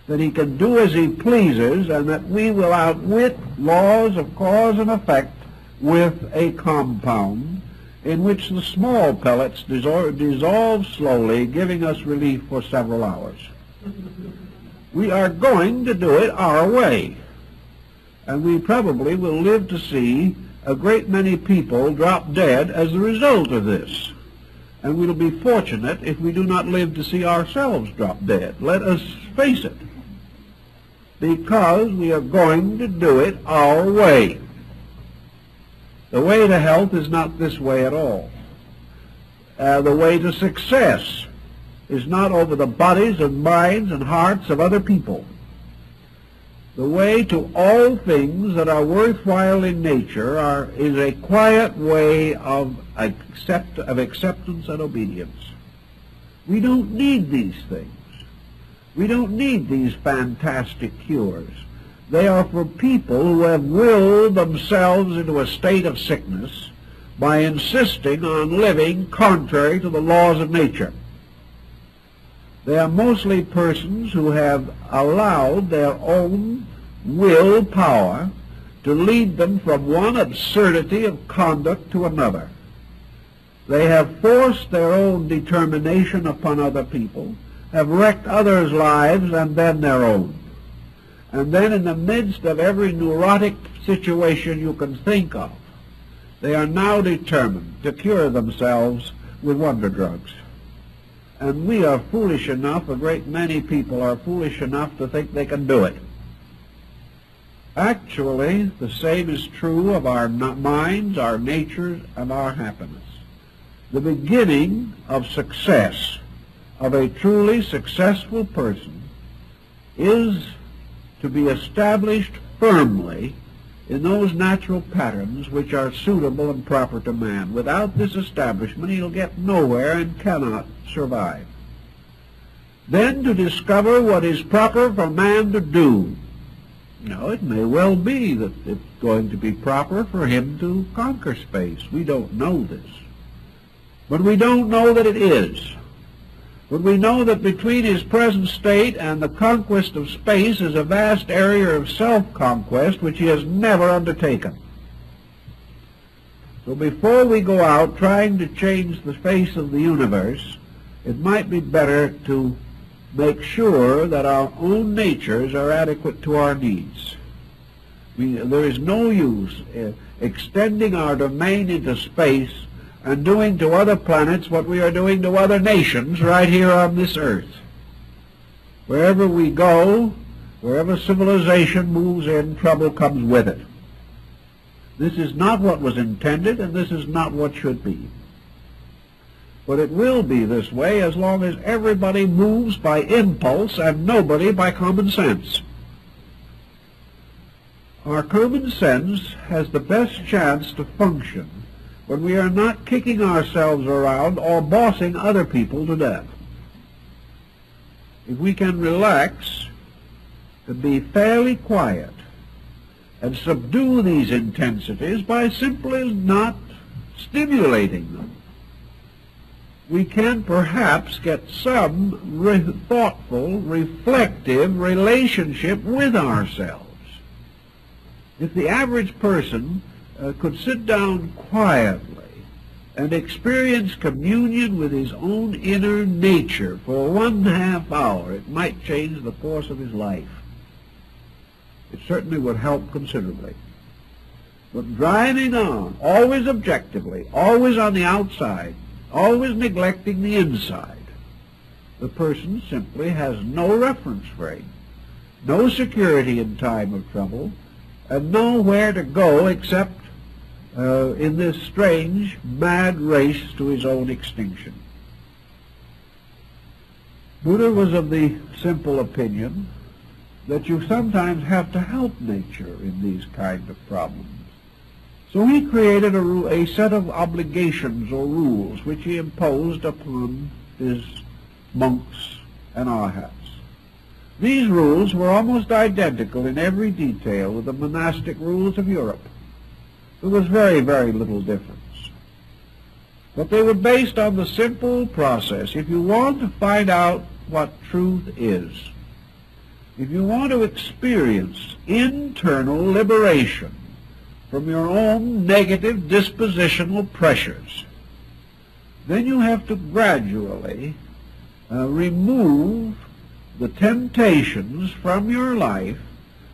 that he can do as he pleases, and that we will outwit laws of cause and effect with a compound in which the small pellets dissolve slowly, giving us relief for several hours. We are going to do it our way, and we probably will live to see a great many people drop dead as a result of this. And we'll be fortunate if we do not live to see ourselves drop dead. Let us face it, because we are going to do it our way. The way to health is not this way at all. The way to success is not over the bodies and minds and hearts of other people. The way to all things that are worthwhile in nature is a quiet way of acceptance and obedience. We don't need these things. We don't need these fantastic cures. They are for people who have willed themselves into a state of sickness by insisting on living contrary to the laws of nature. They are mostly persons who have allowed their own will power to lead them from one absurdity of conduct to another. They have forced their own determination upon other people, have wrecked others' lives and then their own. And then in the midst of every neurotic situation you can think of, they are now determined to cure themselves with wonder drugs. And we are foolish enough, a great many people are foolish enough to think they can do it. Actually, the same is true of our minds, our natures, and our happiness. The beginning of success, of a truly successful person, is to be established firmly in those natural patterns which are suitable and proper to man. Without this establishment, he'll get nowhere and cannot survive. Then to discover what is proper for man to do. Now, it may well be that it's going to be proper for him to conquer space. We don't know this. But we don't know that it is. But we know that between his present state and the conquest of space is a vast area of self-conquest which he has never undertaken. So before we go out trying to change the face of the universe, it might be better to make sure that our own natures are adequate to our needs. There is no use extending our domain into space and doing to other planets what we are doing to other nations right here on this earth. Wherever we go, wherever civilization moves in, trouble comes with it. This is not what was intended, and this is not what should be. But it will be this way as long as everybody moves by impulse and nobody by common sense. Our common sense has the best chance to function when we are not kicking ourselves around or bossing other people to death. If we can relax and be fairly quiet and subdue these intensities by simply not stimulating them, we can perhaps get some thoughtful, reflective relationship with ourselves. If the average person could sit down quietly and experience communion with his own inner nature for 1.5 hours, it might change the course of his life. It certainly would help considerably. But driving on, always objectively, always on the outside, always neglecting the inside, the person simply has no reference frame, no security in time of trouble, and nowhere to go except in this strange, mad race to his own extinction. Buddha was of the simple opinion that you sometimes have to help nature in these kind of problems. So he created a set of obligations or rules which he imposed upon his monks and arhats. These rules were almost identical in every detail with the monastic rules of Europe. There was very, very little difference. But they were based on the simple process. If you want to find out what truth is, if you want to experience internal liberation from your own negative dispositional pressures, then you have to gradually remove the temptations from your life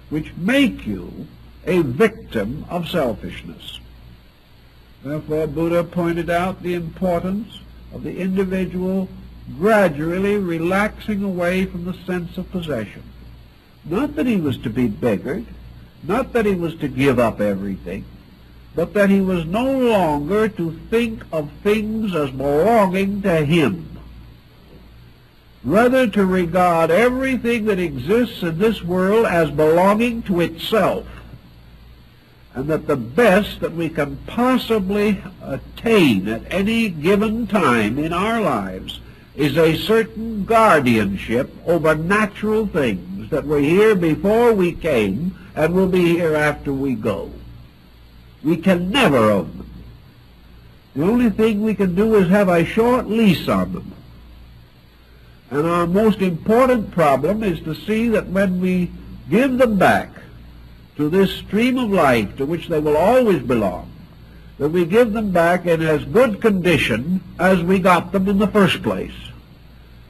which make you a victim of selfishness. Therefore, Buddha pointed out the importance of the individual gradually relaxing away from the sense of possession. Not that he was to be beggared, not that he was to give up everything, but that he was no longer to think of things as belonging to him. Rather to regard everything that exists in this world as belonging to itself, and that the best that we can possibly attain at any given time in our lives is a certain guardianship over natural things that were here before we came and will be here after we go. We can never own them. The only thing we can do is have a short lease on them. And our most important problem is to see that when we give them back to this stream of life to which they will always belong, that we give them back in as good condition as we got them in the first place,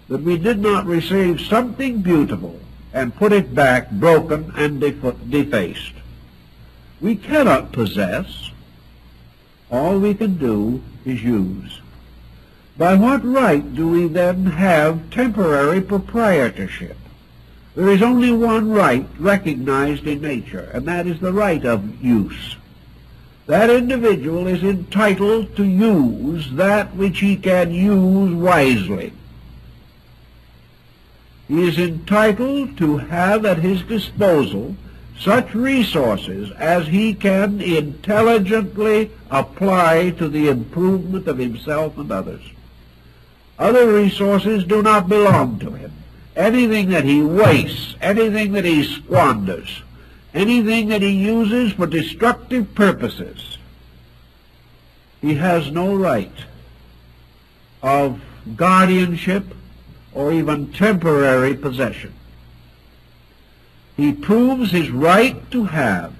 that we did not receive something beautiful and put it back broken and defaced. We cannot possess. All we can do is use. By what right do we then have temporary proprietorship? There is only one right recognized in nature, and that is the right of use. That individual is entitled to use that which he can use wisely. He is entitled to have at his disposal such resources as he can intelligently apply to the improvement of himself and others. Other resources do not belong to him. Anything that he wastes, anything that he squanders, anything that he uses for destructive purposes, he has no right of guardianship or even temporary possession. He proves his right to have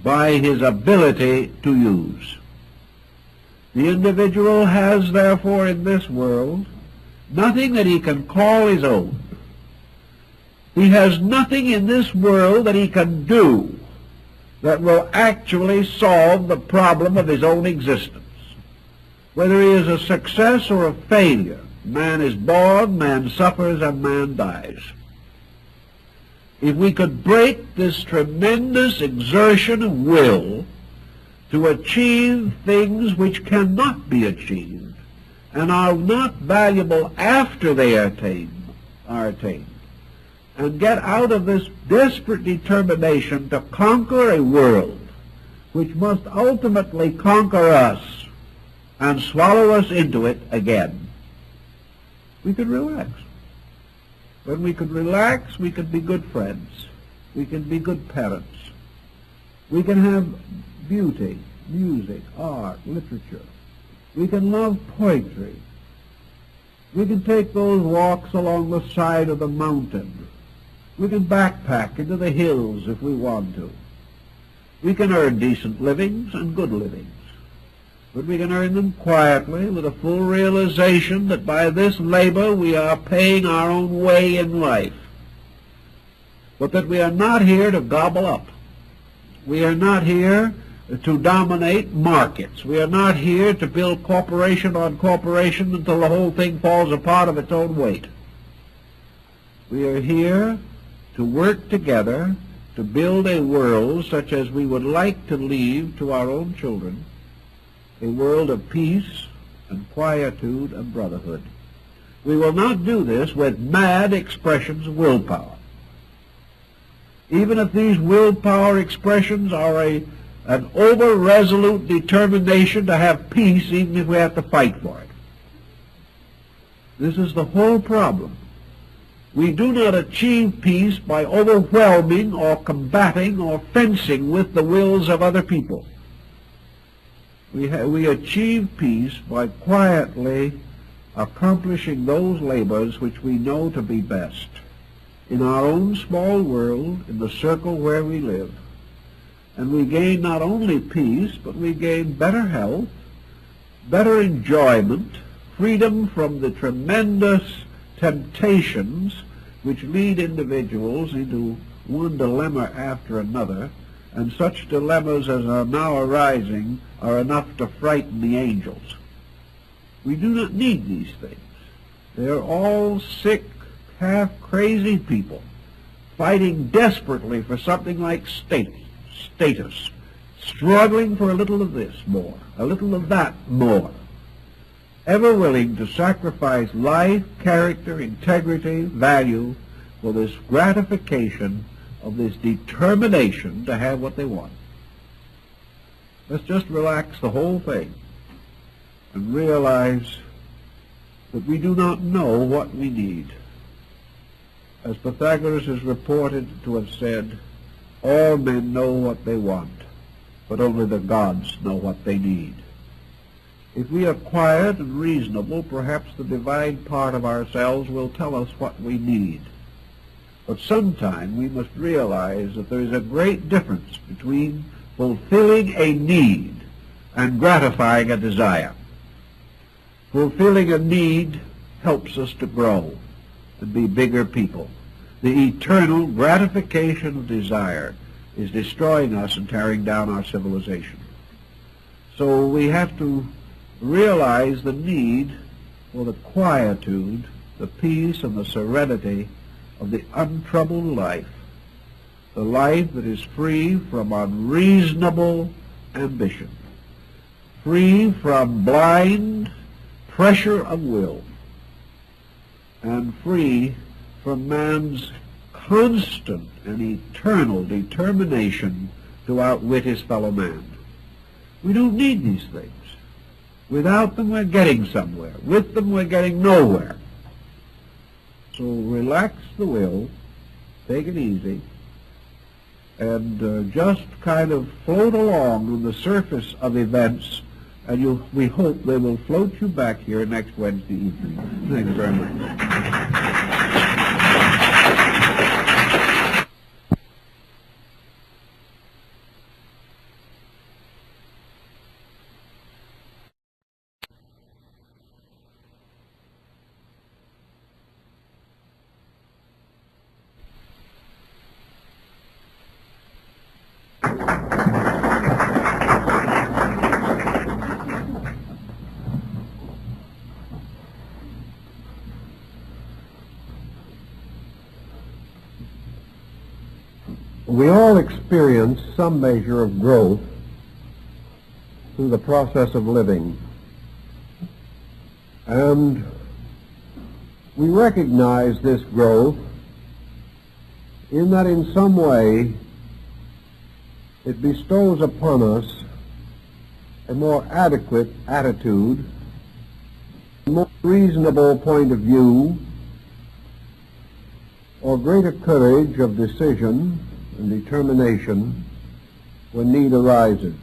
by his ability to use. The individual has, therefore, in this world, nothing that he can call his own. He has nothing in this world that he can do that will actually solve the problem of his own existence. Whether he is a success or a failure, man is born, man suffers, and man dies. If we could break this tremendous exertion of will to achieve things which cannot be achieved and are not valuable after they are attained, and get out of this desperate determination to conquer a world which must ultimately conquer us and swallow us into it again, we could relax. When we could relax, we could be good friends. We can be good parents. We can have beauty, music, art, literature. We can love poetry. We can take those walks along the side of the mountain. We can backpack into the hills if we want to. We can earn decent livings and good livings, but we can earn them quietly with a full realization that by this labor we are paying our own way in life, but that we are not here to gobble up. We are not here to dominate markets. We are not here to build corporation on corporation until the whole thing falls apart of its own weight. We are here to work together to build a world such as we would like to leave to our own children, a world of peace and quietude and brotherhood. We will not do this with mad expressions of willpower. Even if these willpower expressions are an over-resolute determination to have peace, even if we have to fight for it. This is the whole problem. We do not achieve peace by overwhelming or combating or fencing with the wills of other people. We achieve peace by quietly accomplishing those labors which we know to be best in our own small world, in the circle where we live. And we gain not only peace, but we gain better health, better enjoyment, freedom from the tremendous temptations which lead individuals into one dilemma after another, and such dilemmas as are now arising are enough to frighten the angels. We do not need these things. They are all sick, half-crazy people fighting desperately for something like status, struggling for a little of this more, a little of that more, ever willing to sacrifice life, character, integrity, value for this gratification of this determination to have what they want. Let's just relax the whole thing and realize that we do not know what we need. As Pythagoras is reported to have said, all men know what they want, but only the gods know what they need. If we are quiet and reasonable, perhaps the divine part of ourselves will tell us what we need. But sometime we must realize that there is a great difference between fulfilling a need and gratifying a desire. Fulfilling a need helps us to grow and be bigger people. The eternal gratification of desire is destroying us and tearing down our civilization. So we have to realize the need for the quietude, the peace, and the serenity of the untroubled life, the life that is free from unreasonable ambition, free from blind pressure of will, and free from man's constant and eternal determination to outwit his fellow man. We don't need these things. Without them, we're getting somewhere. With them, we're getting nowhere. So relax the will, take it easy, and just kind of float along on the surface of events, and we hope they will float you back here next Wednesday evening. Thank you very much. We all experience some measure of growth through the process of living. And we recognize this growth in that in some way it bestows upon us a more adequate attitude, a more reasonable point of view, or greater courage of decision and determination when need arises.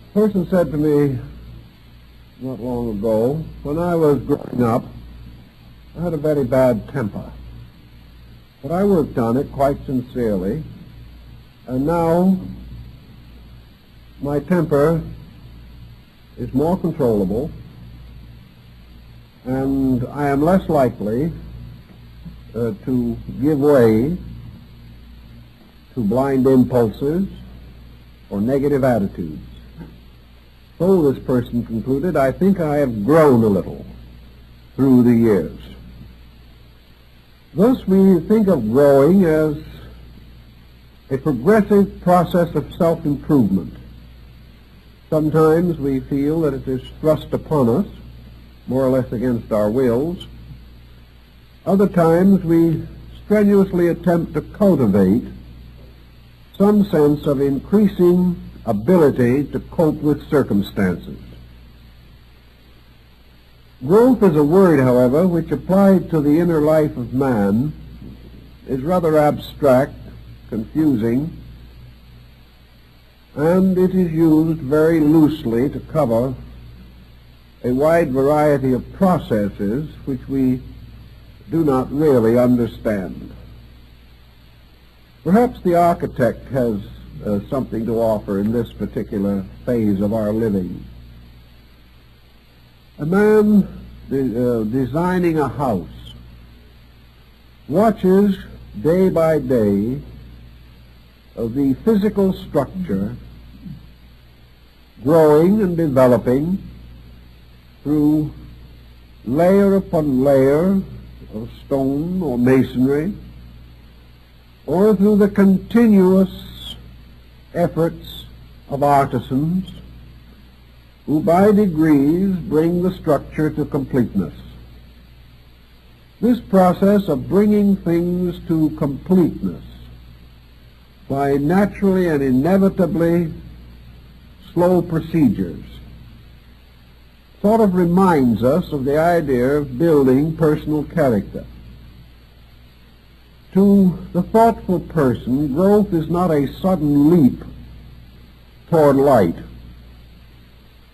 A person said to me not long ago, when I was growing up, I had a very bad temper. But I worked on it quite sincerely, And now my temper is more controllable, and I am less likely to give way to blind impulses or negative attitudes. So this person concluded, I think I have grown a little through the years. Thus we think of growing as a progressive process of self-improvement. Sometimes we feel that it is thrust upon us, more or less against our wills. Other times we strenuously attempt to cultivate some sense of increasing ability to cope with circumstances. Growth is a word, however, which applied to the inner life of man is rather abstract, confusing, and it is used very loosely to cover a wide variety of processes which we do not really understand. Perhaps the architect has something to offer in this particular phase of our living. A man designing a house watches day by day the physical structure growing and developing through layer upon layer of stone or masonry, or through the continuous efforts of artisans who by degrees bring the structure to completeness. This process of bringing things to completeness by naturally and inevitably slow procedures sort of reminds us of the idea of building personal character. To the thoughtful person, growth is not a sudden leap toward light.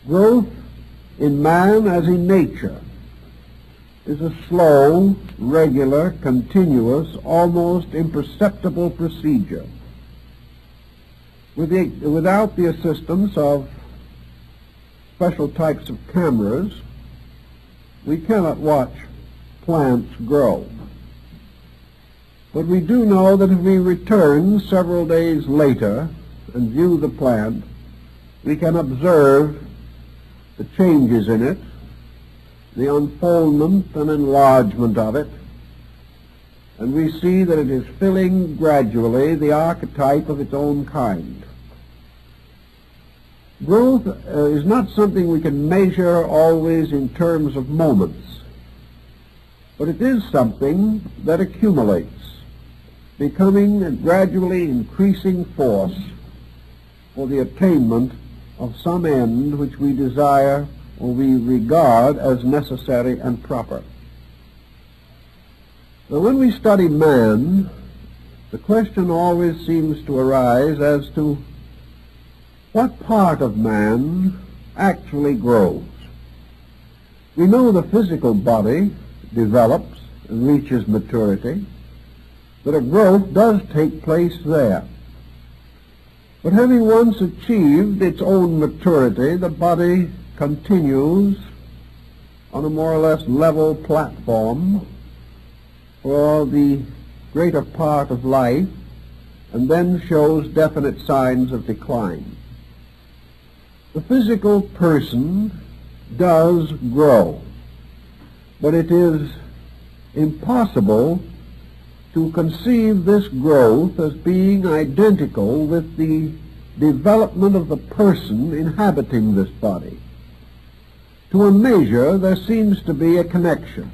Growth in man as in nature is a slow, regular, continuous, almost imperceptible procedure. Without the assistance of special types of cameras, we cannot watch plants grow. But we do know that if we return several days later and view the plant, we can observe the changes in it, the unfoldment and enlargement of it, and we see that it is filling gradually the archetype of its own kind. Growth is not something we can measure always in terms of moments, but it is something that accumulates, becoming a gradually increasing force for the attainment of some end which we desire or we regard as necessary and proper. Now, when we study man, the question always seems to arise as to what part of man actually grows. We know the physical body develops and reaches maturity, that a growth does take place there. But having once achieved its own maturity, the body continues on a more or less level platform for the greater part of life, and then shows definite signs of decline. The physical person does grow, but it is impossible to conceive this growth as being identical with the development of the person inhabiting this body. To a measure, there seems to be a connection.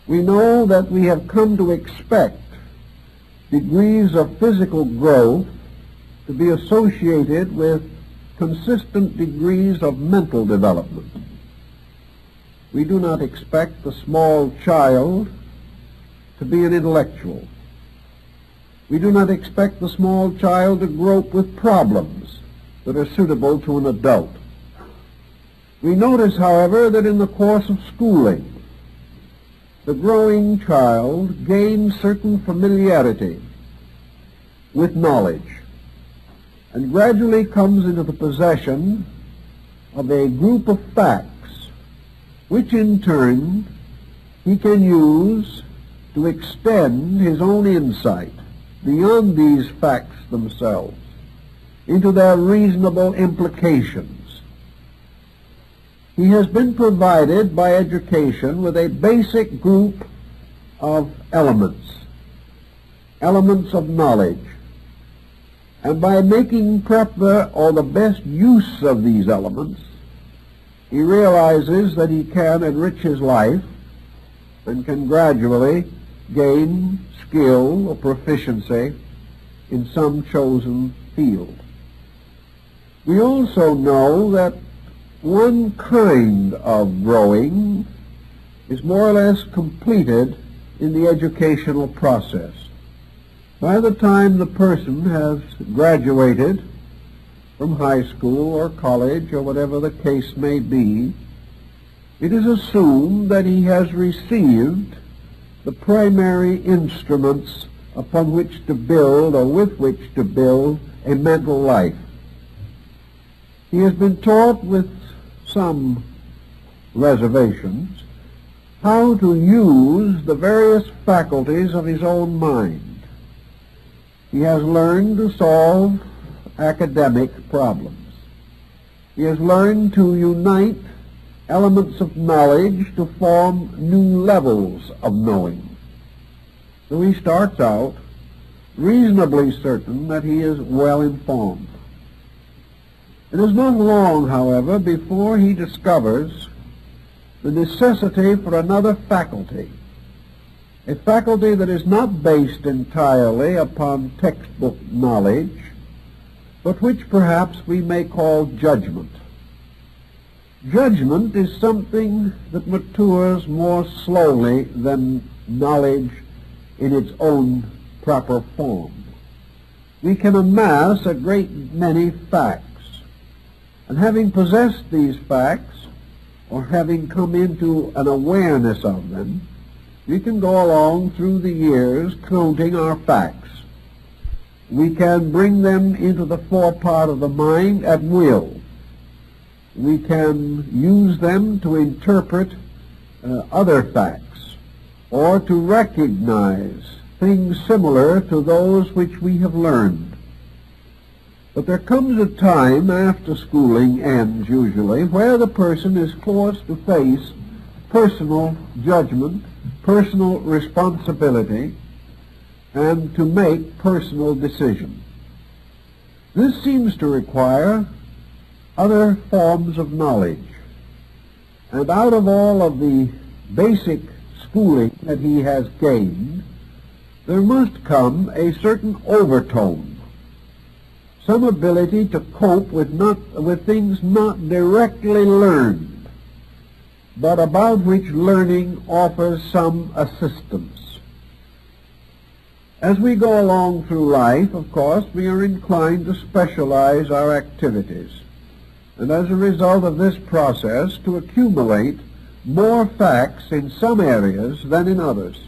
We know that we have come to expect degrees of physical growth to be associated with consistent degrees of mental development. We do not expect the small child to be an intellectual. We do not expect the small child to grope with problems that are suitable to an adult. We notice, however, that in the course of schooling, the growing child gains certain familiarity with knowledge, and gradually comes into the possession of a group of facts, which in turn he can use to extend his own insight beyond these facts themselves into their reasonable implications. He has been provided by education with a basic group of elements of knowledge, and by making proper or the best use of these elements, he realizes that he can enrich his life and can gradually gain skill or proficiency in some chosen field. We also know that one kind of growing is more or less completed in the educational process. By the time the person has graduated from high school or college or whatever the case may be, it is assumed that he has received the primary instruments upon which to build or with which to build a mental life. He has been taught with some reservations how to use the various faculties of his own mind. He has learned to solve academic problems. He has learned to unite elements of knowledge to form new levels of knowing. So he starts out reasonably certain that he is well informed. It is not long, however, before he discovers the necessity for another faculty, a faculty that is not based entirely upon textbook knowledge, but which perhaps we may call judgment. Judgment is something that matures more slowly than knowledge in its own proper form. We can amass a great many facts, and having possessed these facts, or having come into an awareness of them, we can go along through the years counting our facts. We can bring them into the forepart of the mind at will. We can use them to interpret other facts, or to recognize things similar to those which we have learned. But there comes a time after schooling ends, usually, where the person is forced to face personal judgment, personal responsibility, and to make personal decisions. This seems to require other forms of knowledge. And out of all of the basic schooling that he has gained, there must come a certain overtone, some ability to cope with things not directly learned, but about which learning offers some assistance. As we go along through life, of course, we are inclined to specialize our activities, and as a result of this process, to accumulate more facts in some areas than in others.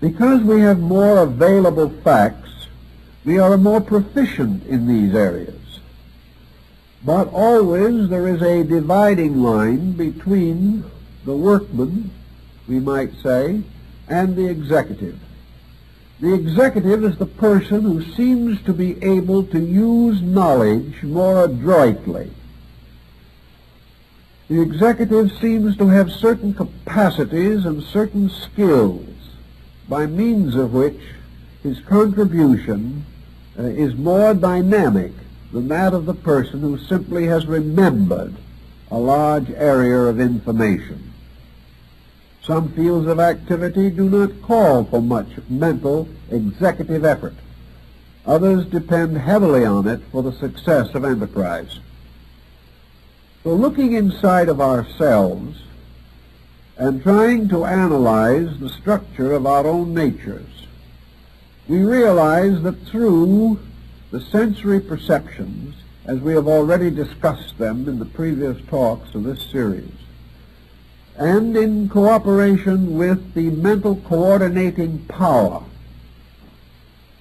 Because we have more available facts, we are more proficient in these areas. But always there is a dividing line between the workman, we might say, and the executive. The executive is the person who seems to be able to use knowledge more adroitly. The executive seems to have certain capacities and certain skills by means of which his contribution is more dynamic than that of the person who simply has remembered a large area of information. Some fields of activity do not call for much mental executive effort. Others depend heavily on it for the success of enterprise. So looking inside of ourselves and trying to analyze the structure of our own natures, we realize that through the sensory perceptions, as we have already discussed them in the previous talks of this series, and in cooperation with the mental coordinating power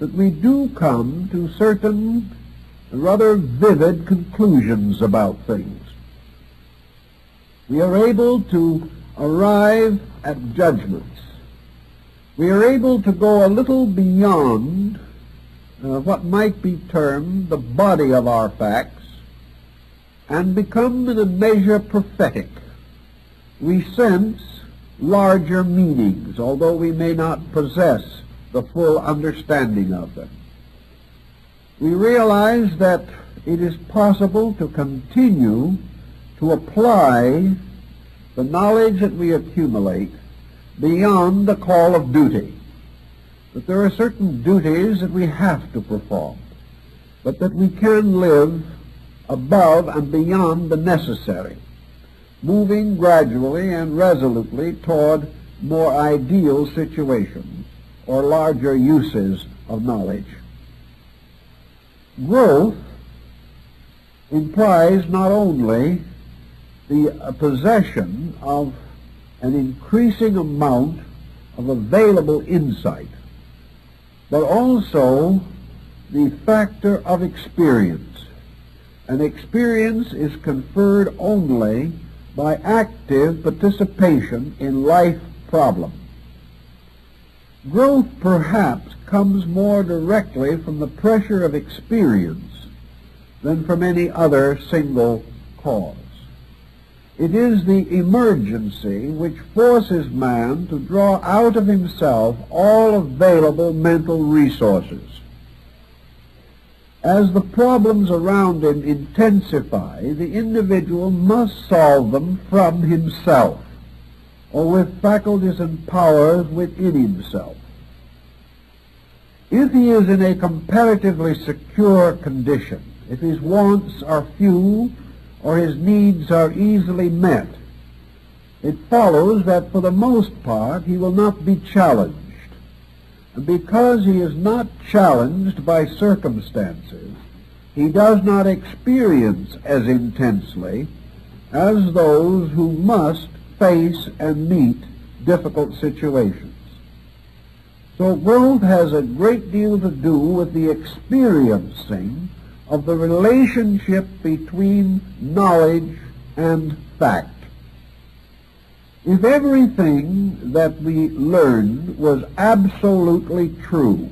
that we do come to certain rather vivid conclusions about things. We are able to arrive at judgments. We are able to go a little beyond what might be termed the body of our facts and become in a measure prophetic. We sense larger meanings, although we may not possess the full understanding of them. We realize that it is possible to continue to apply the knowledge that we accumulate beyond the call of duty, that there are certain duties that we have to perform, but that we can live above and beyond the necessary, moving gradually and resolutely toward more ideal situations or larger uses of knowledge. Growth implies not only the possession of an increasing amount of available insight, but also the factor of experience. And experience is conferred only by active participation in life problems. Growth perhaps comes more directly from the pressure of experience than from any other single cause. It is the emergency which forces man to draw out of himself all available mental resources. As the problems around him intensify, the individual must solve them from himself, or with faculties and powers within himself. If he is in a comparatively secure condition, if his wants are few or his needs are easily met, it follows that for the most part he will not be challenged. And because he is not challenged by circumstances, he does not experience as intensely as those who must face and meet difficult situations. So growth has a great deal to do with the experiencing of the relationship between knowledge and fact. If everything that we learned was absolutely true,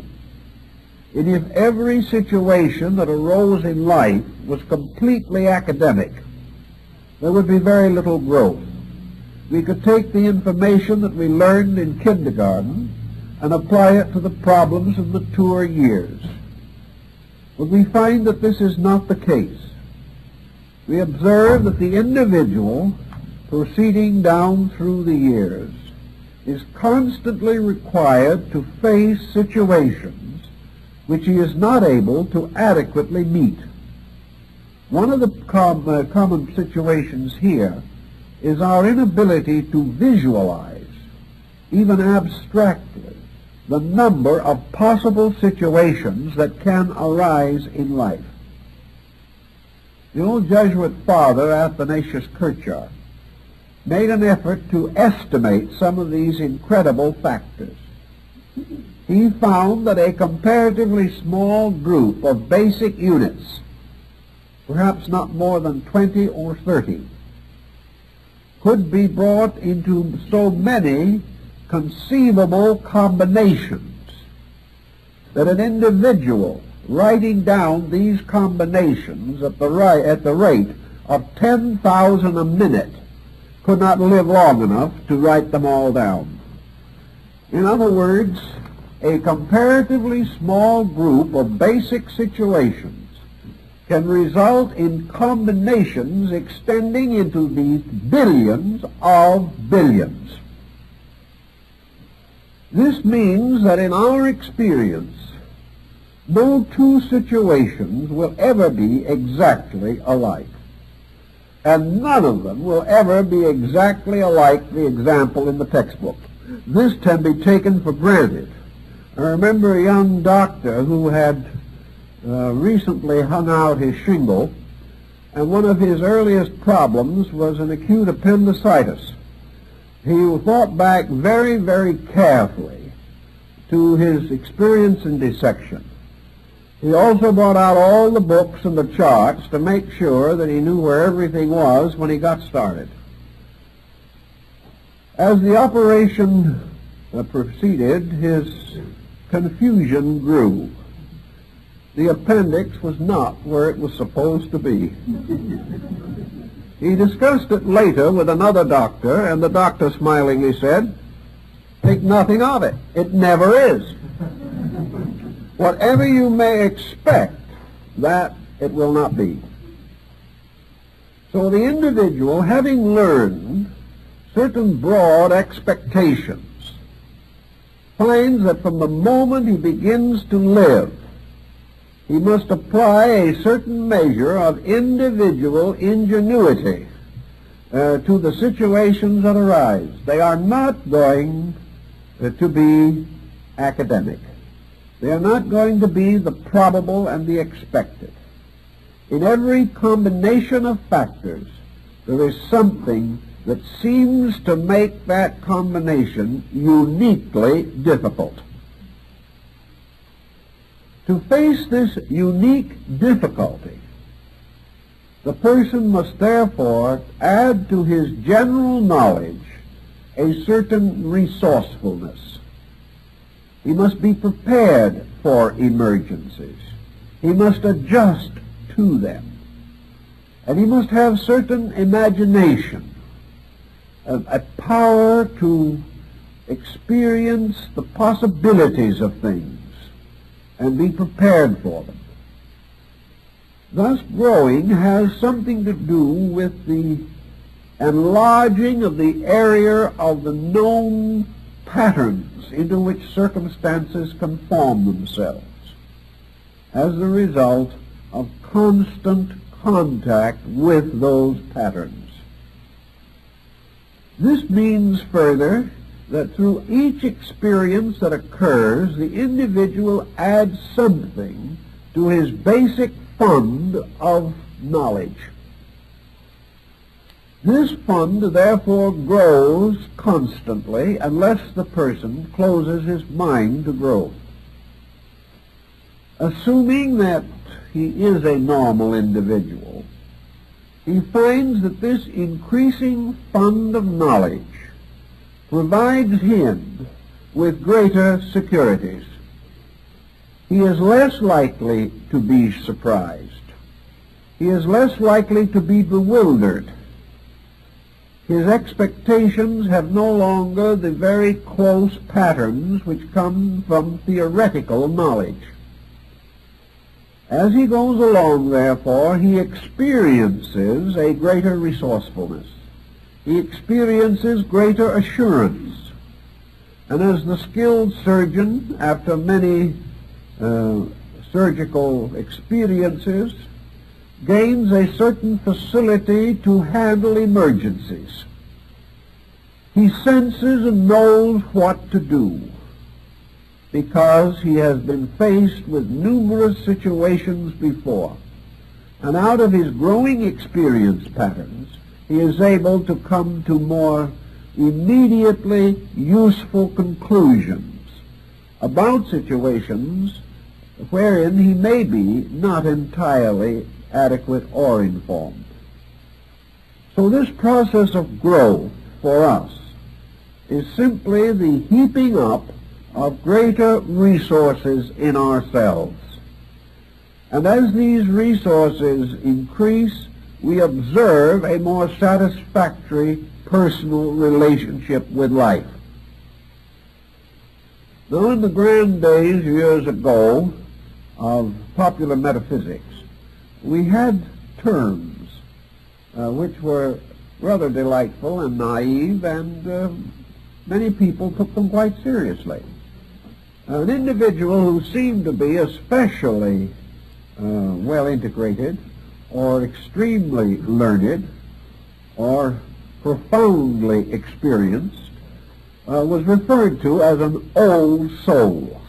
and if every situation that arose in life was completely academic, there would be very little growth. We could take the information that we learned in kindergarten and apply it to the problems of mature years. But we find that this is not the case. We observe that the individual, proceeding down through the years, is constantly required to face situations which he is not able to adequately meet. One of the common situations here is our inability to visualize, even abstractly, the number of possible situations that can arise in life. The old Jesuit father, Athanasius Kirchhoff, made an effort to estimate some of these incredible factors. He found that a comparatively small group of basic units, perhaps not more than 20 or 30, could be brought into so many conceivable combinations that an individual writing down these combinations at the rate of 10,000 a minute could not live long enough to write them all down. In other words, a comparatively small group of basic situations can result in combinations extending into the billions of billions. This means that in our experience, no two situations will ever be exactly alike. And none of them will ever be exactly alike the example in the textbook. This can be taken for granted. I remember a young doctor who had recently hung out his shingle, and one of his earliest problems was an acute appendicitis. He thought back very, very carefully to his experience in dissection. He also brought out all the books and the charts to make sure that he knew where everything was when he got started. As the operation proceeded, his confusion grew. The appendix was not where it was supposed to be. He discussed it later with another doctor, and the doctor smilingly said, "Think nothing of it. It never is. Whatever you may expect, that it will not be." So the individual, having learned certain broad expectations, finds that from the moment he begins to live, he must apply a certain measure of individual ingenuity to the situations that arise. They are not going to be academic. They are not going to be the probable and the expected. In every combination of factors, there is something that seems to make that combination uniquely difficult. To face this unique difficulty, the person must therefore add to his general knowledge a certain resourcefulness. He must be prepared for emergencies. He must adjust to them. And he must have certain imagination, a power to experience the possibilities of things and be prepared for them. Thus, growing has something to do with the enlarging of the area of the known patterns into which circumstances conform themselves as the result of constant contact with those patterns. This means further that through each experience that occurs, the individual adds something to his basic fund of knowledge. This fund therefore grows constantly unless the person closes his mind to growth. Assuming that he is a normal individual, he finds that this increasing fund of knowledge provides him with greater securities. He is less likely to be surprised. He is less likely to be bewildered. His expectations have no longer the very close patterns which come from theoretical knowledge. As he goes along, therefore, he experiences a greater resourcefulness. He experiences greater assurance. And as the skilled surgeon, after many surgical experiences, gains a certain facility to handle emergencies. He senses and knows what to do because he has been faced with numerous situations before. And out of his growing experience patterns, he is able to come to more immediately useful conclusions about situations wherein he may be not entirely adequate or informed. So this process of growth for us is simply the heaping up of greater resources in ourselves. And as these resources increase, we observe a more satisfactory personal relationship with life. Now, in the grand days years ago of popular metaphysics, we had terms which were rather delightful and naive, and many people took them quite seriously. An individual who seemed to be especially well integrated or extremely learned or profoundly experienced was referred to as an old soul.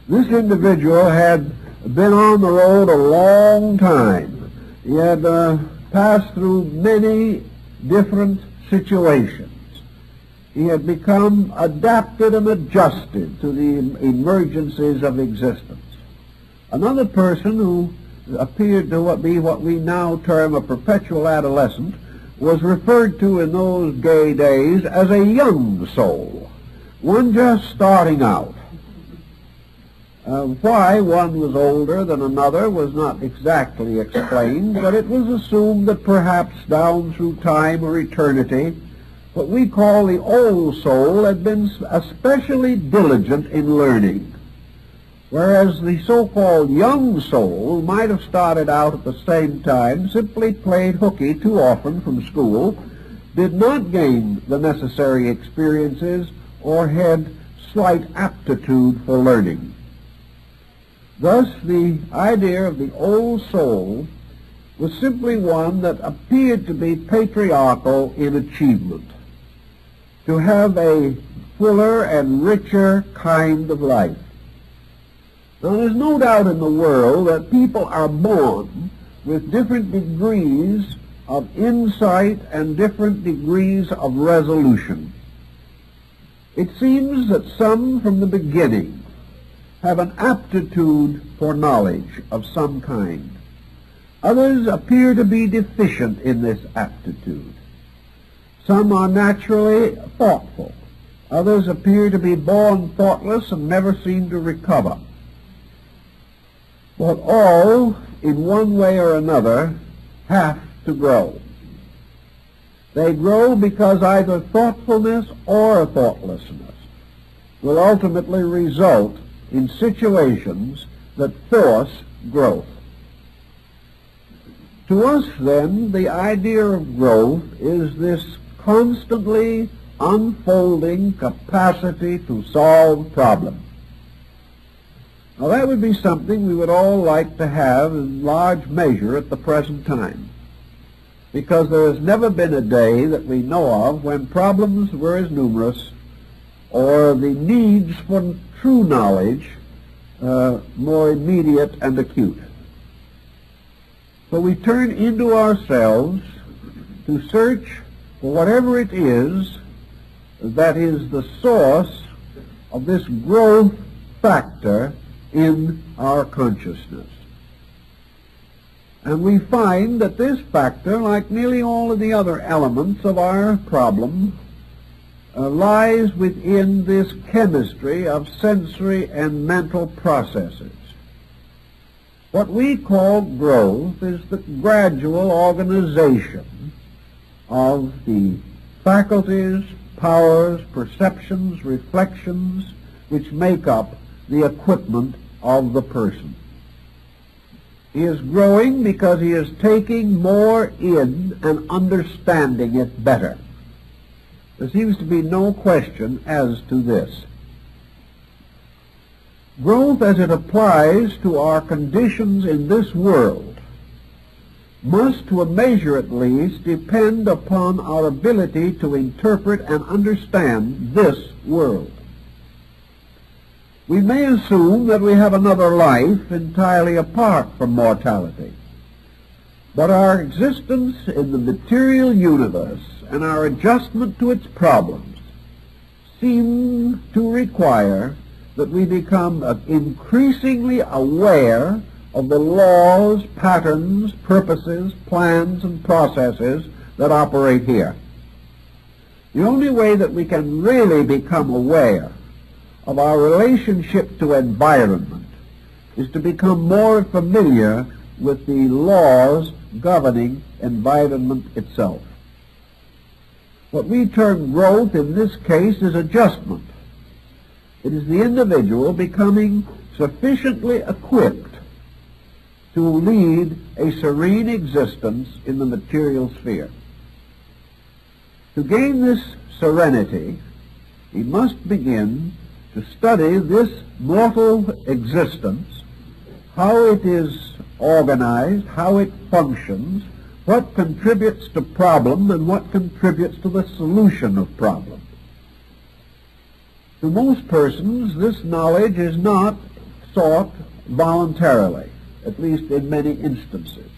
This individual had been on the road a long time. He had passed through many different situations. He had become adapted and adjusted to the emergencies of existence. Another person who appeared to be what we now term a perpetual adolescent was referred to in those gay days as a young soul, one just starting out. Why one was older than another was not exactly explained, but it was assumed that perhaps down through time or eternity, what we call the old soul had been especially diligent in learning, whereas the so-called young soul, who might have started out at the same time, simply played hooky too often from school, did not gain the necessary experiences or had slight aptitude for learning. Thus, the idea of the old soul was simply one that appeared to be patriarchal in achievement, to have a fuller and richer kind of life. Now, there's no doubt in the world that people are born with different degrees of insight and different degrees of resolution. It seems that some from the beginning have an aptitude for knowledge of some kind. Others appear to be deficient in this aptitude. Some are naturally thoughtful. Others appear to be born thoughtless and never seem to recover. But all, in one way or another, have to grow. They grow because either thoughtfulness or thoughtlessness will ultimately result in situations that force growth. To us, then, the idea of growth is this constantly unfolding capacity to solve problems. Now, that would be something we would all like to have in large measure at the present time, because there has never been a day that we know of when problems were as numerous or the needs for true knowledge more immediate and acute. So we turn into ourselves to search for whatever it is that is the source of this growth factor in our consciousness. And we find that this factor, like nearly all of the other elements of our problem, lies within this chemistry of sensory and mental processes. What we call growth is the gradual organization of the faculties, powers, perceptions, reflections, which make up the equipment of the person. He is growing because he is taking more in and understanding it better. There seems to be no question as to this. Growth, as it applies to our conditions in this world, must, to a measure at least, depend upon our ability to interpret and understand this world. We may assume that we have another life entirely apart from mortality, but our existence in the material universe and our adjustment to its problems seem to require that we become increasingly aware of the laws, patterns, purposes, plans, and processes that operate here. The only way that we can really become aware of our relationship to environment is to become more familiar with the laws governing environment itself. What we term growth in this case is adjustment. It is the individual becoming sufficiently equipped to lead a serene existence in the material sphere. To gain this serenity, he must begin to study this mortal existence, how it is organized, how it functions, what contributes to problem and what contributes to the solution of problem. To most persons, this knowledge is not sought voluntarily, at least in many instances.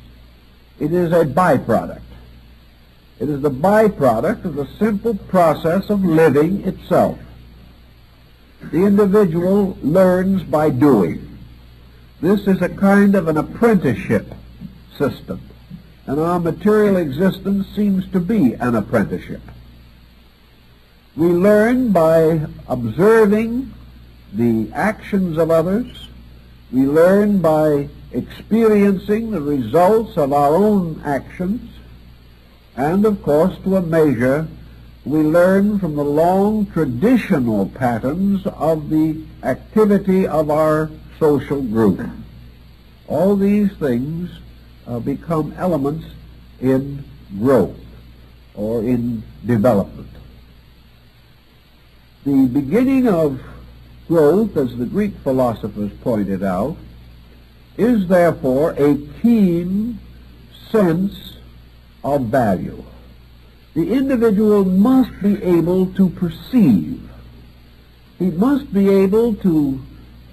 It is a byproduct. It is the byproduct of the simple process of living itself. The individual learns by doing. This is a kind of an apprenticeship system, and our material existence seems to be an apprenticeship. We learn by observing the actions of others. We learn by experiencing the results of our own actions. And, of course, to a measure, we learn from the long traditional patterns of the activity of our social group. All these things become elements in growth or in development. The beginning of growth, as the Greek philosophers pointed out, is therefore a keen sense of value. The individual must be able to perceive. He must be able to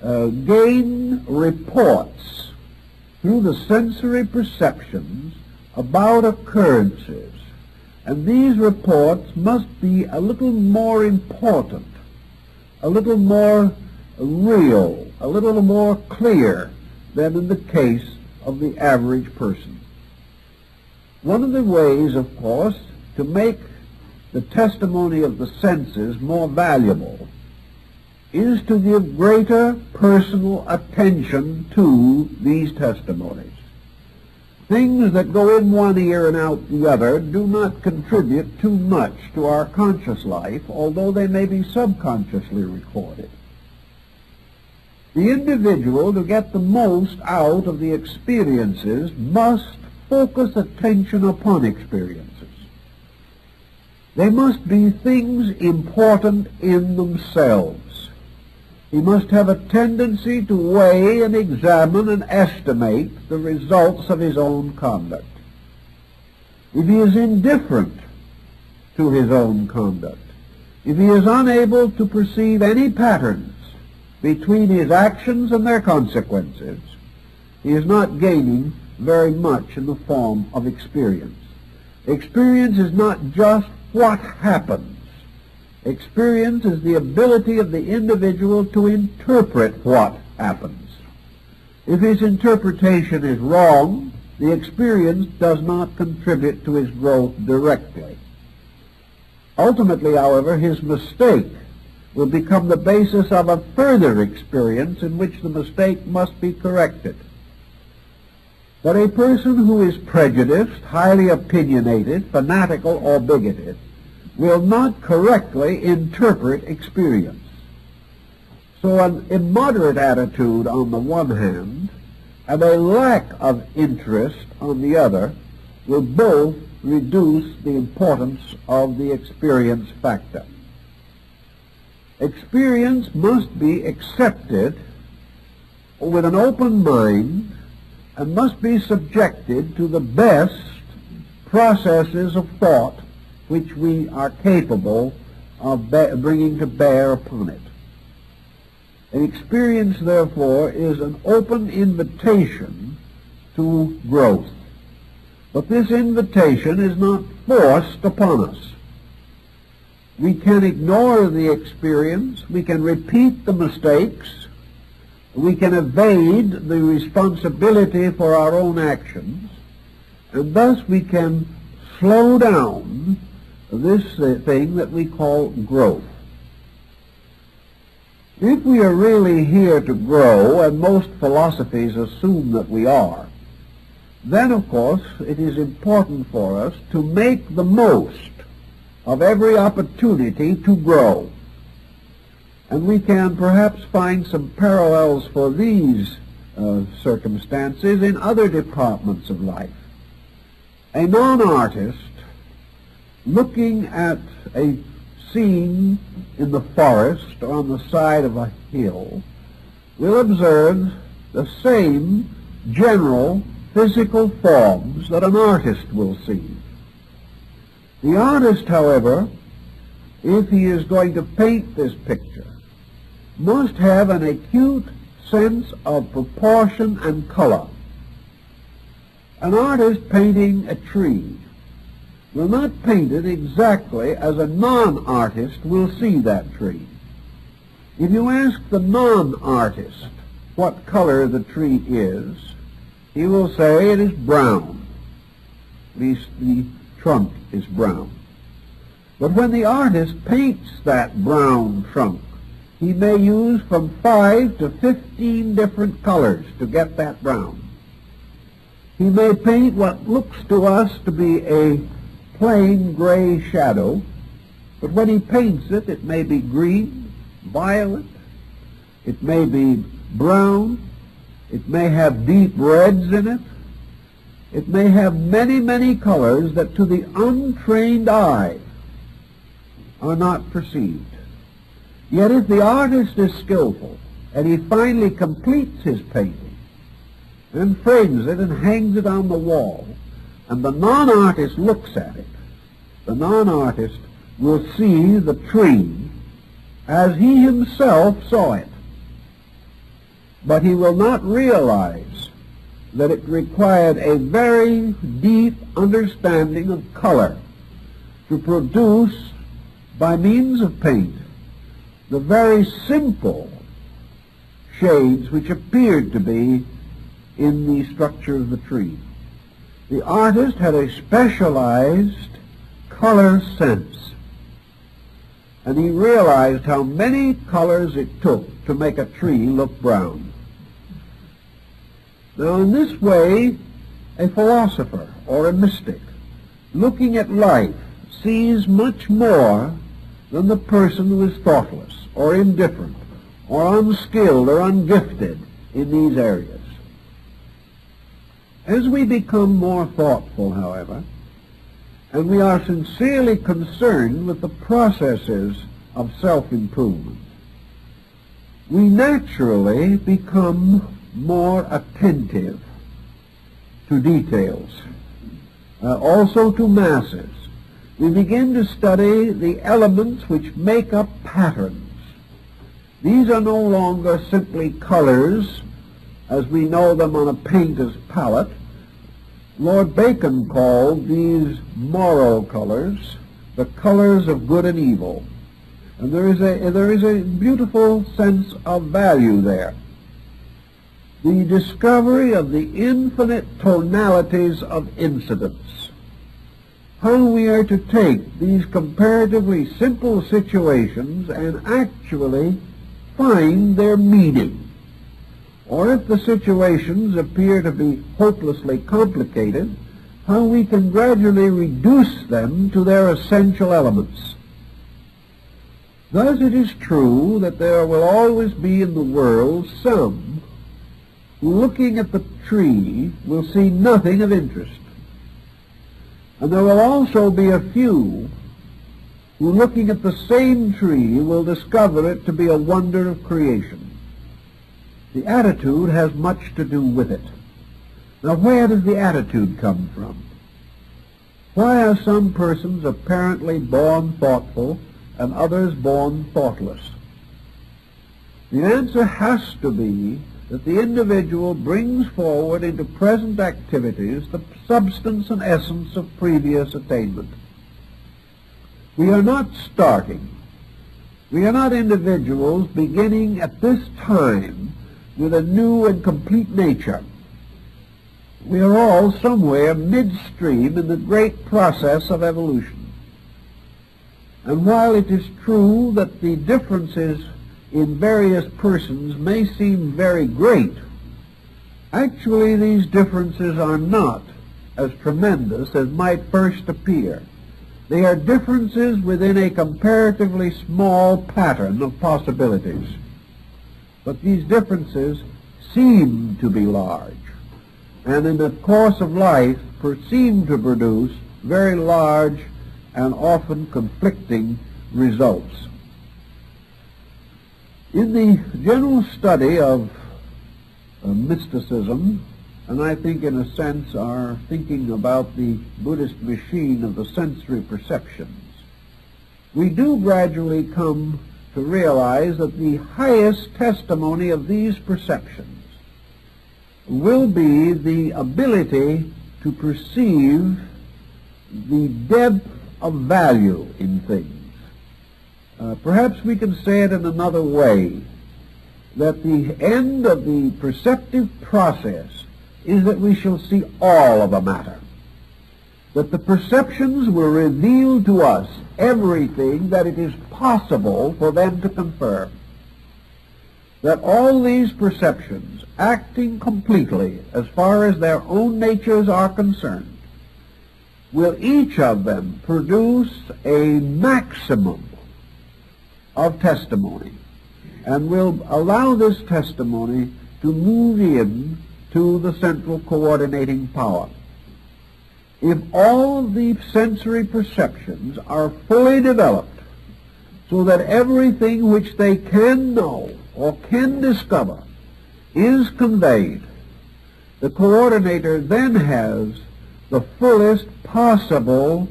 gain reports through the sensory perceptions about occurrences. And these reports must be a little more important, a little more real, a little more clear than in the case of the average person. One of the ways, of course, to make the testimony of the senses more valuable is to give greater personal attention to these testimonies. Things that go in one ear and out the other do not contribute too much to our conscious life, although they may be subconsciously recorded. The individual, to get the most out of the experiences, must focus attention upon experiences. They must be things important in themselves. He must have a tendency to weigh and examine and estimate the results of his own conduct. If he is indifferent to his own conduct, if he is unable to perceive any patterns between his actions and their consequences, he is not gaining very much in the form of experience. Experience is not just what happens. Experience is the ability of the individual to interpret what happens. If his interpretation is wrong, the experience does not contribute to his growth directly. Ultimately, however, his mistake will become the basis of a further experience in which the mistake must be corrected. But a person who is prejudiced, highly opinionated, fanatical, or bigoted will not correctly interpret experience. So an immoderate attitude on the one hand and a lack of interest on the other will both reduce the importance of the experience factor. Experience must be accepted with an open mind and must be subjected to the best processes of thought which we are capable of bringing to bear upon it. An experience, therefore, is an open invitation to growth. But this invitation is not forced upon us. We can ignore the experience, we can repeat the mistakes, we can evade the responsibility for our own actions, and thus we can slow down this thing that we call growth. If we are really here to grow, and most philosophies assume that we are, then of course it is important for us to make the most of every opportunity to grow. And we can perhaps find some parallels for these circumstances in other departments of life. A non-artist looking at a scene in the forest or on the side of a hill will observe the same general physical forms that an artist will see. The artist, however, if he is going to paint this picture, must have an acute sense of proportion and color. An artist painting a tree will not paint it exactly as a non-artist will see that tree. If you ask the non-artist what color the tree is, he will say it is brown. At least the trunk is brown. But when the artist paints that brown trunk, he may use from 5 to 15 different colors to get that brown. He may paint what looks to us to be a plain gray shadow, but when he paints it, it may be green, violet, it may be brown, it may have deep reds in it, it may have many, many colors that to the untrained eye are not perceived. Yet if the artist is skillful and he finally completes his painting and frames it and hangs it on the wall, and the non-artist looks at it, the non-artist will see the tree as he himself saw it. But he will not realize that it required a very deep understanding of color to produce, by means of paint, the very simple shades which appeared to be in the structure of the tree. The artist had a specialized color sense, and he realized how many colors it took to make a tree look brown. Now, in this way, a philosopher or a mystic, looking at life, sees much more than the person who is thoughtless or indifferent or unskilled or ungifted in these areas. As we become more thoughtful, however, and we are sincerely concerned with the processes of self-improvement, we naturally become more attentive to details, also to masses. We begin to study the elements which make up patterns. These are no longer simply colors as we know them on a painter's palette. Lord Bacon called these moral colors the colors of good and evil. And there is a beautiful sense of value there. The discovery of the infinite tonalities of incidents. How we are to take these comparatively simple situations and actually find their meaning. Or if the situations appear to be hopelessly complicated, how we can gradually reduce them to their essential elements. Thus it is true that there will always be in the world some who, looking at the tree, will see nothing of interest. And there will also be a few who, looking at the same tree, will discover it to be a wonder of creation. The attitude has much to do with it. Now, where does the attitude come from? Why are some persons apparently born thoughtful and others born thoughtless? The answer has to be that the individual brings forward into present activities the substance and essence of previous attainment. We are not starting. We are not individuals beginning at this time with a new and complete nature. We are all somewhere midstream in the great process of evolution. And while it is true that the differences in various persons may seem very great, actually these differences are not as tremendous as might first appear. They are differences within a comparatively small pattern of possibilities. But these differences seem to be large, and in the course of life seem to produce very large and often conflicting results. In the general study of mysticism, and I think in a sense are thinking about the Buddhist machine of the sensory perceptions, we do gradually come to realize that the highest testimony of these perceptions will be the ability to perceive the depth of value in things. Perhaps we can say it in another way, that the end of the perceptive process is that we shall see all of a matter, that the perceptions will reveal to us everything that it is possible for them to confirm, that all these perceptions, acting completely as far as their own natures are concerned, will each of them produce a maximum of testimony, and will allow this testimony to move in to the central coordinating power. If all of the sensory perceptions are fully developed so that everything which they can know or can discover is conveyed, the coordinator then has the fullest possible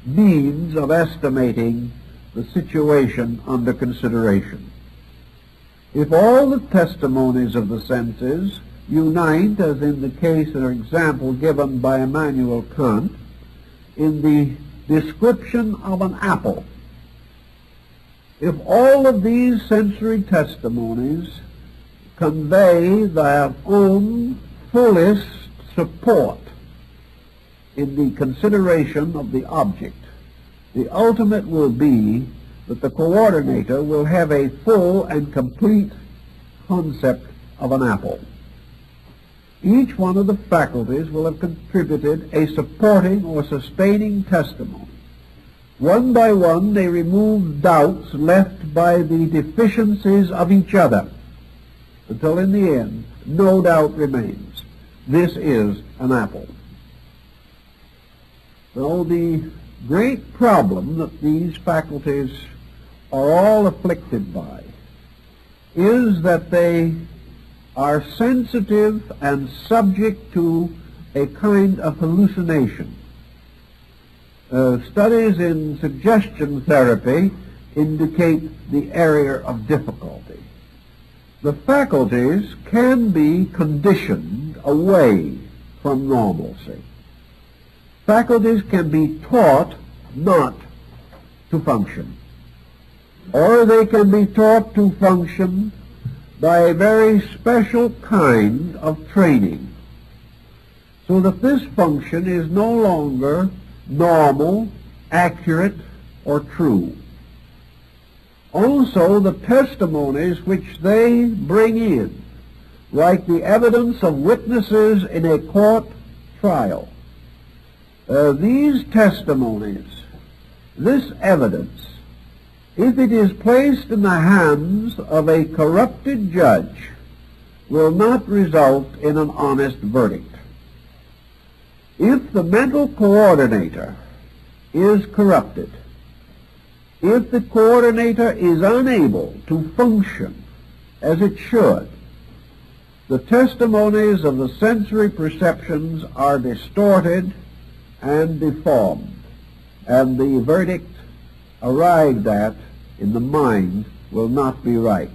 means of estimating the situation under consideration. If all the testimonies of the senses unite, as in the case or example given by Immanuel Kant, in the description of an apple, if all of these sensory testimonies convey their own fullest support in the consideration of the object, the ultimate will be that the coordinator will have a full and complete concept of an apple. Each one of the faculties will have contributed a supporting or sustaining testimony. One by one they remove doubts left by the deficiencies of each other, until in the end no doubt remains. This is an apple. So the great problem that these faculties are all afflicted by is that they are sensitive and subject to a kind of hallucination. Studies in suggestion therapy indicate the area of difficulty. The faculties can be conditioned away from normalcy. Faculties can be taught not to function, or they can be taught to function by a very special kind of training, so that this function is no longer normal, accurate, or true. Also, the testimonies which they bring in, like the evidence of witnesses in a court trial, these testimonies, this evidence, if it is placed in the hands of a corrupted judge, will not result in an honest verdict. If the mental coordinator is corrupted, if the coordinator is unable to function as it should, the testimonies of the sensory perceptions are distorted and deformed, and the verdict arrived at in the mind will not be right.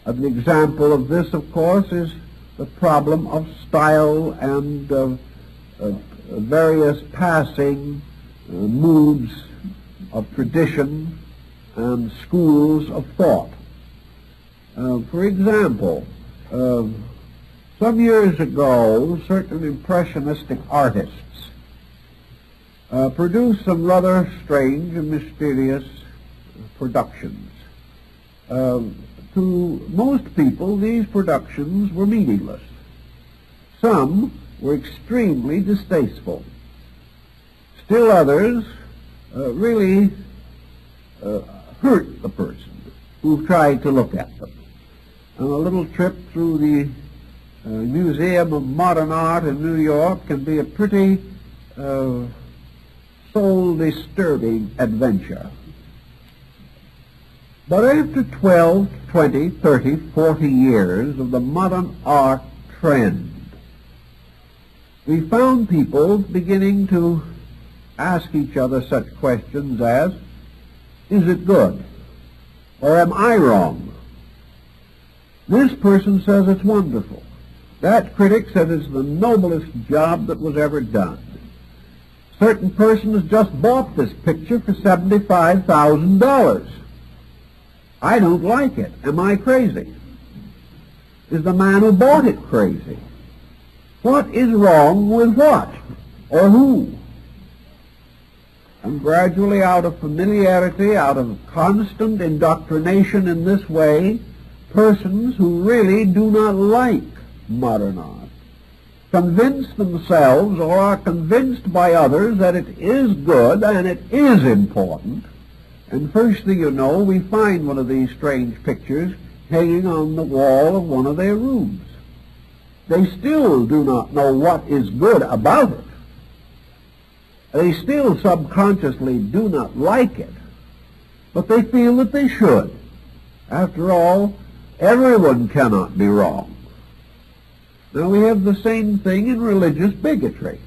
An example of this, of course, is the problem of style and various passing moods of tradition and schools of thought. For example, some years ago, certain impressionistic artists produced some rather strange and mysterious productions. To most people, these productions were meaningless. Some were extremely distasteful. Still others really hurt the person who tried to look at them. And a little trip through the Museum of Modern Art in New York can be a pretty soul-disturbing adventure. But after 12, 20, 30, 40 years of the modern art trend, we found people beginning to ask each other such questions as, is it good? Or am I wrong? This person says it's wonderful. That critic says it's the noblest job that was ever done. certain person has just bought this picture for $75,000. I don't like it. Am I crazy? Is the man who bought it crazy? What is wrong with what? Or who? And gradually, out of familiarity, out of constant indoctrination in this way, persons who really do not like modern art convince themselves or are convinced by others that it is good and it is important. And first thing you know, we find one of these strange pictures hanging on the wall of one of their rooms. They still do not know what is good about it. They still subconsciously do not like it, but they feel that they should. After all, everyone cannot be wrong. Now we have the same thing in religious bigotry.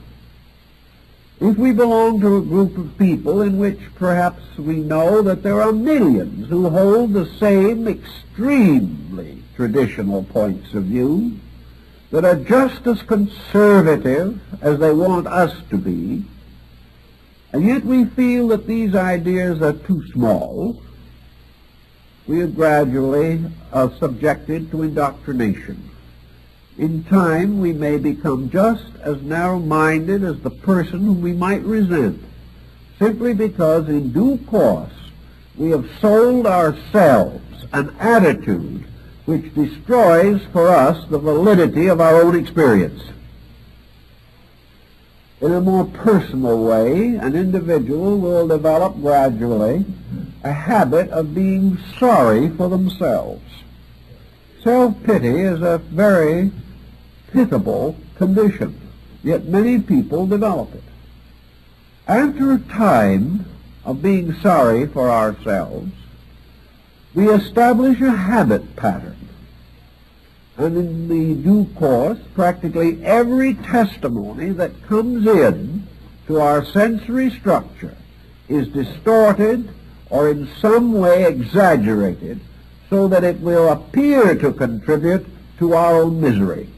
If we belong to a group of people in which perhaps we know that there are millions who hold the same extremely traditional points of view, that are just as conservative as they want us to be, and yet we feel that these ideas are too small, we are gradually subjected to indoctrination. In time, we may become just as narrow-minded as the person whom we might resent, simply because in due course we have sold ourselves an attitude which destroys for us the validity of our own experience. In a more personal way, an individual will develop gradually a habit of being sorry for themselves. Self-pity is a very pitiable condition, yet many people develop it. After a time of being sorry for ourselves, we establish a habit pattern, and in the due course, practically every testimony that comes in to our sensory structure is distorted or in some way exaggerated so that it will appear to contribute to our own misery.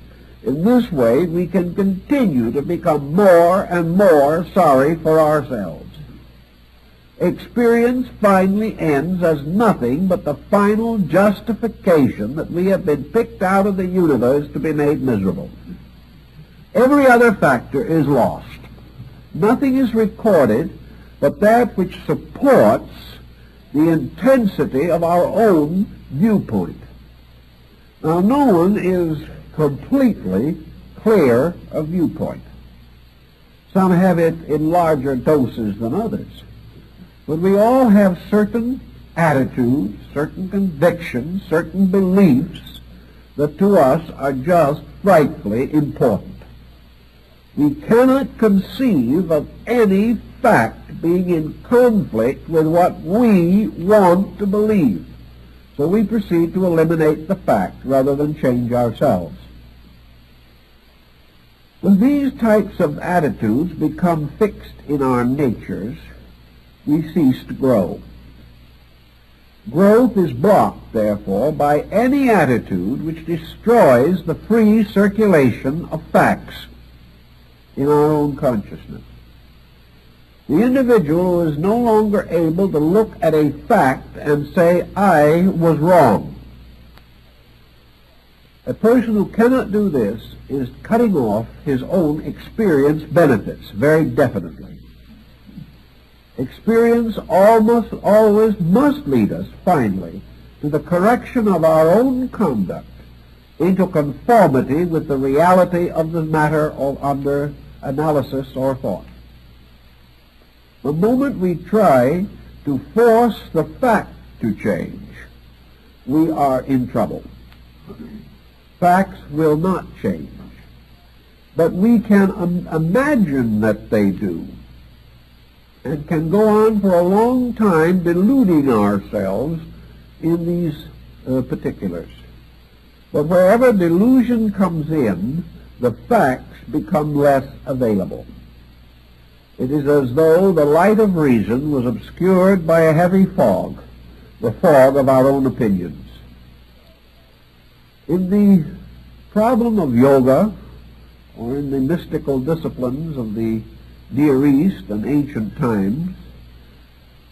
In this way, we can continue to become more and more sorry for ourselves. Experience finally ends as nothing but the final justification that we have been picked out of the universe to be made miserable. Every other factor is lost. Nothing is recorded but that which supports the intensity of our own viewpoint. Now, no one is completely clear of viewpoint. Some have it in larger doses than others. But we all have certain attitudes, certain convictions, certain beliefs that to us are just frightfully important. We cannot conceive of any fact being in conflict with what we want to believe. So we proceed to eliminate the fact rather than change ourselves. When these types of attitudes become fixed in our natures, we cease to grow. Growth is blocked, therefore, by any attitude which destroys the free circulation of facts in our own consciousness. The individual is no longer able to look at a fact and say, I was wrong. A person who cannot do this is cutting off his own experience benefits very definitely. Experience almost always must lead us, finally, to the correction of our own conduct into conformity with the reality of the matter under analysis or thought. The moment we try to force the fact to change, we are in trouble. Facts will not change, but we can imagine that they do, and can go on for a long time deluding ourselves in these particulars. But wherever delusion comes in, the facts become less available. It is as though the light of reason was obscured by a heavy fog, the fog of our own opinions. In the problem of yoga, or in the mystical disciplines of the Near East and ancient times,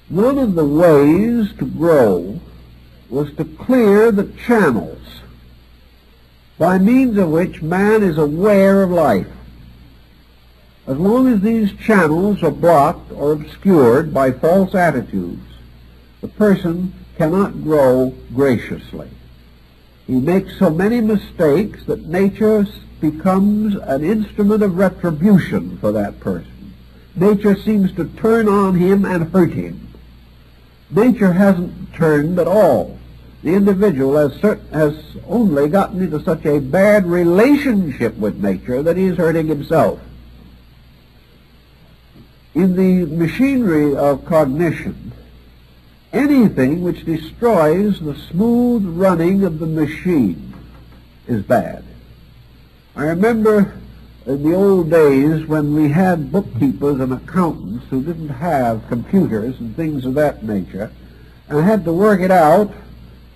one of the ways to grow was to clear the channels by means of which man is aware of life. As long as these channels are blocked or obscured by false attitudes, the person cannot grow graciously. He makes so many mistakes that nature becomes an instrument of retribution for that person. Nature seems to turn on him and hurt him. Nature hasn't turned at all. The individual has only gotten into such a bad relationship with nature that he is hurting himself. In the machinery of cognition, anything which destroys the smooth running of the machine is bad. I remember in the old days when we had bookkeepers and accountants who didn't have computers and things of that nature, and had to work it out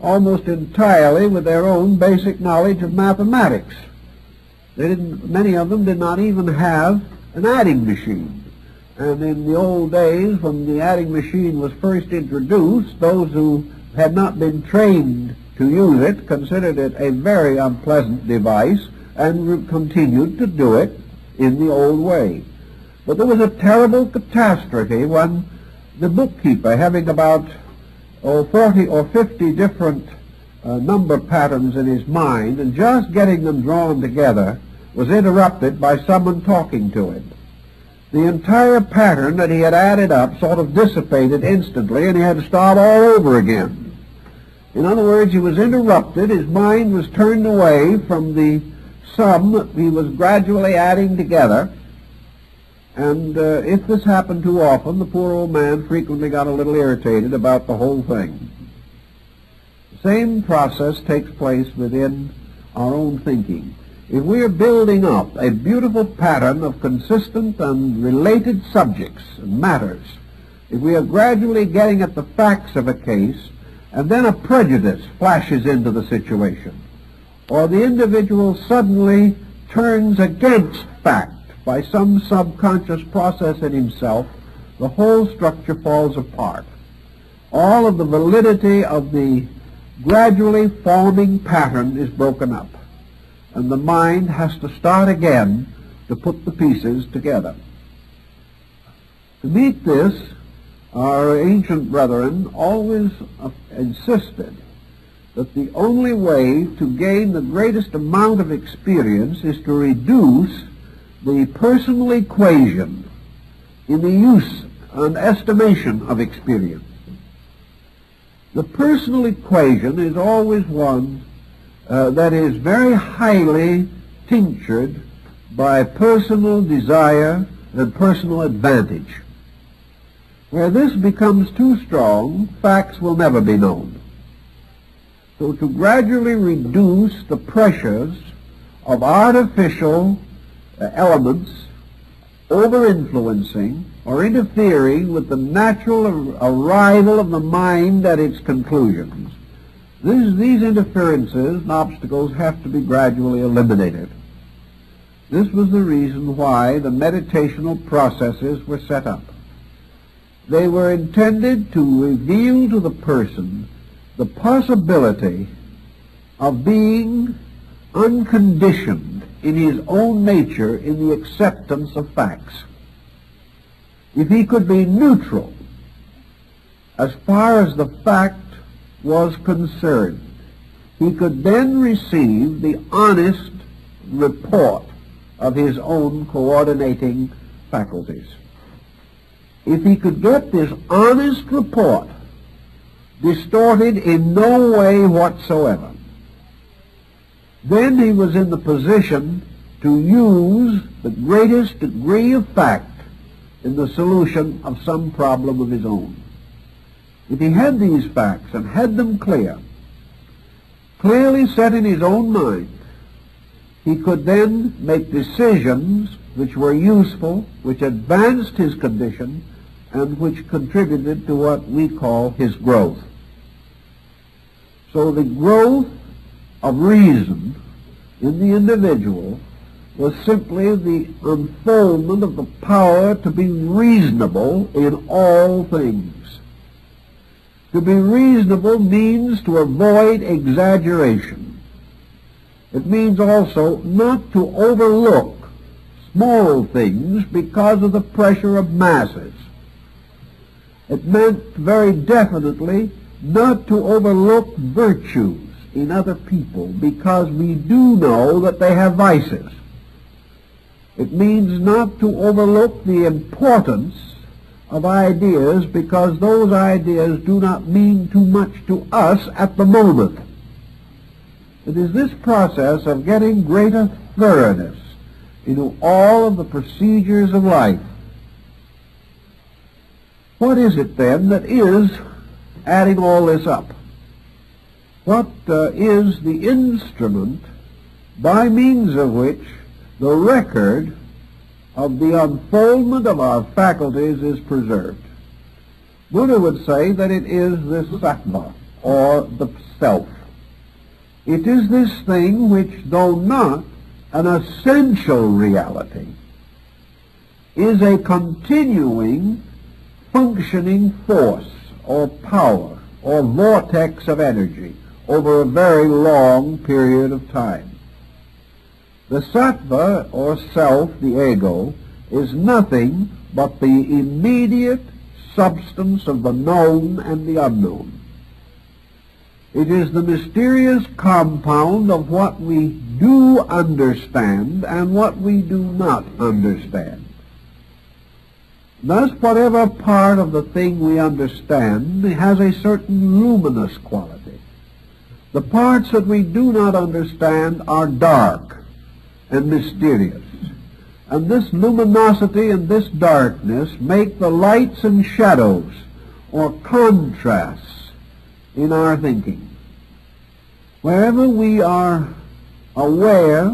almost entirely with their own basic knowledge of mathematics. Many of them did not even have an adding machine. And in the old days, when the adding machine was first introduced, those who had not been trained to use it considered it a very unpleasant device and continued to do it in the old way. But there was a terrible catastrophe when the bookkeeper, having about 40 or 50 different number patterns in his mind, and just getting them drawn together, was interrupted by someone talking to him. The entire pattern that he had added up sort of dissipated instantly, and he had to start all over again. In other words, he was interrupted, his mind was turned away from the sum that he was gradually adding together, and if this happened too often, the poor old man frequently got a little irritated about the whole thing. The same process takes place within our own thinking. If we are building up a beautiful pattern of consistent and related subjects and matters, if we are gradually getting at the facts of a case, and then a prejudice flashes into the situation, or the individual suddenly turns against fact by some subconscious process in himself, the whole structure falls apart. All of the validity of the gradually forming pattern is broken up, and the mind has to start again to put the pieces together. To meet this, our ancient brethren always insisted that the only way to gain the greatest amount of experience is to reduce the personal equation in the use and estimation of experience. The personal equation is always one that is very highly tinctured by personal desire and personal advantage. Where this becomes too strong, facts will never be known. So to gradually reduce the pressures of artificial elements over-influencing or interfering with the natural arrival of the mind at its conclusions, these interferences and obstacles have to be gradually eliminated. This was the reason why the meditational processes were set up. They were intended to reveal to the person the possibility of being unconditioned in his own nature in the acceptance of facts. If he could be neutral as far as the fact was concerned, he could then receive the honest report of his own coordinating faculties. If he could get this honest report distorted in no way whatsoever, then he was in the position to use the greatest degree of fact in the solution of some problem of his own. If he had these facts and had them clearly set in his own mind, he could then make decisions which were useful, which advanced his condition, and which contributed to what we call his growth. So the growth of reason in the individual was simply the unfoldment of the power to be reasonable in all things. To be reasonable means to avoid exaggeration. It means also not to overlook small things because of the pressure of masses. It meant very definitely not to overlook virtues in other people because we do know that they have vices. It means not to overlook the importance of ideas because those ideas do not mean too much to us at the moment. It is this process of getting greater thoroughness into all of the procedures of life. What is it then that is adding all this up? What is the instrument by means of which the record of the unfoldment of our faculties is preserved? Buddha would say that it is this sattva, or the self. It is this thing which, though not an essential reality, is a continuing, functioning force, or power, or vortex of energy over a very long period of time. The sattva, or self, the ego, is nothing but the immediate substance of the known and the unknown. It is the mysterious compound of what we do understand and what we do not understand. Thus, whatever part of the thing we understand has a certain luminous quality. The parts that we do not understand are dark and mysterious. And this luminosity and this darkness make the lights and shadows, or contrasts, in our thinking. Wherever we are aware,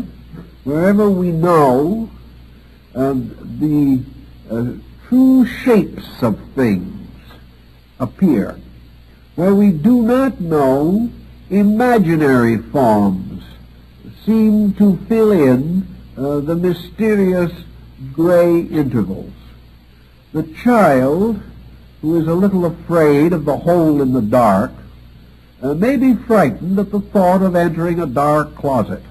wherever we know the true shapes of things appear, where we do not know, imaginary forms seem to fill in the mysterious gray intervals. The child who is a little afraid of the hole in the dark may be frightened at the thought of entering a dark closet.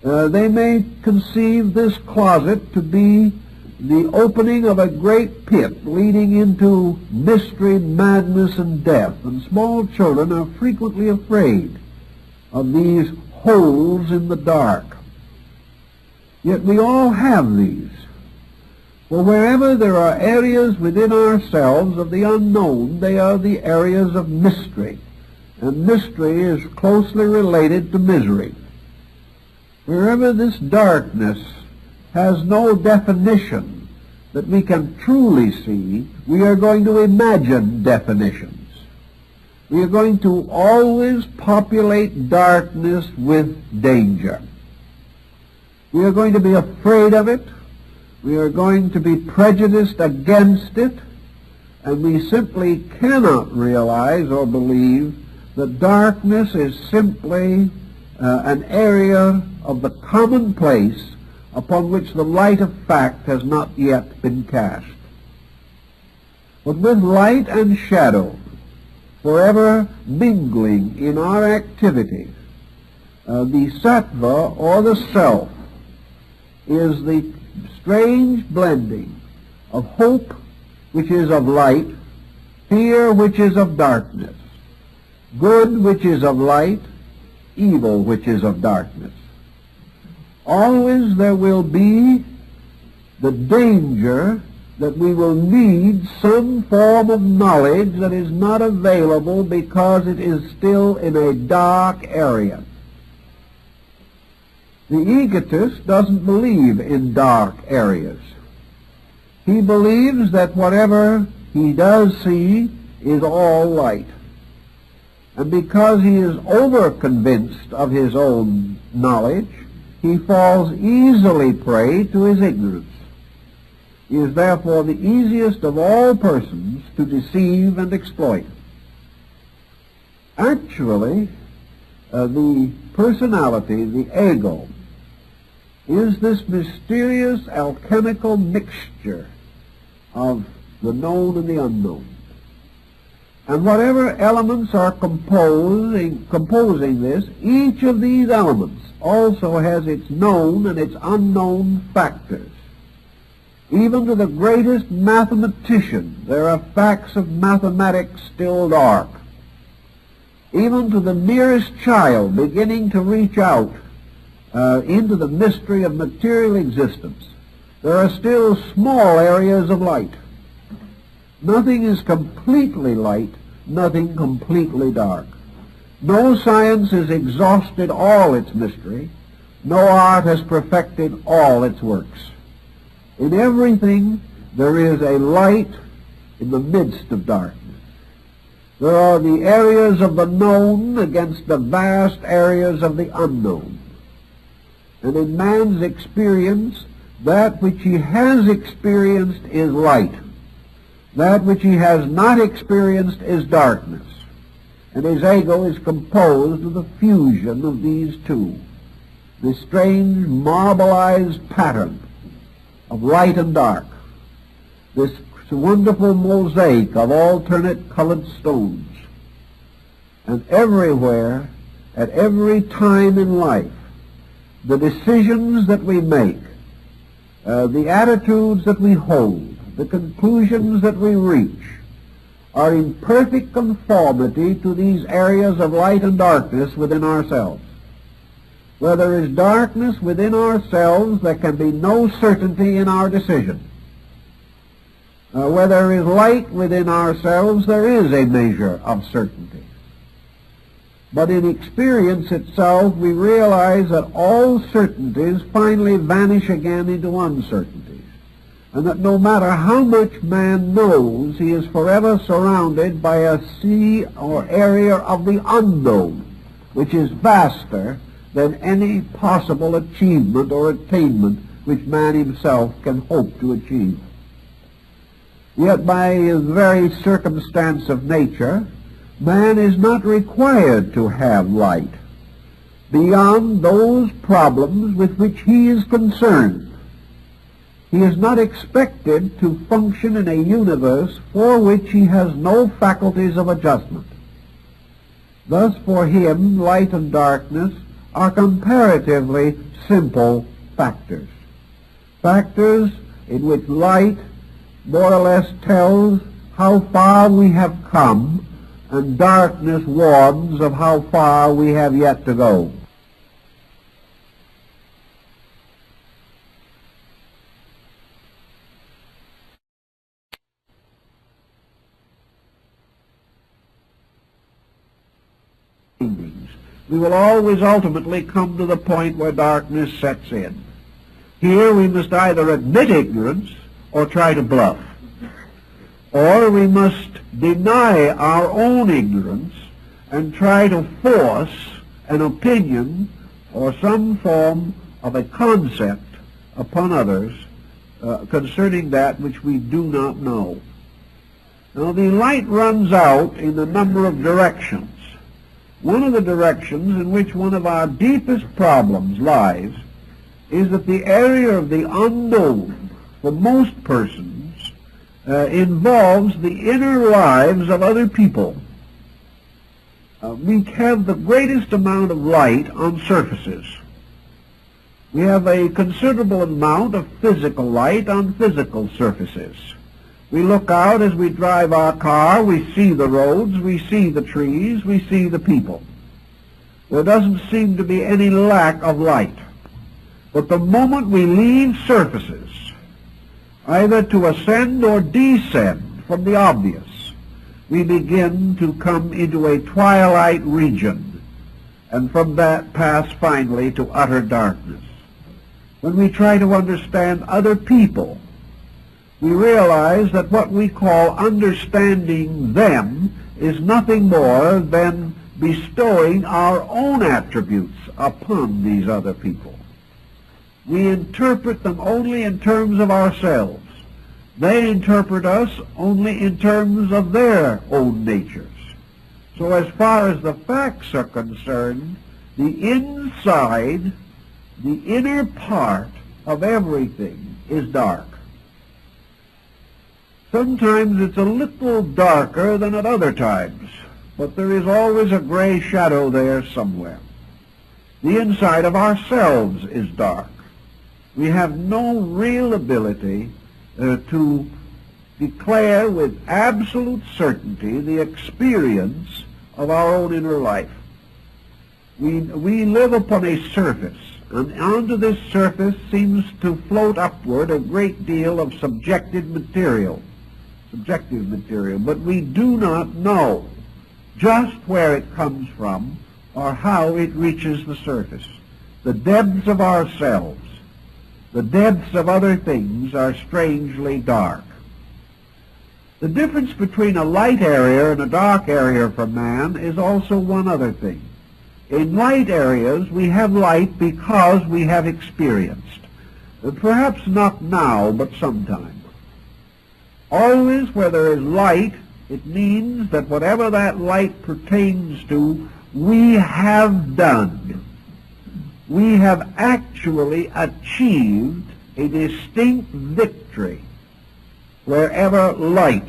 They may conceive this closet to be the opening of a great pit leading into mystery, madness, and death. And small children are frequently afraid of these holes in the dark. Yet we all have these. For wherever there are areas within ourselves of the unknown, they are the areas of mystery. And mystery is closely related to misery. Wherever this darkness has no definition that we can truly see, we are going to imagine definitions. We are going to always populate darkness with danger. We are going to be afraid of it. We are going to be prejudiced against it. And we simply cannot realize or believe that darkness is simply an area of the commonplace upon which the light of fact has not yet been cast. But with light and shadow forever mingling in our activity, the sattva, or the self, is the strange blending of hope, which is of light, fear, which is of darkness, good, which is of light, evil, which is of darkness. Always there will be the danger that we will need some form of knowledge that is not available because it is still in a dark area. The egotist doesn't believe in dark areas. He believes that whatever he does see is all light. And because he is over-convinced of his own knowledge, he falls easily prey to his ignorance. He is therefore the easiest of all persons to deceive and exploit. Actually, the personality, the ego, is this mysterious alchemical mixture of the known and the unknown. And whatever elements are composing this, each of these elements also has its known and its unknown factors. Even to the greatest mathematician, there are facts of mathematics still dark. Even to the merest child beginning to reach out into the mystery of material existence, there are still small areas of light. Nothing is completely light, nothing completely dark. No science has exhausted all its mystery. No art has perfected all its works. In everything there is a light in the midst of darkness. There are the areas of the known against the vast areas of the unknown. And in man's experience, that which he has experienced is light. That which he has not experienced is darkness. And his ego is composed of the fusion of these two, the strange marbleized pattern of light and dark, this wonderful mosaic of alternate colored stones. And everywhere, at every time in life, the decisions that we make, the attitudes that we hold, the conclusions that we reach, are in perfect conformity to these areas of light and darkness within ourselves. Where there is darkness within ourselves, there can be no certainty in our decision. Where there is light within ourselves, there is a measure of certainty. But in experience itself, we realize that all certainties finally vanish again into uncertainties, and that no matter how much man knows, he is forever surrounded by a sea or area of the unknown, which is vaster than any possible achievement or attainment which man himself can hope to achieve. Yet by the very circumstance of nature, man is not required to have light beyond those problems with which he is concerned. He is not expected to function in a universe for which he has no faculties of adjustment. Thus for him, light and darkness are comparatively simple factors. Factors in which light more or less tells how far we have come, and darkness warns of how far we have yet to go. We will always ultimately come to the point where darkness sets in. Here we must either admit ignorance or try to bluff. Or we must deny our own ignorance and try to force an opinion or some form of a concept upon others concerning that which we do not know. Now the light runs out in a number of directions. One of the directions in which one of our deepest problems lies is that the area of the unknown for most persons involves the inner lives of other people. We have the greatest amount of light on surfaces. We have a considerable amount of physical light on physical surfaces. We look out as we drive our car, we see the roads, we see the trees, we see the people. There doesn't seem to be any lack of light. But the moment we leave surfaces, either to ascend or descend from the obvious, we begin to come into a twilight region, and from that pass finally to utter darkness. When we try to understand other people, we realize that what we call understanding them is nothing more than bestowing our own attributes upon these other people. We interpret them only in terms of ourselves. They interpret us only in terms of their own natures. So as far as the facts are concerned, the inside, the inner part of everything is dark. Sometimes it's a little darker than at other times, but there is always a gray shadow there somewhere. The inside of ourselves is dark. We have no real ability to declare with absolute certainty the experience of our own inner life. We live upon a surface, and onto this surface seems to float upward a great deal of subjective material, but we do not know just where it comes from or how it reaches the surface. The depths of ourselves, the depths of other things are strangely dark. The difference between a light area and a dark area for man is also one other thing. In light areas we have light because we have experienced, perhaps not now but sometime. Always where there is light, it means that whatever that light pertains to, we have done. We have actually achieved a distinct victory wherever light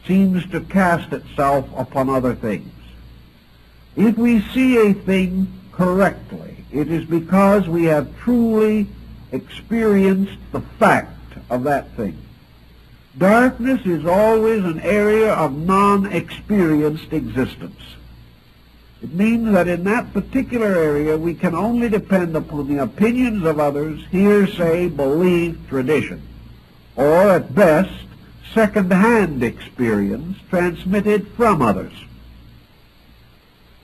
seems to cast itself upon other things. If we see a thing correctly, it is because we have truly experienced the fact of that thing. Darkness is always an area of non-experienced existence. It means that in that particular area we can only depend upon the opinions of others, hearsay, belief, tradition, or at best, second-hand experience transmitted from others.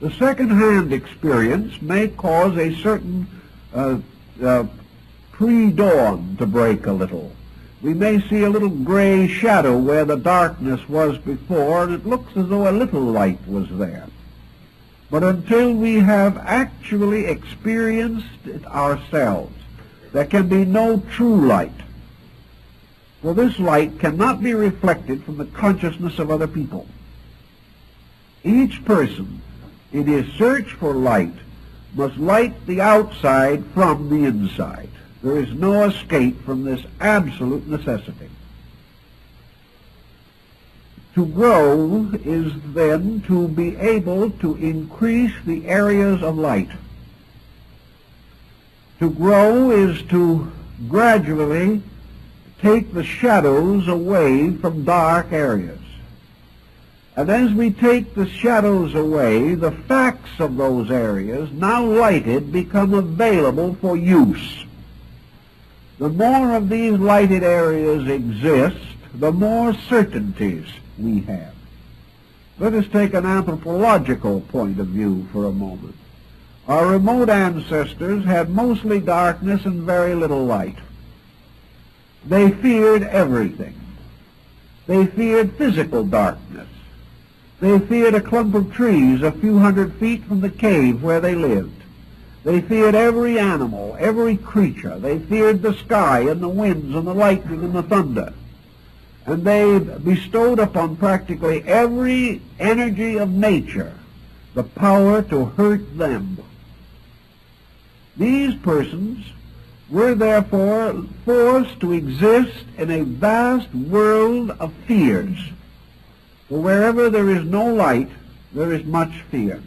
The second-hand experience may cause a certain pre-dawn to break a little. We may see a little gray shadow where the darkness was before, and it looks as though a little light was there. But until we have actually experienced it ourselves, there can be no true light. For this light cannot be reflected from the consciousness of other people. Each person, in his search for light, must light the outside from the inside. There is no escape from this absolute necessity. To grow is then to be able to increase the areas of light. To grow is to gradually take the shadows away from dark areas. And as we take the shadows away, the facts of those areas, now lighted, become available for use. The more of these lighted areas exist, the more certainties we have. Let us take an anthropological point of view for a moment. Our remote ancestors had mostly darkness and very little light. They feared everything. They feared physical darkness. They feared a clump of trees a few hundred feet from the cave where they lived. They feared every animal, every creature. They feared the sky and the winds and the lightning and the thunder. And they bestowed upon practically every energy of nature the power to hurt them. These persons were therefore forced to exist in a vast world of fears. For wherever there is no light, there is much fear.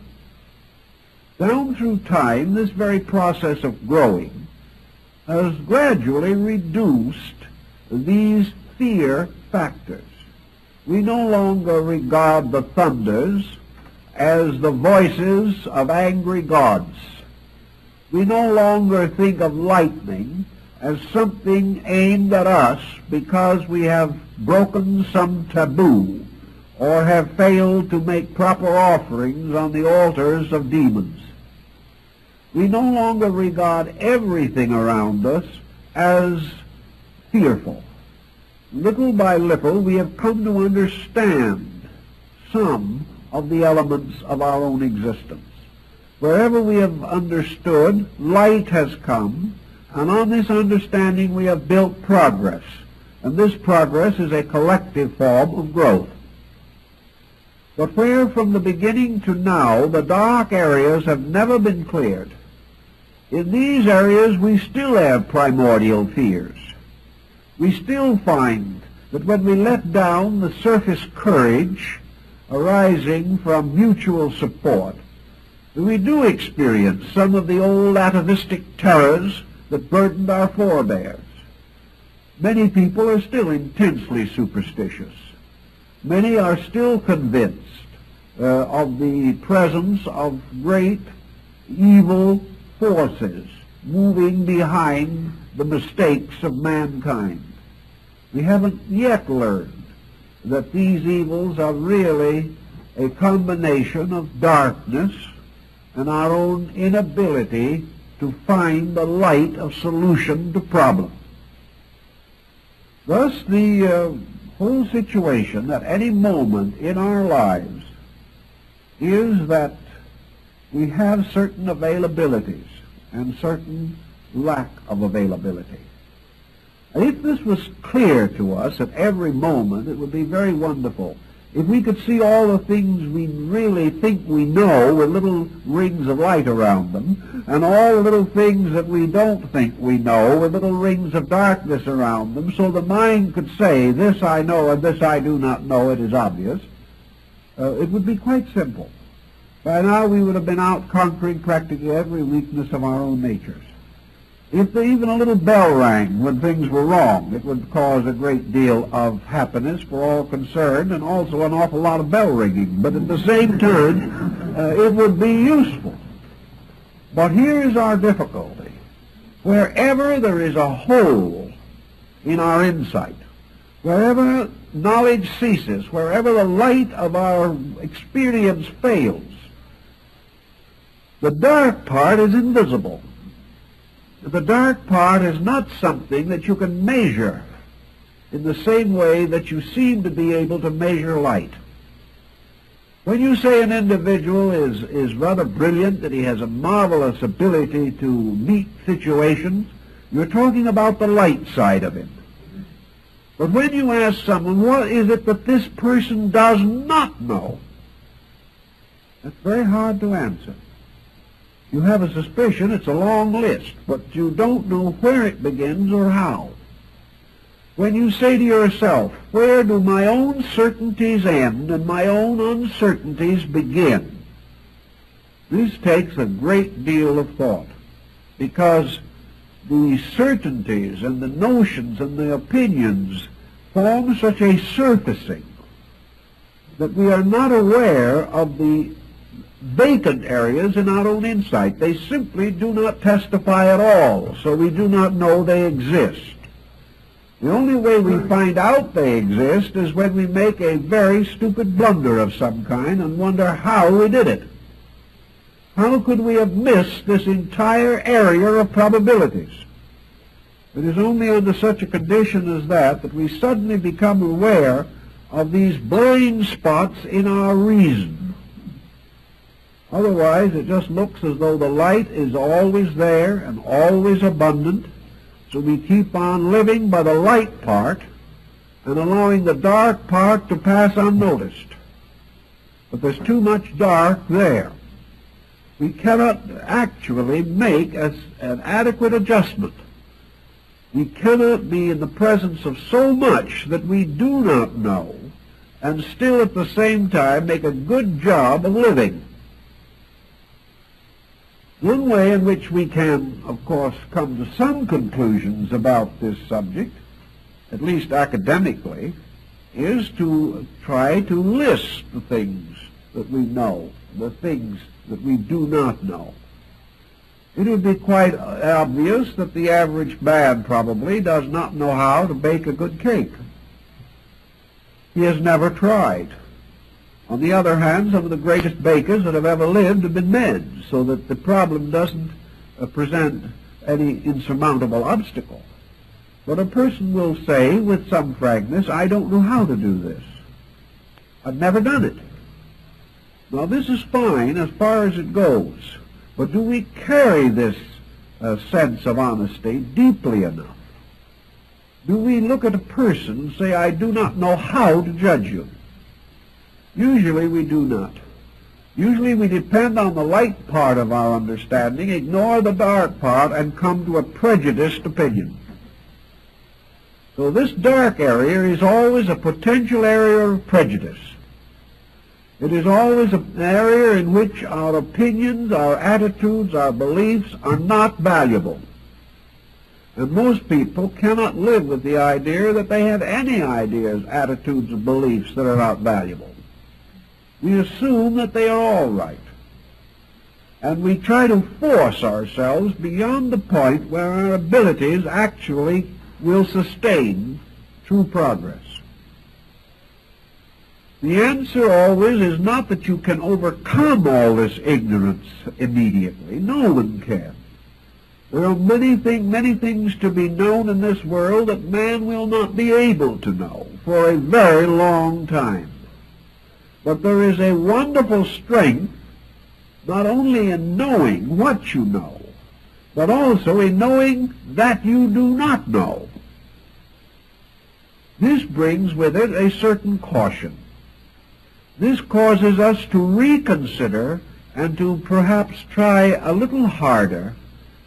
Down through time, this very process of growing has gradually reduced these fear factors. We no longer regard the thunders as the voices of angry gods. We no longer think of lightning as something aimed at us because we have broken some taboo or have failed to make proper offerings on the altars of demons. We no longer regard everything around us as fearful. Little by little, we have come to understand some of the elements of our own existence. Wherever we have understood, light has come, and on this understanding we have built progress. And this progress is a collective form of growth. But where from the beginning to now the dark areas have never been cleared, in these areas we still have primordial fears. We still find that when we let down the surface courage arising from mutual support, we do experience some of the old atavistic terrors that burdened our forebears. Many people are still intensely superstitious. Many are still convinced of the presence of great evil forces moving behind the mistakes of mankind. We haven't yet learned that these evils are really a combination of darkness and our own inability to find the light of solution to problems. Thus, the whole situation at any moment in our lives is that we have certain availabilities and certain lack of availability. And if this was clear to us at every moment, it would be very wonderful. If we could see all the things we really think we know with little rings of light around them, and all the little things that we don't think we know with little rings of darkness around them, so the mind could say, this I know and this I do not know, it is obvious, it would be quite simple. By now we would have been out conquering practically every weakness of our own natures. If even a little bell rang when things were wrong, it would cause a great deal of happiness for all concerned, and also an awful lot of bell ringing. But at the same time, it would be useful. But here is our difficulty. Wherever there is a hole in our insight, wherever knowledge ceases, wherever the light of our experience fails, the dark part is invisible. The dark part is not something that you can measure in the same way that you seem to be able to measure light. When you say an individual is rather brilliant, that he has a marvelous ability to meet situations, you're talking about the light side of him. But when you ask someone, what is it that this person does not know? That's very hard to answer. You have a suspicion, it's a long list, but you don't know where it begins or how. When you say to yourself, where do my own certainties end and my own uncertainties begin? This takes a great deal of thought, because the certainties and the notions and the opinions form such a surfacing that we are not aware of the vacant areas in our own insight. They simply do not testify at all, so we do not know they exist. The only way we find out they exist is when we make a very stupid blunder of some kind and wonder how we did it. How could we have missed this entire area of probabilities? It is only under such a condition as that we suddenly become aware of these blind spots in our reason. Otherwise, it just looks as though the light is always there and always abundant, so we keep on living by the light part and allowing the dark part to pass unnoticed. But there's too much dark there. We cannot actually make an adequate adjustment. We cannot be in the presence of so much that we do not know and still at the same time make a good job of living. One way in which we can, of course, come to some conclusions about this subject, at least academically, is to try to list the things that we know, the things that we do not know. It would be quite obvious that the average man probably does not know how to bake a good cake. He has never tried. On the other hand, some of the greatest bakers that have ever lived have been men, so that the problem doesn't present any insurmountable obstacle. But a person will say with some frankness, I don't know how to do this. I've never done it. Now this is fine as far as it goes, but do we carry this sense of honesty deeply enough? Do we look at a person and say, I do not know how to judge you? Usually we do not. Usually we depend on the light part of our understanding, ignore the dark part, and come to a prejudiced opinion. So this dark area is always a potential area of prejudice. It is always an area in which our opinions, our attitudes, our beliefs are not valuable. And most people cannot live with the idea that they have any ideas, attitudes, or beliefs that are not valuable. We assume that they are all right. And we try to force ourselves beyond the point where our abilities actually will sustain true progress. The answer always is not that you can overcome all this ignorance immediately. No one can. There are many things to be known in this world that man will not be able to know for a very long time. But there is a wonderful strength not only in knowing what you know, but also in knowing that you do not know. This brings with it a certain caution. This causes us to reconsider and to perhaps try a little harder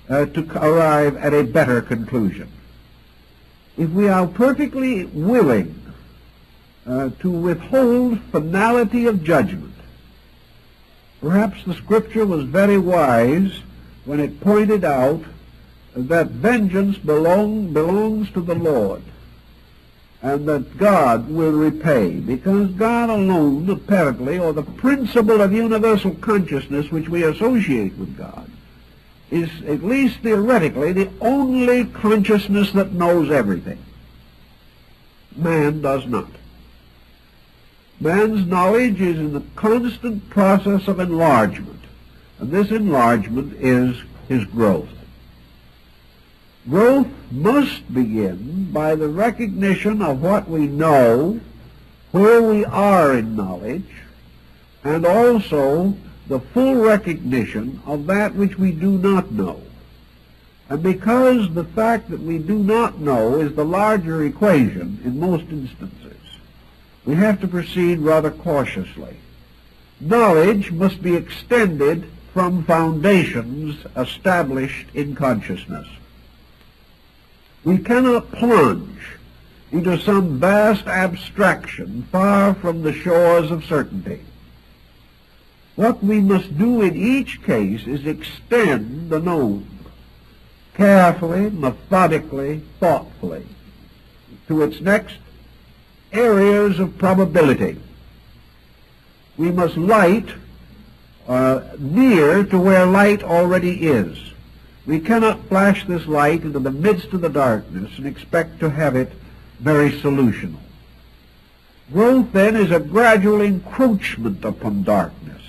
to arrive at a better conclusion. If we are perfectly willing to withhold finality of judgment, perhaps the Scripture was very wise when it pointed out that vengeance belongs to the Lord, and that God will repay, because God alone, apparently, or the principle of universal consciousness which we associate with God, is, at least theoretically, the only consciousness that knows everything. Man does not. Man's knowledge is in the constant process of enlargement, and this enlargement is his growth. Growth must begin by the recognition of what we know, where we are in knowledge, and also the full recognition of that which we do not know. And because the fact that we do not know is the larger equation in most instances, we have to proceed rather cautiously. Knowledge must be extended from foundations established in consciousness. We cannot plunge into some vast abstraction far from the shores of certainty. What we must do in each case is extend the known, carefully, methodically, thoughtfully, to its next areas of probability. We must light near to where light already is. We cannot flash this light into the midst of the darkness and expect to have it very solutional. Growth, then, is a gradual encroachment upon darkness.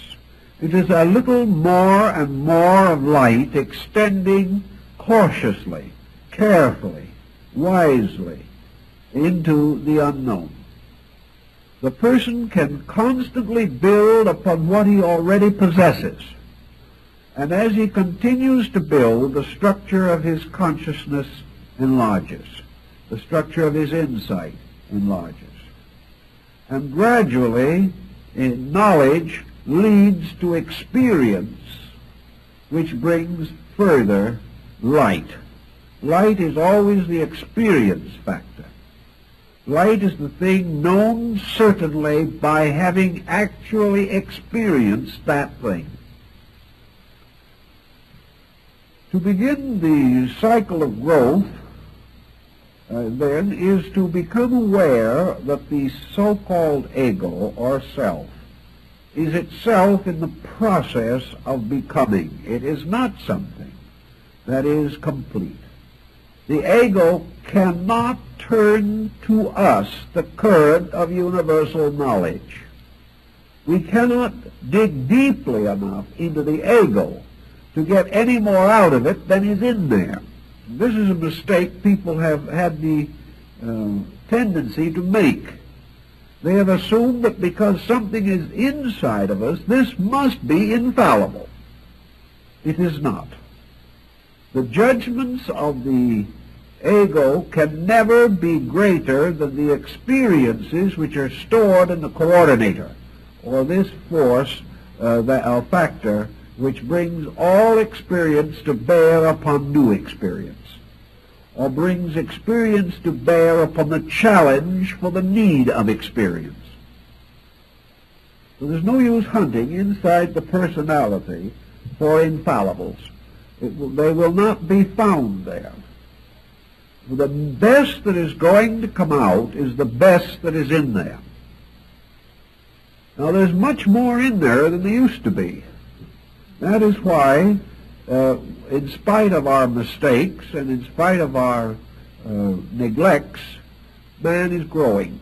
It is a little more and more of light extending cautiously, carefully, wisely into the unknown. The person can constantly build upon what he already possesses. And as he continues to build, the structure of his consciousness enlarges. The structure of his insight enlarges. And gradually, knowledge leads to experience, which brings further light. Light is always the experience factor. Light is the thing known certainly by having actually experienced that thing. To begin the cycle of growth, then, is to become aware that the so-called ego, or self, is itself in the process of becoming. It is not something that is complete. The ego cannot turn to us the current of universal knowledge. We cannot dig deeply enough into the ego to get any more out of it than is in there. This is a mistake people have had the tendency to make. They have assumed that because something is inside of us, this must be infallible. It is not. The judgments of the ego can never be greater than the experiences which are stored in the coordinator, or this force factor which brings all experience to bear upon new experience, or brings experience to bear upon the challenge for the need of experience. So there's no use hunting inside the personality for infallibles. They will not be found there. The best that is going to come out is the best that is in there. Now there's much more in there than there used to be. That is why, in spite of our mistakes and in spite of our neglects, man is growing.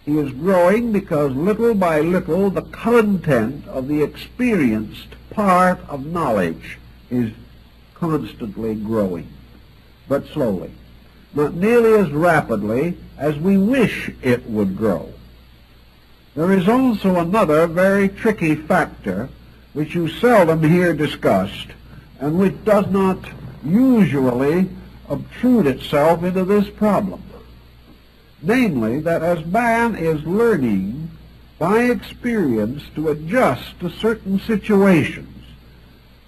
He is growing because little by little the content of the experienced part of knowledge is constantly growing, but slowly, not nearly as rapidly as we wish it would grow. There is also another very tricky factor which you seldom hear discussed, and which does not usually obtrude itself into this problem. Namely, that as man is learning by experience to adjust to certain situations,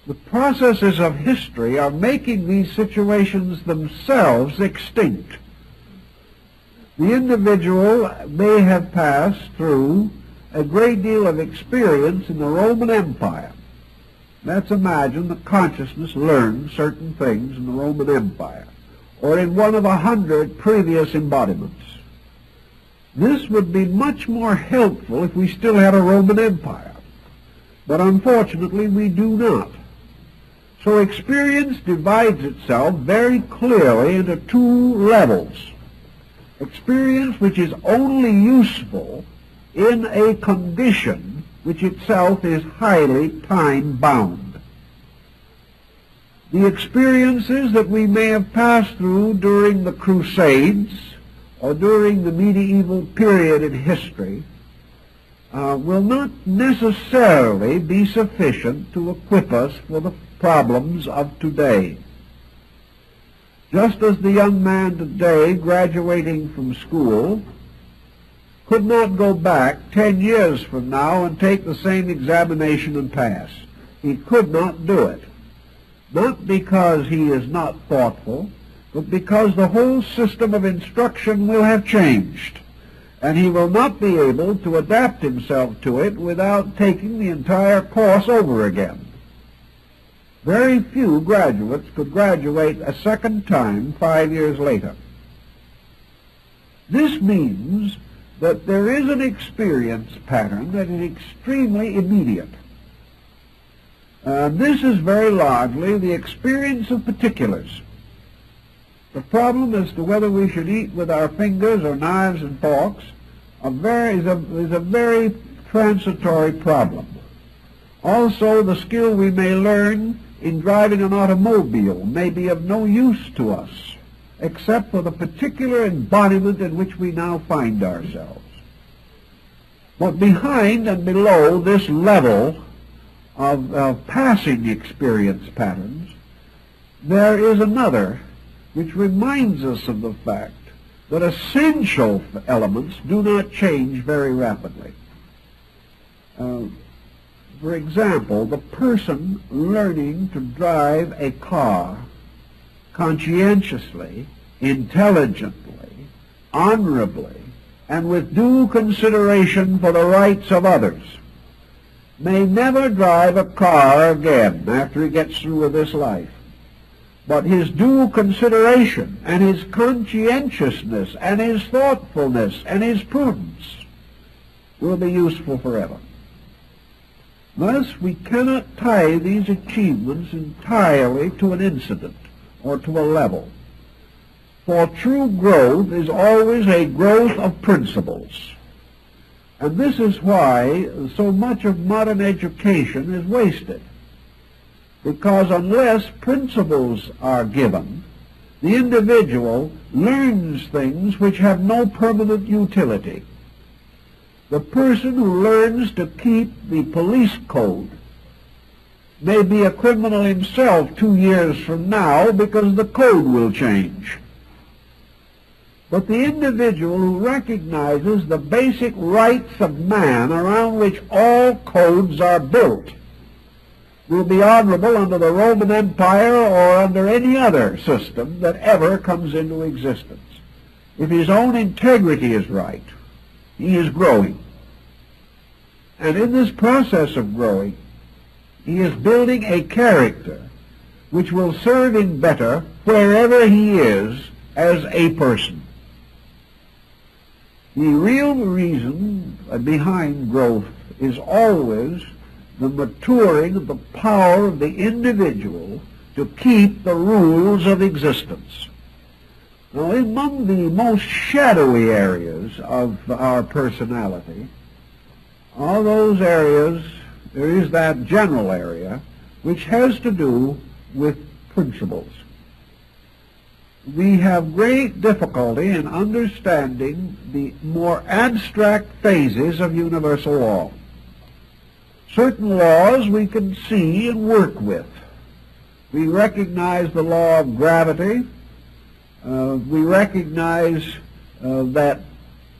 the processes of history are making these situations themselves extinct. The individual may have passed through a great deal of experience in the Roman Empire. Let's imagine that consciousness learned certain things in the Roman Empire, or in one of 100 previous embodiments. This would be much more helpful if we still had a Roman Empire, but unfortunately we do not. So experience divides itself very clearly into two levels. Experience which is only useful in a condition which itself is highly time-bound. The experiences that we may have passed through during the Crusades or during the medieval period in history will not necessarily be sufficient to equip us for the problems of today. Just as the young man today graduating from school could not go back 10 years from now and take the same examination and pass. He could not do it. Not because he is not thoughtful, but because the whole system of instruction will have changed, and he will not be able to adapt himself to it without taking the entire course over again. Very few graduates could graduate a second time 5 years later. This means that there is an experience pattern that is extremely immediate. This is very largely the experience of particulars. The problem as to whether we should eat with our fingers or knives and forks is a very transitory problem. Also, the skill we may learn in driving an automobile may be of no use to us, except for the particular embodiment in which we now find ourselves. But behind and below this level of passing experience patterns, there is another which reminds us of the fact that essential elements do not change very rapidly. For example, the person learning to drive a car conscientiously, intelligently, honorably, and with due consideration for the rights of others may never drive a car again after he gets through with this life. But his due consideration and his conscientiousness and his thoughtfulness and his prudence will be useful forever. Thus, we cannot tie these achievements entirely to an incident or to a level. For true growth is always a growth of principles. And this is why so much of modern education is wasted. Because unless principles are given, the individual learns things which have no permanent utility. The person who learns to keep the police code may be a criminal himself 2 years from now because the code will change. But the individual who recognizes the basic rights of man around which all codes are built will be honorable under the Roman Empire or under any other system that ever comes into existence. If his own integrity is right, he is growing. And in this process of growing, he is building a character which will serve him better wherever he is as a person. The real reason behind growth is always the maturing of the power of the individual to keep the rules of existence. Now, among the most shadowy areas of our personality are those areas, there is that general area, which has to do with principles. We have great difficulty in understanding the more abstract phases of universal law. Certain laws we can see and work with. We recognize the law of gravity. We recognize that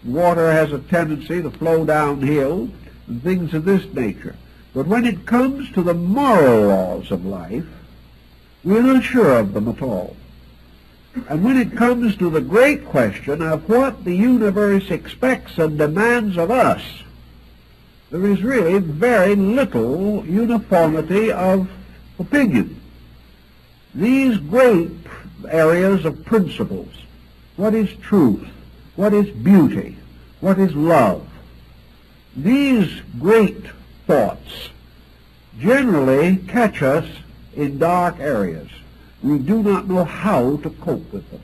water has a tendency to flow downhill and things of this nature. But when it comes to the moral laws of life, we're not sure of them at all. And when it comes to the great question of what the universe expects and demands of us, there is really very little uniformity of opinion. These great areas of principles, what is truth, what is beauty, what is love, these great thoughts generally catch us in dark areas. We do not know how to cope with them.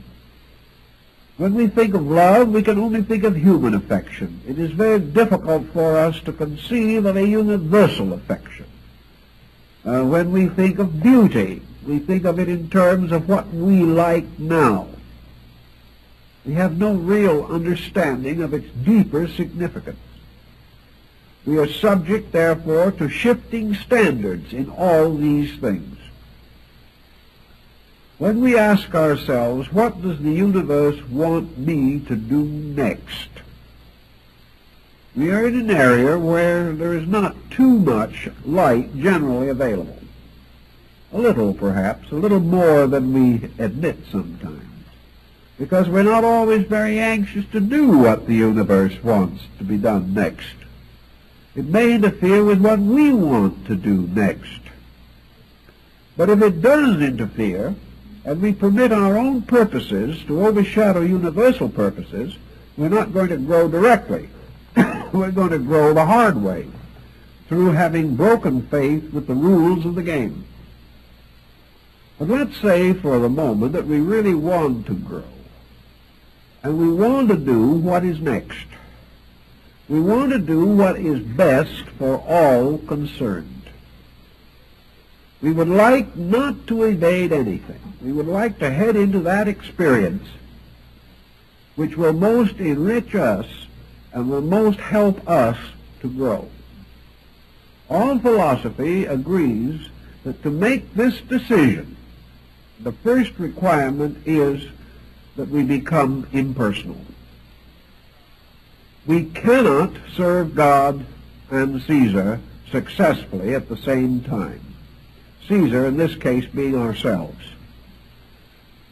When we think of love, we can only think of human affection. It is very difficult for us to conceive of a universal affection. When we think of beauty, we think of it in terms of what we like now. We have no real understanding of its deeper significance. We are subject, therefore, to shifting standards in all these things. When we ask ourselves, what does the universe want me to do next? We are in an area where there is not too much light generally available. A little, perhaps, a little more than we admit sometimes, because we're not always very anxious to do what the universe wants to be done next. It may interfere with what we want to do next. But if it does interfere, and we permit our own purposes to overshadow universal purposes, we're not going to grow directly. We're going to grow the hard way, through having broken faith with the rules of the game. But let's say for the moment that we really want to grow, and we want to do what is next. We want to do what is best for all concerned. We would like not to evade anything. We would like to head into that experience which will most enrich us and will most help us to grow. All philosophy agrees that to make this decision, the first requirement is that we become impersonal. We cannot serve God and Caesar successfully at the same time. Caesar, in this case, being ourselves.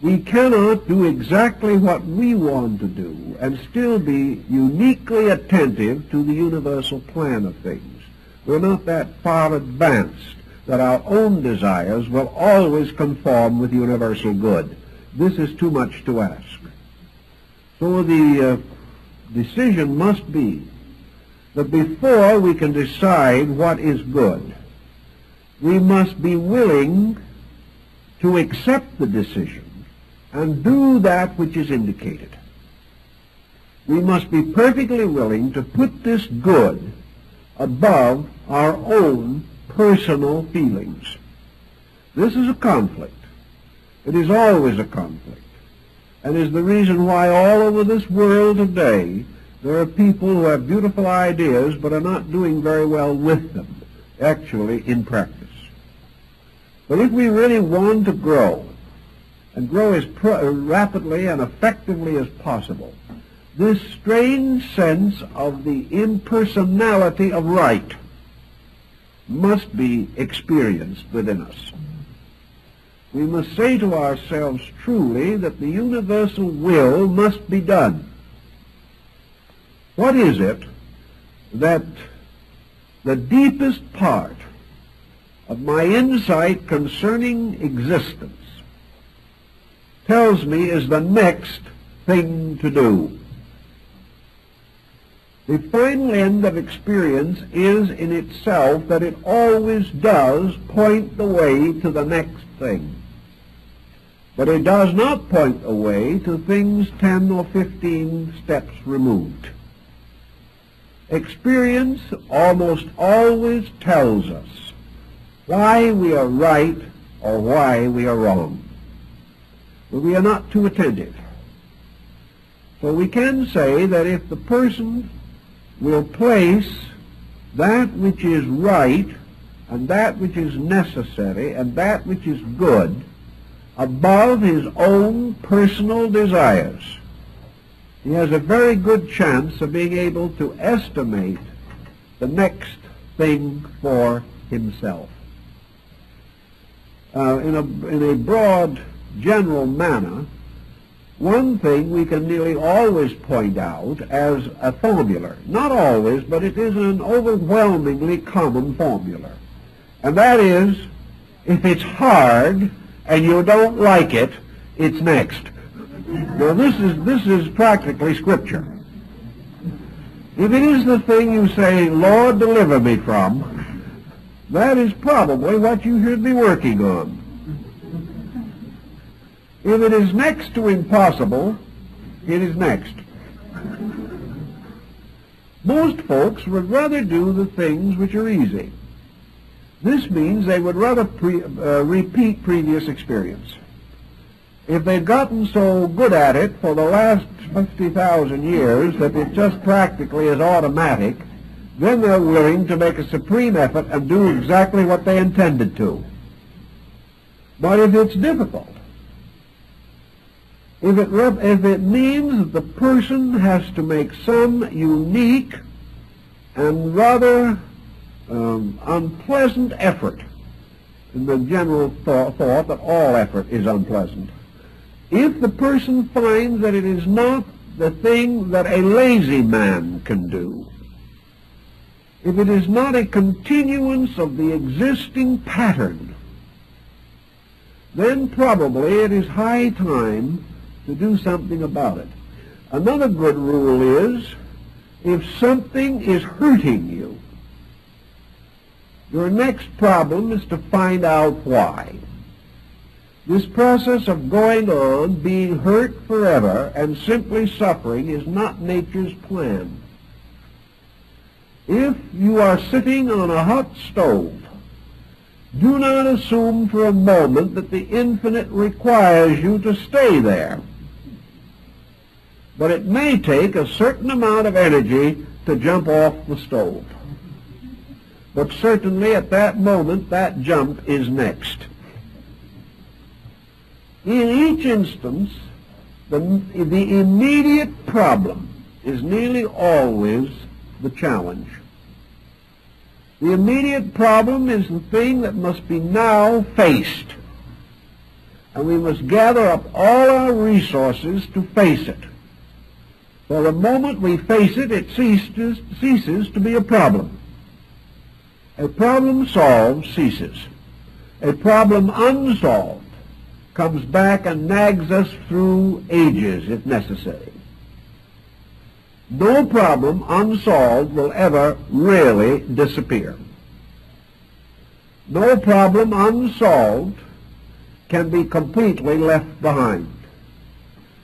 We cannot do exactly what we want to do and still be uniquely attentive to the universal plan of things. We're not that far advanced that our own desires will always conform with universal good. This is too much to ask. So the decision must be that before we can decide what is good, we must be willing to accept the decision and do that which is indicated. We must be perfectly willing to put this good above our own personal feelings. This is a conflict. It is always a conflict, and is the reason why all over this world today there are people who have beautiful ideas but are not doing very well with them, actually in practice. But if we really want to grow, and grow as rapidly and effectively as possible, this strange sense of the impersonality of right must be experienced within us. We must say to ourselves truly that the universal will must be done. What is it that the deepest part of my insight concerning existence tells me is the next thing to do? The final end of experience is in itself that it always does point the way to the next thing. But it does not point the way to things 10 or 15 steps removed. Experience almost always tells us why we are right or why we are wrong. But we are not too attentive. So we can say that if the person will place that which is right and that which is necessary and that which is good above his own personal desires, he has a very good chance of being able to estimate the next thing for himself. In a broad, general manner, one thing we can nearly always point out as a formula. Not always, but it is an overwhelmingly common formula. And that is, if it's hard and you don't like it, it's next. Now this is practically Scripture. If it is the thing you say, Lord, deliver me from, that is probably what you should be working on. If it is next to impossible, it is next. Most folks would rather do the things which are easy. This means they would rather repeat previous experience. If they've gotten so good at it for the last 50,000 years that it just practically is automatic, then they're willing to make a supreme effort and do exactly what they intended to. But if it's difficult, if it means that the person has to make some unique and rather unpleasant effort, in the general thought that all effort is unpleasant, if the person finds that it is not the thing that a lazy man can do, if it is not a continuance of the existing pattern, then probably it is high time to do something about it. Another good rule is, if something is hurting you, your next problem is to find out why. This process of going on, being hurt forever, and simply suffering is not nature's plan. If you are sitting on a hot stove, do not assume for a moment that the infinite requires you to stay there. But it may take a certain amount of energy to jump off the stove. But certainly at that moment, that jump is next. In each instance, the immediate problem is nearly always the challenge. The immediate problem is the thing that must be now faced. And we must gather up all our resources to face it. For the moment we face it, it ceases to be a problem. A problem solved ceases. A problem unsolved comes back and nags us through ages if necessary. No problem unsolved will ever really disappear. No problem unsolved can be completely left behind.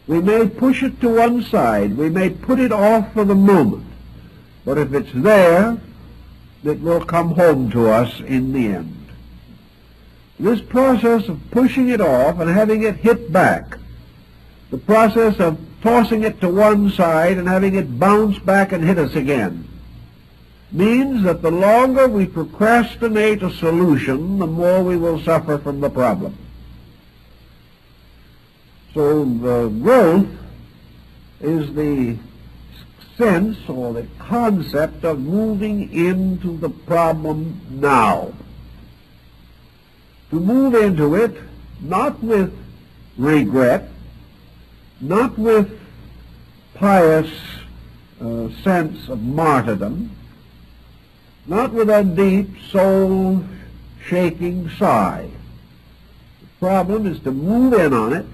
We may push it to one side, we may put it off for the moment, but if it's there, it will come home to us in the end. This process of pushing it off and having it hit back, the process of tossing it to one side and having it bounce back and hit us again, means that the longer we procrastinate a solution, the more we will suffer from the problem. So the growth is the sense or the concept of moving into the problem now. To move into it not with regret, not with pious sense of martyrdom, not with a deep soul-shaking sigh. The problem is to move in on it,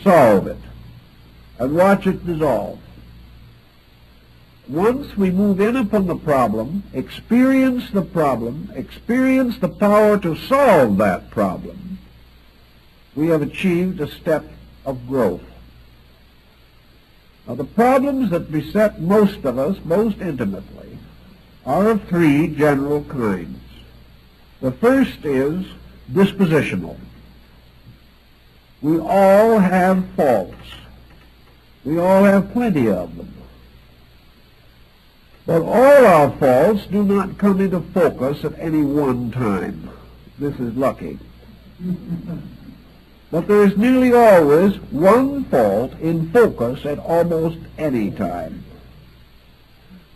solve it, and watch it dissolve. Once we move in upon the problem, experience the power to solve that problem, we have achieved a step of growth. Now, the problems that beset most of us most intimately are of three general kinds. The first is dispositional. We all have faults. We all have plenty of them. But all our faults do not come into focus at any one time. This is lucky. But there is nearly always one fault in focus at almost any time.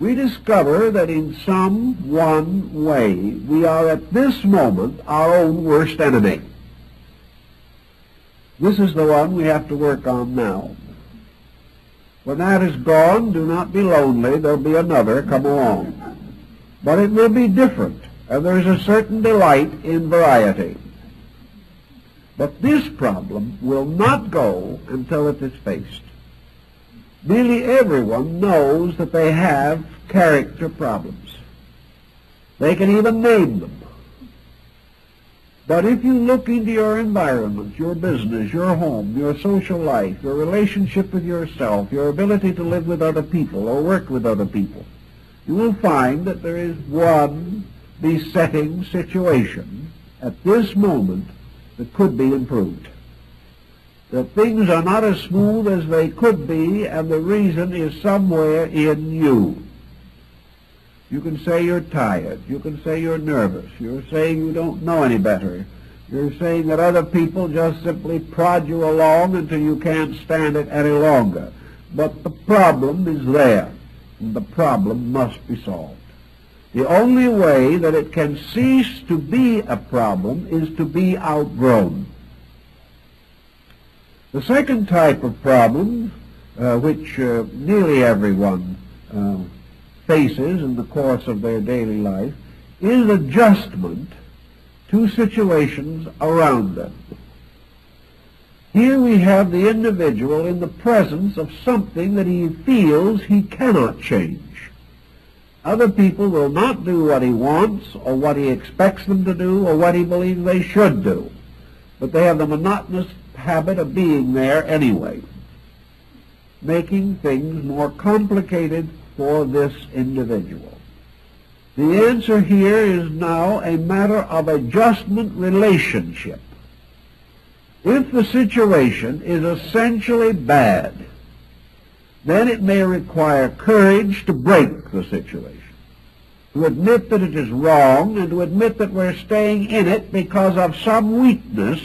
We discover that in some one way we are at this moment our own worst enemy. This is the one we have to work on now. When that is gone, do not be lonely. There'll be another come along. But it will be different, and there is a certain delight in variety. But this problem will not go until it is faced. Nearly everyone knows that they have character problems. They can even name them. But if you look into your environment, your business, your home, your social life, your relationship with yourself, your ability to live with other people or work with other people, you will find that there is one besetting situation at this moment that could be improved. That things are not as smooth as they could be, and the reason is somewhere in you. You can say you're tired. You can say you're nervous. You're saying you don't know any better. You're saying that other people just simply prod you along until you can't stand it any longer. But the problem is there, and the problem must be solved. The only way that it can cease to be a problem is to be outgrown. The second type of problem, which nearly everyone faces in the course of their daily life, is adjustment to situations around them. Here we have the individual in the presence of something that he feels he cannot change. Other people will not do what he wants or what he expects them to do or what he believes they should do, but they have the monotonous habit of being there anyway, making things more complicated for this individual. The answer here is now a matter of adjustment relationship. If the situation is essentially bad, then it may require courage to break the situation, to admit that it is wrong and to admit that we're staying in it because of some weakness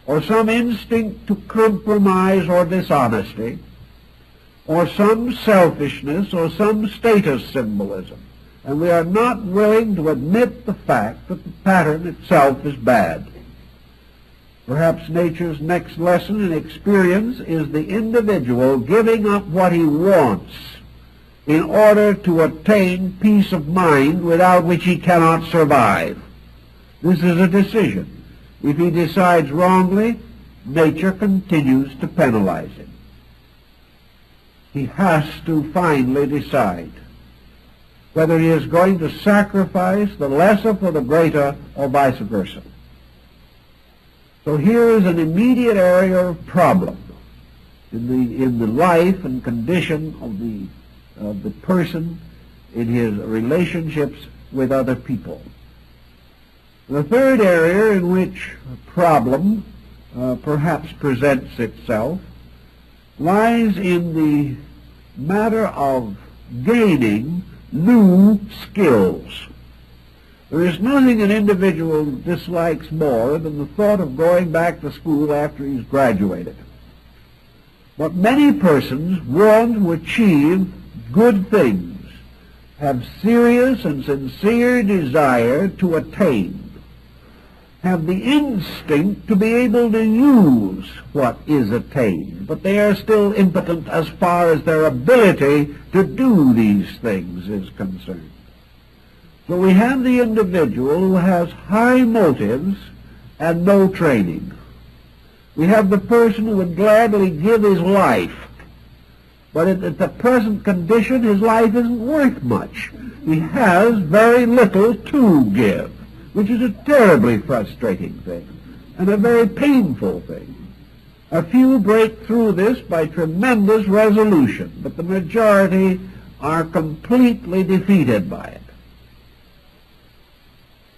or some instinct to compromise or dishonesty, or some selfishness, or some status symbolism. And we are not willing to admit the fact that the pattern itself is bad. Perhaps nature's next lesson in experience is the individual giving up what he wants in order to attain peace of mind without which he cannot survive. This is a decision. If he decides wrongly, nature continues to penalize him. He has to finally decide whether he is going to sacrifice the lesser for the greater or vice versa. So here is an immediate area of problem in the life and condition of the person in his relationships with other people. The third area in which a problem perhaps presents itself lies in the matter of gaining new skills. There is nothing an individual dislikes more than the thought of going back to school after he's graduated. But many persons want to achieve good things, have serious and sincere desire to attain, have the instinct to be able to use what is attained, but they are still impotent as far as their ability to do these things is concerned. So we have the individual who has high motives and no training. We have the person who would gladly give his life, but at the present condition his life isn't worth much. He has very little to give, which is a terribly frustrating thing and a very painful thing. A few break through this by tremendous resolution, but the majority are completely defeated by it.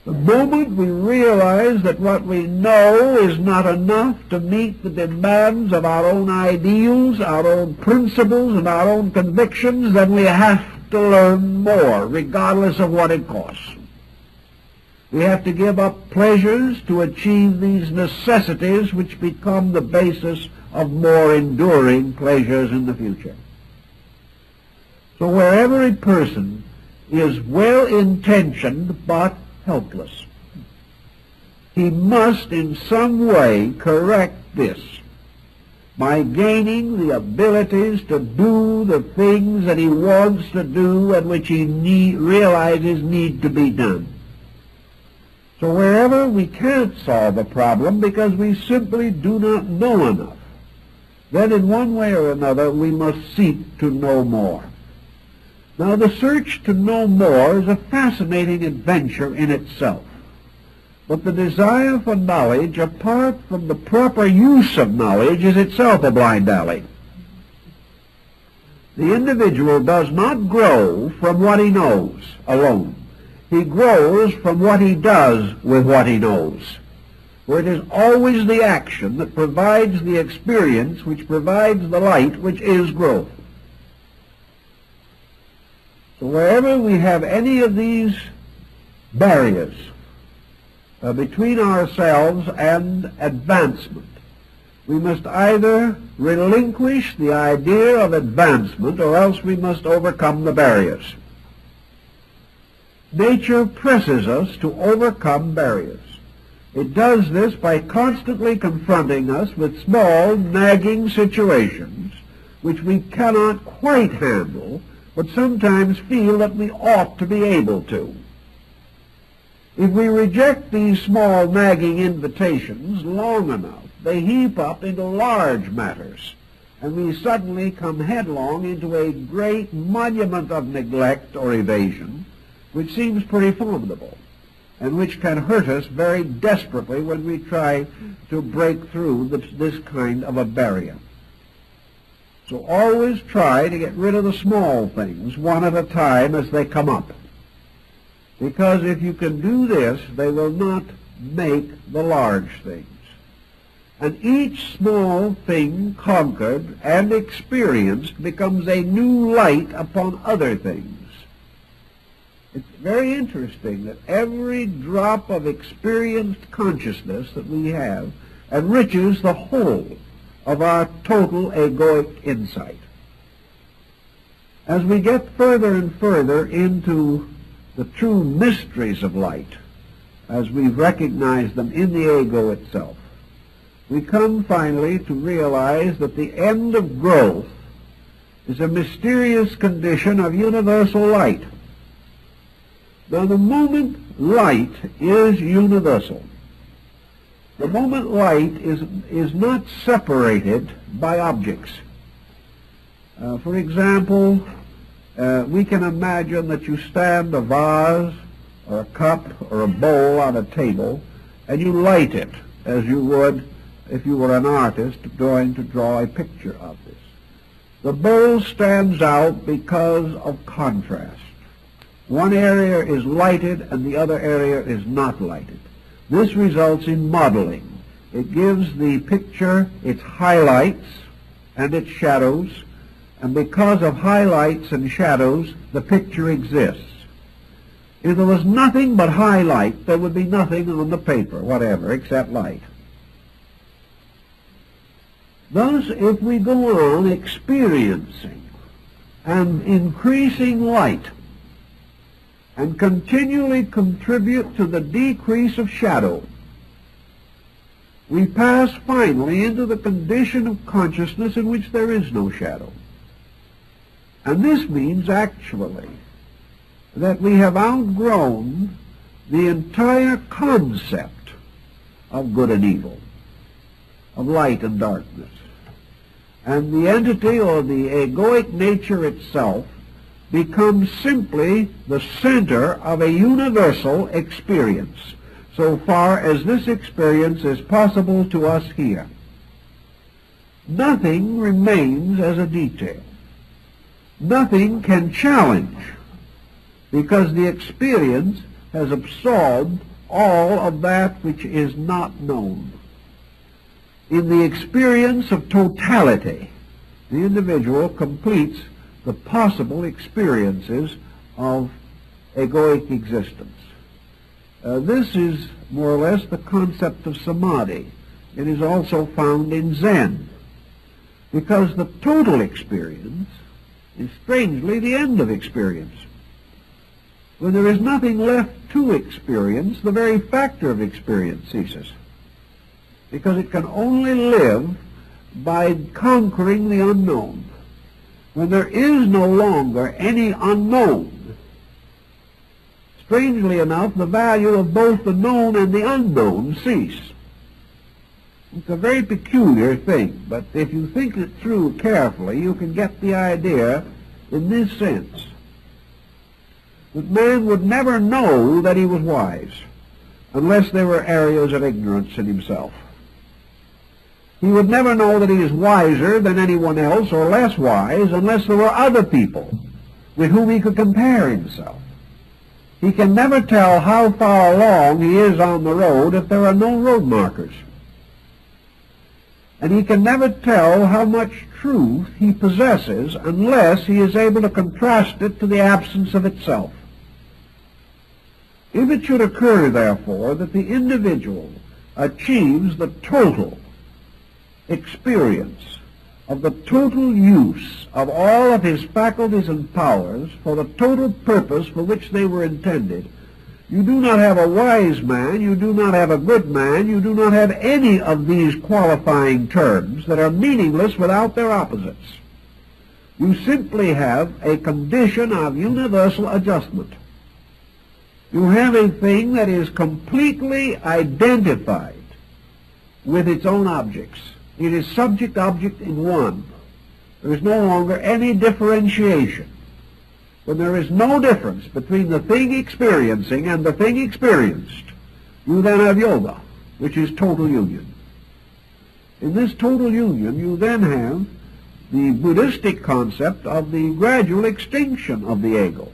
The moment we realize that what we know is not enough to meet the demands of our own ideals, our own principles, and our own convictions, then we have to learn more, regardless of what it costs. We have to give up pleasures to achieve these necessities which become the basis of more enduring pleasures in the future. So wherever a person is well-intentioned but helpless, he must in some way correct this by gaining the abilities to do the things that he wants to do and which he realizes need to be done. So wherever we can't solve a problem because we simply do not know enough, then in one way or another we must seek to know more. Now, the search to know more is a fascinating adventure in itself. But the desire for knowledge, apart from the proper use of knowledge, is itself a blind alley. The individual does not grow from what he knows alone. He grows from what he does with what he knows. For it is always the action that provides the experience which provides the light which is growth. So wherever we have any of these barriers between ourselves and advancement, we must either relinquish the idea of advancement or else we must overcome the barriers. Nature presses us to overcome barriers. It does this by constantly confronting us with small, nagging situations which we cannot quite handle, but sometimes feel that we ought to be able to. If we reject these small nagging invitations long enough, they heap up into large matters, and we suddenly come headlong into a great monument of neglect or evasion, which seems pretty formidable, and which can hurt us very desperately when we try to break through this kind of a barrier. So always try to get rid of the small things one at a time as they come up. Because if you can do this, they will not make the large things. And each small thing conquered and experienced becomes a new light upon other things. It's very interesting that every drop of experienced consciousness that we have enriches the whole of our total egoic insight. As we get further and further into the true mysteries of light, as we recognize them in the ego itself, we come finally to realize that the end of growth is a mysterious condition of universal light. Now, the moment light is universal, the moment light is not separated by objects. For example, we can imagine that you stand a vase or a cup or a bowl on a table and you light it as you would if you were an artist going to draw a picture of this. The bowl stands out because of contrast. One area is lighted and the other area is not lighted. This results in modeling. It gives the picture its highlights and its shadows, and because of highlights and shadows, the picture exists. If there was nothing but high light, there would be nothing on the paper, whatever, except light. Thus, if we go on experiencing and increasing light and continually contribute to the decrease of shadow, we pass finally into the condition of consciousness in which there is no shadow. And this means actually that we have outgrown the entire concept of good and evil, of light and darkness. And the entity or the egoic nature itself becomes simply the center of a universal experience, so far as this experience is possible to us here. Nothing remains as a detail. Nothing can challenge, because the experience has absorbed all of that which is not known. In the experience of totality, the individual completes the possible experiences of egoic existence. This is more or less the concept of samadhi. It is also found in Zen, because the total experience is strangely the end of experience. When there is nothing left to experience, the very factor of experience ceases, because it can only live by conquering the unknown. When there is no longer any unknown, strangely enough, the value of both the known and the unknown cease. It's a very peculiar thing, but if you think it through carefully, you can get the idea in this sense, that man would never know that he was wise unless there were areas of ignorance in himself. He would never know that he is wiser than anyone else or less wise unless there were other people with whom he could compare himself. He can never tell how far along he is on the road if there are no road markers. And he can never tell how much truth he possesses unless he is able to contrast it to the absence of itself. If it should occur, therefore, that the individual achieves the total experience of the total use of all of his faculties and powers for the total purpose for which they were intended, you do not have a wise man, you do not have a good man, you do not have any of these qualifying terms that are meaningless without their opposites. You simply have a condition of universal adjustment. You have a thing that is completely identified with its own objects. It is subject-object in one. There is no longer any differentiation. When there is no difference between the thing experiencing and the thing experienced, you then have yoga, which is total union. In this total union, you then have the Buddhistic concept of the gradual extinction of the ego.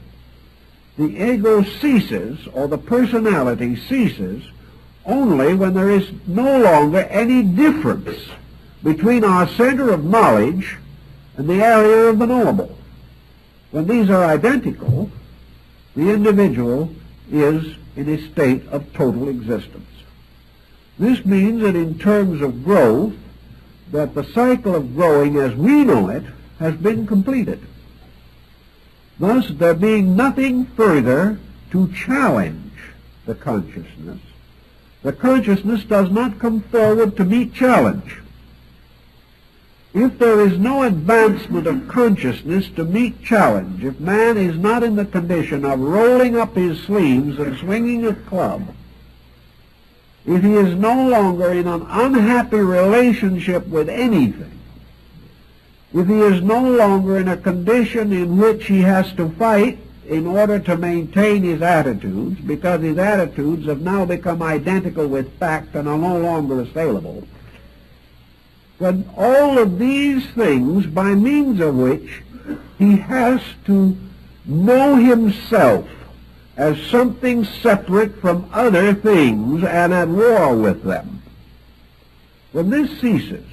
The ego ceases, or the personality ceases, only when there is no longer any difference between our center of knowledge and the area of the knowable. When these are identical, the individual is in a state of total existence. This means that in terms of growth, that the cycle of growing as we know it has been completed. Thus, there being nothing further to challenge the consciousness does not come forward to meet challenge. If there is no advancement of consciousness to meet challenge, if man is not in the condition of rolling up his sleeves and swinging a club, if he is no longer in an unhappy relationship with anything, if he is no longer in a condition in which he has to fight in order to maintain his attitudes, because his attitudes have now become identical with fact and are no longer assailable, then all of these things by means of which he has to know himself as something separate from other things and at war with them. When this ceases,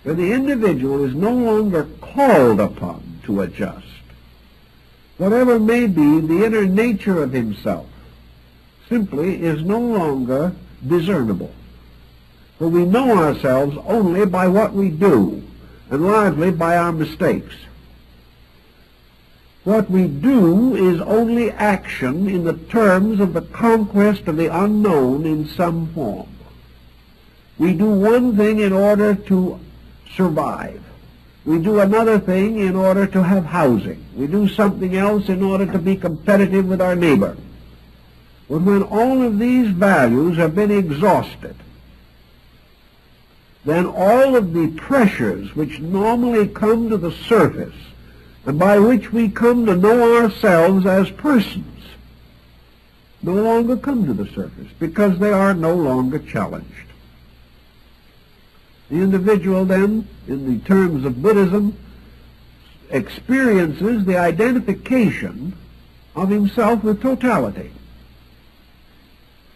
when the individual is no longer called upon to adjust, whatever may be the inner nature of himself, simply is no longer discernible. For we know ourselves only by what we do, and largely by our mistakes. What we do is only action in the terms of the conquest of the unknown in some form. We do one thing in order to survive. We do another thing in order to have housing. We do something else in order to be competitive with our neighbor. But when all of these values have been exhausted, then all of the pressures which normally come to the surface and by which we come to know ourselves as persons no longer come to the surface because they are no longer challenged. The individual then, in the terms of Buddhism, experiences the identification of himself with totality.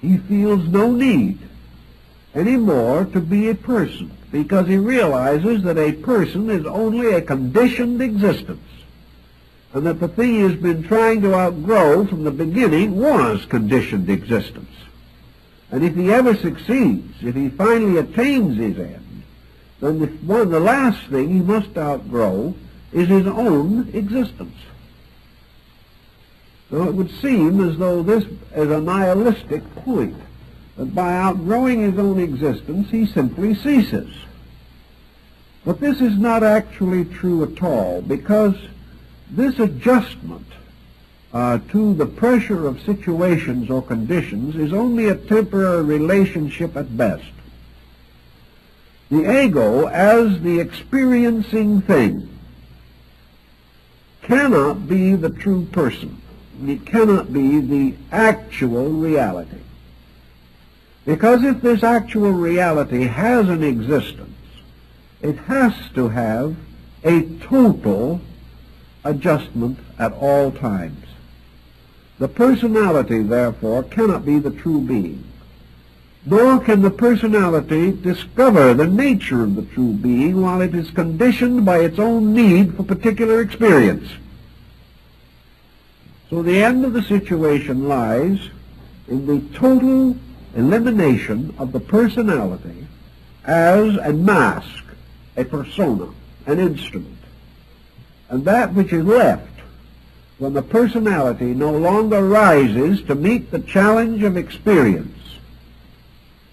He feels no need anymore to be a person, because he realizes that a person is only a conditioned existence, and that the thing he has been trying to outgrow from the beginning was conditioned existence. And if he ever succeeds, if he finally attains his end, then the last thing he must outgrow is his own existence. So it would seem as though this is a nihilistic point, that by outgrowing his own existence he simply ceases. But this is not actually true at all, because this adjustment to the pressure of situations or conditions is only a temporary relationship at best. The ego, as the experiencing thing, cannot be the true person. It cannot be the actual reality. Because if this actual reality has an existence, it has to have a total adjustment at all times. The personality, therefore, cannot be the true being. Nor can the personality discover the nature of the true being while it is conditioned by its own need for particular experience. So the end of the situation lies in the total elimination of the personality as a mask, a persona, an instrument. And that which is left when the personality no longer rises to meet the challenge of experience,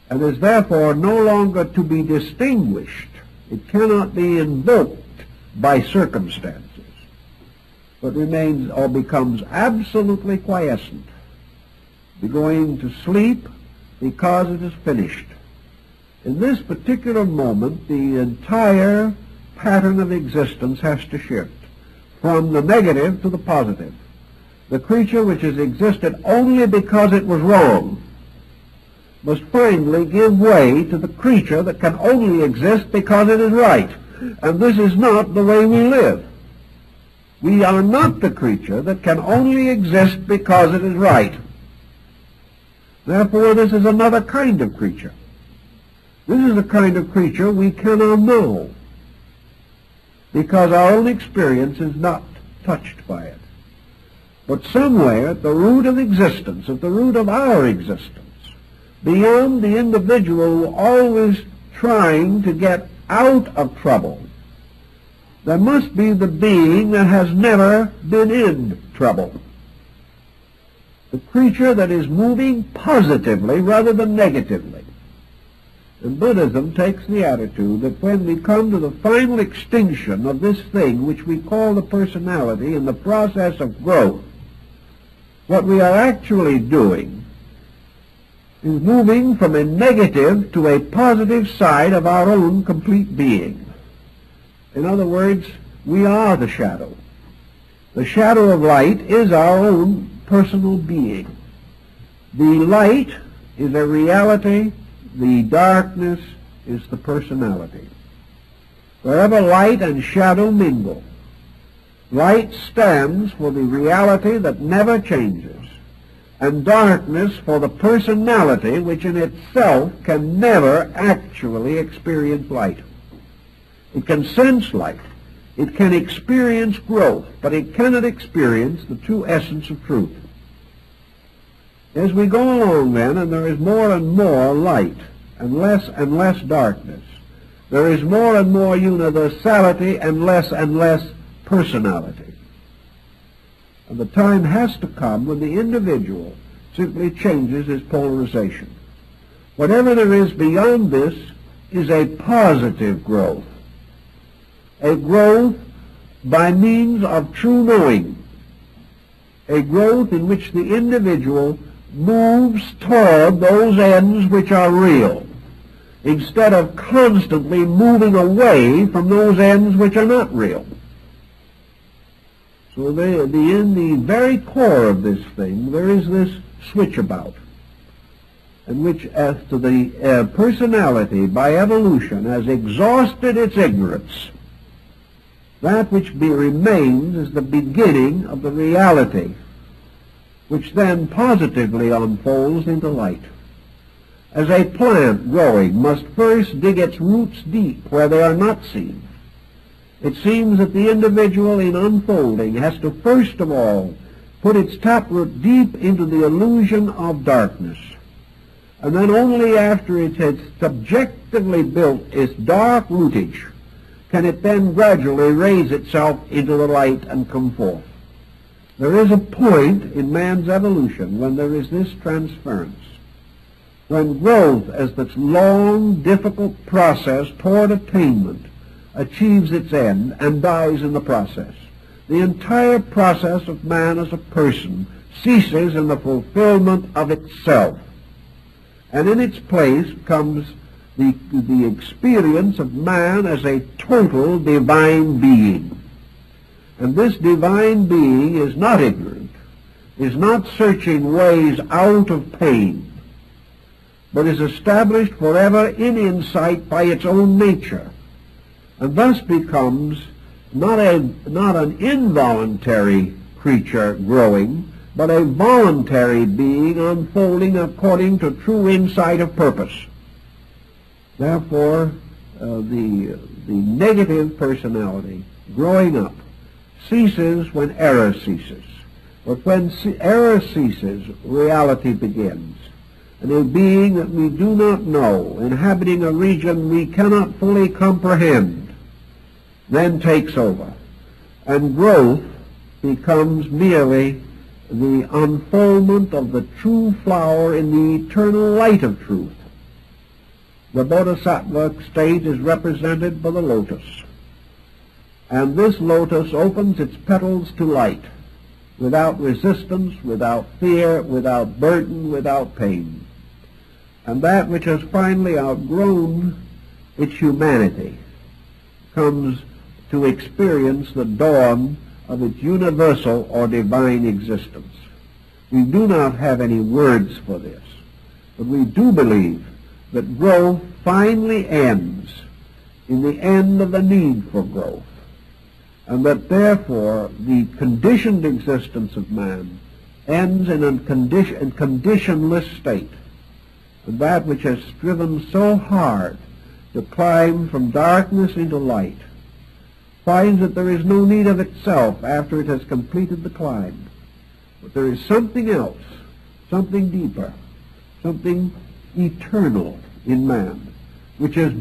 and is therefore no longer to be distinguished. It cannot be invoked by circumstances, but remains or becomes absolutely quiescent, going to sleep because it is finished. In this particular moment, the entire pattern of existence has to shift from the negative to the positive. The creature which has existed only because it was wrong must finally give way to the creature that can only exist because it is right. And this is not the way we live. We are not the creature that can only exist because it is right. Therefore, this is another kind of creature. This is the kind of creature we cannot know, because our own experience is not touched by it. But somewhere at the root of existence, at the root of our existence, beyond the individual always trying to get out of trouble, there must be the being that has never been in trouble. The creature that is moving positively rather than negatively. And Buddhism takes the attitude that when we come to the final extinction of this thing which we call the personality in the process of growth, what we are actually doing is moving from a negative to a positive side of our own complete being. In other words, we are the shadow. The shadow of light is our own personal being. The light is a reality. The darkness is the personality. Wherever light and shadow mingle, light stands for the reality that never changes, and darkness for the personality which in itself can never actually experience light. It can sense light. It can experience growth, but it cannot experience the true essence of truth. As we go along then, and there is more and more light and less darkness, there is more and more universality and less personality. And the time has to come when the individual simply changes his polarization. Whatever there is beyond this is a positive growth, a growth by means of true knowing, a growth in which the individual moves toward those ends which are real, instead of constantly moving away from those ends which are not real. So in the very core of this thing, there is this switch about, in which as to the personality by evolution has exhausted its ignorance, that which remains is the beginning of the reality, which then positively unfolds into light. As a plant growing must first dig its roots deep where they are not seen, it seems that the individual in unfolding has to first of all put its taproot deep into the illusion of darkness. And then only after it has subjectively built its dark rootage can it then gradually raise itself into the light and come forth. There is a point in man's evolution when there is this transference, when growth, as this long, difficult process toward attainment, achieves its end and dies in the process. The entire process of man as a person ceases in the fulfillment of itself, and in its place comes the experience of man as a total divine being. And this divine being is not ignorant, is not searching ways out of pain, but is established forever in insight by its own nature, and thus becomes not an involuntary creature growing, but a voluntary being unfolding according to true insight of purpose. Therefore, the negative personality growing up ceases when error ceases. But when error ceases, reality begins. And a being that we do not know, inhabiting a region we cannot fully comprehend, then takes over. And growth becomes merely the unfoldment of the true flower in the eternal light of truth. The bodhisattva state is represented by the lotus. And this lotus opens its petals to light, without resistance, without fear, without burden, without pain. And that which has finally outgrown its humanity comes to experience the dawn of its universal or divine existence. We do not have any words for this, but we do believe that growth finally ends in the end of the need for growth, and that therefore the conditioned existence of man ends in a conditionless state. And that which has striven so hard to climb from darkness into light finds that there is no need of itself after it has completed the climb. But there is something else, something deeper, something eternal in man, which is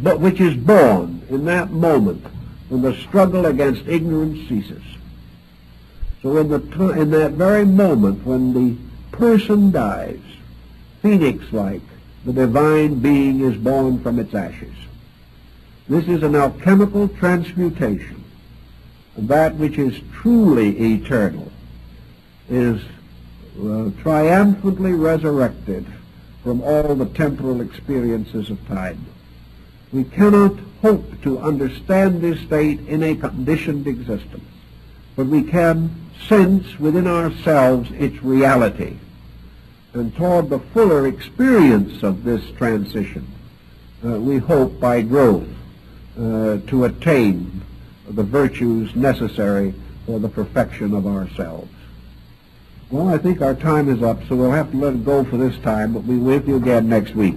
born in that moment when the struggle against ignorance ceases. So in that very moment when the person dies, phoenix-like, the divine being is born from its ashes. This is an alchemical transmutation, and that which is truly eternal is triumphantly resurrected from all the temporal experiences of time. We cannot hope to understand this state in a conditioned existence, but we can sense within ourselves its reality. And toward the fuller experience of this transition, we hope by growth to attain the virtues necessary for the perfection of ourselves. Well, I think our time is up, so we'll have to let it go for this time, but we'll be with you again next week.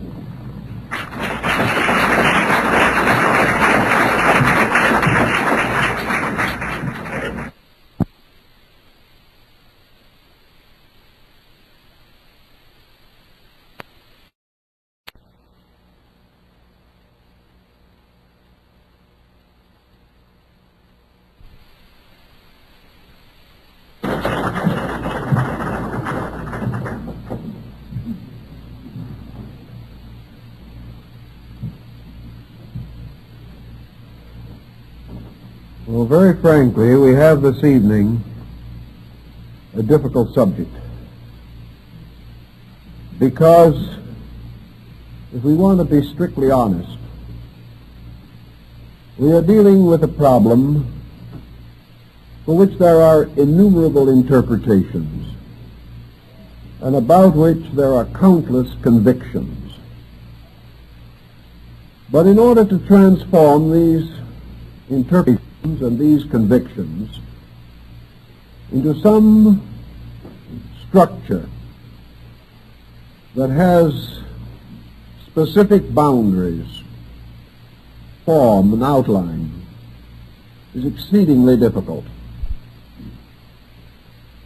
Well, very frankly, we have this evening a difficult subject, because if we want to be strictly honest, we are dealing with a problem for which there are innumerable interpretations and about which there are countless convictions. But in order to transform these interpretations and these convictions into some structure that has specific boundaries, form, and outline, is exceedingly difficult.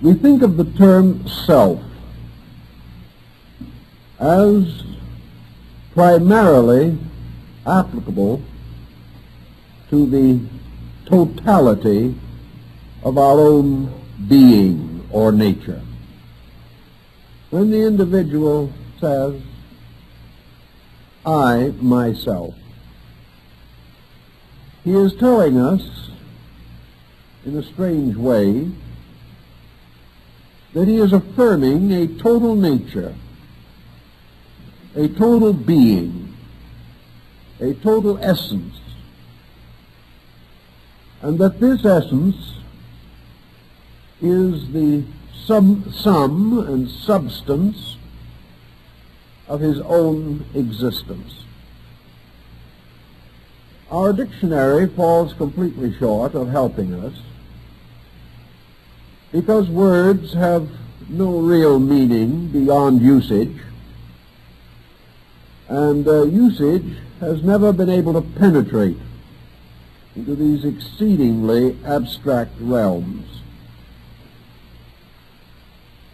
We think of the term self as primarily applicable to the totality of our own being or nature. When the individual says, I, myself, he is telling us, in a strange way, that he is affirming a total nature, a total being, a total essence, and that this essence is the sum and substance of his own existence. Our dictionary falls completely short of helping us, because words have no real meaning beyond usage, and usage has never been able to penetrate into these exceedingly abstract realms.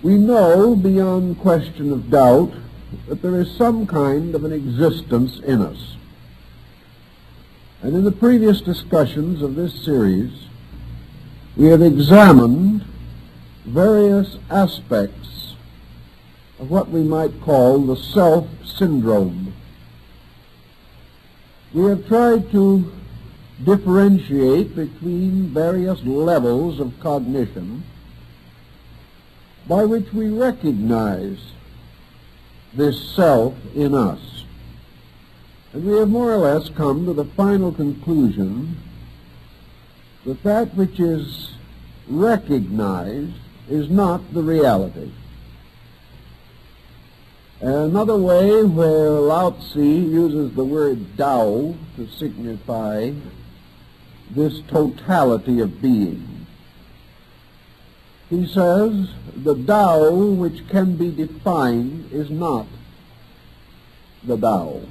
We know beyond question of doubt that there is some kind of an existence in us. And in the previous discussions of this series, we have examined various aspects of what we might call the self syndrome. We have tried to differentiate between various levels of cognition by which we recognize this self in us. And we have more or less come to the final conclusion that that which is recognized is not the reality. Another way where Lao Tzu uses the word Tao to signify this totality of being. He says, the Tao which can be defined is not the Tao.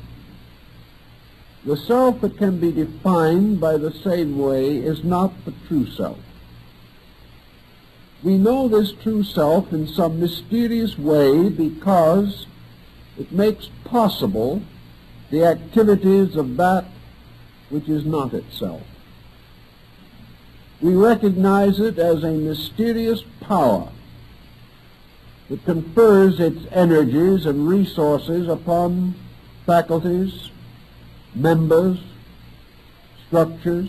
The self that can be defined by the same way is not the true self. We know this true self in some mysterious way because it makes possible the activities of that which is not itself. We recognize it as a mysterious power that confers its energies and resources upon faculties, members, structures,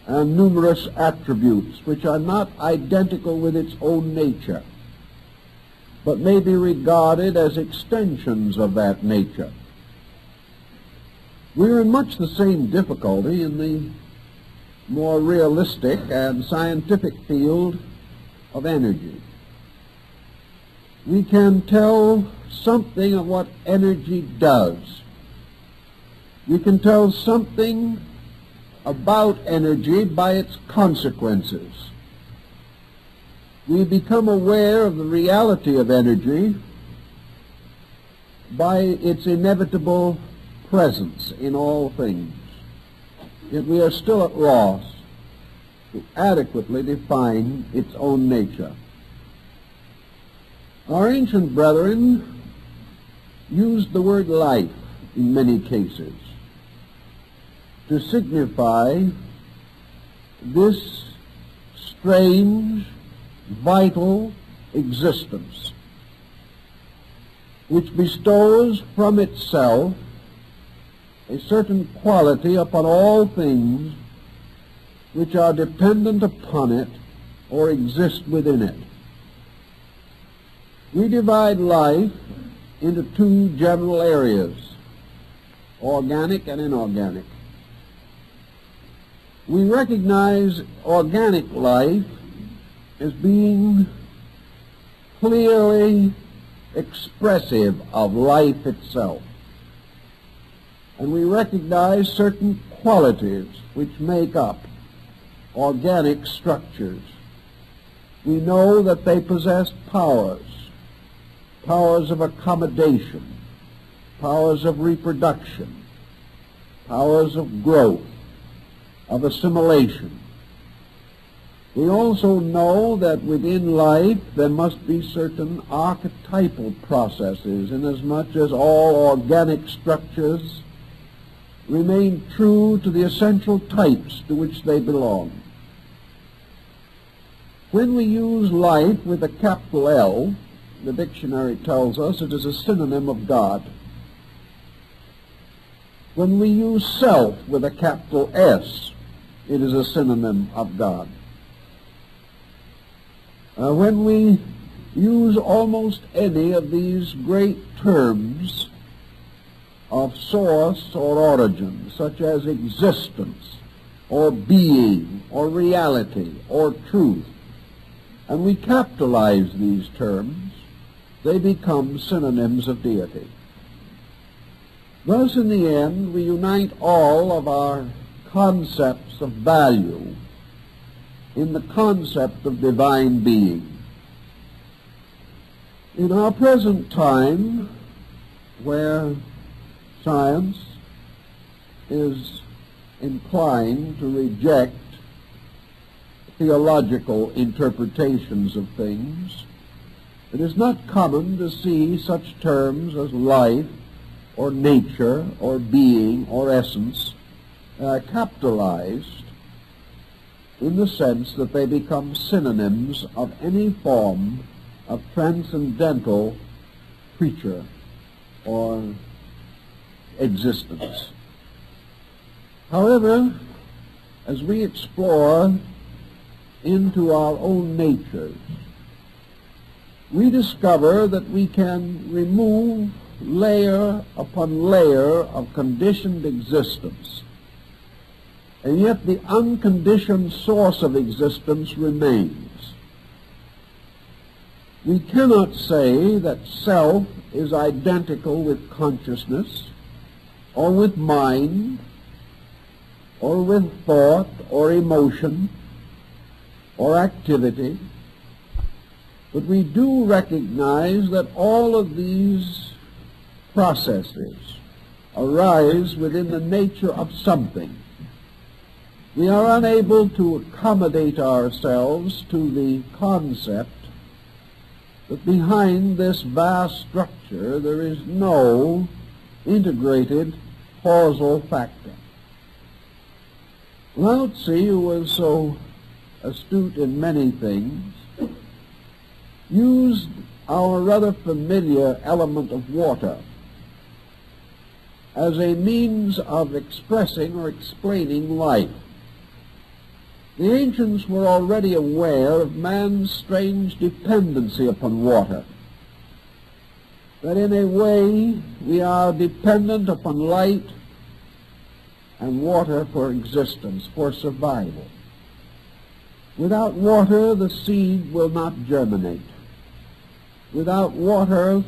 and numerous attributes which are not identical with its own nature, but may be regarded as extensions of that nature. We are in much the same difficulty in the more realistic and scientific field of energy. We can tell something of what energy does. We can tell something about energy by its consequences. We become aware of the reality of energy by its inevitable presence in all things. Yet we are still at loss to adequately define its own nature. Our ancient brethren used the word life in many cases to signify this strange, vital existence which bestows from itself a certain quality upon all things which are dependent upon it or exist within it. We divide life into two general areas, organic and inorganic. We recognize organic life as being clearly expressive of life itself. And we recognize certain qualities which make up organic structures. We know that they possess powers of accommodation, powers of reproduction, powers of growth, of assimilation. We also know that within life there must be certain archetypal processes, inasmuch as all organic structures remain true to the essential types to which they belong. When we use life with a capital L, the dictionary tells us it is a synonym of God. When we use self with a capital S, it is a synonym of God. When we use almost any of these great terms of source or origin, such as existence, or being, or reality, or truth, and we capitalize these terms, they become synonyms of deity. Thus, in the end, we unite all of our concepts of value in the concept of divine being. In our present time, where science is inclined to reject theological interpretations of things, it is not common to see such terms as life or nature or being or essence capitalized in the sense that they become synonyms of any form of transcendental creature or existence. However, as we explore into our own natures, we discover that we can remove layer upon layer of conditioned existence, and yet the unconditioned source of existence remains. We cannot say that self is identical with consciousness, or with mind, or with thought, or emotion, or activity, but we do recognize that all of these processes arise within the nature of something. We are unable to accommodate ourselves to the concept that behind this vast structure there is no integrated causal factor. Lao Tzu, who was so astute in many things, used our rather familiar element of water as a means of expressing or explaining life. The ancients were already aware of man's strange dependency upon water, that in a way we are dependent upon light and water for existence, for survival. Without water, the seed will not germinate. Without water,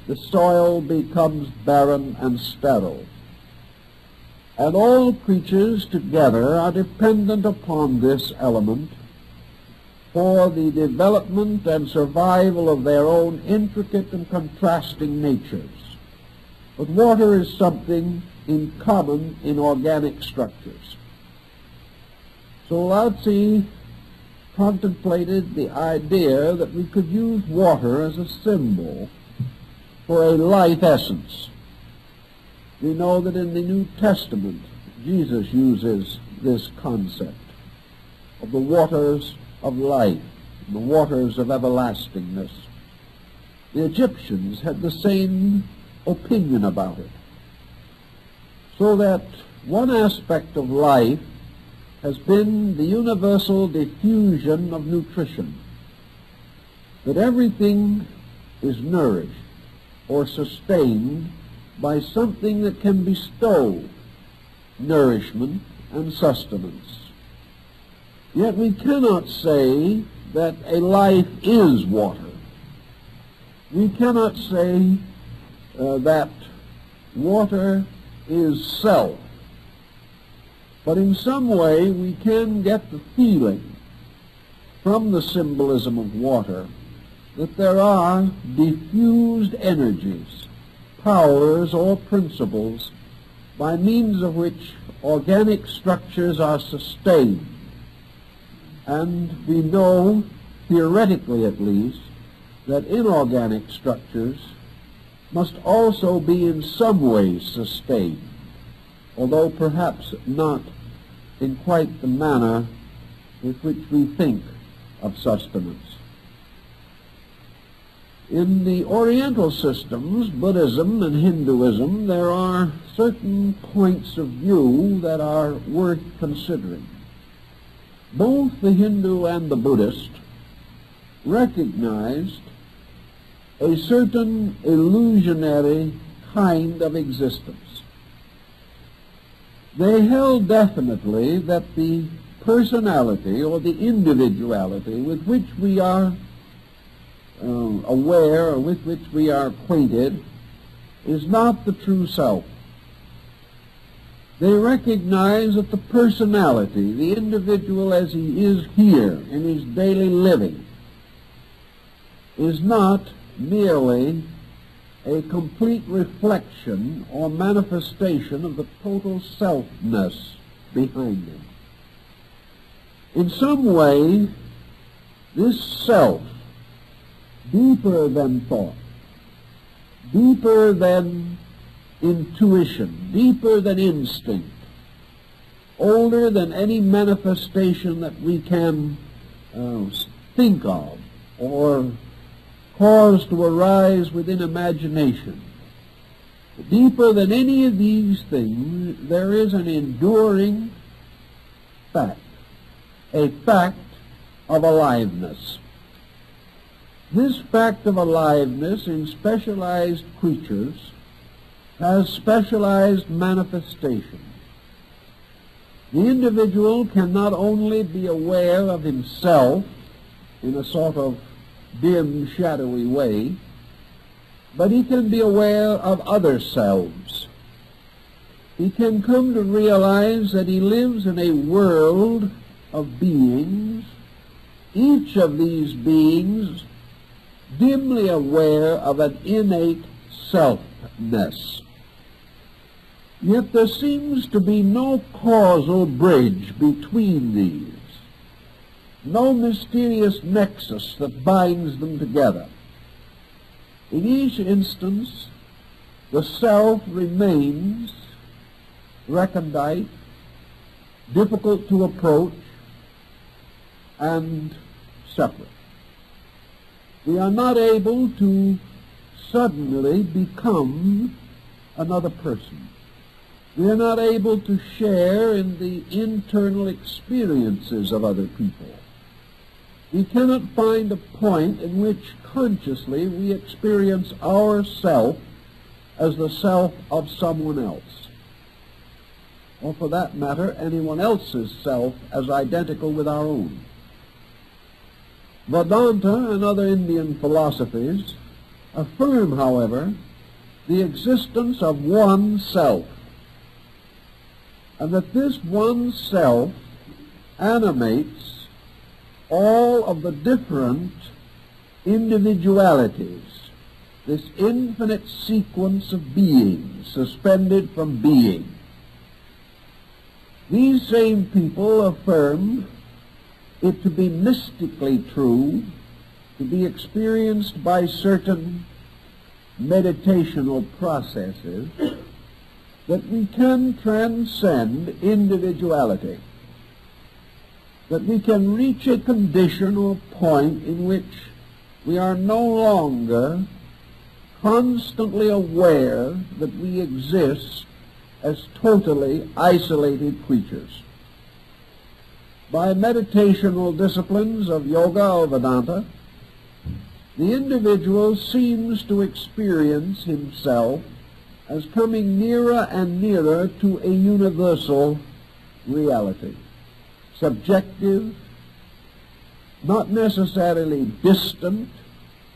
the soil becomes barren and sterile. And all creatures together are dependent upon this element for the development and survival of their own intricate and contrasting natures. But water is something in common in organic structures. So Lao Tzu contemplated the idea that we could use water as a symbol for a life essence. We know that in the New Testament, Jesus uses this concept of the waters of life, the waters of everlastingness. The Egyptians had the same opinion about it. So that one aspect of life has been the universal diffusion of nutrition, that everything is nourished or sustained by something that can bestow nourishment and sustenance. Yet we cannot say that a life is water. We cannot say that water is self. But in some way we can get the feeling from the symbolism of water that there are diffused energies, powers, or principles by means of which organic structures are sustained. And we know, theoretically at least, that inorganic structures must also be in some way sustained, although perhaps not in quite the manner with which we think of sustenance. In the Oriental systems, Buddhism and Hinduism, there are certain points of view that are worth considering. Both the Hindu and the Buddhist recognized a certain illusionary kind of existence. They held definitely that the personality or the individuality with which we are aware or with which we are acquainted is not the true self. They recognize that the personality, the individual as he is here in his daily living, is not merely a complete reflection or manifestation of the total selfness behind him. In some way, this self, deeper than thought, deeper than intuition, deeper than instinct, older than any manifestation that we can think of or cause to arise within imagination. Deeper than any of these things, there is an enduring fact, a fact of aliveness. This fact of aliveness in specialized creatures has specialized manifestation. The individual can not only be aware of himself in a sort of dim, shadowy way, but he can be aware of other selves. He can come to realize that he lives in a world of beings, each of these beings dimly aware of an innate selfness. Yet there seems to be no causal bridge between these, no mysterious nexus that binds them together. In each instance, the self remains recondite, difficult to approach, and separate. We are not able to suddenly become another person. We are not able to share in the internal experiences of other people. We cannot find a point in which consciously we experience our self as the self of someone else, or for that matter, anyone else's self as identical with our own. Vedanta and other Indian philosophies affirm, however, the existence of one self, and that this one self animates all of the different individualities, this infinite sequence of beings suspended from being. These same people affirm it to be mystically true, to be experienced by certain meditational processes, that we can transcend individuality, that we can reach a condition or point in which we are no longer constantly aware that we exist as totally isolated creatures. by meditational disciplines of yoga or Vedanta, the individual seems to experience himself as coming nearer and nearer to a universal reality, subjective, not necessarily distant,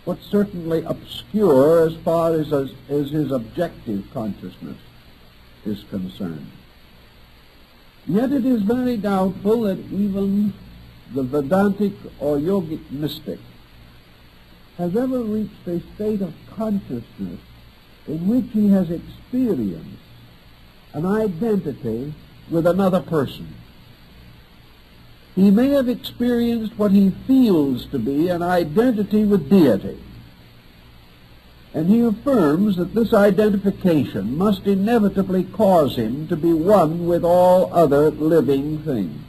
but certainly obscure as far as his objective consciousness is concerned. Yet it is very doubtful that even the Vedantic or yogic mystic has ever reached a state of consciousness in which he has experienced an identity with another person. He may have experienced what he feels to be an identity with deity, and he affirms that this identification must inevitably cause him to be one with all other living things.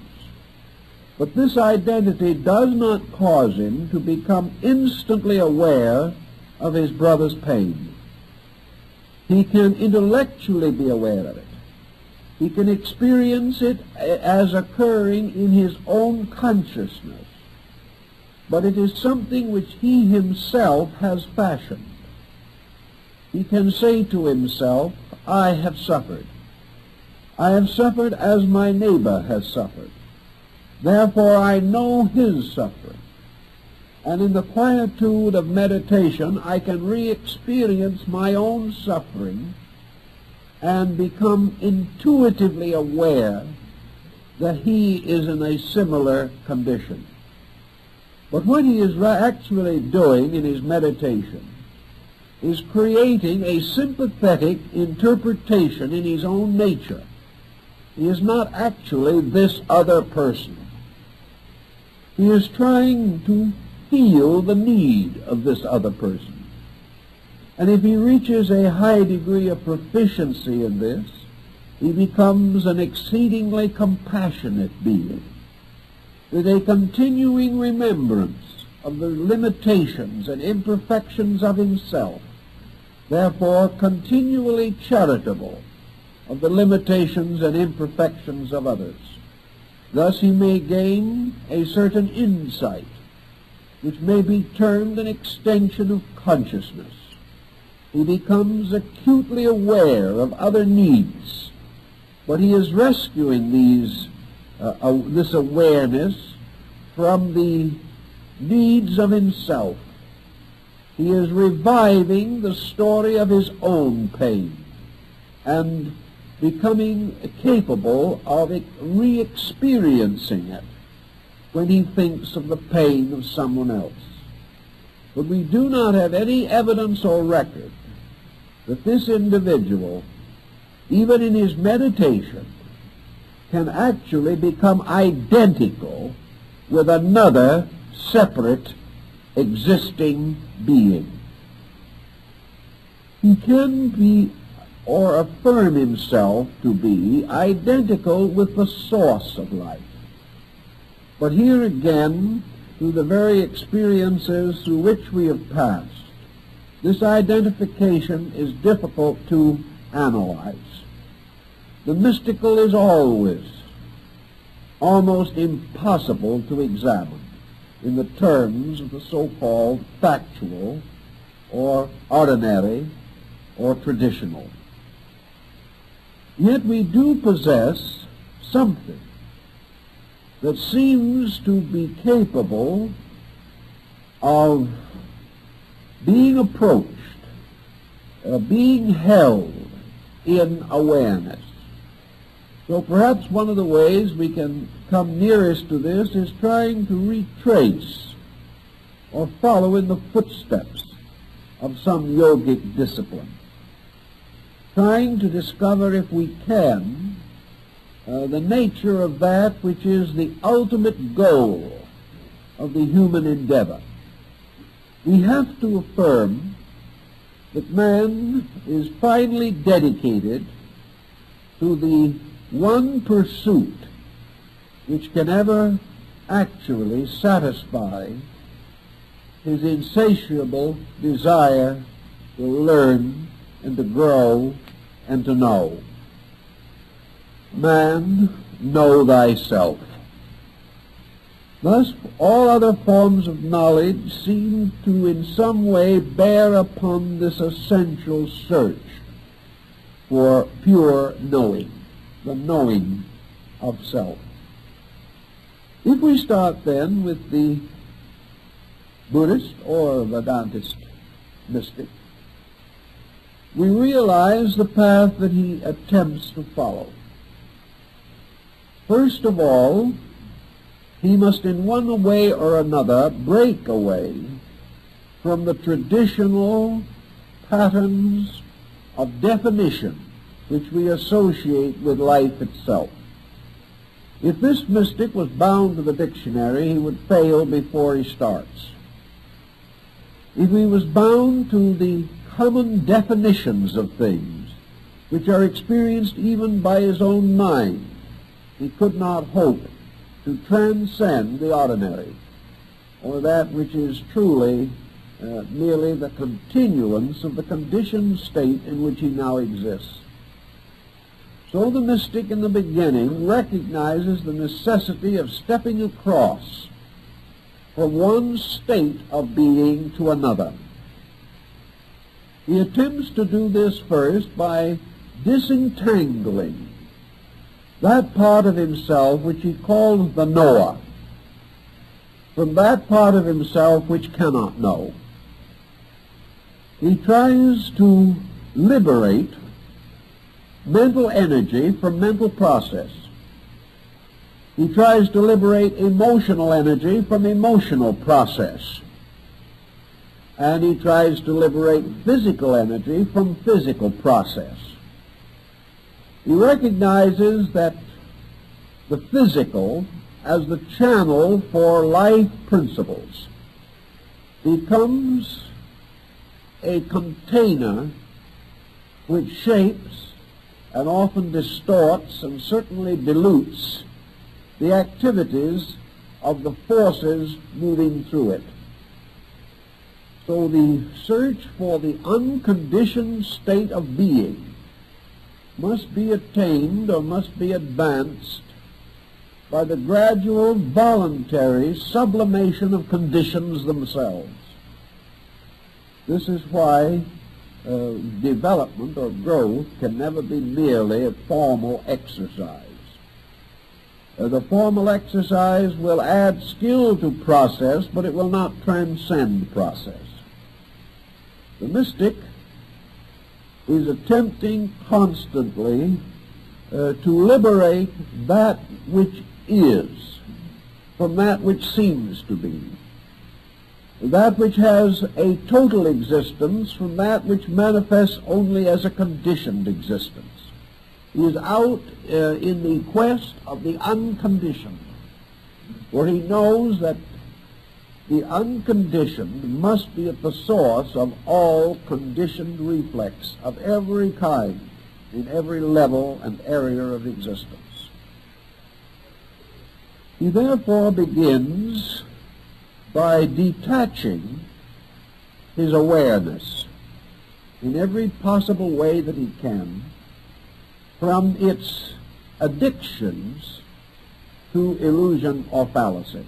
But this identity does not cause him to become instantly aware of his brother's pain. He can intellectually be aware of it. He can experience it as occurring in his own consciousness. But it is something which he himself has fashioned. He can say to himself, I have suffered. I have suffered as my neighbor has suffered. Therefore I know his suffering. And in the quietude of meditation, I can re-experience my own suffering and become intuitively aware that he is in a similar condition. But what he is actually doing in his meditation is creating a sympathetic interpretation in his own nature. He is not actually this other person. He is trying to feel the need of this other person. And if he reaches a high degree of proficiency in this, he becomes an exceedingly compassionate being, with a continuing remembrance of the limitations and imperfections of himself, therefore continually charitable of the limitations and imperfections of others. Thus he may gain a certain insight, which may be termed an extension of consciousness. He becomes acutely aware of other needs, but he is rescuing this awareness from the needs of himself. He is reviving the story of his own pain and becoming capable of re-experiencing it when he thinks of the pain of someone else. But we do not have any evidence or record that this individual, even in his meditation, can actually become identical with another separate existing being. He can be, or affirm himself to be, identical with the source of life. But here again, through the very experiences through which we have passed, this identification is difficult to analyze. The mystical is always almost impossible to examine in the terms of the so-called factual or ordinary or traditional. Yet we do possess something that seems to be capable of being approached, being held in awareness. So perhaps one of the ways we can come nearest to this is trying to retrace or follow in the footsteps of some yogic discipline, trying to discover, if we can, the nature of that which is the ultimate goal of the human endeavor. We have to affirm that man is finally dedicated to the one pursuit which can ever actually satisfy his insatiable desire to learn and to grow and to know. Man, know thyself. Thus, all other forms of knowledge seem to in some way bear upon this essential search for pure knowing, the knowing of self. If we start then with the Buddhist or Vedantist mystic, we realize the path that he attempts to follow. First of all, he must in one way or another break away from the traditional patterns of definition which we associate with life itself. If this mystic was bound to the dictionary, he would fail before he starts. If he was bound to the common definitions of things, which are experienced even by his own mind, he could not hope to transcend the ordinary, or that which is truly merely the continuance of the conditioned state in which he now exists. So the mystic in the beginning recognizes the necessity of stepping across from one state of being to another. He attempts to do this first by disentangling that part of himself which he calls the knower from that part of himself which cannot know. He tries to liberate mental energy from mental process. He tries to liberate emotional energy from emotional process. And he tries to liberate physical energy from physical process. He recognizes that the physical, as the channel for life principles, becomes a container which shapes and often distorts and certainly dilutes the activities of the forces moving through it. So the search for the unconditioned state of being must be attained or must be advanced by the gradual voluntary sublimation of conditions themselves. This is why development or growth can never be merely a formal exercise. The formal exercise will add skill to process, but it will not transcend process. The mystic is attempting constantly to liberate that which is from that which seems to be, that which has a total existence from that which manifests only as a conditioned existence. He is out in the quest of the unconditioned, where he knows that the unconditioned must be at the source of all conditioned reflex of every kind, in every level and area of existence. He therefore begins by detaching his awareness in every possible way that he can from its addictions to illusion or fallacy,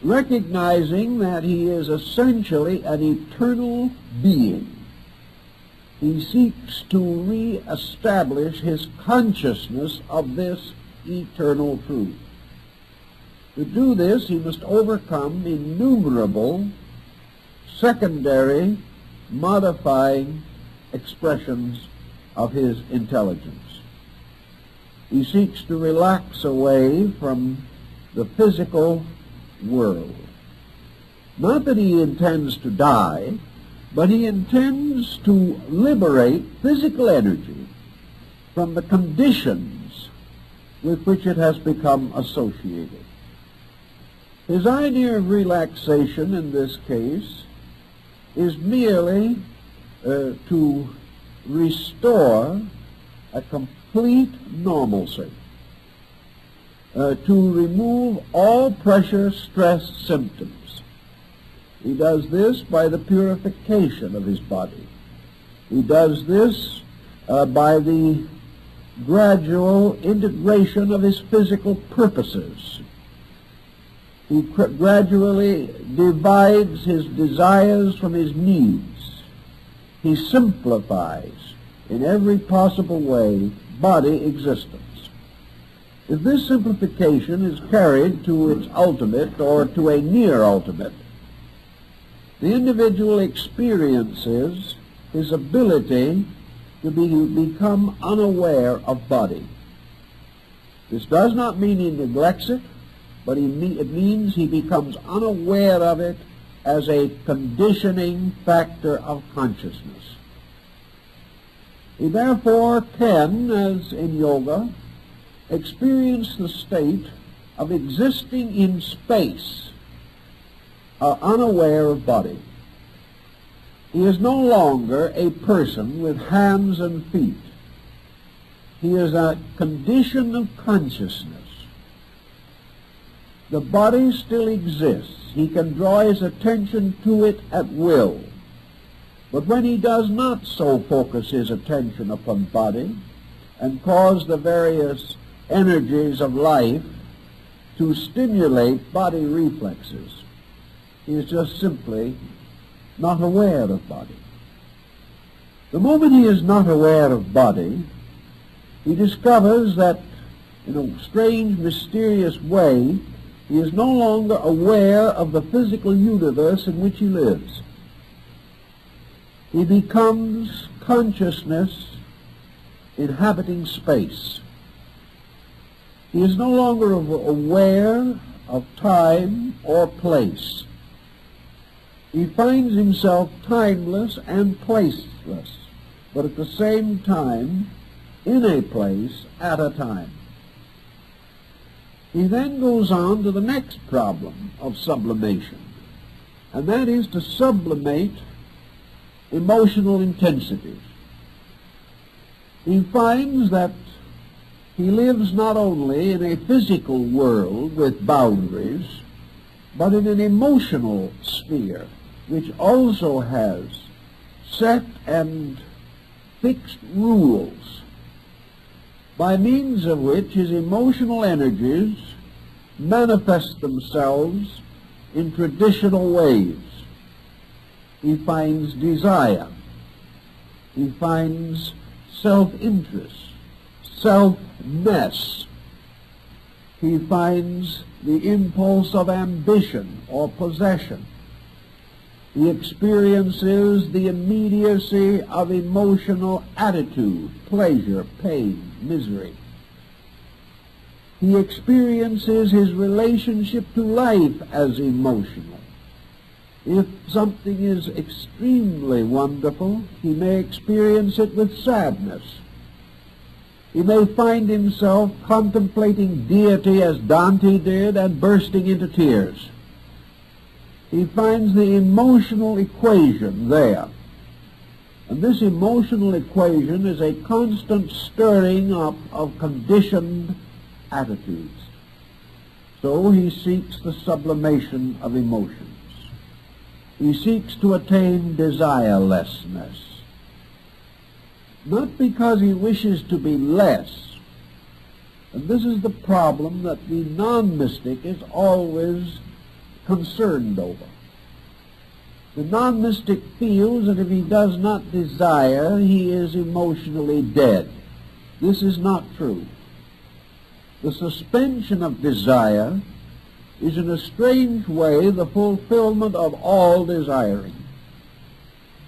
recognizing that he is essentially an eternal being. He seeks to re-establish his consciousness of this eternal truth. To do this, he must overcome innumerable secondary modifying expressions of his intelligence. He seeks to relax away from the physical world. Not that he intends to die, but he intends to liberate physical energy from the conditions with which it has become associated. His idea of relaxation in this case is merely to restore a complete normalcy, to remove all pressure, stress symptoms. He does this by the purification of his body. He does this by the gradual integration of his physical purposes
He gradually divides his desires from his needs. He simplifies in every possible way body existence. If this simplification is carried to its ultimate or to a near ultimate, the individual experiences his ability to become unaware of body. This does not mean he neglects it, but it means he becomes unaware of it as a conditioning factor of consciousness. He therefore can, as in yoga, experience the state of existing in space, unaware of body. He is no longer a person with hands and feet. He is a condition of consciousness. The body still exists. He can draw his attention to it at will. But when he does not so focus his attention upon body and cause the various energies of life to stimulate body reflexes, he is just simply not aware of body. The moment he is not aware of body, he discovers that in a strange, mysterious way, he is no longer aware of the physical universe in which he lives. He becomes consciousness inhabiting space. He is no longer aware of time or place. He finds himself timeless and placeless, but at the same time in a place at a time. He then goes on to the next problem of sublimation, and that is to sublimate emotional intensities. He finds that he lives not only in a physical world with boundaries, but in an emotional sphere which also has set and fixed rules, by means of which his emotional energies manifest themselves in traditional ways. He finds desire. He finds self-interest, self-ness. He finds the impulse of ambition or possession. He experiences the immediacy of emotional attitude, pleasure, pain, misery. He experiences his relationship to life as emotional. If something is extremely wonderful, he may experience it with sadness. He may find himself contemplating deity as Dante did and bursting into tears. He finds the emotional equation there. And this emotional equation is a constant stirring up of conditioned attitudes. So he seeks the sublimation of emotions. He seeks to attain desirelessness. Not because he wishes to be less. And this is the problem that the non-mystic is always concerned over. The non-mystic feels that if he does not desire, he is emotionally dead. This is not true. The suspension of desire is in a strange way the fulfillment of all desiring,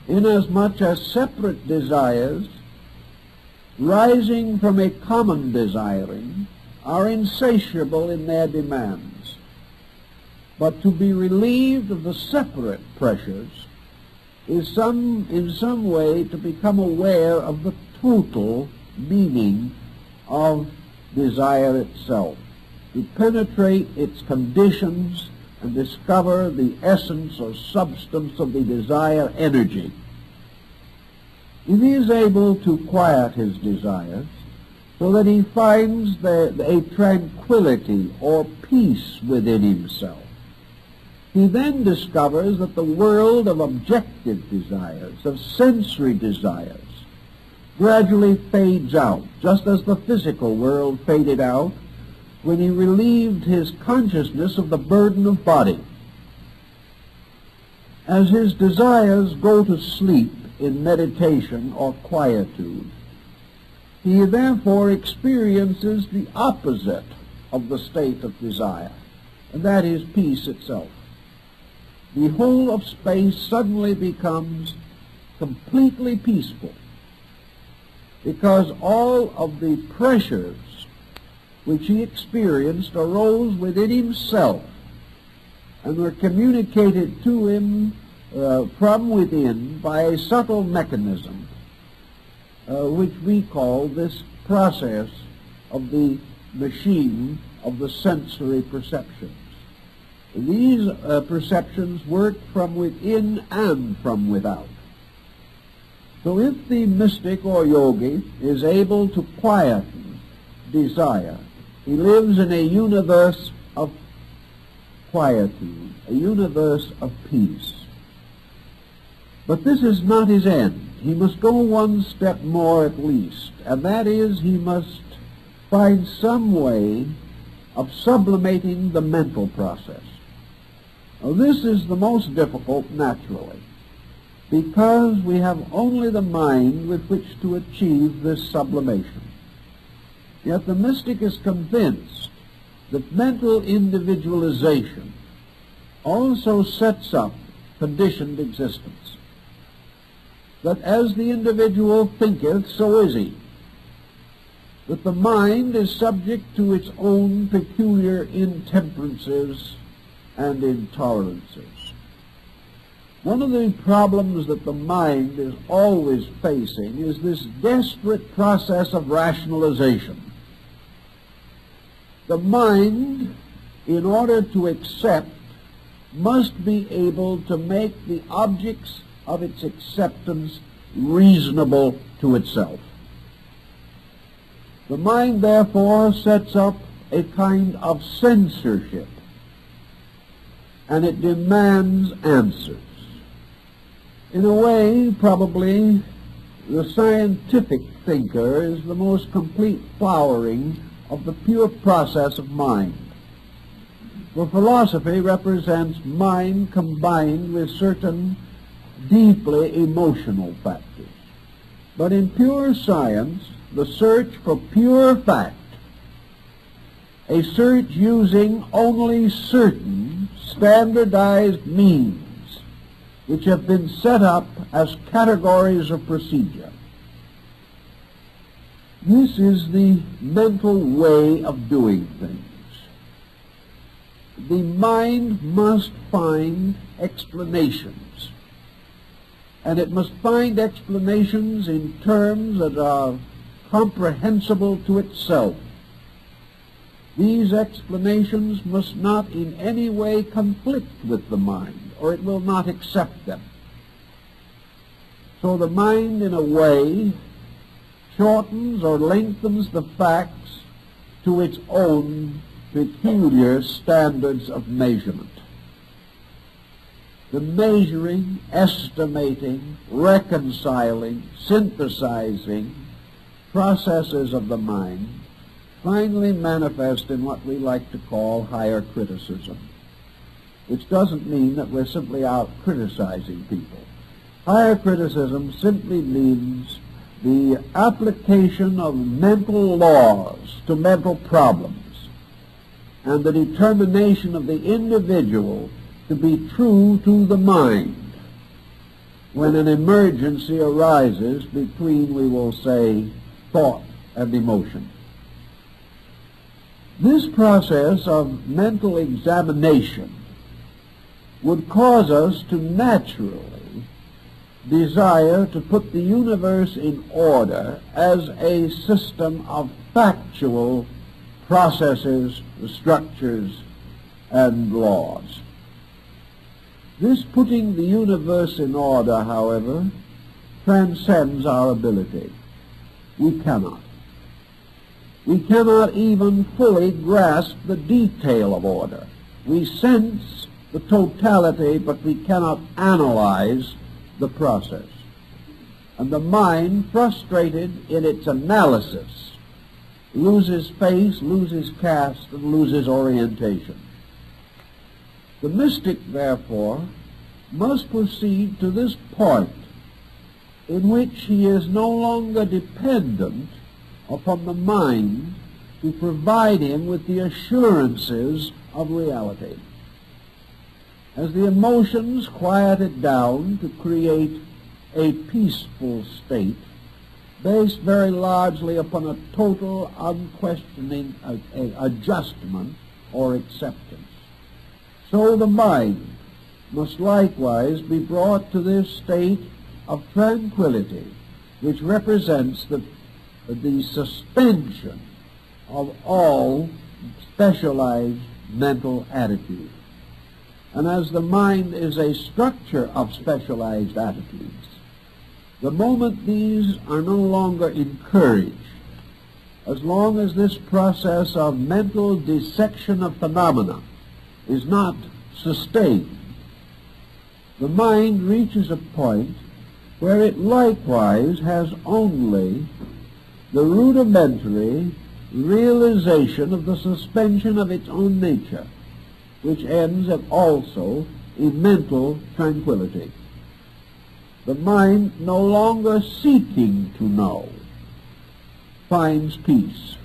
inasmuch as separate desires rising from a common desiring are insatiable in their demands. But to be relieved of the separate pressures is in some way to become aware of the total meaning of desire itself, to penetrate its conditions and discover the essence or substance of the desire energy. If he is able to quiet his desires so that he finds a tranquility or peace within himself, he then discovers that the world of objective desires, of sensory desires, gradually fades out, just as the physical world faded out when he relieved his consciousness of the burden of body. As his desires go to sleep in meditation or quietude, he therefore experiences the opposite of the state of desire, and that is peace itself. The whole of space suddenly becomes completely peaceful, because all of the pressures which he experienced arose within himself and were communicated to him from within by a subtle mechanism, which we call this process of the machine of the sensory perceptions. These perceptions work from within and from without. So if the mystic or yogi is able to quieten desire, he lives in a universe of quietude, a universe of peace. But this is not his end. He must go one step more at least, and that is he must find some way of sublimating the mental process. Now, this is the most difficult, naturally, because we have only the mind with which to achieve this sublimation. Yet the mystic is convinced that mental individualization also sets up conditioned existence, that as the individual thinketh, so is he, that the mind is subject to its own peculiar intemperances and intolerances. One of the problems that the mind is always facing is this desperate process of rationalization. The mind, in order to accept, must be able to make the objects of its acceptance reasonable to itself. The mind, therefore, sets up a kind of censorship, and it demands answers. In a way, probably, the scientific thinker is the most complete flowering of the pure process of mind. For philosophy represents mind combined with certain deeply emotional factors. But in pure science, the search for pure fact, a search using only certain standardized means which have been set up as categories of procedure. This is the mental way of doing things. The mind must find explanations, and it must find explanations in terms that are comprehensible to itself. These explanations must not in any way conflict with the mind, or it will not accept them. So the mind, in a way, shortens or lengthens the facts to its own peculiar standards of measurement. The measuring, estimating, reconciling, synthesizing processes of the mind finally manifest in what we like to call higher criticism, which doesn't mean that we're simply out criticizing people. Higher criticism simply means the application of mental laws to mental problems and the determination of the individual to be true to the mind when an emergency arises between, we will say, thought and emotion. This process of mental examination would cause us to naturally desire to put the universe in order as a system of factual processes, structures, and laws. This putting the universe in order, however, transcends our ability. We cannot. We cannot even fully grasp the detail of order. We sense the totality, but we cannot analyze the process. And the mind, frustrated in its analysis, loses face, loses caste, and loses orientation. The mystic, therefore, must proceed to this point in which he is no longer dependent upon the mind to provide him with the assurances of reality. As the emotions quieted down to create a peaceful state, based very largely upon a total, unquestioning adjustment or acceptance, so the mind must likewise be brought to this state of tranquility, which represents the suspension of all specialized mental attitudes. And as the mind is a structure of specialized attitudes, the moment these are no longer encouraged, as long as this process of mental dissection of phenomena is not sustained, the mind reaches a point where it likewise has only the rudimentary realization of the suspension of its own nature, which ends also in mental tranquility. The mind, no longer seeking to know, finds peace.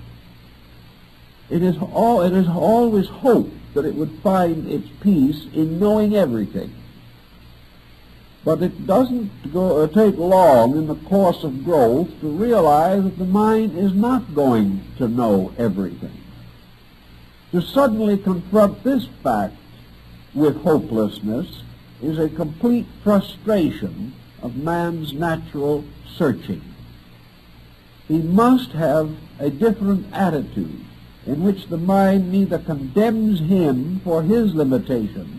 It is always hoped that it would find its peace in knowing everything. But it doesn't take long in the course of growth to realize that the mind is not going to know everything. To suddenly confront this fact with hopelessness is a complete frustration of man's natural searching. He must have a different attitude in which the mind neither condemns him for his limitations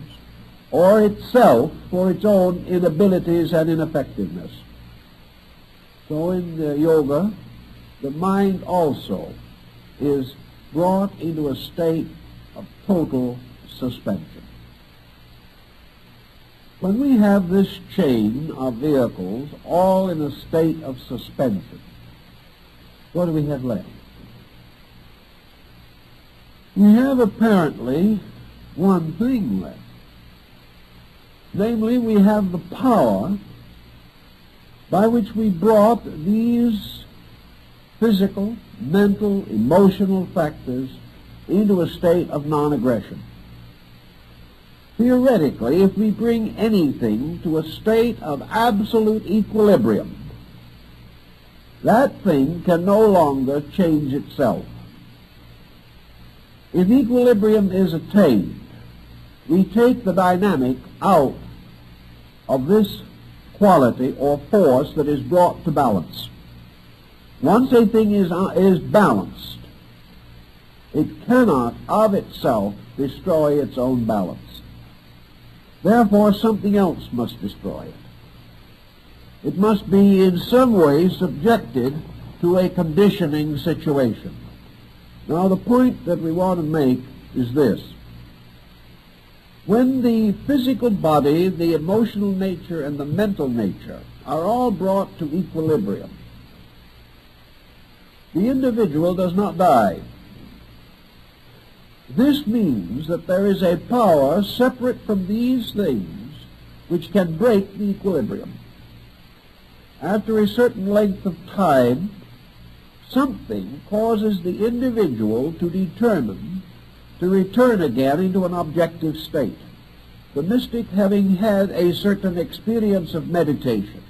or itself for its own inabilities and ineffectiveness. So in the yoga, the mind also is brought into a state of total suspension. When we have this chain of vehicles all in a state of suspension, what do we have left? We have apparently one thing left. Namely, we have the power by which we brought these physical, mental, emotional factors into a state of non-aggression. Theoretically, if we bring anything to a state of absolute equilibrium, that thing can no longer change itself. If equilibrium is attained, we take the dynamic out of this quality or force that is brought to balance. Once a thing is balanced, it cannot of itself destroy its own balance. Therefore, something else must destroy it. It must be in some way subjected to a conditioning situation. Now, the point that we want to make is this. When the physical body, the emotional nature, and the mental nature are all brought to equilibrium, the individual does not die. This means that there is a power separate from these things which can break the equilibrium. After a certain length of time, something causes the individual to determine to return again into an objective state. The mystic, having had a certain experience of meditation,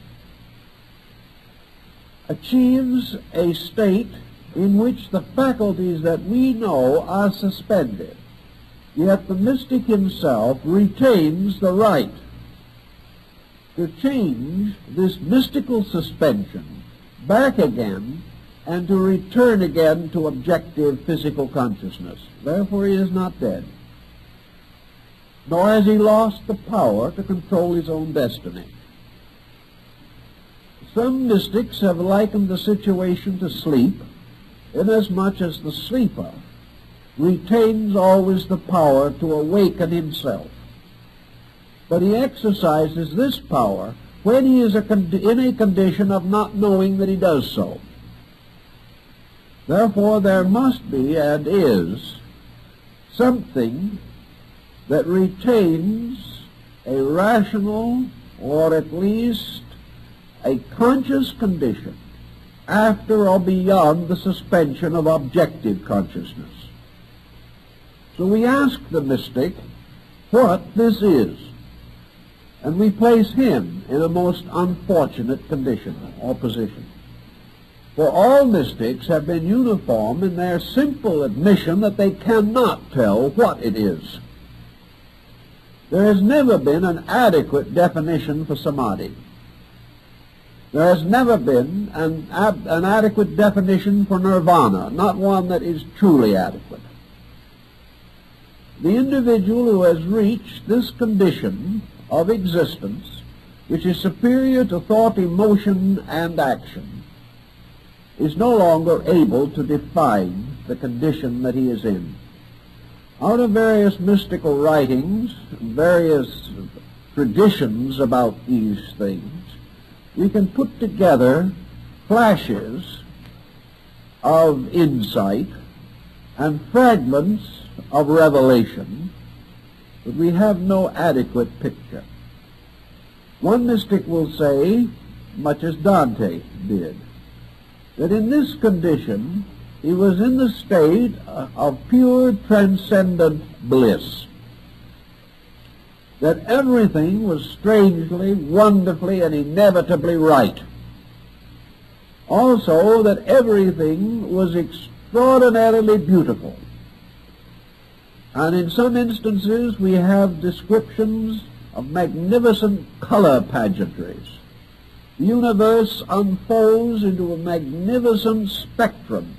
achieves a state in which the faculties that we know are suspended, yet the mystic himself retains the right to change this mystical suspension back again and to return again to objective physical consciousness. Therefore, he is not dead, nor has he lost the power to control his own destiny. Some mystics have likened the situation to sleep, inasmuch as the sleeper retains always the power to awaken himself. But he exercises this power when he is in a condition of not knowing that he does so. Therefore, there must be, and is, something that retains a rational, or at least a conscious condition after or beyond the suspension of objective consciousness. So we ask the mystic what this is, and we place him in a most unfortunate condition or position. For all mystics have been uniform in their simple admission that they cannot tell what it is. There has never been an adequate definition for samadhi. There has never been an adequate definition for nirvana, not one that is truly adequate. The individual who has reached this condition of existence, which is superior to thought, emotion, and action, is no longer able to define the condition that he is in. Out of various mystical writings, various traditions about these things, we can put together flashes of insight and fragments of revelation, but we have no adequate picture. One mystic will say, much as Dante did, that in this condition he was in the state of pure transcendent bliss, that everything was strangely, wonderfully, and inevitably right. Also that everything was extraordinarily beautiful. And in some instances we have descriptions of magnificent color pageantries. The universe unfolds into a magnificent spectrum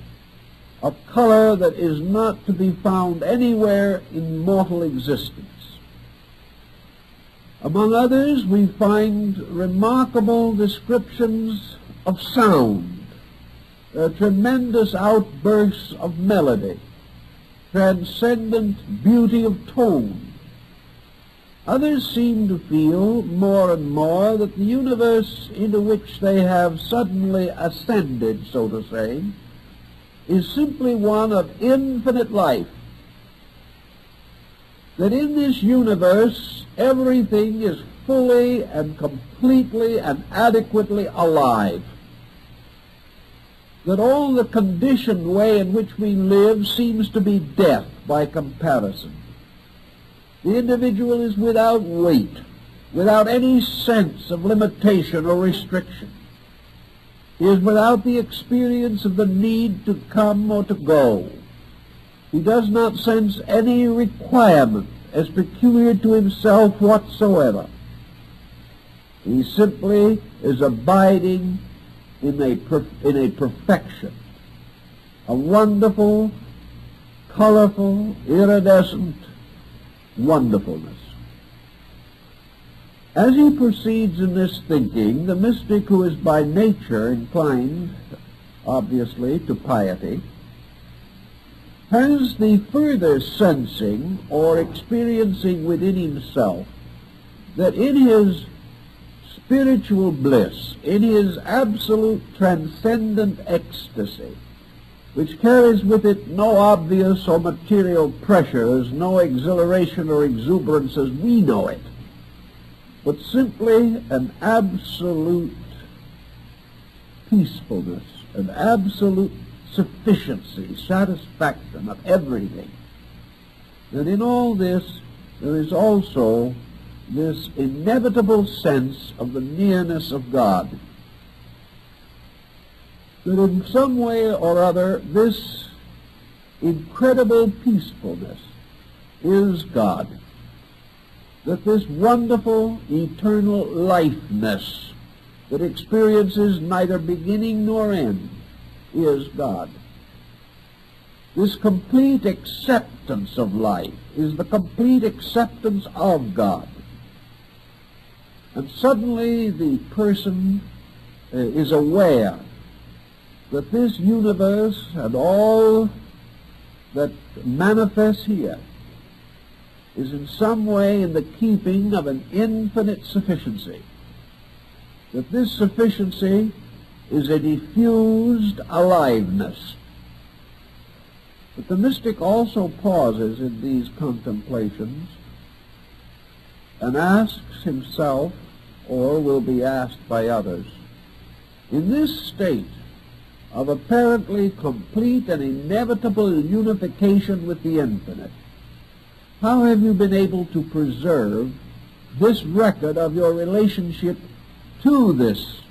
of color that is not to be found anywhere in mortal existence. Among others, we find remarkable descriptions of sound, tremendous outbursts of melody, transcendent beauty of tone. Others seem to feel more and more that the universe into which they have suddenly ascended, so to say, is simply one of infinite life. That in this universe everything is fully and completely and adequately alive. That all the conditioned way in which we live seems to be death by comparison. The individual is without weight, without any sense of limitation or restriction. He is without the experience of the need to come or to go. He does not sense any requirement as peculiar to himself whatsoever. He simply is abiding in a perfection, a wonderful, colorful, iridescent wonderfulness. As he proceeds in this thinking, the mystic who is by nature inclined, obviously, to piety, has the further sensing or experiencing within himself that in his spiritual bliss, in his absolute transcendent ecstasy, which carries with it no obvious or material pressures, no exhilaration or exuberance as we know it, but simply an absolute peacefulness, an absolute sufficiency, satisfaction of everything. And in all this, there is also this inevitable sense of the nearness of God. That in some way or other, this incredible peacefulness is God. That this wonderful, eternal lifeness that experiences neither beginning nor end is God. This complete acceptance of life is the complete acceptance of God. And suddenly the person is aware that this universe and all that manifests here is in some way in the keeping of an infinite sufficiency. That this sufficiency is a diffused aliveness, But the mystic also pauses in these contemplations and asks himself, or will be asked by others, in this state of apparently complete and inevitable unification with the infinite, how have you been able to preserve this record of your relationship to this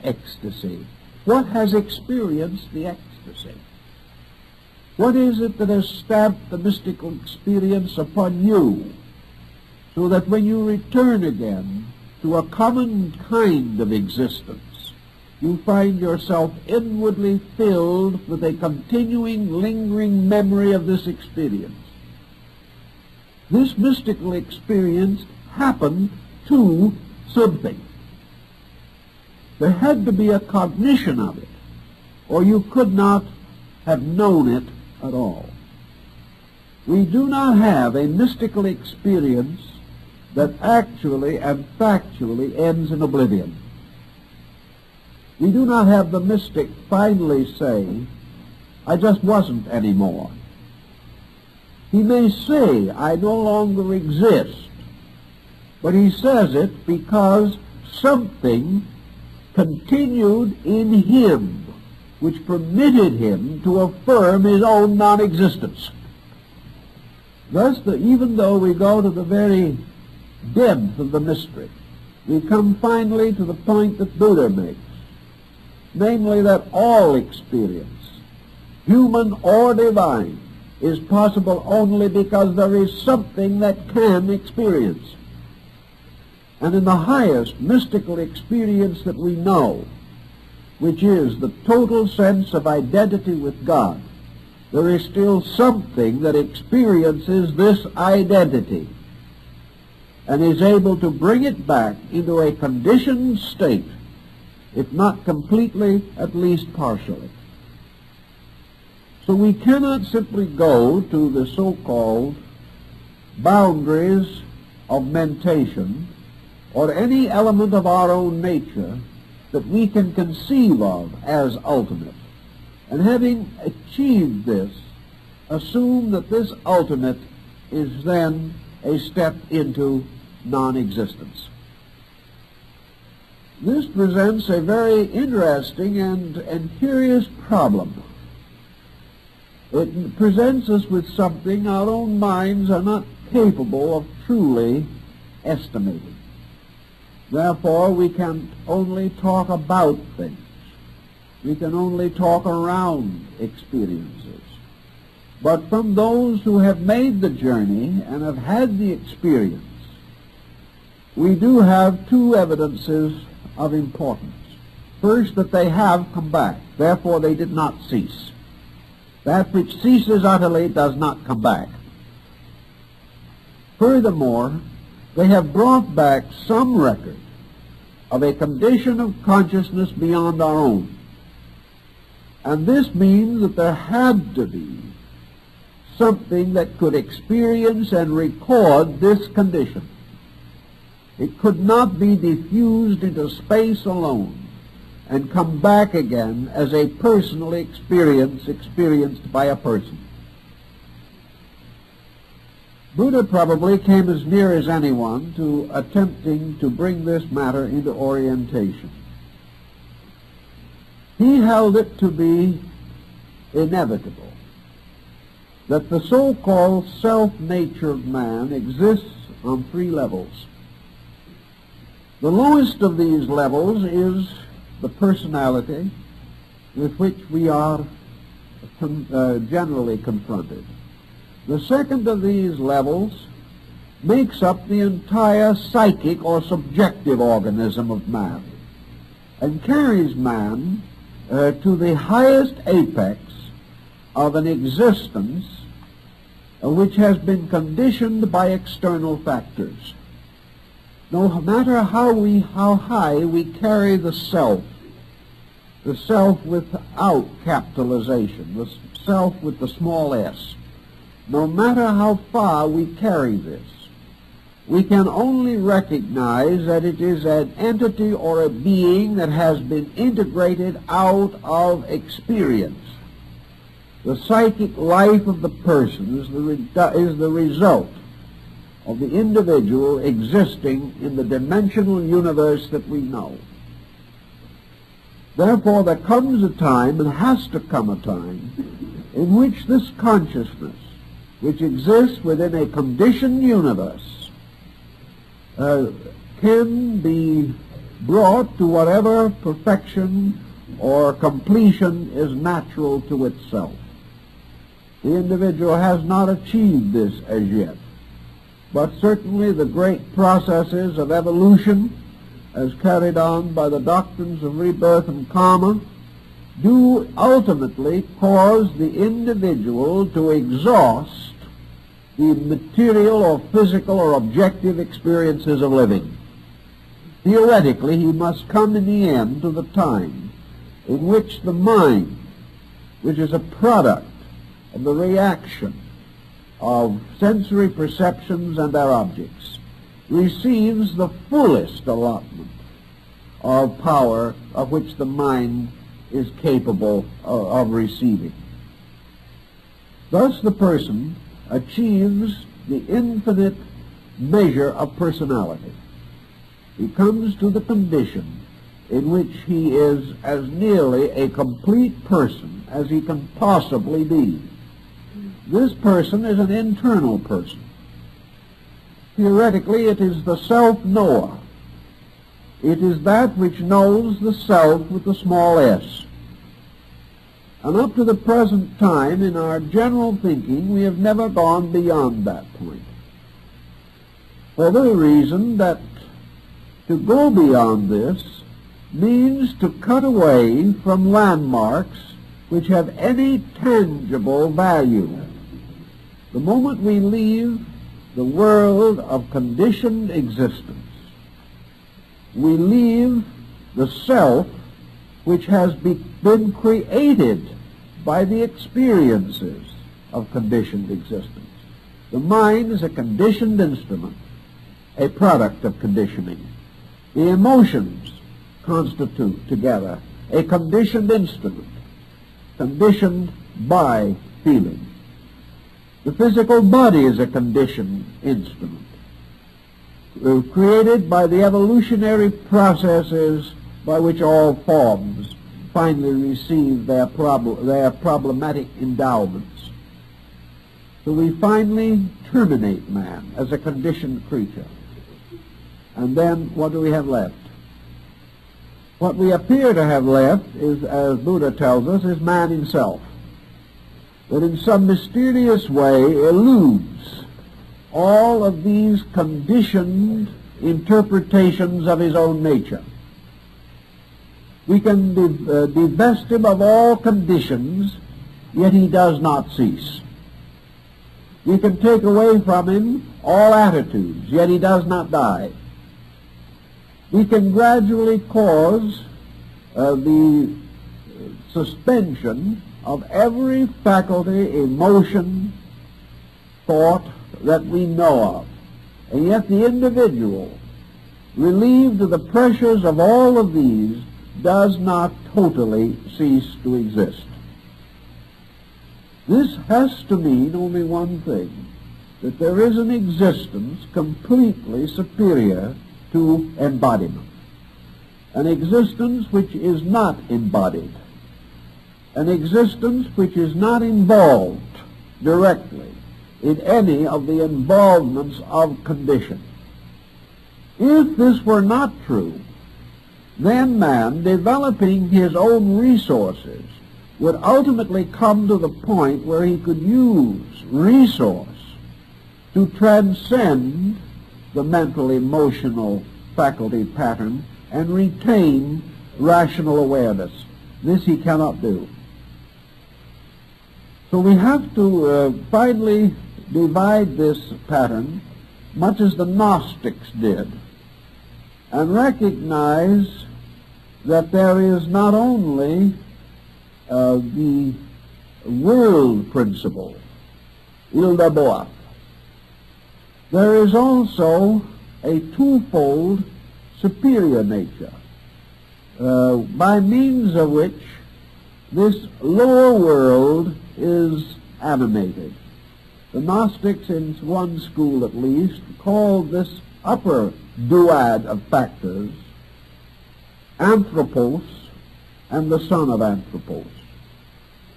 ecstasy? What has experienced the ecstasy? What is it that has stamped the mystical experience upon you, so that when you return again to a common kind of existence, you find yourself inwardly filled with a continuing, lingering memory of this experience? This mystical experience happened to something. There had to be a cognition of it, or you could not have known it at all. We do not have a mystical experience that actually and factually ends in oblivion. We do not have the mystic finally say, I just wasn't anymore. He may say, I no longer exist, but he says it because something continued in him which permitted him to affirm his own non-existence. Thus, even though we go to the very depth of the mystery, we come finally to the point that Buddha makes, namely that all experience, human or divine, is possible only because there is something that can experience. And in the highest mystical experience that we know, which is the total sense of identity with God, there is still something that experiences this identity and is able to bring it back into a conditioned state, if not completely, at least partially. So we cannot simply go to the so-called boundaries of mentation or any element of our own nature that we can conceive of as ultimate, and having achieved this, assume that this ultimate is then a step into non-existence. This presents a very interesting and curious problem. It presents us with something our own minds are not capable of truly estimating. Therefore, we can only talk about things. We can only talk around experiences. But from those who have made the journey and have had the experience, we do have two evidences of importance. First, that they have come back. Therefore, they did not cease. That which ceases utterly does not come back. Furthermore, they have brought back some record of a condition of consciousness beyond our own. And this means that there had to be something that could experience and record this condition. It could not be diffused into space alone and come back again as a personal experience experienced by a person. Buddha probably came as near as anyone to attempting to bring this matter into orientation. He held it to be inevitable that the so-called self-nature of man exists on three levels. The lowest of these levels is the personality with which we are generally confronted. The second of these levels makes up the entire psychic or subjective organism of man and carries man to the highest apex of an existence which has been conditioned by external factors. No matter how high we carry the self without capitalization, the self with the small s, no matter how far we carry this, we can only recognize that it is an entity or a being that has been integrated out of experience. The psychic life of the person is the result of the individual existing in the dimensional universe that we know. Therefore, there comes a time, and has to come a time, in which this consciousness, which exists within a conditioned universe, can be brought to whatever perfection or completion is natural to itself. The individual has not achieved this as yet, but certainly the great processes of evolution, as carried on by the doctrines of rebirth and karma, do ultimately cause the individual to exhaust the material or physical or objective experiences of living. Theoretically, he must come in the end to the time in which the mind, which is a product of the reaction of sensory perceptions and their objects, receives the fullest allotment of power of which the mind is capable of receiving. Thus the person achieves the infinite measure of personality. He comes to the condition in which he is as nearly a complete person as he can possibly be. This person is an internal person. Theoretically, it is the self-knower. It is that which knows the self with the small s. And up to the present time, in our general thinking, we have never gone beyond that point. For the reason that to go beyond this means to cut away from landmarks which have any tangible value. The moment we leave the world of conditioned existence, we leave the self which has been created by the experiences of conditioned existence. The mind is a conditioned instrument, a product of conditioning. The emotions constitute together a conditioned instrument, conditioned by feeling. The physical body is a conditioned instrument, created by the evolutionary processes by which all forms finally receive their problematic endowments. So we finally terminate man as a conditioned creature. And then what do we have left? What we appear to have left is, as Buddha tells us, is man himself, that in some mysterious way eludes all of these conditioned interpretations of his own nature. We can divest him of all conditions, yet he does not cease. We can take away from him all attitudes, yet he does not die. We can gradually cause the suspension of every faculty, emotion, thought that we know of. And yet the individual, relieved of the pressures of all of these, does not totally cease to exist. This has to mean only one thing, that there is an existence completely superior to embodiment, an existence which is not embodied, an existence which is not involved directly in any of the involvements of condition. If this were not true, then man, developing his own resources, would ultimately come to the point where he could use resource to transcend the mental emotional faculty pattern and retain rational awareness. This he cannot do. So we have to finally divide this pattern, much as the Gnostics did, and recognize that there is not only the world principle, il d'abord. There is also a twofold superior nature, by means of which this lower world is animated. The Gnostics, in one school at least, called this upper duad of factors Anthropos and the son of Anthropos,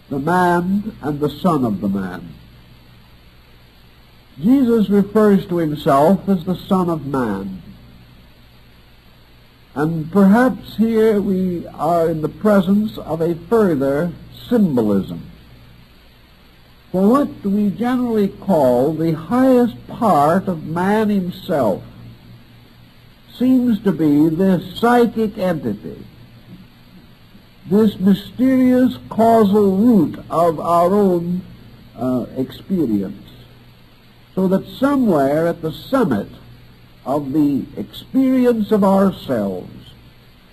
the man and the son of the man. Jesus refers to himself as the Son of Man. And perhaps here we are in the presence of a further symbolism. For what we generally call the highest part of man himself seems to be this psychic entity, this mysterious causal root of our own experience. So that somewhere at the summit of the experience of ourselves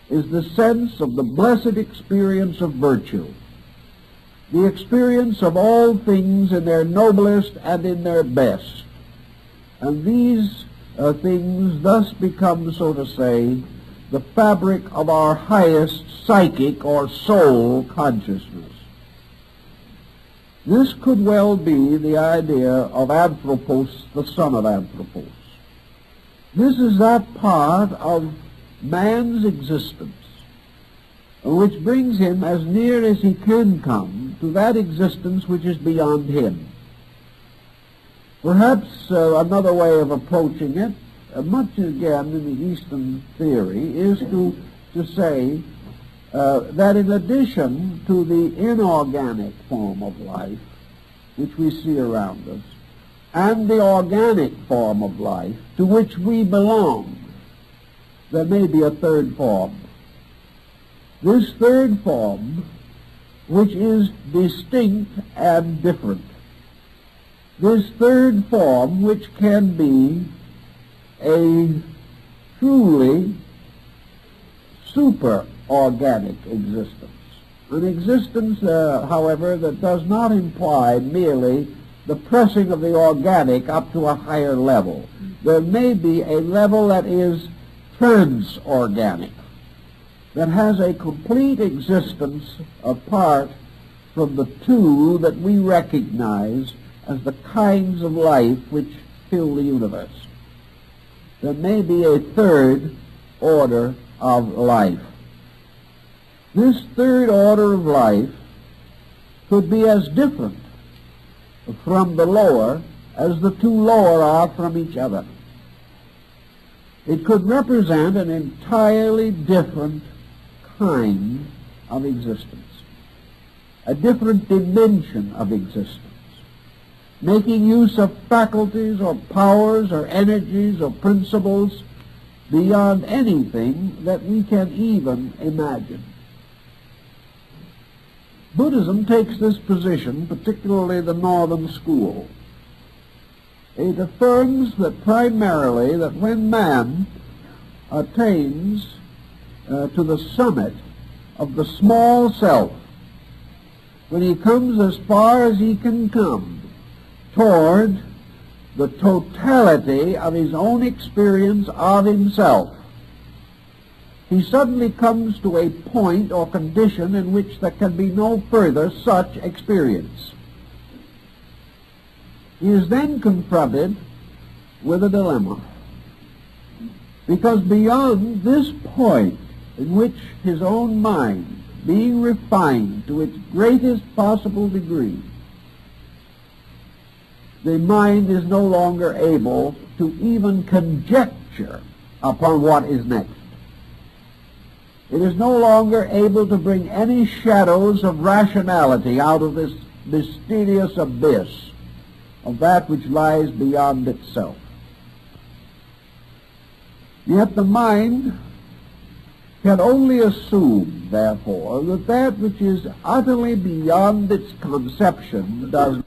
is the sense of the blessed experience of virtue, the experience of all things in their noblest and in their best. And these things thus become, so to say, the fabric of our highest psychic or soul consciousness. This could well be the idea of Anthropos, the son of Anthropos. This is that part of man's existence which brings him as near as he can come to that existence which is beyond him. Perhaps another way of approaching it, much again in the Eastern theory, is to say that in addition to the inorganic form of life which we see around us, and the organic form of life to which we belong, there may be a third form. This third form, which is distinct and different. This third form, which can be a truly super-organic existence. An existence, however, that does not imply merely the pressing of the organic up to a higher level. There may be a level that is transorganic, that has a complete existence apart from the two that we recognize as the kinds of life which fill the universe. There may be a third order of life. This third order of life could be as different from the lower as the two lower are from each other. It could represent an entirely different kind of existence, a different dimension of existence, making use of faculties or powers or energies or principles beyond anything that we can even imagine. Buddhism takes this position, particularly the Northern school. It affirms that primarily that when man attains to the summit of the small self, when he comes as far as he can come toward the totality of his own experience of himself, he suddenly comes to a point or condition in which there can be no further such experience. He is then confronted with a dilemma, because beyond this point in which his own mind, being refined to its greatest possible degree, the mind is no longer able to even conjecture upon what is next. It is no longer able to bring any shadows of rationality out of this mysterious abyss of that which lies beyond itself. Yet the mind can only assume, therefore, that that which is utterly beyond its conception does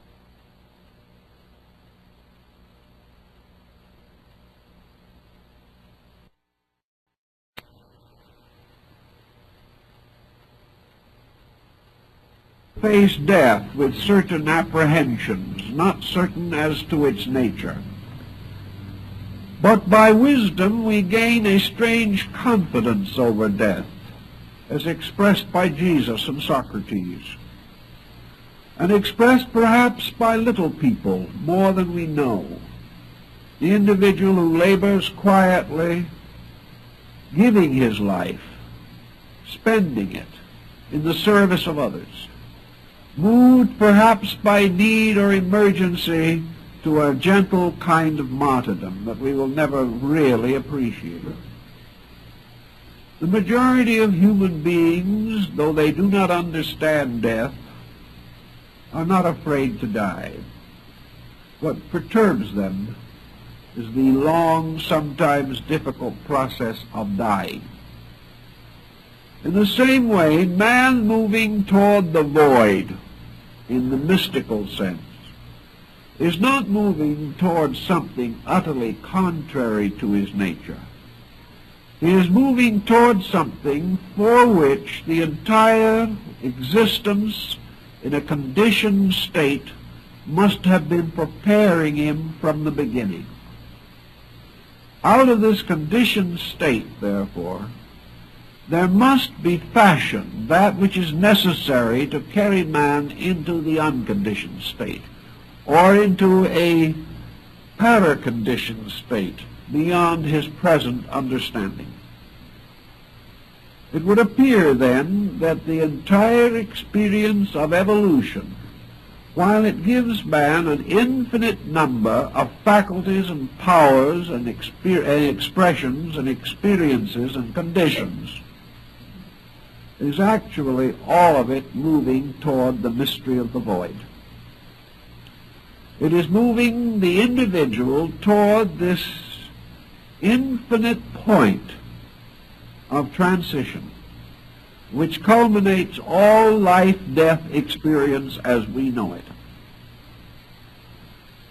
face death with certain apprehensions, not certain as to its nature. But by wisdom we gain a strange confidence over death, as expressed by Jesus and Socrates, and expressed perhaps by little people more than we know. The individual who labors quietly, giving his life, spending it in the service of others, moved perhaps by need or emergency to a gentle kind of martyrdom that we will never really appreciate. The majority of human beings, though they do not understand death, are not afraid to die. What perturbs them is the long, sometimes difficult process of dying. In the same way, man moving toward the void, in the mystical sense, is not moving toward something utterly contrary to his nature. He is moving toward something for which the entire existence in a conditioned state must have been preparing him from the beginning. Out of this conditioned state, therefore, there must be fashioned that which is necessary to carry man into the unconditioned state, or into a paraconditioned state beyond his present understanding. It would appear, then, that the entire experience of evolution, while it gives man an infinite number of faculties and powers and expressions and experiences and conditions, is actually all of it moving toward the mystery of the void. It is moving the individual toward this infinite point of transition, which culminates all life-death experience as we know it.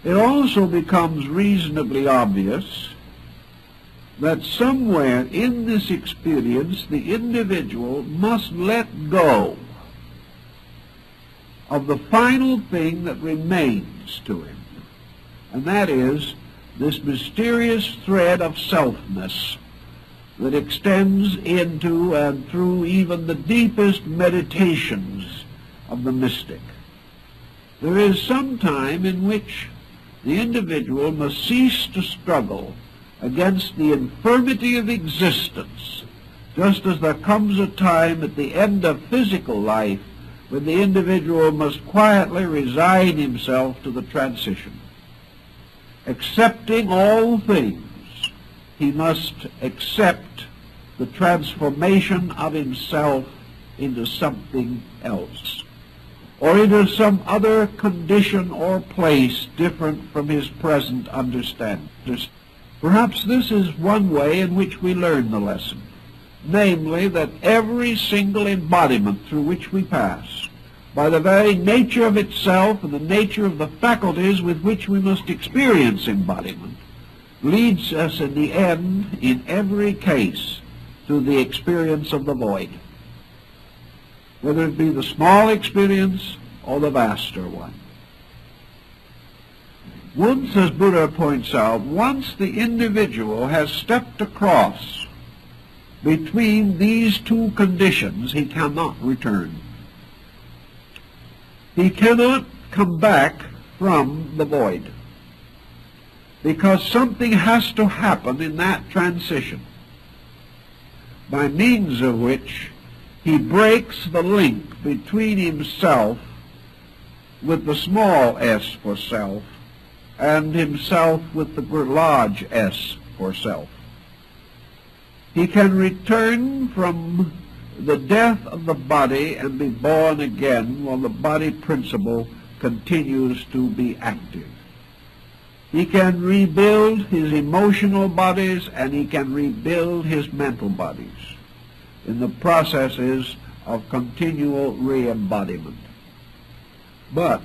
It also becomes reasonably obvious that somewhere in this experience the individual must let go of the final thing that remains to him, and that is this mysterious thread of selfness that extends into and through even the deepest meditations of the mystic. There is some time in which the individual must cease to struggle against the infirmity of existence, just as there comes a time at the end of physical life when the individual must quietly resign himself to the transition. Accepting all things, he must accept the transformation of himself into something else, or into some other condition or place different from his present understanding. Perhaps this is one way in which we learn the lesson, namely that every single embodiment through which we pass, by the very nature of itself and the nature of the faculties with which we must experience embodiment, leads us in the end, in every case, to the experience of the void, whether it be the small experience or the vaster one. Once, as Buddha points out, once the individual has stepped across between these two conditions, he cannot return. He cannot come back from the void, because something has to happen in that transition, by means of which he breaks the link between himself with the small s for self and himself with the large S for self. He can return from the death of the body and be born again while the body principle continues to be active. He can rebuild his emotional bodies and he can rebuild his mental bodies in the processes of continual re-embodiment. But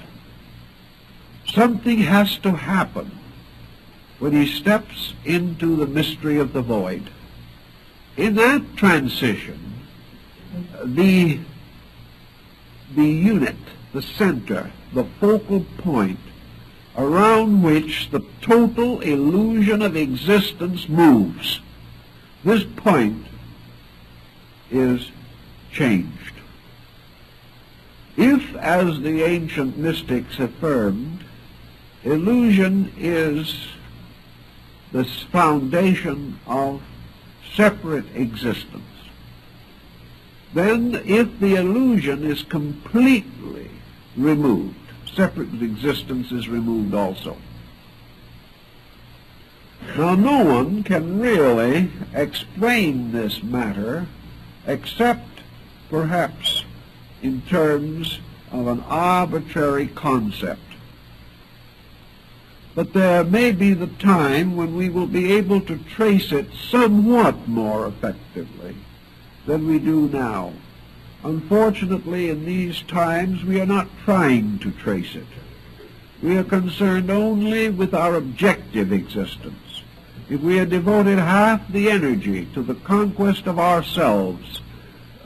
something has to happen when he steps into the mystery of the void. In that transition, the unit, the center, the focal point around which the total illusion of existence moves, this point is
changed. If, as the ancient mystics affirmed, illusion is the foundation of separate existence, then if the illusion is completely removed, separate existence is removed also. Now, no one can really explain this matter except perhaps in terms of an arbitrary concept. But there may be the time when we will be able to trace it somewhat more effectively than we do now. Unfortunately, in these times, we are not trying to trace it. We are concerned only with our objective existence. If we had devoted half the energy to the conquest of ourselves,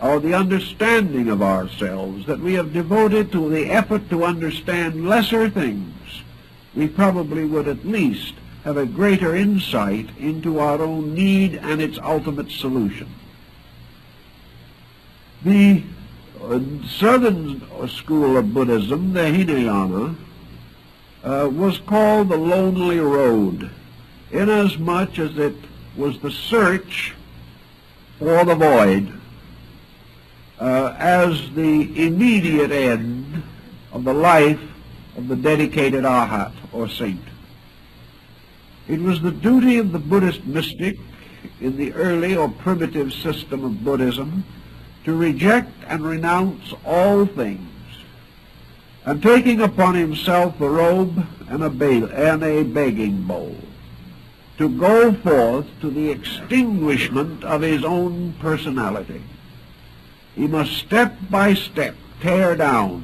or the understanding of ourselves, that we have devoted to the effort to understand lesser things, we probably would at least have a greater insight into our own need and its ultimate solution. The southern school of Buddhism, the Hinayana, was called the Lonely Road, inasmuch as it was the search for the void as the immediate end of the life of the dedicated arhat or saint. It was the duty of the Buddhist mystic in the early or primitive system of Buddhism to reject and renounce all things, and taking upon himself a robe and a begging bowl, to go forth to the extinguishment of his own personality. He must step by step tear down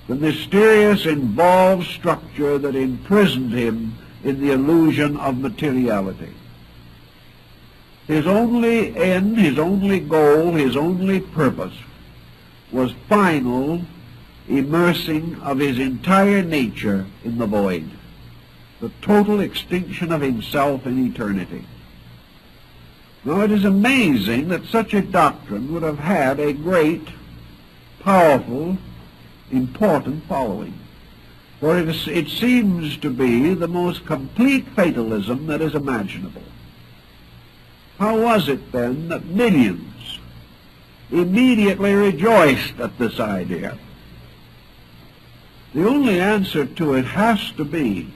the mysterious involved structure that imprisoned him in the illusion of materiality. His only end, his only goal, his only purpose was final immersing of his entire nature in the void, the total extinction of himself in eternity. Now, it is amazing that such a doctrine would have had a great, powerful, important following, for it seems to be the most complete fatalism that is imaginable. How was it then that millions immediately rejoiced at this idea? The only answer to it has to be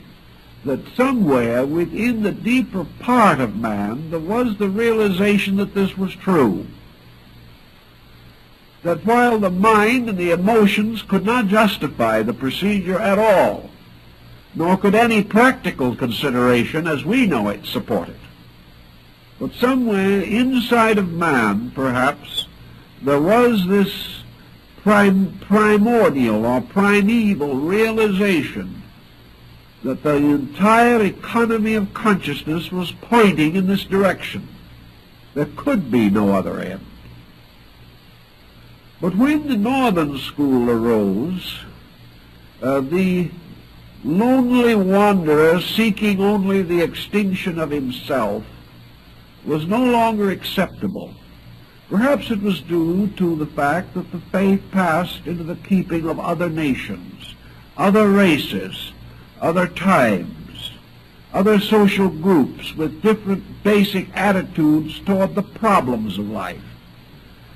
that somewhere within the deeper part of man there was the realization that this was true. That while the mind and the emotions could not justify the procedure at all, nor could any practical consideration as we know it support it, but somewhere inside of man, perhaps, there was this primordial or primeval realization that the entire economy of consciousness was pointing in this direction. There could be no other end. But when the northern school arose, the lonely wanderer seeking only the extinction of himself was no longer acceptable. Perhaps it was due to the fact that the faith passed into the keeping of other nations, other races, other times, other social groups with different basic attitudes toward the problems of life.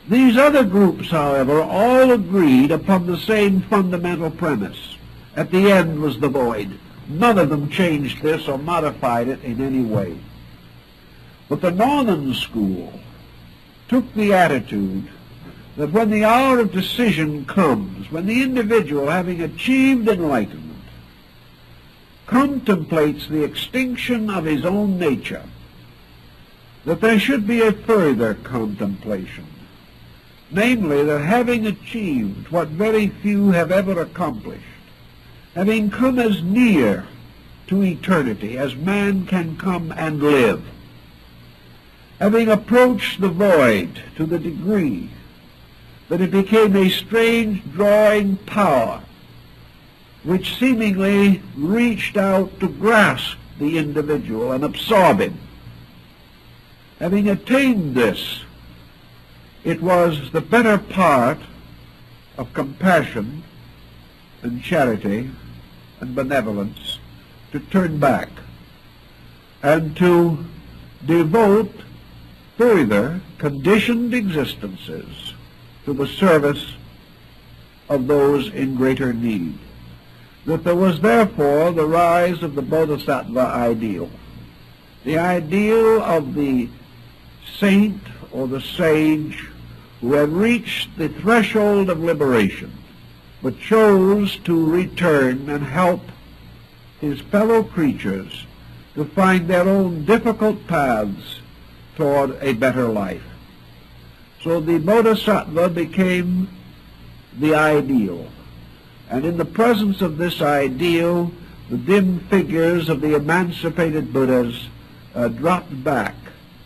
These other groups, however, all agreed upon the same fundamental premise. At the end was the void. None of them changed this or modified it in any way. But the northern school took the attitude that when the hour of decision comes, when the individual, having achieved enlightenment, contemplates the extinction of his own nature, that there should be a further contemplation, namely that having achieved what very few have ever accomplished, having come as near to eternity as man can come and live, having approached the void to the degree that it became a strange drawing power which seemingly reached out to grasp the individual and absorb him. Having attained this, it was the better part of compassion and charity and benevolence to turn back and to devote further conditioned existences to the service of those in greater need. That there was therefore the rise of the Bodhisattva ideal, the ideal of the saint or the sage who had reached the threshold of liberation, but chose to return and help his fellow creatures to find their own difficult paths toward a better life. So the Bodhisattva became the ideal. And in the presence of this ideal, the dim figures of the emancipated Buddhas dropped back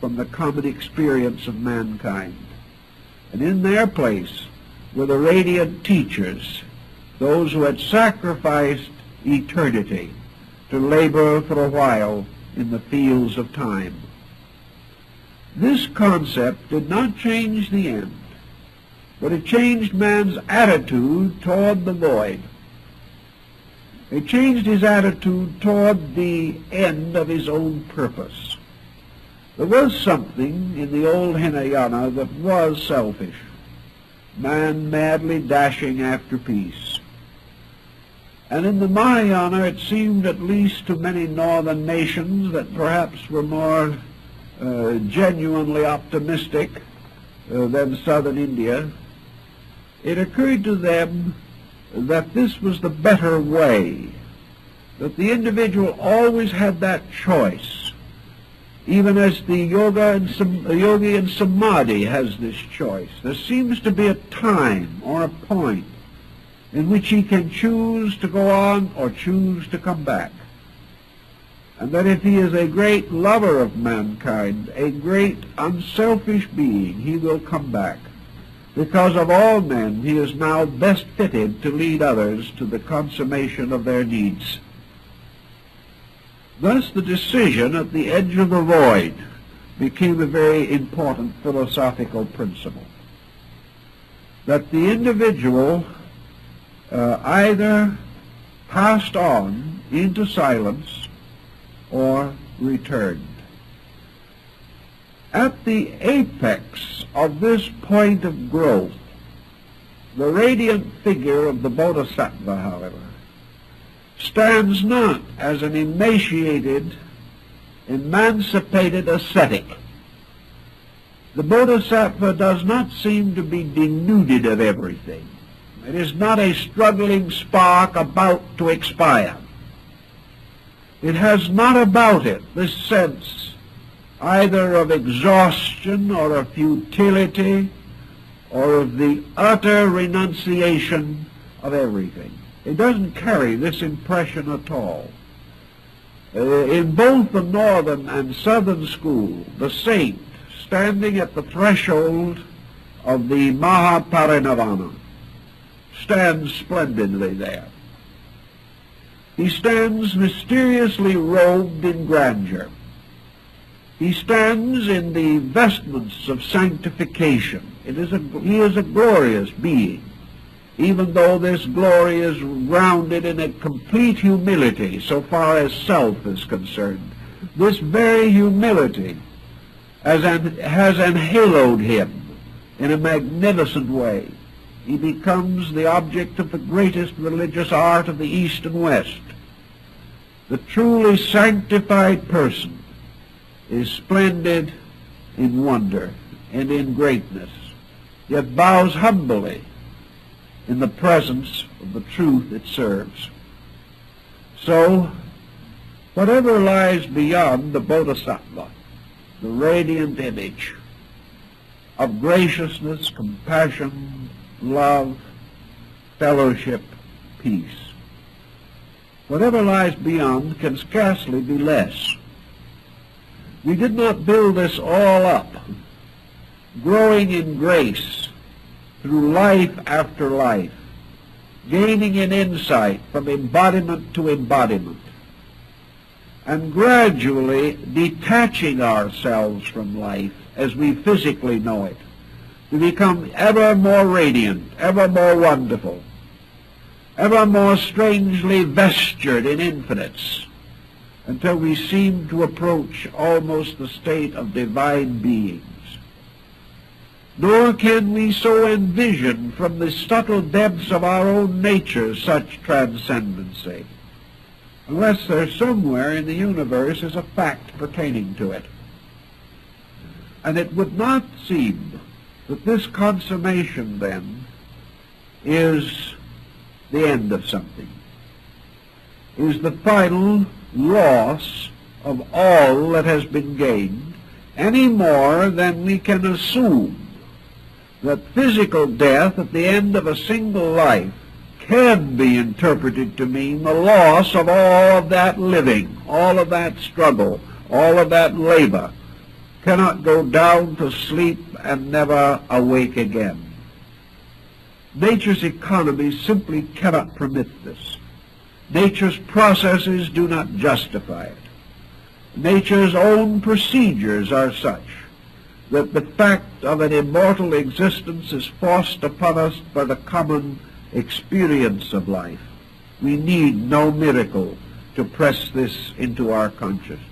from the common experience of mankind. And in their place were the radiant teachers, those who had sacrificed eternity to labor for a while in the fields of time. This concept did not change the end, but it changed man's attitude toward the void. It changed his attitude toward the end of his own purpose. There was something in the old Hinayana that was selfish, man madly dashing after peace. And in the Mahayana it seemed, at least to many northern nations that perhaps were more genuinely optimistic than southern India, it occurred to them that this was the better way, that the individual always had that choice, even as the yogi in samadhi has this choice. There seems to be a time or a point in which he can choose to go on or choose to come back. And that if he is a great lover of mankind, a great unselfish being, he will come back. Because of all men, he is now best fitted to lead others to the consummation of their needs. Thus the decision at the edge of the void became a very important philosophical principle. That the individual either passed on into silence or returned. At the apex of this point of growth, the radiant figure of the Bodhisattva, however, stands not as an emaciated, emancipated ascetic. The Bodhisattva does not seem to be denuded of everything. It is not a struggling spark about to expire. It has not about it this sense either of exhaustion or of futility or of the utter renunciation of everything. It doesn't carry this impression at all. In both the northern and southern school, the saint standing at the threshold of the Mahaparinirvana stands splendidly there. He stands mysteriously robed in grandeur. He stands in the vestments of sanctification. He is a glorious being, even though this glory is grounded in a complete humility so far as self is concerned. This very humility has enhaloed him in a magnificent way. He becomes the object of the greatest religious art of the East and West. The truly sanctified person is splendid in wonder and in greatness, yet bows humbly in the presence of the truth it serves. So, whatever lies beyond the Bodhisattva, the radiant image of graciousness, compassion, love, fellowship, peace, whatever lies beyond can scarcely be less. We did not build this all up, growing in grace through life after life, gaining in insight from embodiment to embodiment, and gradually detaching ourselves from life as we physically know it,
to become ever more radiant, ever more wonderful, ever more strangely vestured in infinites, until we seem to approach almost the state of divine beings. Nor can we so envision from the subtle depths of our own nature such transcendency, unless there somewhere in the universe is a fact pertaining to it. And it would not seem that this consummation, then, is the end of something, is the final loss of all that has been gained, any more than we can assume that physical death at the end of a single life can be interpreted to mean the loss of all of that living, all of that struggle, all of that labor, cannot go down to sleep and never awake again. Nature's economy simply cannot permit this. Nature's processes do not justify it. Nature's own procedures are such that the fact of an immortal existence is forced upon us by the common experience of life. We need no miracle to press this into our consciousness.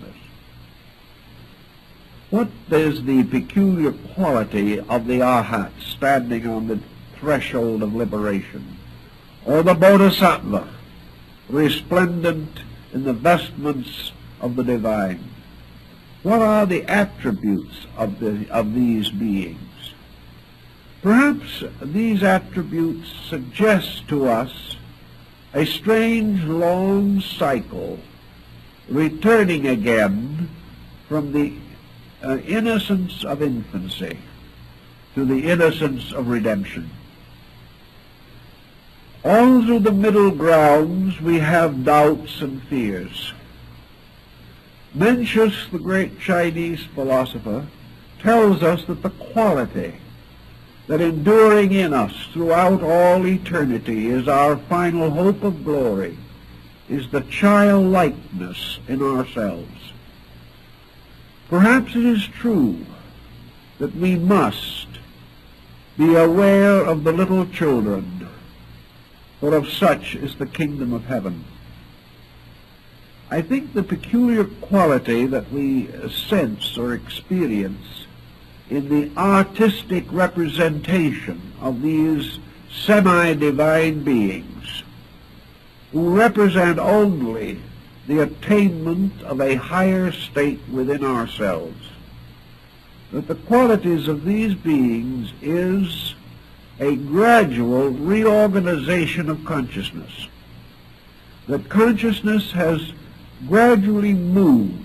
What is the peculiar quality of the Arhat standing on the threshold of liberation, or the Bodhisattva resplendent in the vestments of the divine? What are the attributes of these beings? Perhaps these attributes suggest to us a strange long cycle, returning again from the innocence of infancy to the innocence of redemption. All through the middle grounds we have doubts and fears. Mencius, the great Chinese philosopher, tells us that the quality that enduring in us throughout all eternity is our final hope of glory is the childlikeness in ourselves. Perhaps it is true that we must be aware of the little children, for of such is the kingdom of heaven. I think the peculiar quality that we sense or experience in the artistic representation of these semi-divine beings, who represent only the attainment of a higher state within ourselves, that the qualities of these beings is a gradual reorganization of consciousness, that consciousness has gradually moved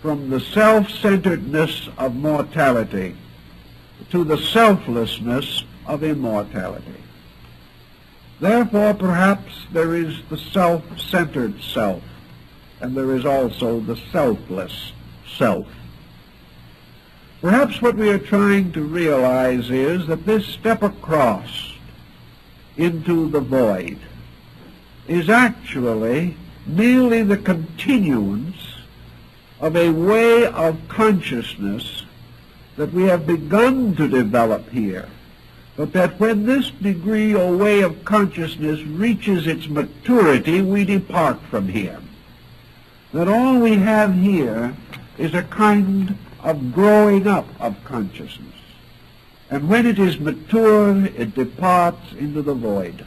from the self-centeredness of mortality to the selflessness of immortality. Therefore, perhaps there is the self-centered self, and there is also the selfless self. Perhaps what we are trying to realize is that this step across into the void is actually merely the continuance of a way of consciousness that we have begun to develop here, but that when this degree or way of consciousness reaches its maturity, we depart from here. That all we have here is a kind of growing up of consciousness, and when it is mature, it departs into the void.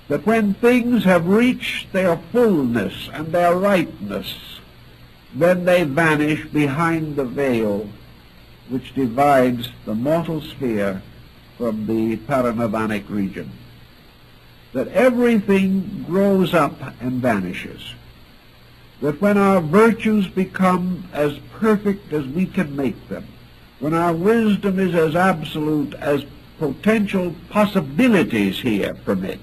That when things have reached their fullness and their ripeness, then they vanish behind the veil which divides the mortal sphere from the paranirvanic region. That everything grows up and vanishes. That when our virtues become as perfect as we can make them, when our wisdom is as absolute as potential possibilities here permit,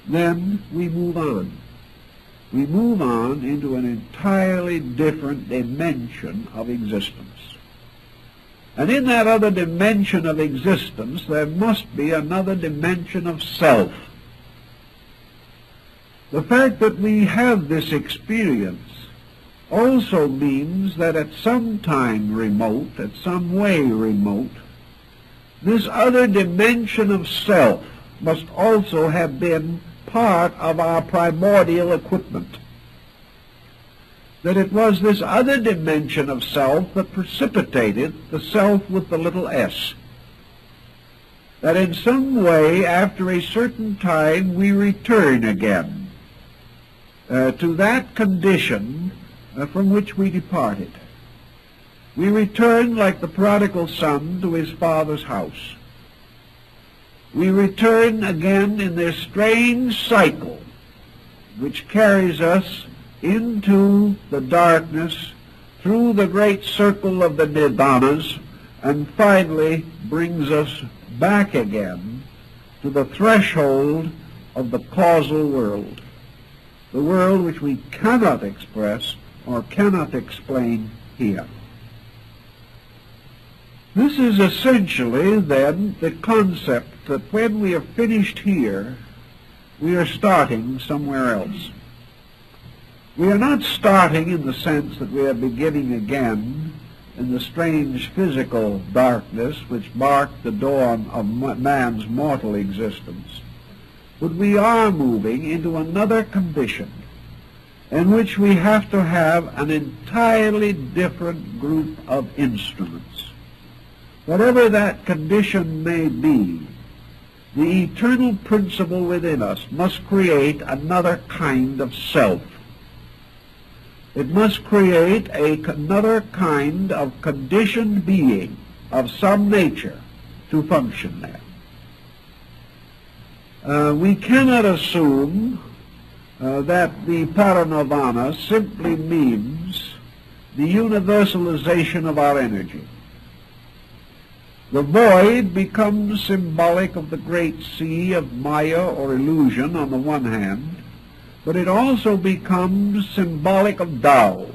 then we move on. We move on into an entirely different dimension of existence. And in that other dimension of existence, there must be another dimension of self. The fact that we have this experience also means that at some time remote, at some way remote, this other dimension of self must also have been part of our primordial equipment. That it was this other dimension of self that precipitated the self with the little s. That in some way, after a certain time, we return again to that condition from which we departed. We return like the prodigal son to his father's house. We return again in this strange cycle which carries us into the darkness, through the great circle of the nirvanas, and finally brings us back again to the threshold of the causal world, the world which we cannot express or cannot explain here. This is essentially, then, the concept that when we are finished here, we are starting somewhere else. We are not starting in the sense that we are beginning again in the strange physical darkness which marked the dawn of man's mortal existence, but we are moving into another condition in which we have to have an entirely different group of instruments. Whatever that condition may be, the eternal principle within us must create another kind of self. It must create another kind of conditioned being of some nature to function there. We cannot assume that the parinirvana simply means the universalization of our energy. The void becomes symbolic of the great sea of Maya or illusion on the one hand, but it also becomes symbolic of Tao,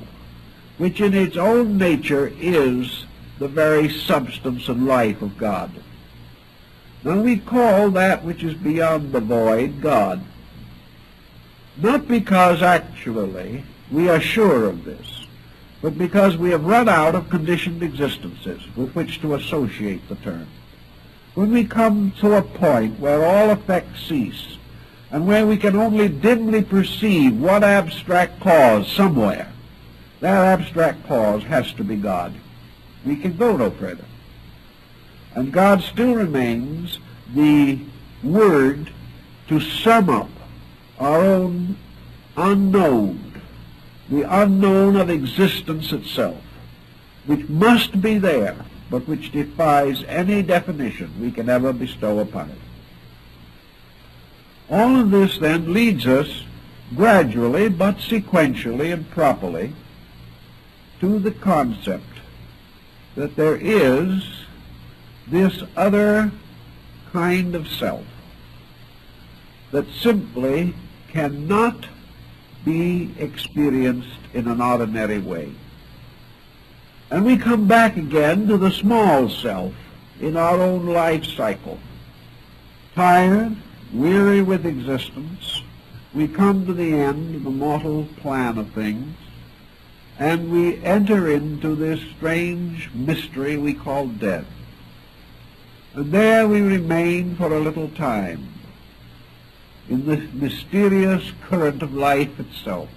which in its own nature is the very substance and life of God. Now we call that which is beyond the void God, not because actually we are sure of this, but because we have run out of conditioned existences with which to associate the term. When we come to a point where all effects cease, and where we can only dimly perceive one abstract cause somewhere, that abstract cause has to be God. We can go no further. And God still remains the word to sum up our own unknown, the unknown of existence itself, which must be there, but which defies any definition we can ever bestow upon it. All of this then leads us gradually but sequentially and properly to the concept that there is this other kind of self that simply cannot be experienced in an ordinary way. And we come back again to the small self in our own life cycle. Tired, weary with existence, we come to the end of the mortal plan of things, and we enter into this strange mystery we call death. And there we remain for a little time in the mysterious current of life itself.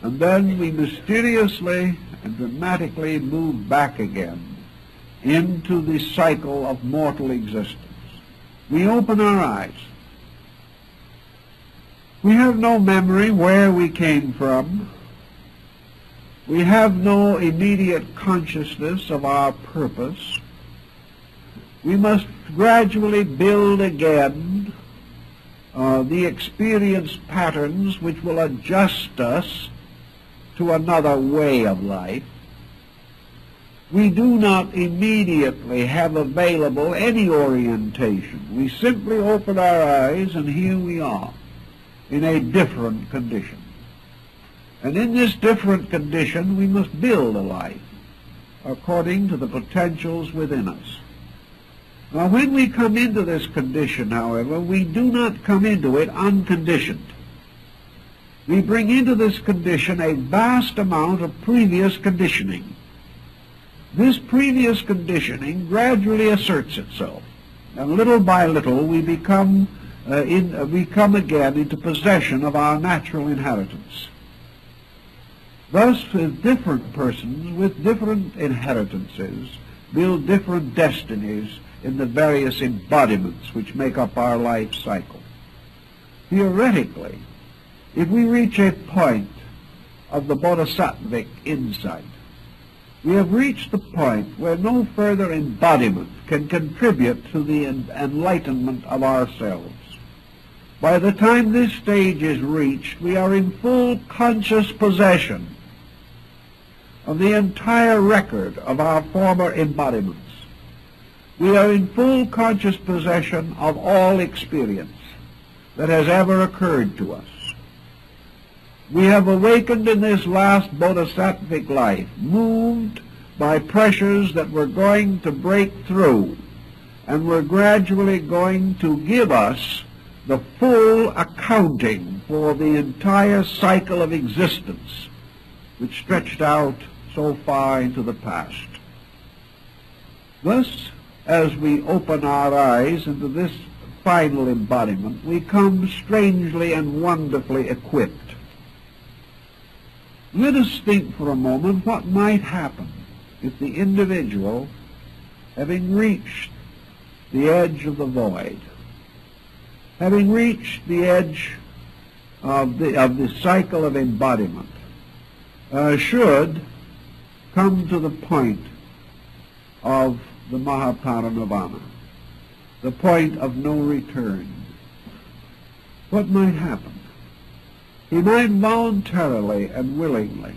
And then we mysteriously and dramatically move back again into the cycle of mortal existence. We open our eyes. We have no memory where we came from. We have no immediate consciousness of our purpose. We must gradually build again the experience patterns which will adjust us to another way of life. We do not immediately have available any orientation. We simply open our eyes and here we are in a different condition. And in this different condition we must build a life according to the potentials within us. Now when we come into this condition, however, we do not come into it unconditioned.
we bring into this condition a vast amount of previous conditioning. This previous conditioning gradually asserts itself, and little by little we come again into possession of our natural inheritance. Thus, different persons with different inheritances build different destinies in the various embodiments which make up our life cycle. Theoretically, if we reach a point of the bodhisattvic insight, we have reached the point where no further embodiment can contribute to the enlightenment of ourselves. By the time this stage is reached, we are in full conscious possession of the entire record of our former embodiments. We are in full conscious possession of all experience that has ever occurred to us. We have awakened in this last bodhisattvic life, moved by pressures that were going to break through, and were gradually going to give us the full accounting for the entire cycle of existence, which stretched out so far into the past. Thus, as we open our eyes into this final embodiment, we come strangely and wonderfully equipped. Let us think for a moment what might happen if the individual, having reached the edge of the void, having reached the edge of the cycle of embodiment, should come to the point of the Mahaparinirvana, the point of no return. What might happen? He might voluntarily and willingly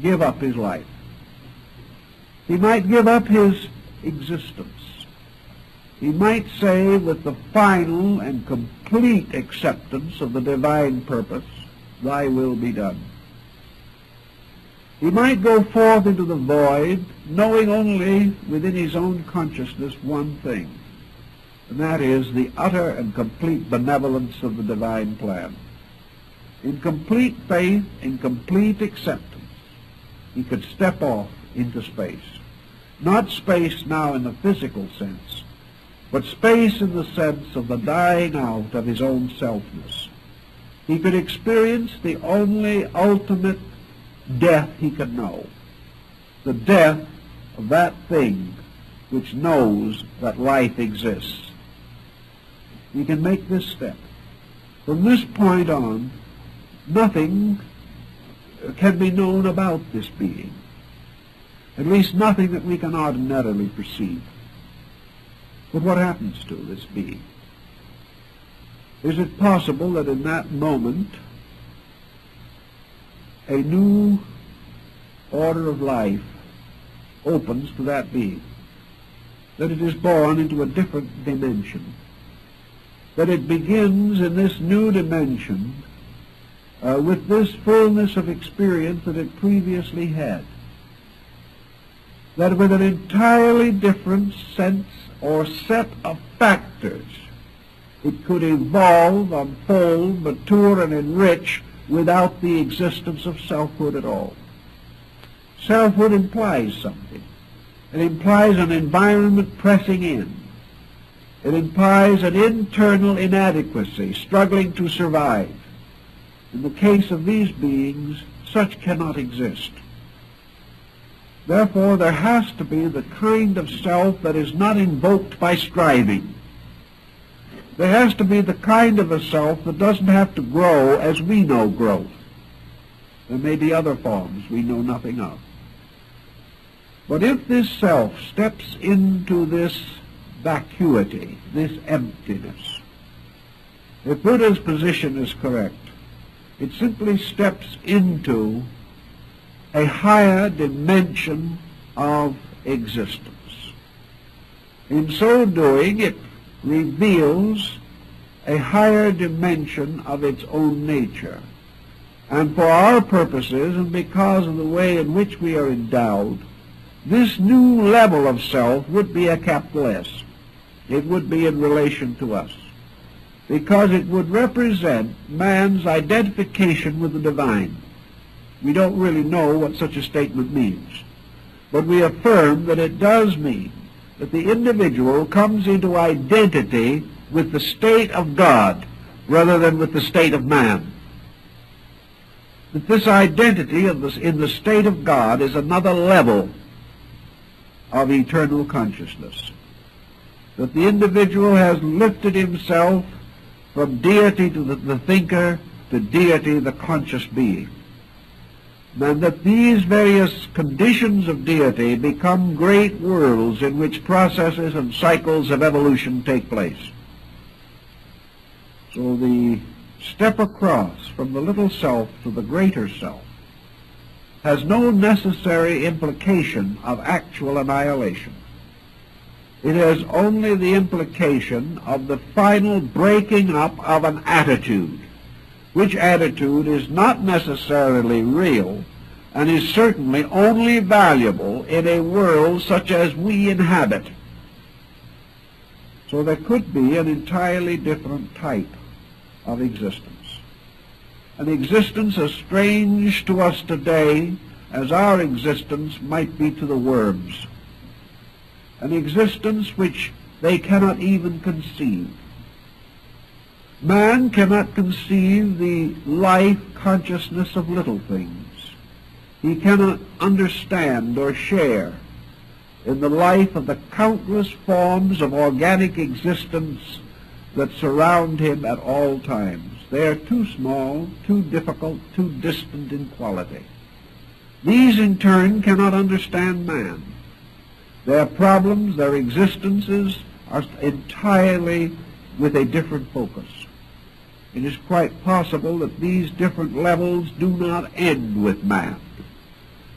give up his life. He might give up his existence. He might say, with the final and complete acceptance of the divine purpose, "Thy will be done." He might go forth into the void, knowing only within his own consciousness one thing, and that is the utter and complete benevolence of the divine plan. In complete faith, in complete acceptance, he could step off into space. Not space now in the physical sense, but space in the sense of the dying out of his own selfness. He could experience the only ultimate death he could know, the death of that thing which knows that life exists. He can make this step. From this point on, nothing can be known about this being, at least nothing that we can ordinarily perceive. But what happens to this being? Is it possible that in that moment a new order of life opens to that being, that it is born into a different dimension, that it begins in this new dimension with this fullness of experience that it previously had, that with an entirely different sense or set of factors it could evolve, unfold, mature, and enrich without the existence of selfhood at all. Selfhood implies something. It implies an environment pressing in. It implies an internal inadequacy, struggling to survive. In the case of these beings, such cannot exist. Therefore, there has to be the kind of self that is not invoked by striving. There has to be the kind of a self that doesn't have to grow as we know growth. There may be other forms we know nothing of. But if this self steps into this vacuity, this emptiness, if Buddha's position is correct, it simply steps into a higher dimension of existence. In so doing, it reveals a higher dimension of its own nature. And for our purposes, and because of the way in which we are endowed, this new level of self would be a capital S. It would be in relation to us.
because it would represent man's identification with the divine. We don't really know what such a statement means, but we affirm that it does mean that the individual comes into identity with the state of God rather than with the state of man. That this identity in the state of God is another level of eternal consciousness. That the individual has lifted himself from deity to the thinker, to deity the conscious being. And that these various conditions of deity become great worlds in which processes and cycles of evolution take place. So the step across from the little self to the greater self has no necessary implication of actual annihilation. It has only the implication of the final breaking up of an attitude, which attitude is not necessarily real and is certainly only valuable in a world such as we inhabit. So there could be an entirely different type of existence, an existence as strange to us today as our existence might be to the worms, an existence which they cannot even conceive. Man cannot conceive the life consciousness of little things. He cannot understand or share in the life of the countless forms of organic existence that surround him at all times. They are too small, too difficult, too distant in quality. These in turn cannot understand man. Their problems, their existences are entirely with a different focus. It is quite possible that these different levels do not end with man,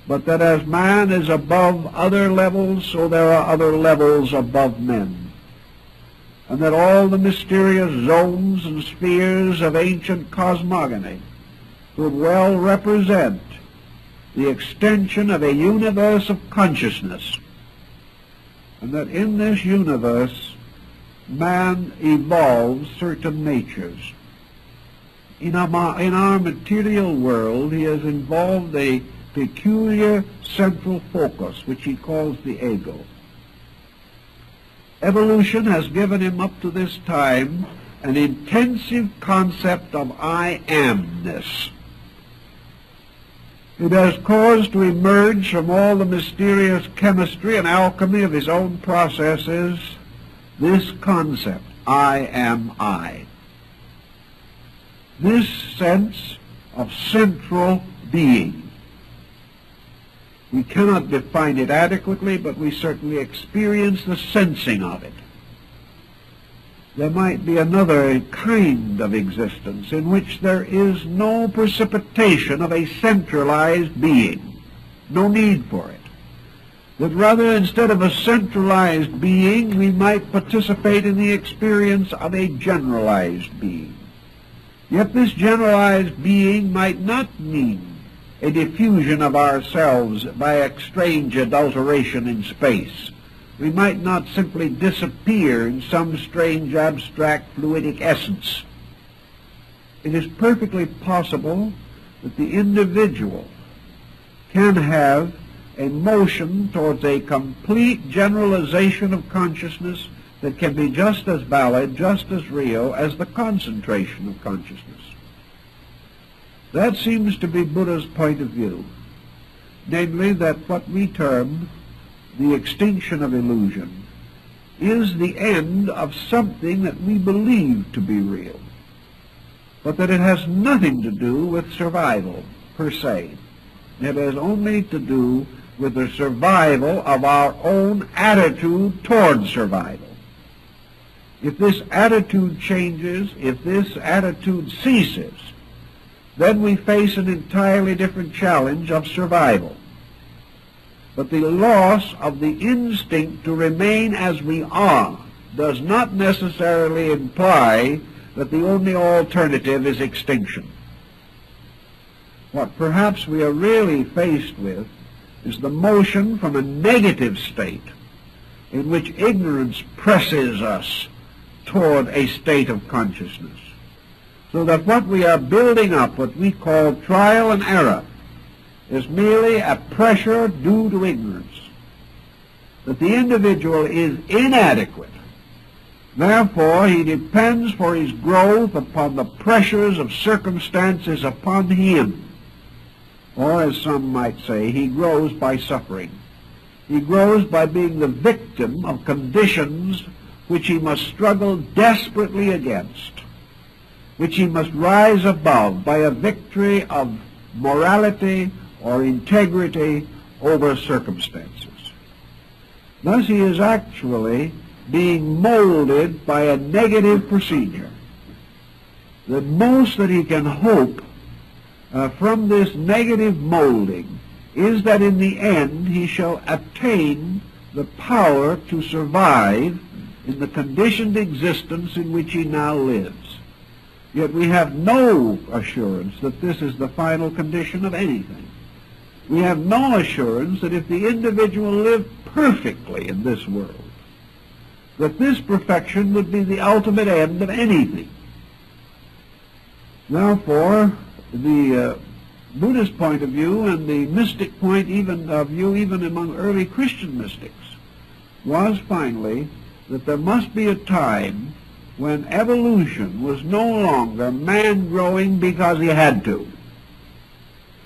but that as man is above other levels, so there are other levels above men, and that all the mysterious zones and spheres of ancient cosmogony could well represent the extension of a universe of consciousness, and that in this universe man evolves certain natures. In our material world, he has involved a peculiar central focus, which he calls the ego. Evolution has given him up to this time an intensive concept of I amness. It has caused to emerge from all the mysterious chemistry and alchemy of his own processes this concept, I am I. This sense of central being. We cannot define it adequately, but we certainly experience the sensing of it. There might be another kind of existence in which there is no precipitation of a centralized being, no need for it. That rather, instead of a centralized being, we might participate in the experience of a generalized being. Yet this generalized being might not mean a diffusion of ourselves by a strange adulteration in space. We might not simply disappear in some strange abstract fluidic essence. It is perfectly possible that the individual can have a motion towards a complete generalization of consciousness that can be just as valid, just as real as the concentration of consciousness. That seems to be Buddha's point of view, namely that what we term the extinction of illusion is the end of something that we believe to be real, but that it has nothing to do with survival per se. It has only to do with the survival of our own attitude toward survival. If this attitude changes, if this attitude ceases, then we face an entirely different challenge of survival. But the loss of the instinct to remain as we are does not necessarily imply that the only alternative is extinction. What perhaps we are really faced with is the motion from a negative state in which ignorance presses us
toward a state of consciousness. So that what we are building up, what we call trial and error, is merely a pressure due to ignorance. That the individual is inadequate. Therefore, he depends for his growth upon the pressures of circumstances upon him. Or, as some might say, he grows by suffering. He grows by being the victim of conditions which he must struggle desperately against, which he must rise above by a victory of morality or integrity over circumstances. Thus he is actually being molded by a negative procedure. The most that he can hope from this negative molding is that in the end he shall attain the power to survive in the conditioned existence in which he now lives. Yet we have no assurance that this is the final condition of anything. We have no assurance that if the individual lived perfectly in this world, that this perfection would be the ultimate end of anything. Therefore, the Buddhist point of view and the mystic point of view even among early Christian mystics was finally that there must be a time when evolution was no longer man growing because he had to,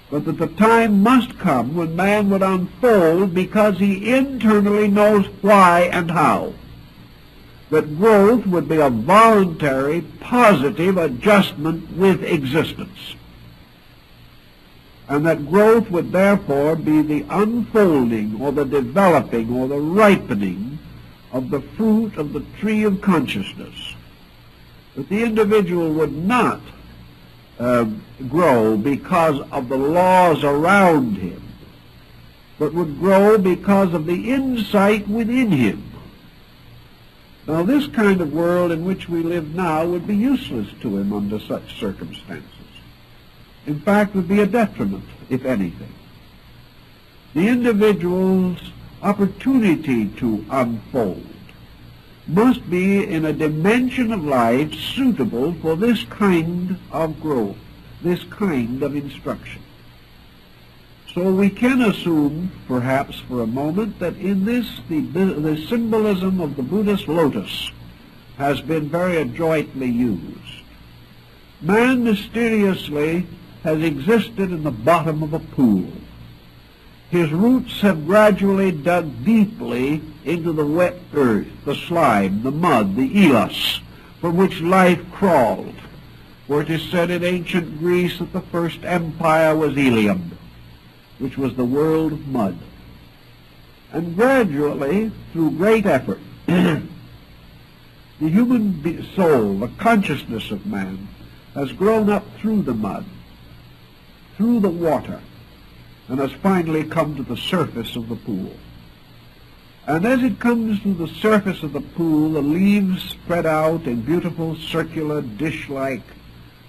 but that the time must come when man would unfold because he internally knows why and how. That growth would be a voluntary, positive adjustment with existence. And that growth would therefore be the unfolding or the developing or the ripening of the fruit of the tree of consciousness. That the individual would not grow because of the laws around him, but would grow because of the insight within him. Now, this kind of world in which we live now would be useless to him under such circumstances. In fact, would be a detriment, if anything. The individual's opportunity to unfold must be in a dimension of life suitable for this kind of growth, this kind of instruction. So we can assume, perhaps for a moment, that in this the symbolism of the Buddhist lotus has been very adroitly used. Man mysteriously has existed in the bottom of a pool. His roots have gradually dug deeply into the wet earth, the slime, the mud, the elos, from which life crawled. For it is said in ancient Greece that the first empire was Ilium, which was the world of mud. And gradually, through great effort, the human soul, the consciousness of man, has grown up through the mud, through the water, and has finally come to the surface of the pool. And as it comes to the surface of the pool, the leaves spread out in beautiful circular dish-like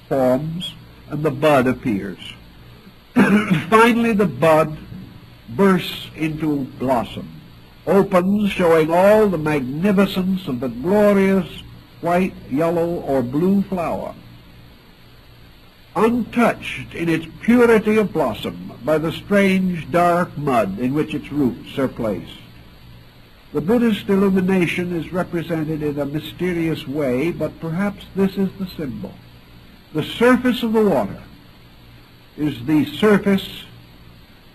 forms, and the bud appears. Finally, the bud bursts into blossom, opens, showing all the magnificence of the glorious white, yellow, or blue flower, untouched in its purity of blossom by the strange dark mud in which its roots are placed. The Buddhist illumination is represented in a mysterious way, but perhaps this is the symbol. The surface of the water is the surface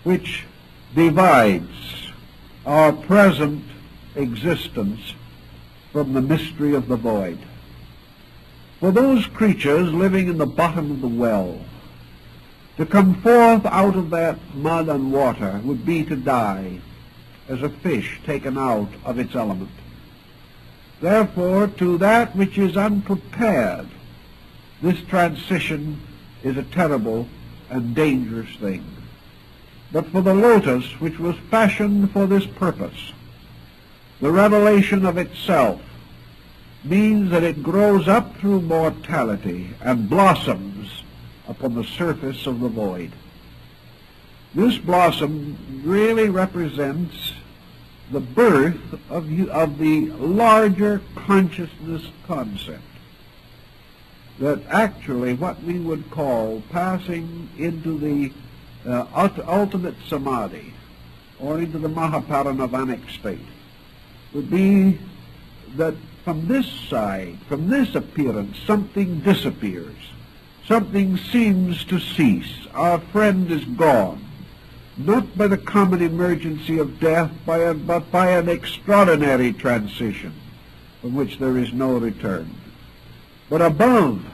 which divides our present existence from the mystery of the void. For those creatures living in the bottom of the well, to come forth out of that mud and water would be to die, as a fish taken out of its element. Therefore, to that which is unprepared, this transition is a terrible and dangerous thing. But for the lotus, which was fashioned for this purpose, the revelation of itself means that it grows up through mortality and blossoms upon the surface of the void. This blossom really represents the birth of the larger consciousness concept. That actually what we would call passing into the ultimate samadhi, or into the mahaparinirvanic state, would be that from this side, from this appearance, something disappears. Something seems to cease. Our friend is gone. Not by the common emergency of death, but by an extraordinary transition from which there is no return. But above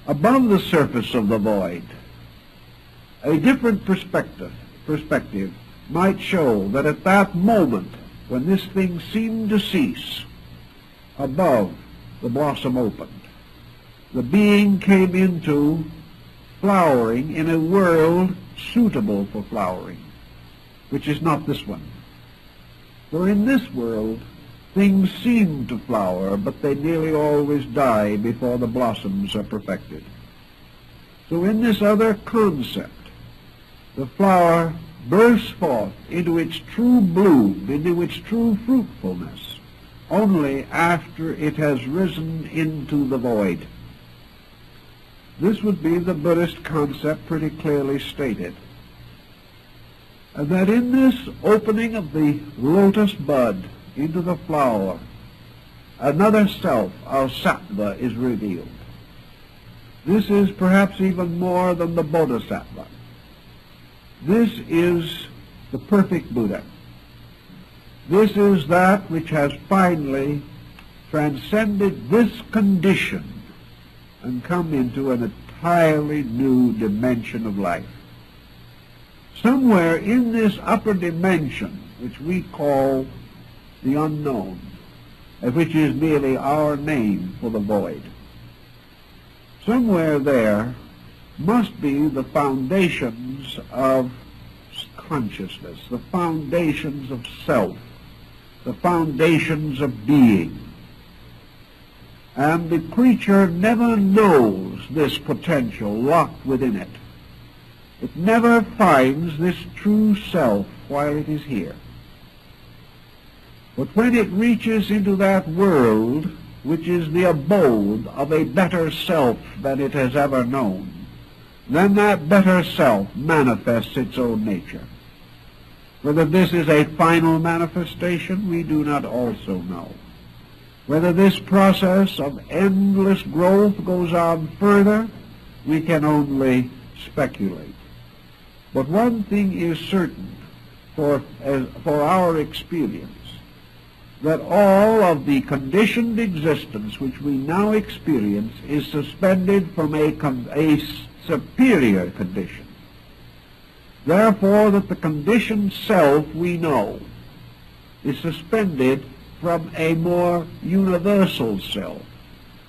the surface of the void, a different perspective might show that at that moment when this thing seemed to cease, above the blossom opened. The being came into flowering in a world suitable for flowering, which is not this one. For in this world, things seem to flower, but they nearly always die before the blossoms are perfected. So in this other concept, the flower bursts forth into its true bloom, into its true fruitfulness, only after it has risen into the void. This would be the Buddhist concept pretty clearly stated. And that in this opening of the lotus bud into the flower, another self, our sattva, is revealed. This is perhaps even more than the bodhisattva. This is the perfect Buddha. This is that which has finally transcended this condition and come into an entirely new dimension of life. Somewhere in this upper dimension, which we call the unknown, which is merely our name for the void, somewhere there must be the foundations of consciousness, the foundations of self, the foundations of being. And the creature never knows this potential locked within it. It never finds this true self while it is here. But when it reaches into that world, which is the abode of a better self than it has ever known, then that better self manifests its own nature. Whether this is a final manifestation, we do not also know. Whether this process of endless growth goes on further, we can only speculate. But one thing is certain for our experience, that all of the conditioned existence which we now experience is suspended from a superior condition. Therefore, that the conditioned self we know is suspended from a more universal self,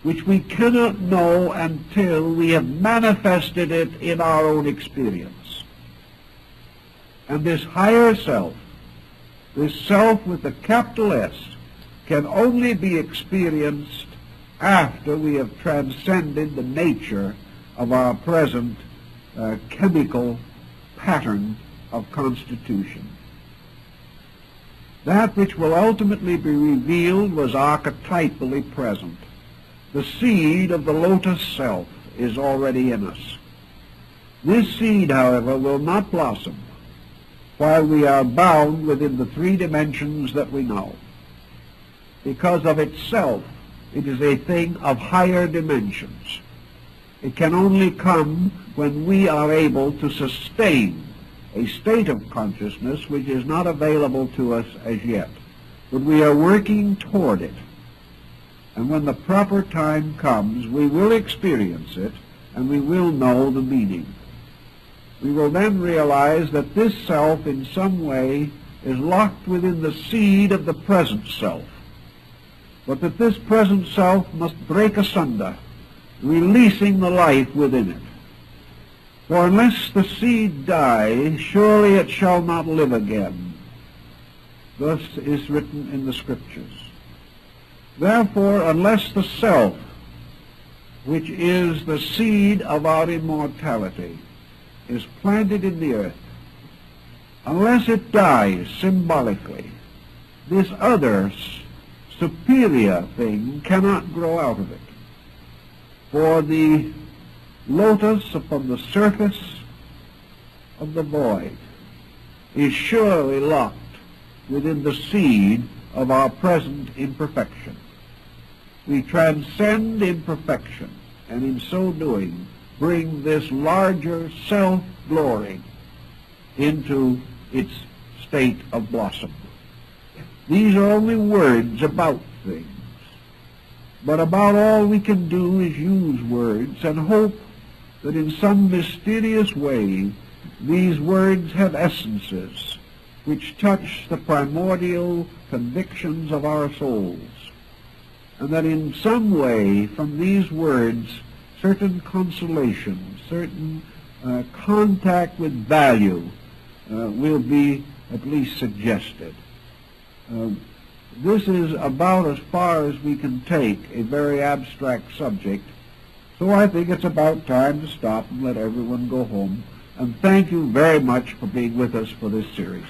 which we cannot know until we have manifested it in our own experience. And this higher self, this self with the capital S, can only be experienced after we have transcended the nature of our present chemical pattern of constitution. That which will ultimately be revealed was archetypally present. The seed of the lotus self is already in us. This seed, however, will not blossom while we are bound within the three dimensions that we know. Because of itself, it is a thing of higher dimensions. It can only come when we are able to sustain a state of consciousness which is not available to us as yet. But we are working toward it. And when the proper time comes, we will experience it, and we will know the meaning. We will then realize that this self in some way is locked within the seed of the present self, but that this present self must break asunder, releasing the life within it. For unless the seed die, surely it shall not live again. Thus is written in the Scriptures. Therefore, unless the self, which is the seed of our immortality, is planted in the earth, unless it dies symbolically, this other superior thing cannot grow out of it. For the lotus upon the surface of the void is surely locked within the seed of our present imperfection. We transcend imperfection, and in so doing bring this larger self-glory into its state of blossom. These are only words about things, but about all we can do is use words and hope that in some mysterious way these words have essences which touch the primordial convictions of our souls, and that in some way from these words certain consolation, certain contact with value will be at least suggested. This is about as far as we can take a very abstract subject, so I think it's about time to stop and let everyone go home. And thank you very much for being with us for this series.